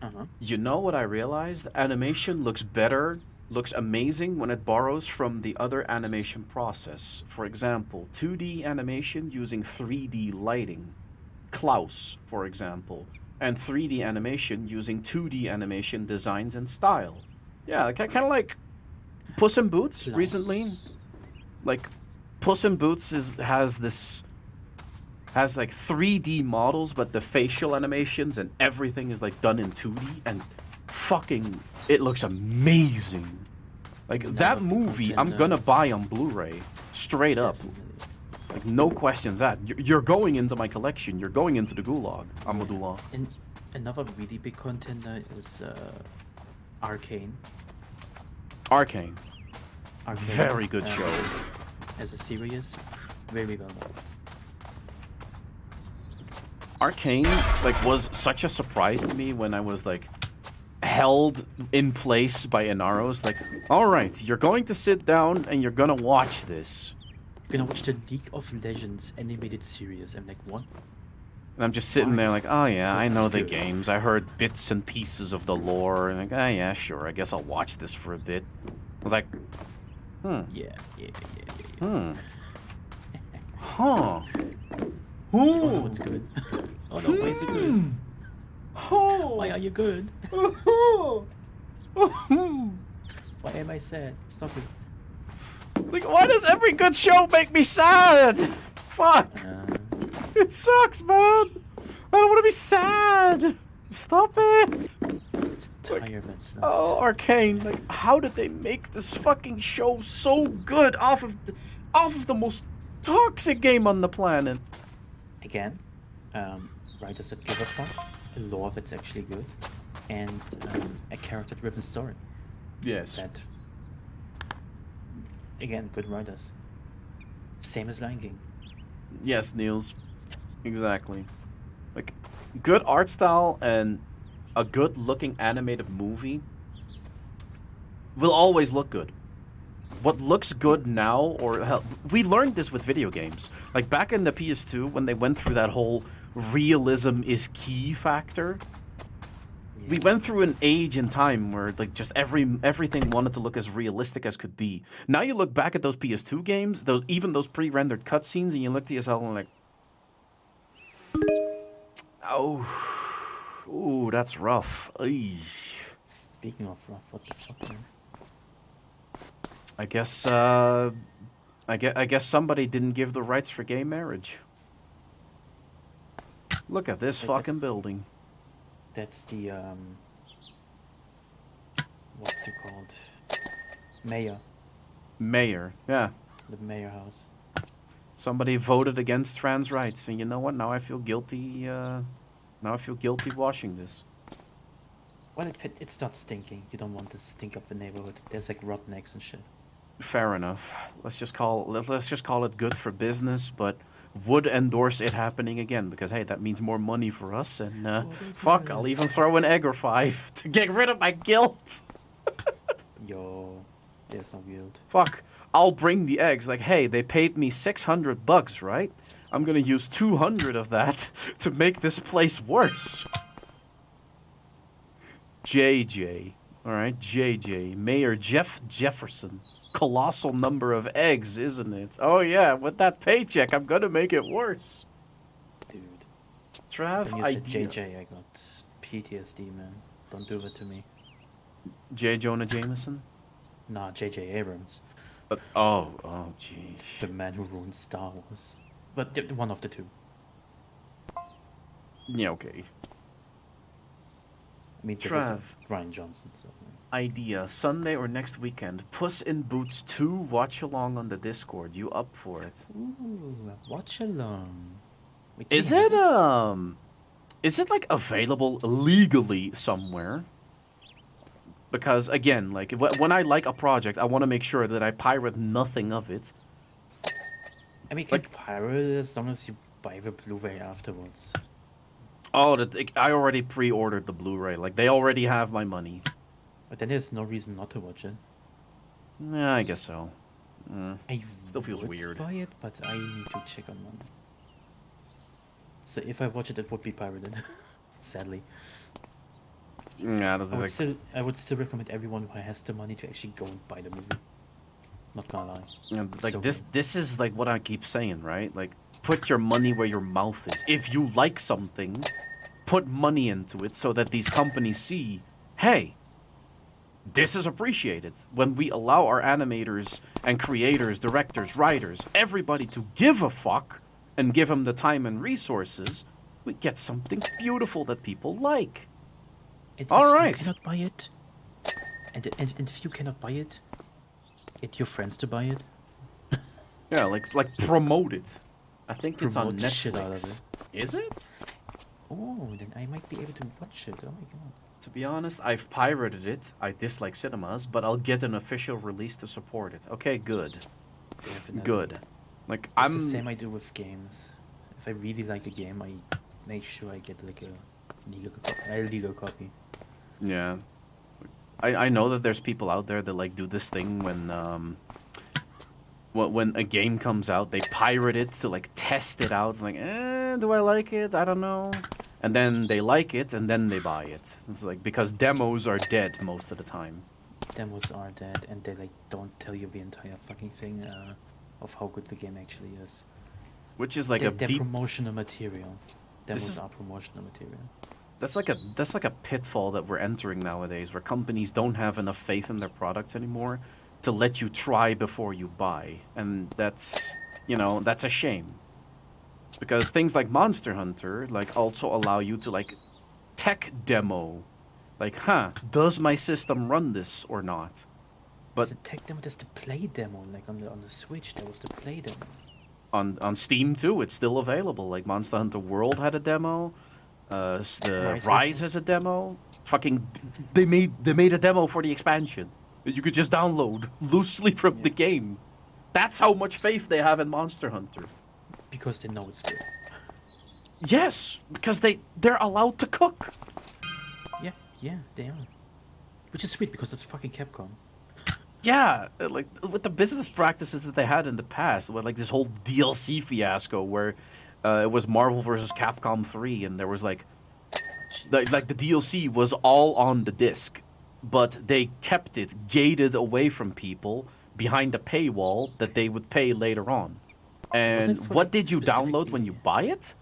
B: Uh-huh.
A: You know what I realized? Animation looks better, looks amazing when it borrows from the other animation process. For example, 2D animation using 3D lighting. Klaus, for example. And 3D animation using 2D animation designs and style. Yeah, kind of like Puss in Boots
B: Klaus.
A: recently. Like, Puss in Boots has like 3D models, but the facial animations and everything is like done in 2D, and fucking it looks amazing. Like
B: Never
A: that
B: been
A: movie, I'm
B: contender.
A: gonna buy on Blu-ray, straight up.
B: Definitely.
A: Like no questions asked. You're going into my collection. You're going into the gulag, Amadullah.
B: And another really big contender is Arcane.
A: Arcane,
B: Arcane.
A: very good show.
B: As a series, very well done.
A: Arcane like was such a surprise to me when I was like held in place by Inaros. Like, all right, you're going to sit down and you're gonna watch this.
B: You're gonna watch the League of Legends animated series. I'm like, what?
A: And I'm just sitting
B: Why?
A: there like, oh yeah, I
B: This
A: know
B: is
A: the
B: good.
A: games. I heard bits and pieces of the lore, and like, ah yeah, sure. I guess I'll watch this for a bit. I was like,
B: Yeah.
A: huh.
B: It's oh, no, it's good. Oh no, why is it good? Why are you good? Why am I sad? Stop it.
A: Like, why does every good show make me sad? Fuck. It sucks, man. I don't want to be sad. Stop it.
B: It's tired and stuff.
A: Oh, Arcane. Like, how did they make this fucking show so good off of the most toxic game on the planet?
B: Again, writers that give a fuck, a lore that's actually good, and a character-driven story.
A: Yes.
B: That, again, good writers. Same as Lion King.
A: Yes, Niels. Exactly. Like, good art style and a good-looking animated movie will always look good. What looks good now, or hell, we learned this with video games. Like back in the PS2, when they went through that whole realism is key factor, we
B: Yeah.
A: went through an age in time where like just everything wanted to look as realistic as could be. Now you look back at those PS2 games, those pre-rendered cutscenes, and you look to yourself and like, oh, ooh, that's rough. Ay.
B: Speaking of rough, what the fuck, man?
A: I guess I guess somebody didn't give the rights for gay marriage. Look at this
B: Wait,
A: fucking building.
B: That's the what's it called? Mayor,
A: Mayor, yeah.
B: the mayor house.
A: Somebody voted against trans rights, and you know what? Now I feel guilty. Now I feel guilty washing this.
B: Well, it's not stinking. You don't want to stink up the neighborhood. There's like rottennecks and shit.
A: Fair enough. Let's just call it good for business, but would endorse it happening again because hey, that means more money for us, and fuck, I'll even throw an egg or five to get rid of my guilt.
B: Yo, there's no guilt.
A: Fuck, I'll bring the eggs. Like, hey, they paid me $600, right? I'm gonna use 200 of that to make this place worse. JJ, all right, JJ, Mayor Jeff Jefferson. Colossal number of eggs, isn't it? Oh yeah, with that paycheck, I'm gonna make it worse.
B: Dude.
A: Trav,
B: When you said
A: idea.
B: JJ, I got PTSD, man. Don't do that to me.
A: J. Jonah Jameson?
B: Nah, JJ Abrams,
A: Oh, jeez.
B: the man who ruined Star Wars. But one of the two.
A: Yeah, okay.
B: I mean, this
A: Trav.
B: is Ryan Johnson, so.
A: Idea, Sunday or next weekend, Puss in Boots 2 watch along on the Discord. You up for it?
B: Ooh, watch along. Wait,
A: Is
B: yeah.
A: it like available legally somewhere? Because again, like when I like a project, I want to make sure that I pirate nothing of it.
B: I mean, you can pirate it as long as you buy the Blu-ray afterwards.
A: Oh, I already pre-ordered the Blu-ray. Like they already have my money.
B: But then there's no reason not to watch it.
A: Yeah, I guess so.
B: I
A: Still feels
B: would
A: weird.
B: buy it, but I need to check on one. So if I watch it, it would be pirated. Sadly.
A: Yeah, that's
B: I would still recommend everyone who has the money to actually go and buy the movie. Not gonna lie.
A: like
B: So
A: this is like what I keep saying, right? Like put your money where your mouth is. If you like something, put money into it so that these companies see, hey, this is appreciated. When we allow our animators and creators, directors, writers, everybody to give a fuck and give them the time and resources, we get something beautiful that people like.
B: And
A: All
B: if
A: right.
B: you cannot buy it, and if you cannot buy it, get your friends to buy it.
A: Yeah, like promote it. I think it's on
B: Promote the shit out of
A: Netflix.
B: it.
A: Is it?
B: Oh, then I might be able to watch it. Oh my god.
A: To be honest, I've pirated it. I dislike cinemas, but I'll get an official release to support it. Okay, good.
B: Definitely.
A: Good. Like
B: It's the same I do with games. If I really like a game, I make sure I get like a legal copy.
A: Yeah. I know that there's people out there that like do this thing when a game comes out, they pirate it to like test it out. It's like, do I like it? I don't know. And then they like it, and then they buy it. It's like because demos are dead most of the time.
B: Demos are dead, and they like don't tell you the entire fucking thing of how good the game actually is.
A: Which is like
B: They're,
A: a
B: they're
A: deep.
B: promotional material. Demos
A: is-
B: are promotional material.
A: That's like a pitfall that we're entering nowadays, where companies don't have enough faith in their products anymore to let you try before you buy, and that's a shame. Because things like Monster Hunter like also allow you to like tech demo, like, does my system run this or not? But
B: There's a tech demo, there's the play demo, like on the Switch, there was the play demo.
A: on Steam too, it's still available. Like Monster Hunter World had a demo. The Rise has a demo. Fucking, they made a demo for the expansion that you could just download loosely from the game. That's how much faith they have in Monster Hunter.
B: Because they know it's good.
A: Yes, because they're allowed to cook.
B: Yeah, they are. Which is sweet because it's fucking Capcom.
A: Yeah, like with the business practices that they had in the past, with like this whole DLC fiasco where it was Marvel versus Capcom 3, and there was like Like the DLC was all on the disc, but they kept it gated away from people behind a paywall that they would pay later on. And
B: for,
A: what
B: like,
A: did you download when you buy it?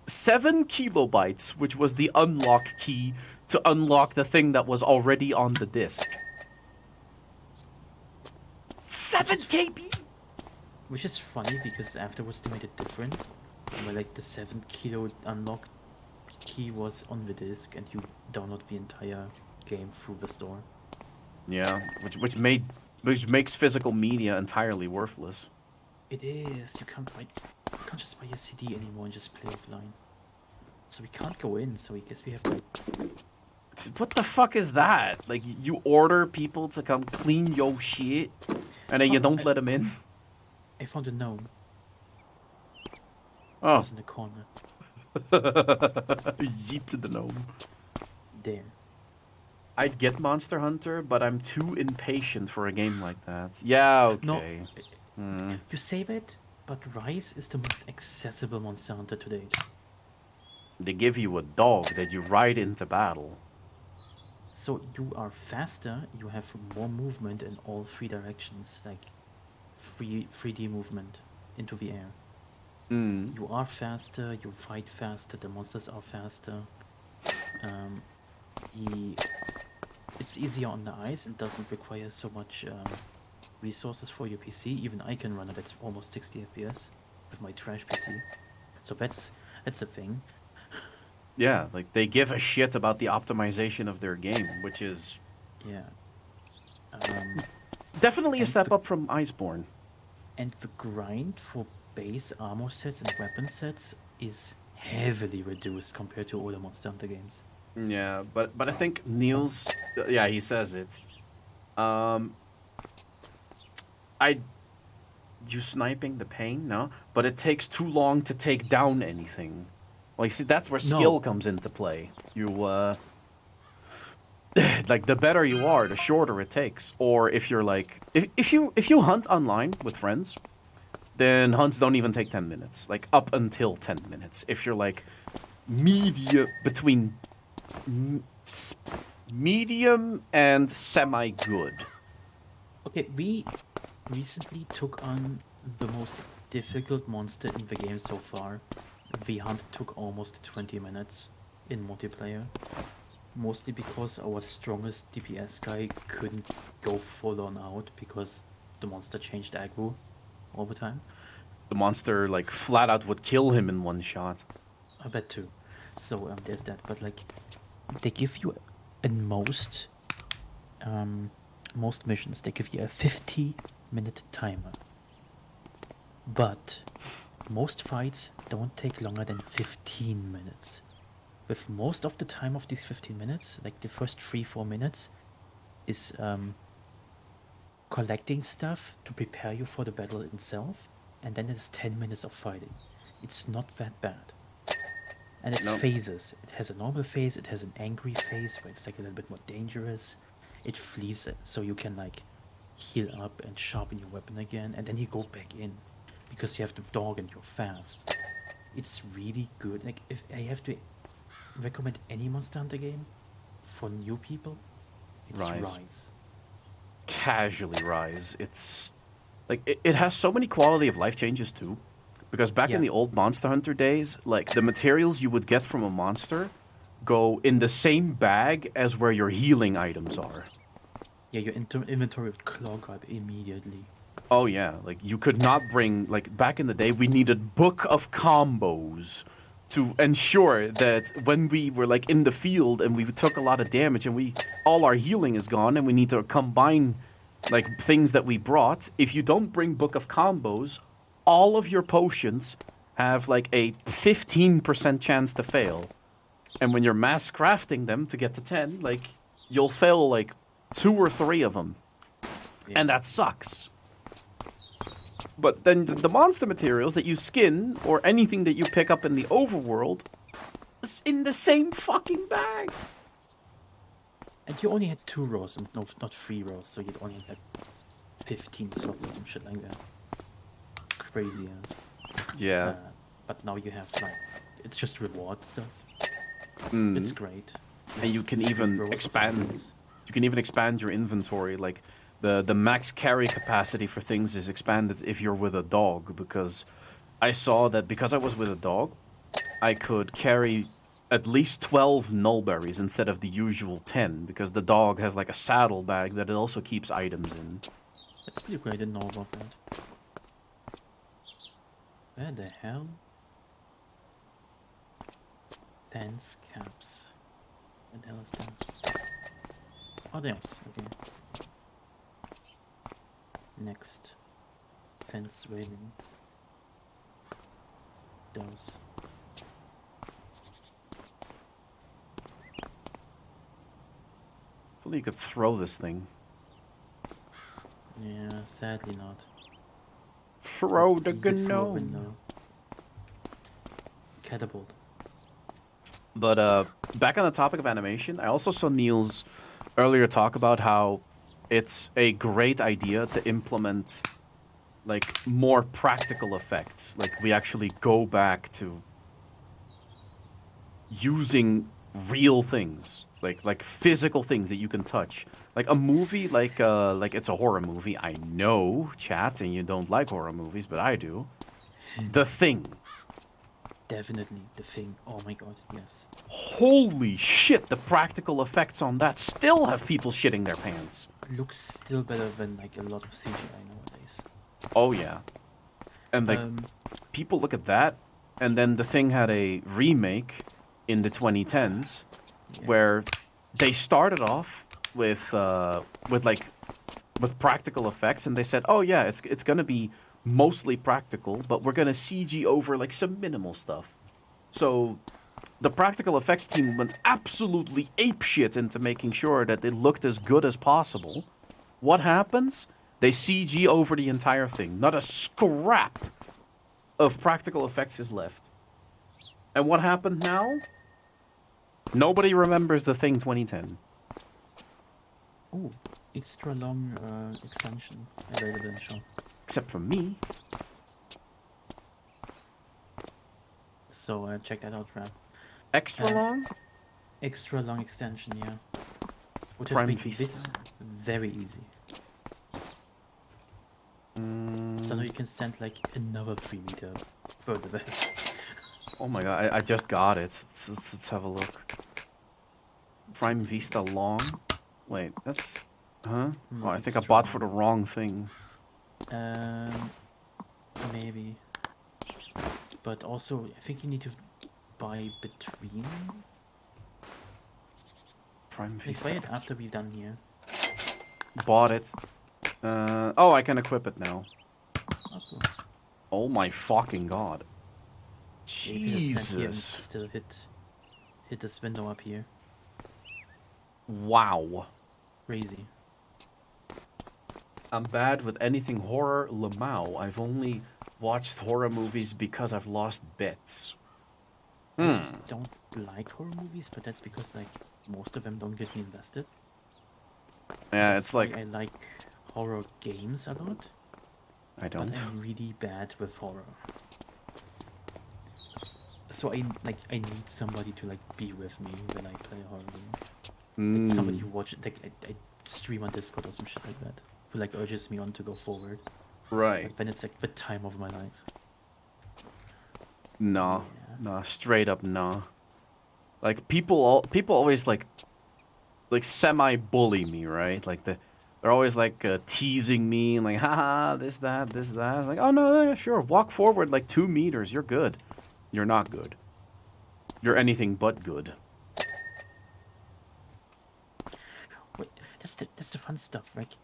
A: 7 kilobytes, which was the unlock key to unlock the thing that was already on the disc. 7 KB.
B: Which is funny because afterwards they made it different. Where like the 7 kilo unlock key was on the disc and you download the entire game through the store.
A: Yeah, which makes physical media entirely worthless.
B: It is. You can't just buy a CD anymore and just play offline. So we can't go in. So I guess we have to.
A: What the fuck is that? Like you order people to come clean your shit, and then you don't let them in.
B: I found a gnome.
A: Oh,
B: It's in the corner.
A: yeet to the gnome.
B: There.
A: I'd get Monster Hunter, but I'm too impatient for a game like that. Yeah, okay.
B: No, you save it, but Rise is the most accessible Monster Hunter to date.
A: They give you a dog that you ride into battle.
B: So you are faster, you have more movement in all 3 directions, like 3D movement into the air. You are faster, you fight faster, the monsters are faster. It's easier on the eyes, it doesn't require so much resources for your PC. Even I can run it at almost 60 FPS with my trash PC. So that's a thing.
A: Yeah, like they give a shit about the optimization of their game, which is
B: Yeah.
A: definitely a step up from Iceborne.
B: And the grind for base armor sets and weapon sets is heavily reduced compared to older Monster Hunter games.
A: Yeah, but I think Niels, yeah, he says it. You sniping the pain, no? But it takes too long to take down anything. Well, you see, that's where skill comes into play. You, like, the better you are, the shorter it takes. Or if you're like, if you hunt online with friends, then hunts don't even take 10 minutes. Like, up until 10 minutes. If you're like, medium and semi-good.
B: Okay, we recently took on the most difficult monster in the game so far. The hunt took almost 20 minutes in multiplayer. Mostly because our strongest DPS guy couldn't go full on out because the monster changed aggro all the time.
A: The monster, like, flat out would kill him in one shot.
B: I bet too. So there's that. But like, they give you in most missions they give you a 50-minute timer. But most fights don't take longer than 15 minutes. With most of the time of these 15 minutes, like the first 3-4 minutes, is collecting stuff to prepare you for the battle itself, and then it's 10 minutes of fighting. It's not that bad. And it's phases. It has a normal phase, it has an angry phase where it's like a little bit more dangerous. It flees it, so you can like heal up and sharpen your weapon again, and then you go back in because you have the dog and you're fast. It's really good. Like, if I have to recommend any Monster Hunter game for new people, it's Rise.
A: Casually Rise. It's like it has so many quality of life changes too, because back in the old Monster Hunter days, like the materials you would get from a monster go in the same bag as where your healing items are.
B: Yeah, your inventory would clog up immediately.
A: Oh yeah, like you could not bring, like back in the day we needed book of combos to ensure that when we were like in the field and we took a lot of damage and all our healing is gone and we need to combine like things that we brought, if you don't bring book of combos, all of your potions have like a 15% chance to fail. And when you're mass crafting them to get to 10, like you'll fail like 2 or 3 of them. Yeah. And that sucks. But then the monster materials that you skin, or anything that you pick up in the overworld, is in the same fucking bag.
B: And you only had 2 rows and not 3 rows, so you'd only had 15 slots or some shit like that. Crazy ass.
A: Yeah.
B: But now you have like, it's just reward stuff. It's great.
A: And you can
B: Three
A: even
B: rows of
A: expand.
B: items.
A: You can even expand your inventory. Like the max carry capacity for things is expanded if you're with a dog. Because I saw that because I was with a dog, I could carry at least 12 nullberries instead of the usual 10. Because the dog has like a saddlebag that it also keeps items in.
B: That's pretty great. I didn't know about that. Where the hell? Fence caps. What the hell is that? Oh, damn. Okay. Next. Fence railing. Those.
A: Hopefully you could throw this thing.
B: Yeah, sadly not.
A: Throw the
B: You could throw a
A: gnome.
B: window. Catapult.
A: But back on the topic of animation, I also saw Niels earlier talk about how it's a great idea to implement like more practical effects. Like we actually go back to using real things, like physical things that you can touch. Like a movie, like it's a horror movie. I know, chat, and you don't like horror movies, but I do. The Thing.
B: Definitely the Thing. Oh my god, yes.
A: Holy shit, the practical effects on that still have people shitting their pants.
B: Looks still better than like a lot of CGI nowadays.
A: Oh yeah. And like people look at that, and then The Thing had a remake in the 2010s
B: Yeah.
A: where they started off with practical effects, and they said, "Oh yeah, it's gonna be mostly practical, but we're gonna CG over like some minimal stuff." So the practical effects team went absolutely apeshit into making sure that it looked as good as possible. What happens? They CG over the entire thing. Not a scrap of practical effects is left. And what happened now? Nobody remembers The Thing 2010.
B: Oh, extra long extension available in shop.
A: Except for me.
B: So check that out, Rap.
A: Extra long?
B: Extra long extension, yeah. Would have
A: Prime
B: made
A: Vista.
B: this very easy. So now you can stand like another 3 meter further back.
A: Oh my god, I just got it. Let's have a look. Prime Vista long? Wait, that's... Huh? Oh, I think I bought for the wrong thing.
B: Maybe. But also, I think you need to buy between.
A: Prime
B: Like,
A: Vista.
B: buy it after we're done here.
A: Bought it. Oh, I can equip it now.
B: Oh, cool.
A: Oh my fucking god.
B: Yeah, you can just stand here and
A: Jesus.
B: still hit this window up here.
A: Wow.
B: Crazy.
A: I'm bad with anything horror, Lamau. I've only watched horror movies because I've lost bets.
B: I don't like horror movies, but that's because like most of them don't get me invested.
A: Yeah,
B: That's
A: it's
B: why
A: like...
B: I like horror games a lot.
A: I don't.
B: But I'm really bad with horror. So I need somebody to like be with me when I play a horror game. Like somebody who watches, like I stream on Discord or some shit like that, who like urges me on to go forward.
A: Right.
B: But when it's like the time of my life.
A: Nah.
B: Yeah.
A: Nah, straight up nah. Like people always like semi-bully me, right? Like they're always like teasing me and like, haha, this, that. It's like, oh no, yeah, sure, walk forward like 2 meters, you're good. You're not good. You're anything but good.
B: Wait, that's the fun stuff, right?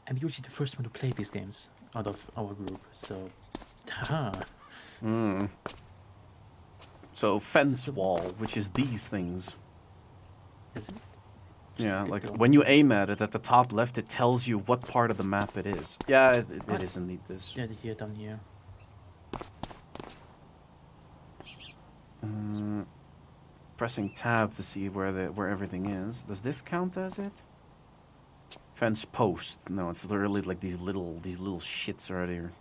B: I'm usually the first one to play these games out of our group, so haha.
A: So fence wall, which is these things.
B: Is it?
A: Yeah,
B: Just
A: like
B: click on
A: when you aim at it at the top left, it tells you what part of the map it is. Yeah, it is indeed this.
B: Yeah, here, down here.
A: Pressing tab to see where everything is. Does this count as it? Fence post. No, it's literally like these little shits right here.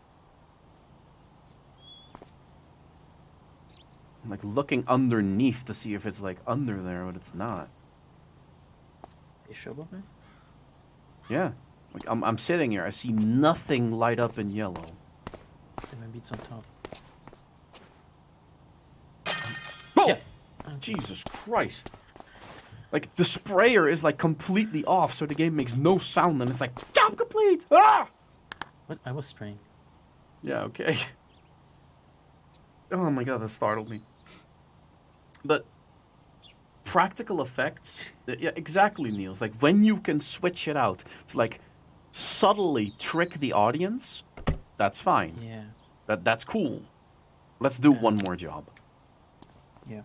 A: like looking underneath to see if it's like under there, but it's not.
B: They show up, man?
A: Yeah. Like I'm sitting here, I see nothing light up in yellow.
B: Then maybe it's on top.
A: Oh!
B: Yeah.
A: Jesus Christ. Like the sprayer is like completely off, so the game makes no sound and it's like job complete! Ah!
B: What? I was spraying.
A: Yeah, okay. Oh my god, that startled me. But practical effects, yeah, exactly, Niels. Like when you can switch it out to like subtly trick the audience, that's fine.
B: Yeah.
A: That's cool. Let's do one more job.
B: Yeah.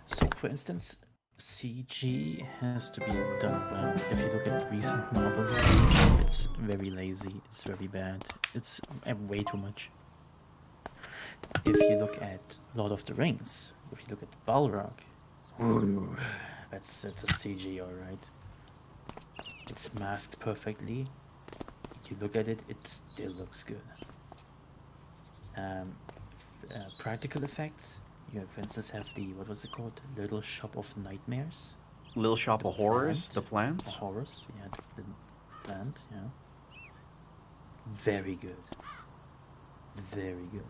B: So, for instance, CG has to be done well. If you look at recent Marvel movies, it's very lazy. It's very bad. It's way too much. If you look at Lord of the Rings, if you look at Balrog, that's a CG, alright. It's masked perfectly. You look at it, it still looks good. Practical effects, you, for instance, have the, what was it called? Little Shop of Nightmares?
A: Little Shop of Horrors, the
B: The
A: plants.
B: horrors, yeah, the plant, yeah. Very good. Very good.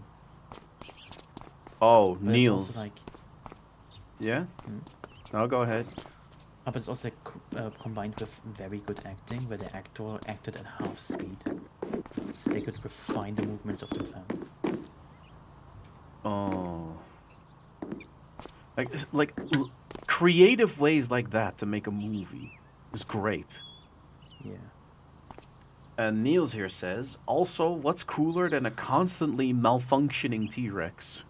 A: Oh,
B: But it's also
A: Niels.
B: like,
A: Yeah? No, go ahead.
B: but it's also like, combined with very good acting, where the actor acted at half speed, so they could refine the movements of the plant.
A: Oh. Like creative ways like that to make a movie is great.
B: Yeah.
A: And Niels here says, also, what's cooler than a constantly malfunctioning T-Rex?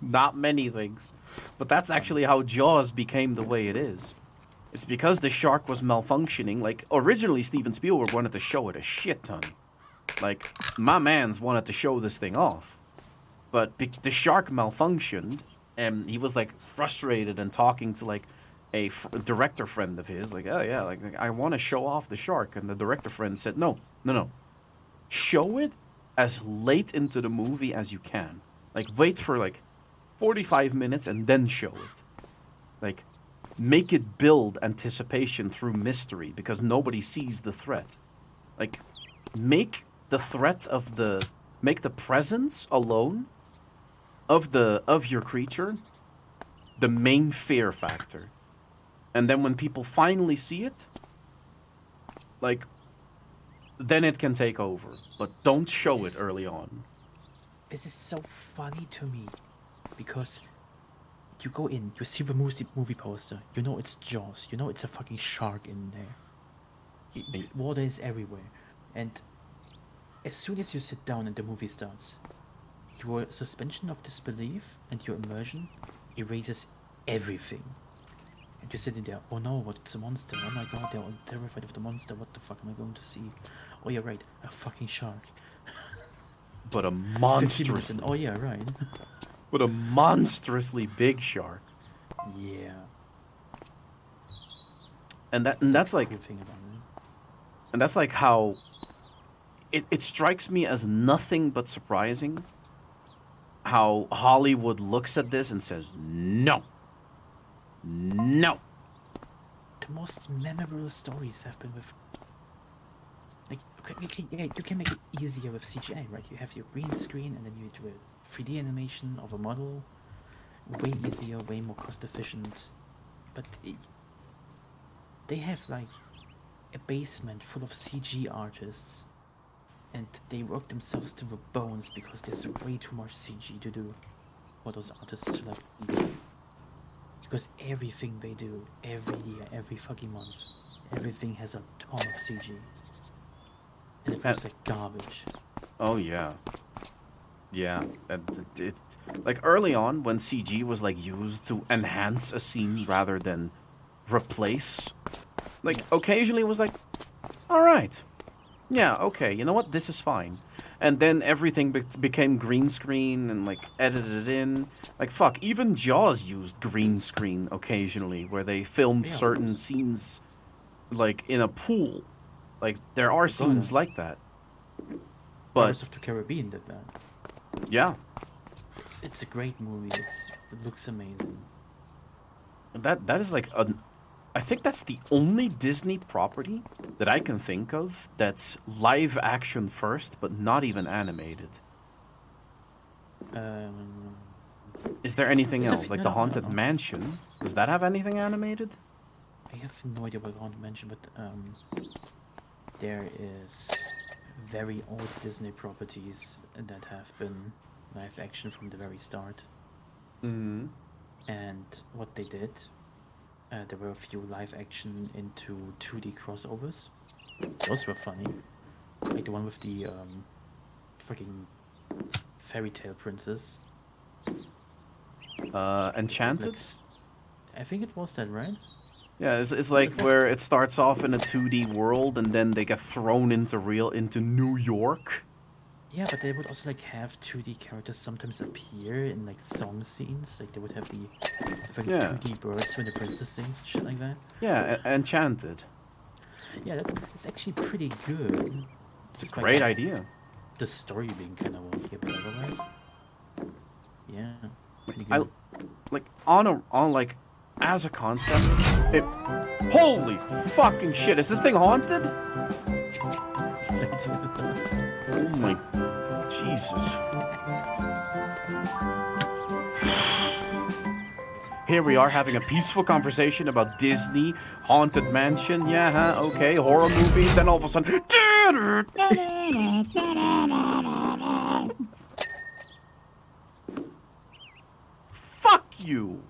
A: Not many things. But that's actually how Jaws became the way it is. It's because the shark was malfunctioning. Like, originally Steven Spielberg wanted to show it a shit ton. Like, my mans wanted to show this thing off. But the shark malfunctioned, and he was, like, frustrated and talking to, like, a director friend of his. Like, oh, yeah, like I want to show off the shark. And the director friend said, no. Show it as late into the movie as you can. Like, wait for, like, 45 minutes and then show it. Like, make it build anticipation through mystery because nobody sees the threat. Like, make the threat of the... Make the presence alone of your creature the main fear factor. And then when people finally see it, like, then it can take over. But don't show it early on.
B: This is so funny to me, because you go in, you see the movie poster, you know it's Jaws, you know it's a fucking shark in there. Water is everywhere, and as soon as you sit down and the movie starts, your suspension of disbelief and your immersion erases everything. And you're sitting there, oh no, what's a monster? Oh my god, they're all terrified of the monster, what the fuck am I going to see? Oh yeah, right, a fucking shark.
A: But a
B: 15 minutes
A: monstrous...
B: in, oh yeah, right.
A: But a monstrously big shark.
B: Yeah.
A: And that's like...
B: Cool thing about it.
A: And that's like how... It strikes me as nothing but surprising how Hollywood looks at this and says, no. No.
B: The most memorable stories have been with... Like, yeah, you can make it easier with CGI, right? You have your green screen and then you do a 3D animation of a model. Way easier, way more cost efficient. But they have, like, a basement full of CG artists. And they work themselves to the bones because there's way too much CG to do for those artists to, like, do. Because everything they do, every year, every fucking month, everything has a ton of CG. And it looks like garbage.
A: Oh, yeah. Yeah. Like, early on, when CG was, like, used to enhance a scene rather than replace, like, occasionally it was like, alright. Yeah, okay, you know what? This is fine. And then everything became green screen and, like, edited in. Like, fuck, even Jaws used green screen occasionally, where they filmed certain scenes, like, in a pool. Like, there are scenes like that. But
B: Pirates of the Caribbean did that.
A: yeah.
B: It's a great movie. It looks amazing.
A: That is like I think that's the only Disney property that I can think of that's live action first, but not even animated.
B: Um,
A: Is there anything
B: there's a
A: else?
B: few,
A: Like
B: no,
A: the
B: no, no,
A: Haunted
B: no.
A: Mansion? Does that have anything animated?
B: I have no idea what I want to mention, but there is very old Disney properties that have been live action from the very start.
A: Mm-hmm.
B: And what they did, there were a few live action into 2D crossovers. Those were funny. Like the one with the freaking fairy tale princess.
A: Enchanted?
B: I think it was that, right?
A: Yeah, it's like where it starts off in a 2D world and then they get thrown into New York.
B: Yeah, but they would also like have 2D characters sometimes appear in like song scenes. Like they would have the like
A: Yeah.
B: 2D birds when the princess sings, shit like that.
A: Yeah, Enchanted.
B: Yeah, it's actually pretty good.
A: It's a
B: Despite
A: great idea.
B: the story being kind of wonky, but otherwise, yeah, pretty
A: I
B: good.
A: like on like as a concept. It. Holy fucking shit! Is this thing haunted? Oh my Jesus! Here we are having a peaceful conversation about Disney, Haunted Mansion. Yeah, huh? Okay, horror movies. Then all of a sudden. Fuck you!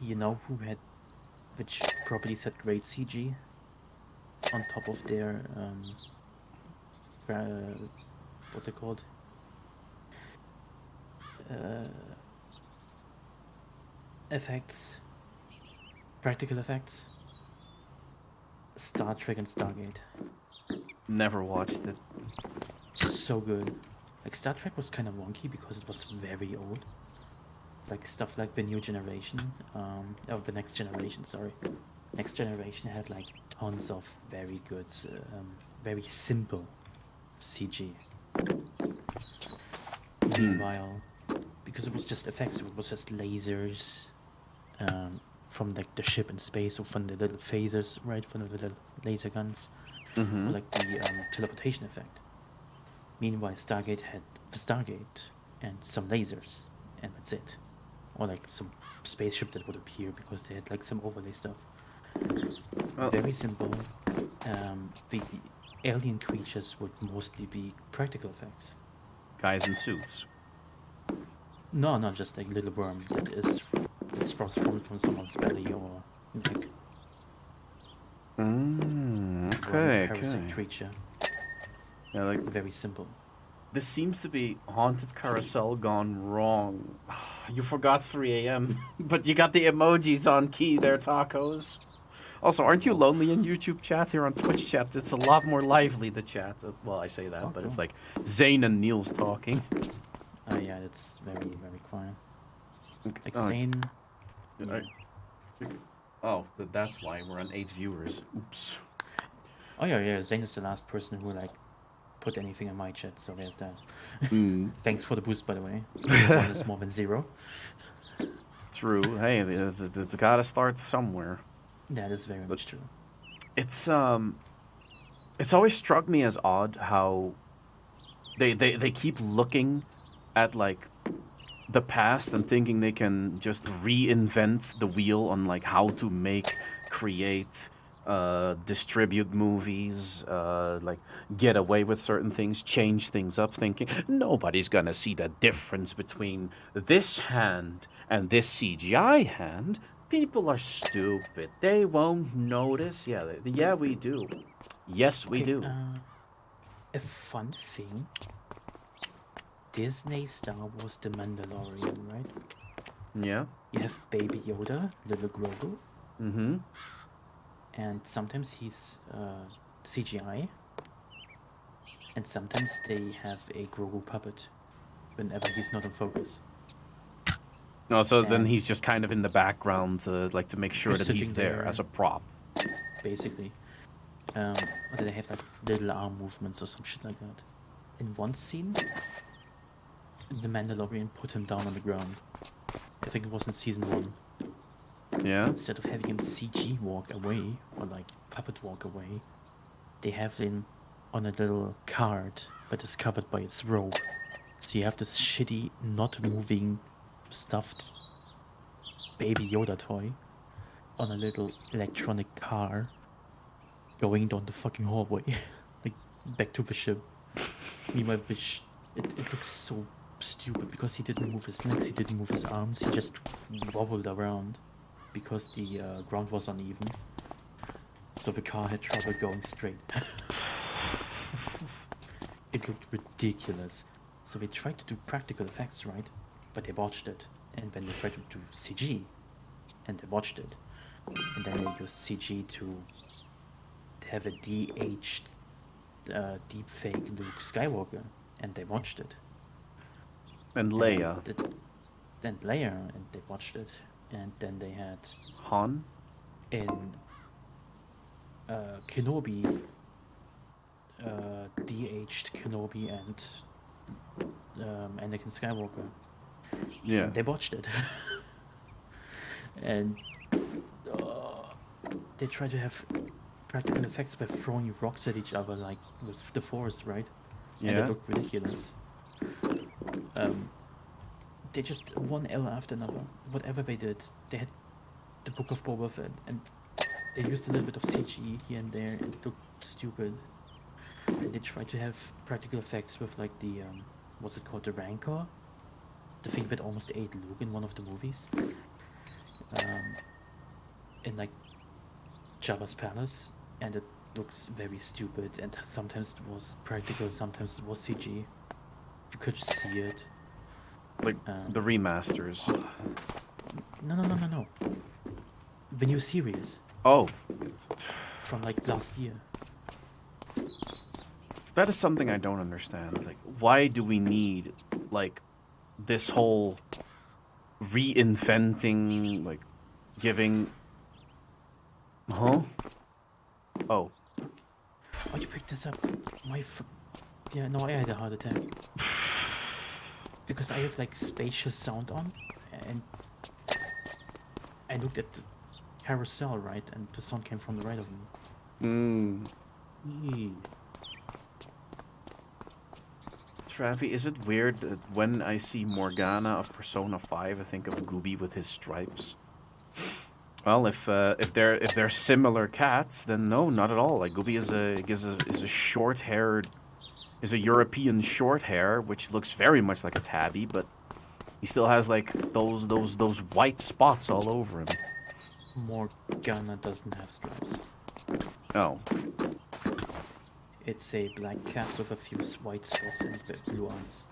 B: You know which properties had great CG on top of their what's it called? Effects, practical effects. Star Trek and Stargate.
A: Never watched it.
B: So good. Like Star Trek was kind of wonky because it was very old. Like stuff like the new generation, the next generation, sorry. Next generation had like tons of very good, very simple CG. Meanwhile, because it was just effects, it was just lasers from like the ship in space, or from the little phasers, right, from the little laser guns, or like the teleportation effect. Meanwhile, Stargate had the Stargate and some lasers, and that's it. Or like some spaceship that would appear because they had like some overlay stuff. Very simple. The alien creatures would mostly be practical effects.
A: Guys in suits.
B: No, not just like little worm that is transformed from someone's belly, or like
A: Okay,
B: parasite
A: okay.
B: creature.
A: Yeah, like
B: Very simple.
A: this seems to be Haunted Carousel gone wrong. You forgot 3 a.m., but you got the emojis on key there, tacos. Also, aren't you lonely in YouTube chat? Here on Twitch chat, it's a lot more lively, the chat. Well, I say that, but it's like Zane and Niels talking.
B: Oh yeah, it's very, very quiet. Like
A: Oh,
B: Zane.
A: Oh, that's why we're on 8 viewers. Oops.
B: Oh yeah, Zane is the last person who like put anything in my chat, so there's that. Thanks for the boost, by the way. 1 is more than 0.
A: True. Hey, it's gotta start somewhere.
B: That is very much true.
A: It's always struck me as odd how they keep looking at like the past and thinking they can just reinvent the wheel on like how to make, create, distribute movies, like get away with certain things, change things up, thinking nobody's gonna see the difference between this hand and this CGI hand. People are stupid. They won't notice. Yeah, we do. Yes, we do.
B: A fun thing. Disney Star Wars The Mandalorian, right?
A: Yeah.
B: You have Baby Yoda, little Grogu.
A: Mm-hmm.
B: And sometimes he's CGI. And sometimes they have a Grogu puppet whenever he's not in focus.
A: Oh, so then
B: And-
A: he's just kind of in the background to make sure
B: Just
A: that he's
B: sitting
A: there
B: there.
A: as a prop.
B: basically. Or do they have like little arm movements or some shit like that? In one scene, the Mandalorian put him down on the ground. I think it was in season 1.
A: Yeah.
B: Instead of having him CG walk away or like puppet walk away, they have him on a little cart that is covered by its rope. So you have this shitty, not moving, stuffed baby Yoda toy on a little electronic car going down the fucking hallway, like back to the ship. Meanwhile, it looks so stupid because he didn't move his legs, he didn't move his arms, he just wobbled around because the ground was uneven. So the car had trouble going straight. It looked ridiculous. So they tried to do practical effects, right? But they botched it. And then they tried to do CG, and they botched it. And then they used CG to have a de-aged, deepfake Luke Skywalker, and they watched it.
A: And Leia.
B: Then Leia, and they watched it. And then they had
A: Han?
B: in Kenobi, de-aged Kenobi and Anakin Skywalker.
A: Yeah.
B: They watched it. And they try to have practical effects by throwing rocks at each other, like with the Force, right? And
A: Yeah.
B: it looked ridiculous. They just one L after another. Whatever they did, they had the Book of Boba Fett, and they used a little bit of CG here and there, and it looked stupid. And they tried to have practical effects with like the what's it called, the Rancor, the thing that almost ate Luke in one of the movies. In like Jabba's palace, and it looks very stupid. And sometimes it was practical, sometimes it was CG. You could just see it.
A: Like the remasters.
B: No. The new series
A: Oh,
B: from like last year.
A: that is something I don't understand. Like, why do we need like this whole reinventing, like giving? Huh? Oh.
B: Oh, you picked this up. Yeah, no, I had a heart attack. Because I have like spacious sound on, and I looked at the carousel, right, and the sound came from the right of me. Eee.
A: Travi, is it weird that when I see Morgana of Persona 5, I think of Gooby with his stripes? Well, if they're similar cats, then no, not at all. Like Gooby is a short-haired, is a European short hair, which looks very much like a tabby, but he still has like those white spots all over him.
B: Morgana doesn't have stripes.
A: Oh,
B: It's a black cat with a few white spots and blue eyes.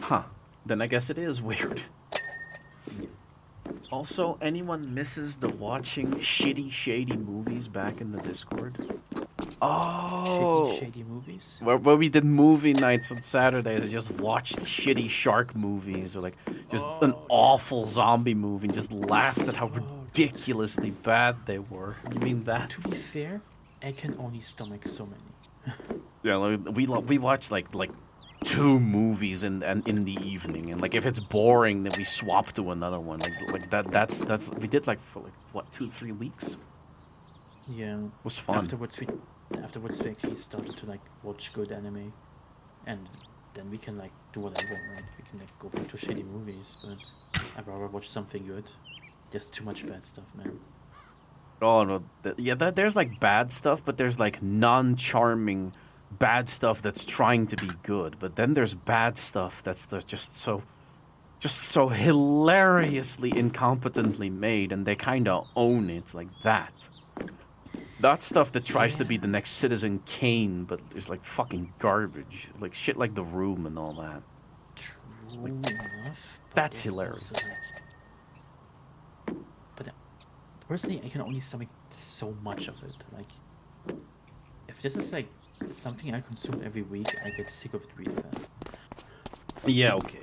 A: huh. Then I guess it is weird. Also, anyone misses the watching shitty, shady movies back in the Discord? Oh,
B: Shady movies?
A: where we did movie nights on Saturdays and just watched shitty shark movies or like just an awful zombie movie and just laughed at how ridiculously bad they were. You mean that?
B: To be fair, I can only stomach so many.
A: Yeah, like, we watch like 2 movies in the evening, and like if it's boring, then we swap to another one. Like that's we did like for like what 2-3 weeks.
B: Yeah.
A: It was fun.
B: Afterwards we actually started to like watch good anime, and then we can like do whatever, right? We can like go back to shitty movies, but I'd rather watch something good. There's too much bad stuff, man.
A: Oh no, there's like bad stuff, but there's like non-charming bad stuff that's trying to be good. But then there's bad stuff that's just so hilariously incompetently made, and they kind of own it like that. Not stuff that tries to be the next Citizen Kane, but is like fucking garbage, like shit like The Room and all that.
B: True enough. But
A: That's
B: there's
A: hilarious.
B: also, like... But personally, I can only stomach so much of it. Like, if this is like something I consume every week, I get sick of it really fast.
A: Yeah, okay.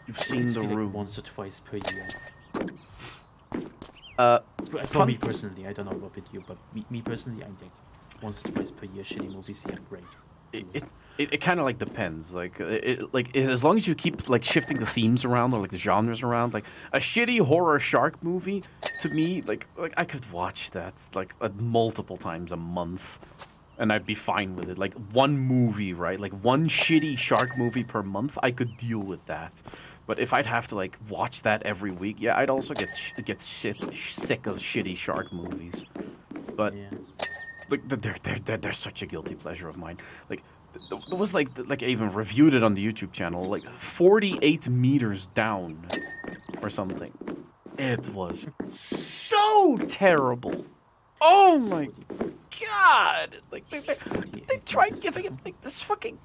A: You've seen
B: It's
A: The
B: like
A: Room.
B: once or twice per year. For
A: Fun-
B: me personally, I don't know about with you, but me personally, I think once or twice per year shitty movies, yeah, great.
A: it kind of like depends. Like as long as you keep like shifting the themes around or like the genres around, like a shitty horror shark movie, to me, like I could watch that like multiple times a month, and I'd be fine with it. Like one movie, right? Like one shitty shark movie per month, I could deal with that. But if I'd have to like watch that every week, yeah, I'd also get sick of shitty shark movies. But
B: Yeah.
A: like they're such a guilty pleasure of mine. Like there was like I even reviewed it on the YouTube channel. Like 48 meters down, or something. It was so terrible. Oh my god! Like they tried giving it like this fucking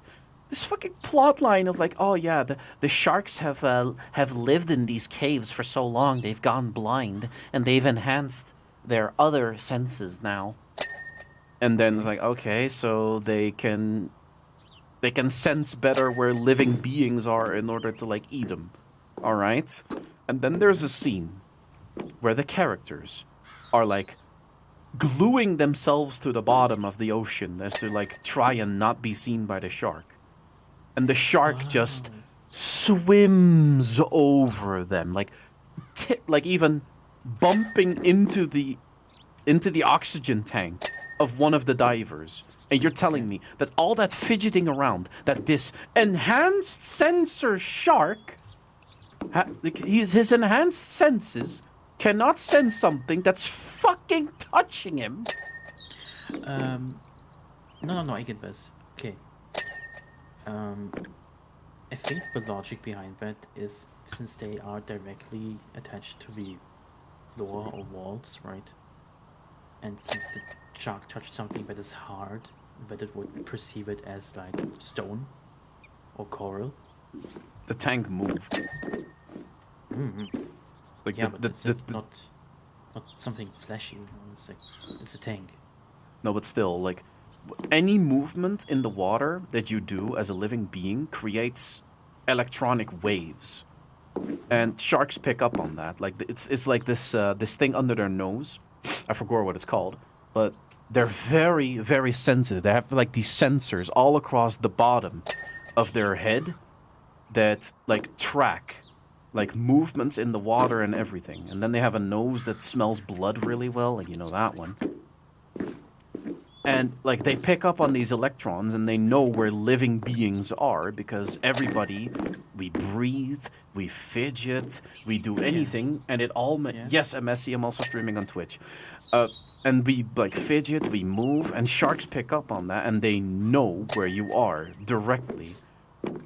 A: plot line of like, oh yeah, the sharks have lived in these caves for so long they've gone blind and they've enhanced their other senses now. And then it's like, okay, so they can sense better where living beings are in order to like eat them. All right? And then there's a scene where the characters are like gluing themselves to the bottom of the ocean as to like try and not be seen by the shark. And the shark just swims over them, like like even bumping into the oxygen tank of one of the divers. And you're telling me that all that fidgeting around, that this enhanced sensor shark, his enhanced senses cannot sense something that's fucking touching him?
B: No, I get this. Okay. I think the logic behind that is since they are directly attached to the floor or walls, right? And since the shark touched something that is hard, that it would perceive it as like stone or coral.
A: The tank moved. Like
B: Yeah, but it's not something fleshy. You know? It's like it's a tank.
A: No, but still, like any movement in the water that you do as a living being creates electronic waves, and sharks pick up on that. Like it's like this thing under their nose. I forgot what it's called, but they're very, very sensitive. They have like these sensors all across the bottom of their head that like track like movements in the water and everything. And then they have a nose that smells blood really well, like you know that one. And like they pick up on these electrons and they know where living beings are because everybody, we breathe, we fidget, we do anything, and it all. Yes, Messi, I'm also streaming on Twitch, and we like fidget, we move, and sharks pick up on that and they know where you are directly,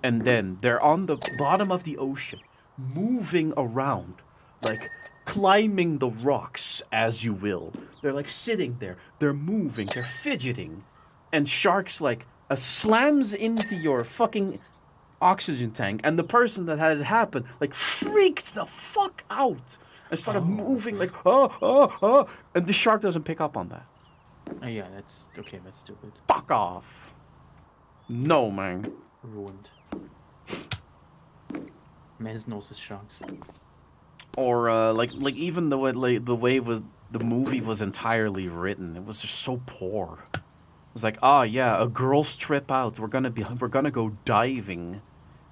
A: and then they're on the bottom of the ocean, moving around, like climbing the rocks as you will. They're like sitting there, they're moving, they're fidgeting, and sharks like slams into your fucking oxygen tank, and the person that had it happen like freaked the fuck out and started moving like and the shark doesn't pick up on that.
B: Yeah, that's okay. That's stupid.
A: Fuck off. No, man.
B: Ruined. Man's nose is sharks.
A: Or like even the way the movie was entirely written, it was just so poor. It was like, oh yeah, a girls trip out. We're gonna go diving.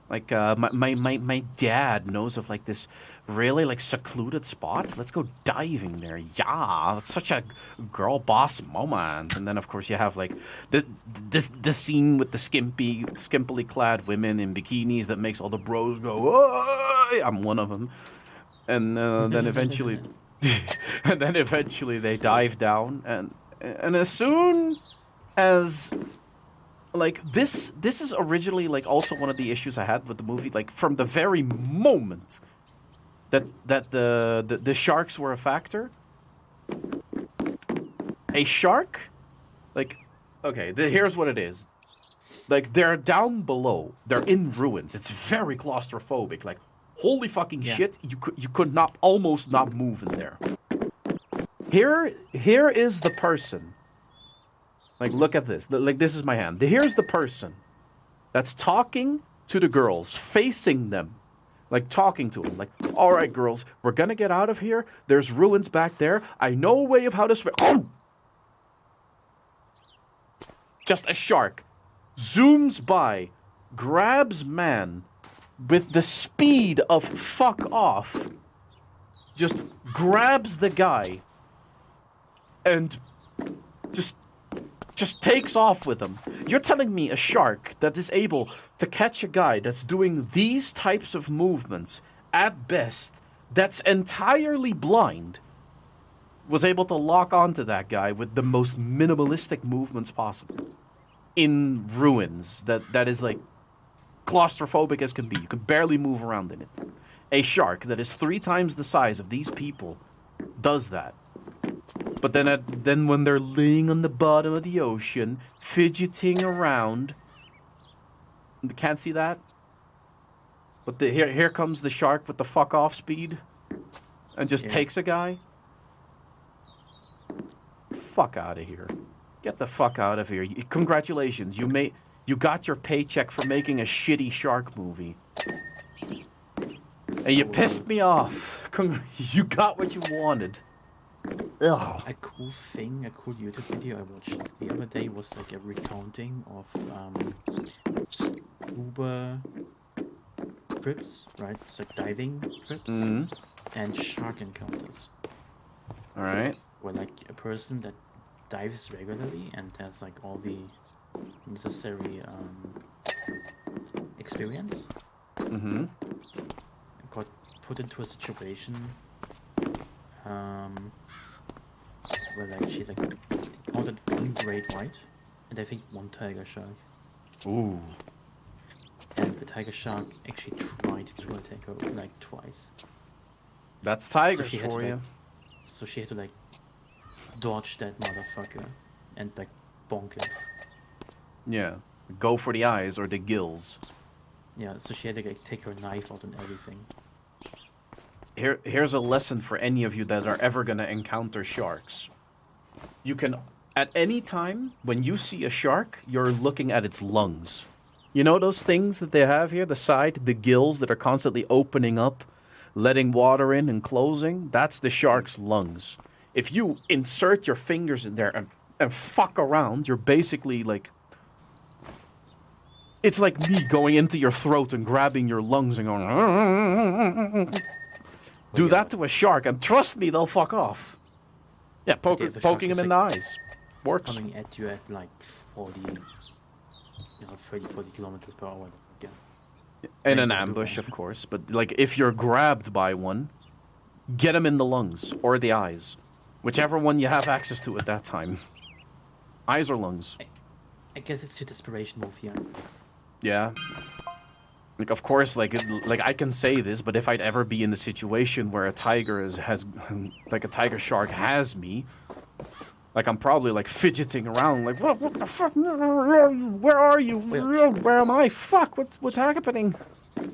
A: Like my dad knows of like this really like secluded spot. Let's go diving there. Yeah, it's such a girl boss moment. And then of course you have like the scene with the skimpily clad women in bikinis that makes all the bros go. Oh! I'm one of them. And then eventually, they dive down, and as soon as like this is originally like also one of the issues I had with the movie. Like from the very moment that the sharks were a factor, a shark, like okay, here's what it is. Like they're down below, they're in ruins. It's very claustrophobic. Like holy fucking shit, you could not almost not move in there. Here is the person. Like look at this. Like this is my hand. Here's the person that's talking to the girls, facing them, Like talking to him, like, all right, girls, we're gonna get out of here. There's ruins back there. I know a way of how to swim. Oh! Just a shark zooms by, grabs man with the speed of fuck off, just grabs the guy, and just takes off with him. You're telling me a shark that is able to catch a guy that's doing these types of movements, at best, that's entirely blind, was able to lock onto that guy with the most minimalistic movements possible in ruins that is like claustrophobic as can be. You can barely move around in it. A shark that is 3 times the size of these people does that. But then when they're laying on the bottom of the ocean, fidgeting around, can't see that. But here comes the shark with the fuck off speed, and just takes a guy. Fuck out of here! Get the fuck out of here! Congratulations, you got your paycheck for making a shitty shark movie, and you pissed me off. You got what you wanted. Ugh.
B: A cool YouTube video I watched the other day was like a recounting of scuba trips, right? It's like diving trips and shark encounters.
A: All right.
B: Where like a person that dives regularly and has like all the necessary experience got put into a situation where like she like encountered 1 great white and I think 1 tiger shark.
A: Ooh.
B: And the tiger shark actually tried to attack her like twice.
A: That's tigers for you.
B: So she had to like dodge that motherfucker and like bonk it.
A: Yeah. Go for the eyes or the gills.
B: Yeah, so she had to like take her knife out and everything.
A: Here's a lesson for any of you that are ever gonna encounter sharks. You can, at any time, when you see a shark, you're looking at its lungs. You know those things that they have here, the side, the gills that are constantly opening up, letting water in and closing? That's the shark's lungs. If you insert your fingers in there and fuck around, you're basically like... It's like me going into your throat and grabbing your lungs and going... Do that to a shark, and trust me, they'll fuck off. Yeah, poking him in the eyes. Works.
B: Coming at you at like 40, 40 kilometers per hour. Yeah.
A: In an ambush, of course. But like, if you're grabbed by one, get him in the lungs or the eyes, whichever one you have access to at that time. Eyes or lungs.
B: I guess it's your desperation move, yeah.
A: Yeah. Like, of course, like I can say this, but if I'd ever be in the situation where a tiger like a tiger shark has me, like I'm probably like fidgeting around, like what the fuck? Where are you? Where am I? Fuck! What's happening?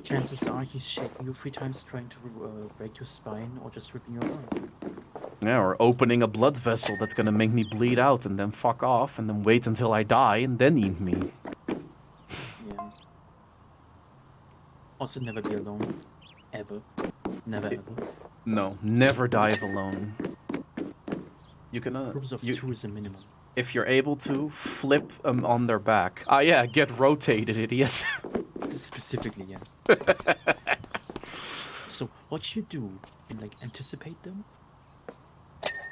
B: Chances are he's shaking you 3 times, trying to break your spine or just ripping your arm.
A: Yeah, or opening a blood vessel that's gonna make me bleed out and then fuck off and then wait until I die and then eat me. Also, never be alone. Ever. Never ever. No, never dive alone. You can...
B: Groups of 2 is a minimum.
A: If you're able to, flip them on their back. Ah, yeah, get rotated, idiot.
B: Specifically, yeah. So, what you do, and like, anticipate them,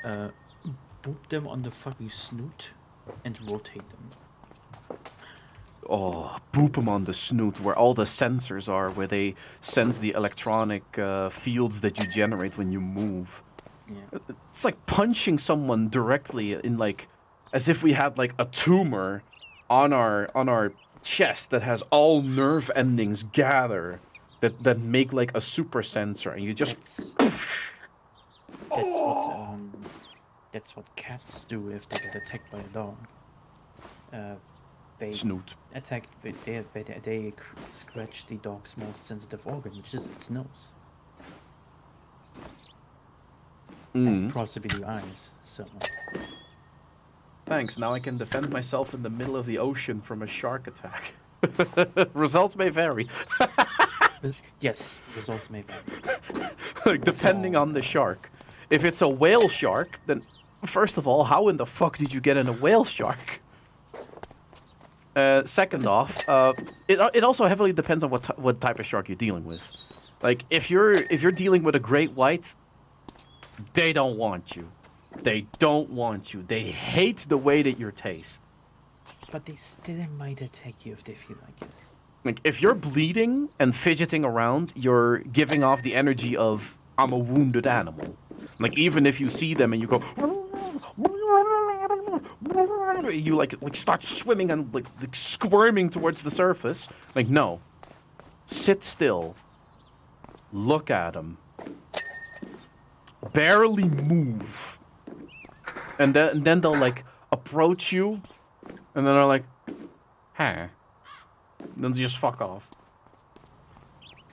B: boop them on the fucking snoot, and rotate them.
A: Oh, boop them on the snoot, where all the sensors are, where they sense the electronic fields that you generate when you move. Yeah. It's like punching someone directly in, like, as if we had like a tumor on our chest that has all nerve endings gather that make like a super sensor, and you just.
B: That's what cats do if they get attacked by a dog. They
A: snoot.
B: They scratch the dog's most sensitive organ, which is its nose. And possibly the eyes, so...
A: Thanks, now I can defend myself in the middle of the ocean from a shark attack. Results may vary.
B: Yes, results may vary.
A: Like, depending on the shark. If it's a whale shark, then first of all, how in the fuck did you get in a whale shark? Second off, it also heavily depends on what type of shark you're dealing with. Like, if you're dealing with a great white, they don't want you. They don't want you. They hate the way that you taste.
B: But they still might attack you if they feel like it.
A: Like, if you're bleeding and fidgeting around, you're giving off the energy of, I'm a wounded animal. Like, even if you see them and you go, you like start swimming and like squirming towards the surface. Like, no. Sit still. Look at them. Barely move. And then they'll like approach you, and then they're like, huh. Then they just fuck off.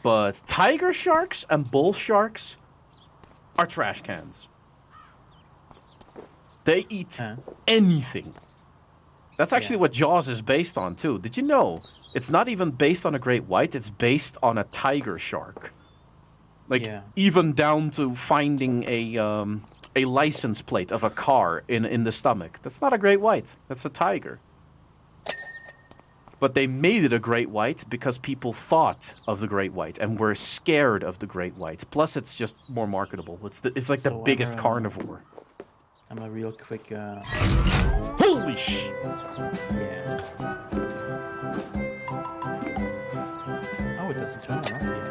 A: But tiger sharks and bull sharks are trash cans. They eat anything. That's actually what Jaws is based on, too. Did you know? It's not even based on a great white, it's based on a tiger shark. Like, even down to finding a license plate of a car in the stomach. That's not a great white. That's a tiger. But they made it a great white because people thought of the great white and were scared of the great white. Plus, it's just more marketable. It's like the biggest carnivore.
B: I'm a real quick.
A: Holy sh!
B: Yeah. Oh, it doesn't turn around yet.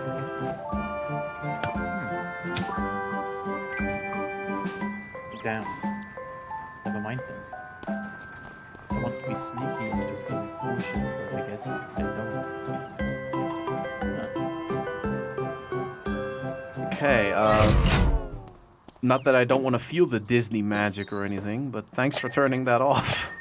B: Down. Never mind then. I want to be sneaky into some bullshit, but I guess I don't.
A: Okay, not that I don't want to feel the Disney magic or anything, but thanks for turning that off.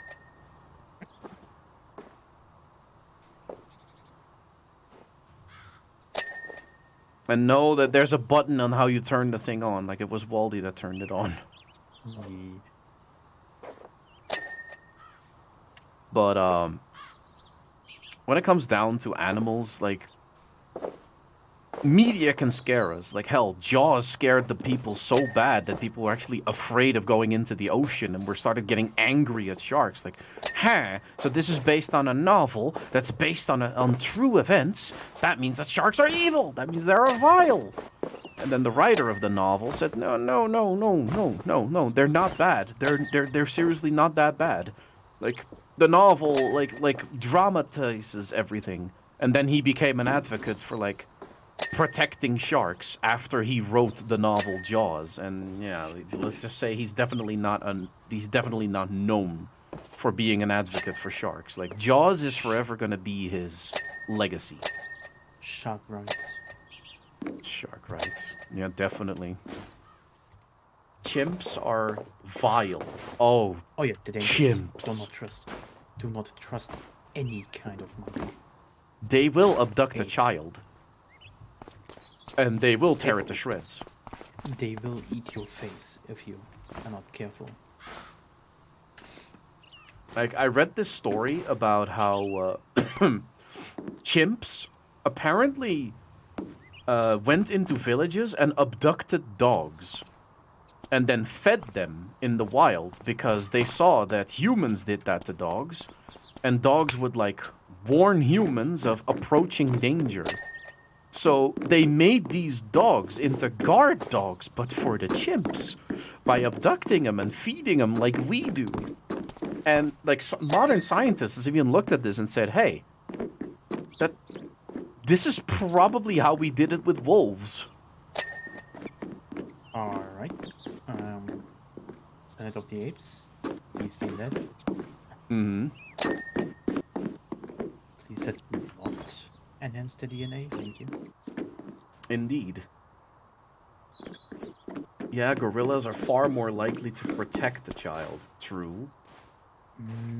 A: And know that there's a button on how you turn the thing on, like it was Waldy that turned it on. But, when it comes down to animals, like, media can scare us. Like, hell, Jaws scared the people so bad that people were actually afraid of going into the ocean and were started getting angry at sharks. Like, huh, so this is based on a novel that's based on true events. That means that sharks are evil. That means they're vile. And then the writer of the novel said, no, they're not bad. They're seriously not that bad. Like, the novel, like dramatizes everything. And then he became an advocate for, like, protecting sharks after he wrote the novel Jaws. And, yeah, let's just say he's definitely not known for being an advocate for sharks. Like, Jaws is forever gonna be his legacy.
B: Shark rights.
A: Shark rights. Yeah, definitely. Chimps are vile. Oh
B: yeah, the
A: chimps.
B: Do not trust any kind of monkey.
A: They will abduct a child. And they will tear it to shreds.
B: They will eat your face if you are not careful.
A: Like, I read this story about how chimps apparently went into villages and abducted dogs. And then fed them in the wild because they saw that humans did that to dogs. And dogs would, like, warn humans of approaching danger. So they made these dogs into guard dogs, but for the chimps, by abducting them and feeding them like we do. And, like, modern scientists have even looked at this and said, hey, this is probably how we did it with wolves.
B: Alright. Planet of the Apes. Please say that.
A: Mm-hmm.
B: Please set not enhance the DNA. Thank you.
A: Indeed. Yeah, gorillas are far more likely to protect a child. True.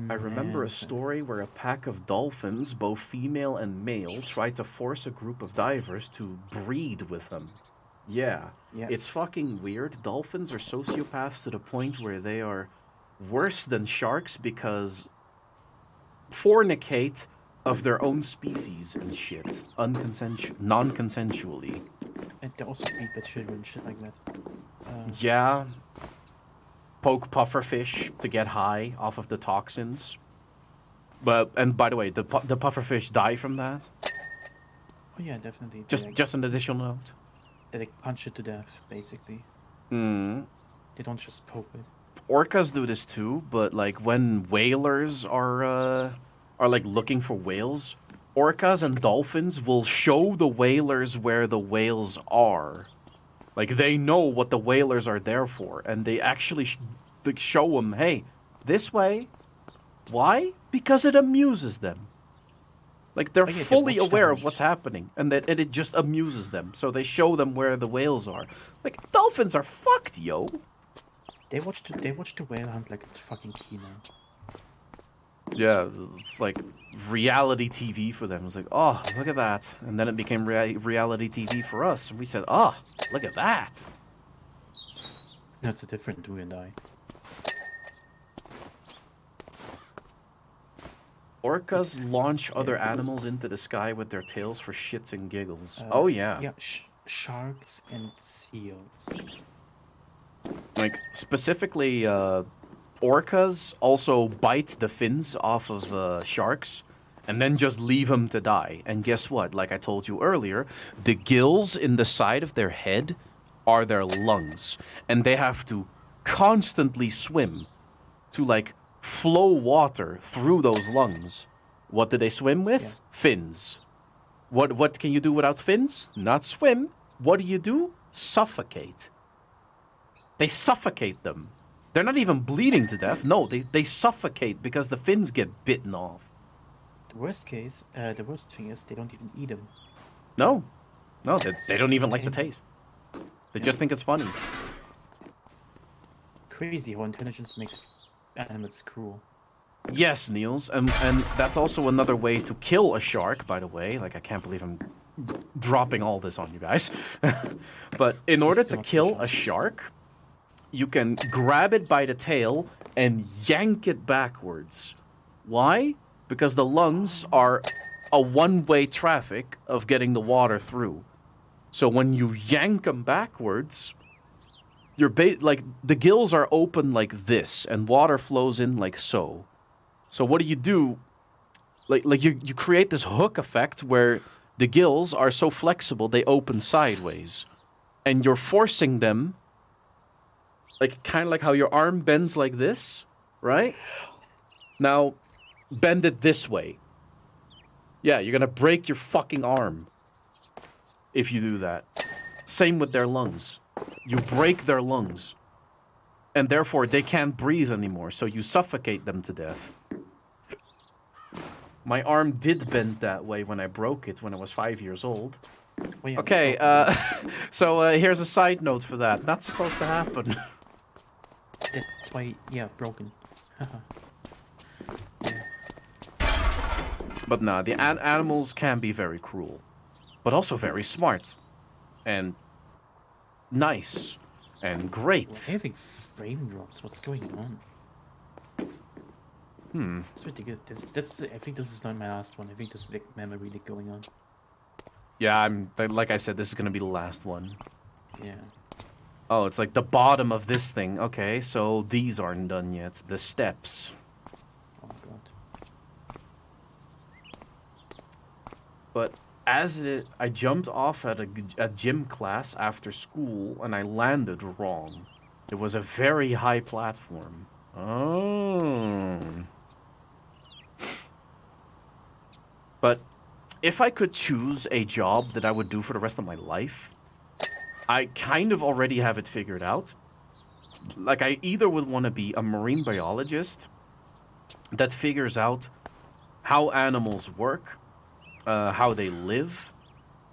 A: I remember a story where a pack of dolphins, both female and male, tried to force a group of divers to breed with them. Yeah. It's fucking weird. Dolphins are sociopaths to the point where they are worse than sharks because fornicate of their own species and shit, non-consensually.
B: And they also beat the children, shit like that.
A: Yeah. Poke pufferfish to get high off of the toxins. And by the way, the pufferfish die from that.
B: Oh yeah, definitely.
A: Just an additional note.
B: They punch it to death, basically.
A: Hmm.
B: They don't just poke it.
A: Orcas do this too, but like when whalers are like looking for whales, orcas and dolphins will show the whalers where the whales are. Like they know what the whalers are there for, and they actually show them, hey, this way. Why? Because it amuses them. Like they're fully aware of what's happening, and that it just amuses them. So they show them where the whales are. Like dolphins are fucked, yo.
B: They watch the whale hunt like it's fucking Kino.
A: Yeah, it's like reality TV for them. It's like, oh, look at that. And then it became reality TV for us. And we said, oh, look at that.
B: No, it's a different do and die.
A: Orcas launch other animals into the sky with their tails for shits and giggles. Oh, yeah.
B: Yeah, sharks and seals.
A: Like, specifically, orcas also bite the fins off of sharks and then just leave them to die. And guess what? Like I told you earlier, the gills in the side of their head are their lungs. And they have to constantly swim to, like, flow water through those lungs. What do they swim with?
B: Yeah.
A: Fins. What can you do without fins? Not swim. What do? Suffocate. They suffocate them. They're not even bleeding to death. No, they suffocate because the fins get bitten off.
B: The worst thing is they don't even eat them.
A: No, they don't even like the taste. They just think it's funny.
B: Crazy how intelligence makes animals cruel.
A: Yes, Niels, and that's also another way to kill a shark, by the way. Like, I can't believe I'm dropping all this on you guys. But in order to kill a shark, you can grab it by the tail and yank it backwards. Why? Because the lungs are a one-way traffic of getting the water through. So when you yank them backwards, like the gills are open like this, and water flows in like so. So what do? Like you create this hook effect where the gills are so flexible they open sideways, and you're forcing them. Like, kind of like how your arm bends like this, right? Now, bend it this way. Yeah, you're gonna break your fucking arm if you do that. Same with their lungs. You break their lungs. And therefore, they can't breathe anymore, so you suffocate them to death. My arm did bend that way when I broke it when I was 5 years old.
B: Well, yeah,
A: Okay, so here's a side note for that. Not supposed to happen.
B: That's why, yeah, broken.
A: But nah, the animals can be very cruel. But also very smart. And nice. And great.
B: We're having frame drops. What's going on? It's ridiculous. I think this is not my last one. I think there's big memory leak going on.
A: Yeah, like I said, this is gonna be the last one.
B: Yeah.
A: Oh, it's like the bottom of this thing. Okay, so these aren't done yet. The steps.
B: Oh god.
A: But I jumped off at a gym class after school, and I landed wrong. It was a very high platform. Oh. But if I could choose a job that I would do for the rest of my life, I kind of already have it figured out. Like, I either would want to be a marine biologist that figures out how animals work, how they live,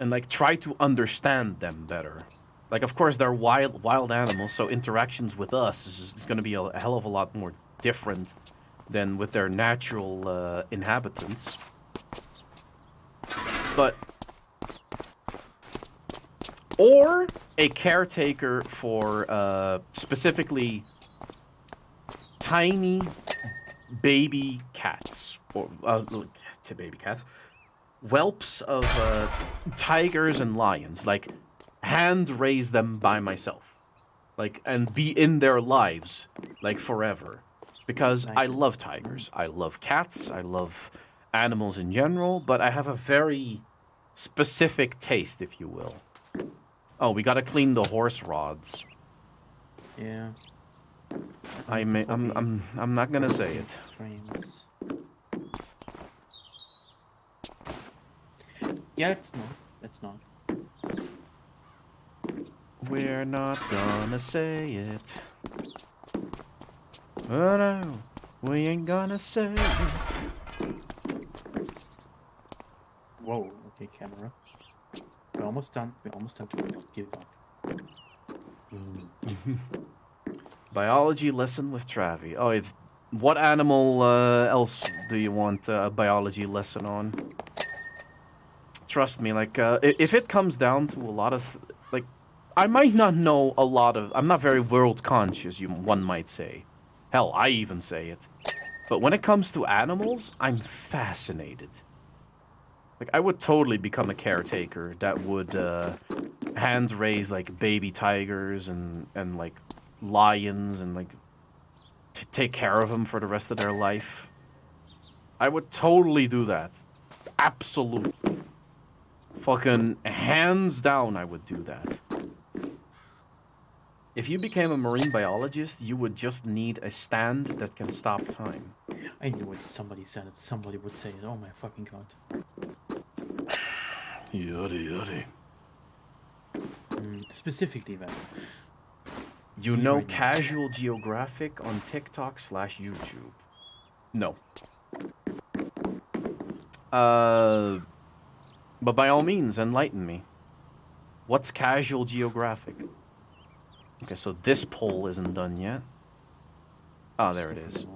A: and, like, try to understand them better. Like, of course, they're wild animals, so interactions with us is going to be a hell of a lot more different than with their natural inhabitants. But... Or a caretaker for specifically tiny baby cats. Or to baby cats, whelps of tigers and lions, like hand raise them by myself, like, and be in their lives like forever, because I
B: Like,
A: love tigers, I love cats, I love animals in general, but I have a very specific taste, if you will. Oh, we gotta clean the horse rods.
B: yeah.
A: I'm not gonna say it.
B: Frames. Yeah, it's not. It's not.
A: We're not gonna say it. Oh no, we ain't gonna say it.
B: Whoa. Okay, camera. We're almost done. We're almost done. Do not give up.
A: Biology lesson with Travi. Oh, what animal else do you want a biology lesson on? Trust me, like, if it comes down to a lot of, like, I might not know a lot of, I'm not very world conscious, one might say. Hell, I even say it. But when it comes to animals, I'm fascinated. Like, I would totally become a caretaker that would hand raise, like, baby tigers and like, lions and, like, to take care of them for the rest of their life. I would totally do that. Absolutely. Fucking hands down, I would do that. If you became a marine biologist, you would just need a stand that can stop time.
B: I knew it. Somebody said it. Somebody would say it. Oh my fucking god.
A: Yuddy.
B: Specifically, then.
A: You
B: Me
A: know
B: right now.
A: Casual Geographic on TikTok/YouTube? No. But by all means, enlighten me. What's Casual Geographic? Okay, so this poll isn't done yet. Oh, there it is.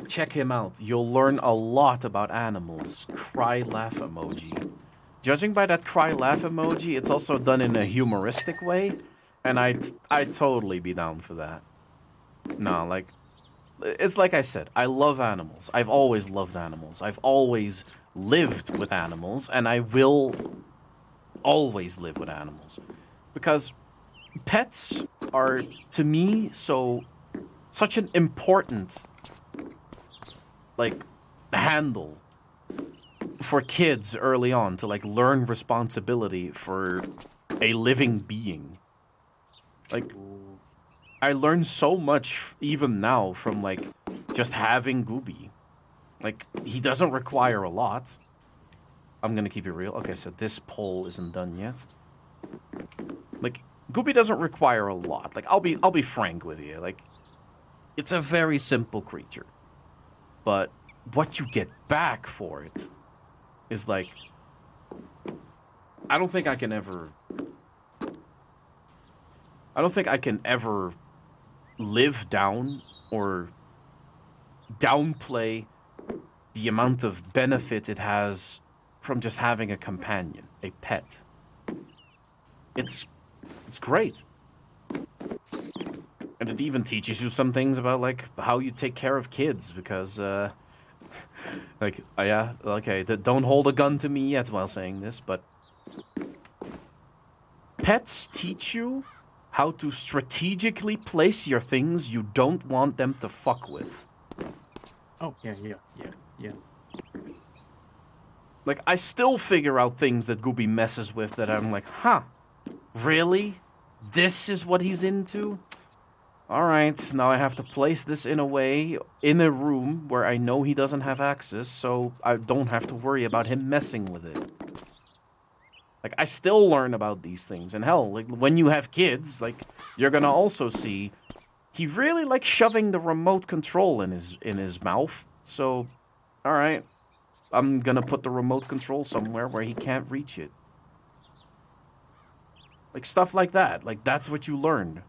A: Check him out. You'll learn a lot about animals. Cry laugh emoji. Judging by that cry laugh emoji, it's also done in a humoristic way, and I'd totally be down for that. No, like, it's like I said, I love animals. I've always loved animals. I've always lived with animals, and I will always live with animals. Because pets are, to me, such an important, like, handle for kids early on to, like, learn responsibility for a living being. Like, I learned so much even now from, like, just having Gooby. Like, he doesn't require a lot. I'm gonna keep it real. Okay, so this poll isn't done yet. Like, Gooby doesn't require a lot. Like, I'll be frank with you. Like, it's a very simple creature. But what you get back for it is, like, I don't think I can ever live down or downplay the amount of benefit it has from just having a companion, a pet. It's great. And it even teaches you some things about, like, how you take care of kids, because, like, yeah, okay, don't hold a gun to me yet while saying this, but pets teach you how to strategically place your things you don't want them to fuck with.
B: Oh, yeah.
A: Like, I still figure out things that Gooby messes with that I'm like, huh, really? This is what he's into? Alright, now I have to place this in a way, in a room where I know he doesn't have access, so I don't have to worry about him messing with it. Like, I still learn about these things, and hell, like, when you have kids, like, you're gonna also see he really likes shoving the remote control in his mouth, so, alright, I'm gonna put the remote control somewhere where he can't reach it. Like, stuff like that. Like, that's what you learn.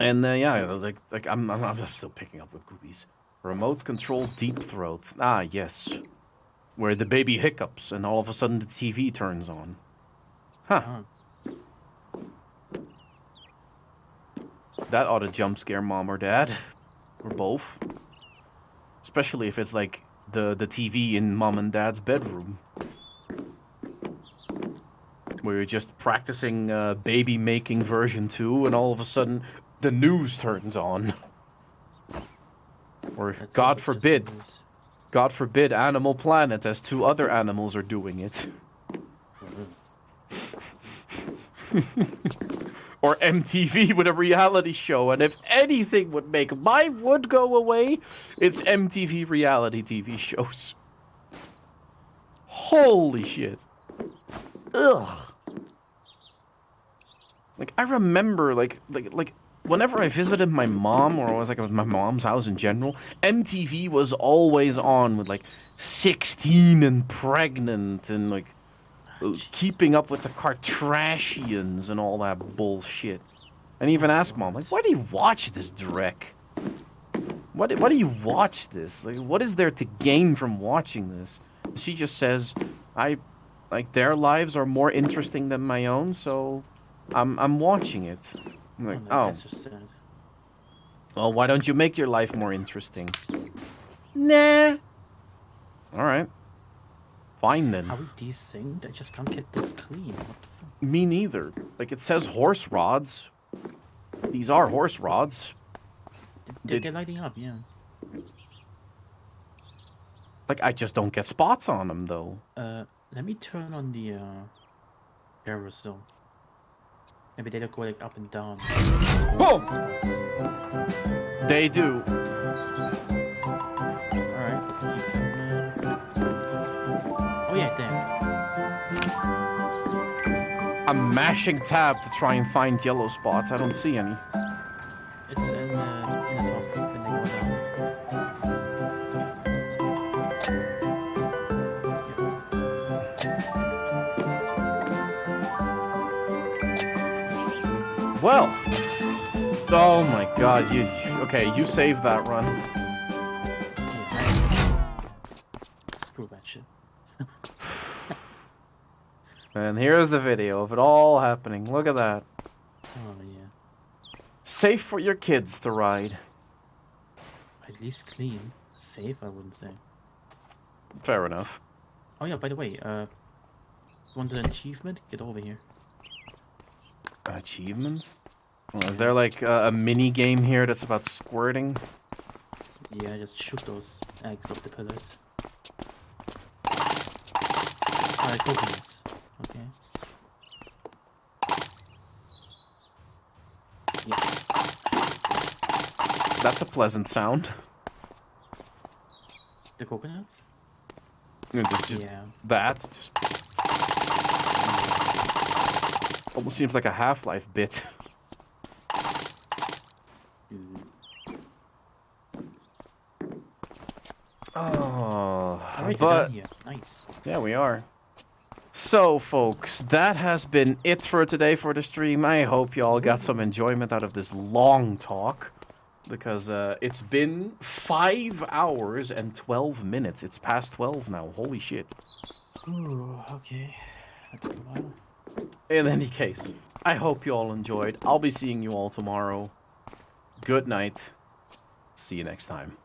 A: And, yeah, like I'm still picking up with Goobies. Remote control deep throat. Ah, yes. where the baby hiccups and all of a sudden the TV turns on. Huh.
B: Ah,
A: That ought to jump scare mom or dad. Or both. Especially if it's like the TV in mom and dad's bedroom. Where you're just practicing baby making version 2 and all of a sudden the news turns on. Or
B: that's
A: God
B: just
A: forbid,
B: news.
A: God forbid Animal Planet as 2 other animals are doing it. Or MTV with a reality show, and if anything would make my wood go away, it's MTV reality TV shows. Holy shit. Ugh. Like, I remember, like, whenever I visited my mom, or I was, like, at my mom's house in general, MTV was always on with, like, 16 and pregnant, and, like, keeping up with the Kardashians and all that bullshit. And even ask mom, like, why do you watch this dreck? Why do you watch this? Like, what is there to gain from watching this? She just says, their lives are more interesting than my own, so I'm watching it. I'm like,
B: no,
A: oh,
B: that's just sad.
A: well, why don't you make your life more interesting? Nah. All right. Fine then.
B: Are we desynced? I just can't get this clean. What the fuck?
A: Me neither. Like, it says horse rods. These are horse rods.
B: They're lighting up, yeah.
A: Like, I just don't get spots on them, though.
B: Let me turn on the arrows though. Maybe they don't go like up and down.
A: Whoa! They do.
B: Alright, let's keep them. Oh yeah, there.
A: I'm mashing tab to try and find yellow spots. I don't see any.
B: It's in the top and they go down.
A: Well. Oh my god, you... Okay, you saved that run.
B: Screw that shit.
A: And here's the video of it all happening. Look at that.
B: Oh yeah.
A: Safe for your kids to ride.
B: At least clean. Safe, I wouldn't say.
A: Fair enough.
B: Oh yeah, by the way, want an achievement? Get over here.
A: An achievement? Well, is there like a mini game here that's about squirting?
B: Yeah, just shoot those eggs off the pillars. Coconuts. Okay. Yeah.
A: That's a pleasant sound.
B: The coconuts?
A: It's just
B: Yeah.
A: that's just almost seems like a Half-Life bit. Oh,
B: Alright,
A: but
B: we're done here. Nice.
A: yeah, we are. So, folks, that has been it for today for the stream. I hope you all got some enjoyment out of this long talk. Because it's been 5 hours and 12 minutes. It's past 12 now. Holy shit.
B: Ooh, okay. That's a while.
A: In any case, I hope you all enjoyed. I'll be seeing you all tomorrow. Good night. See you next time.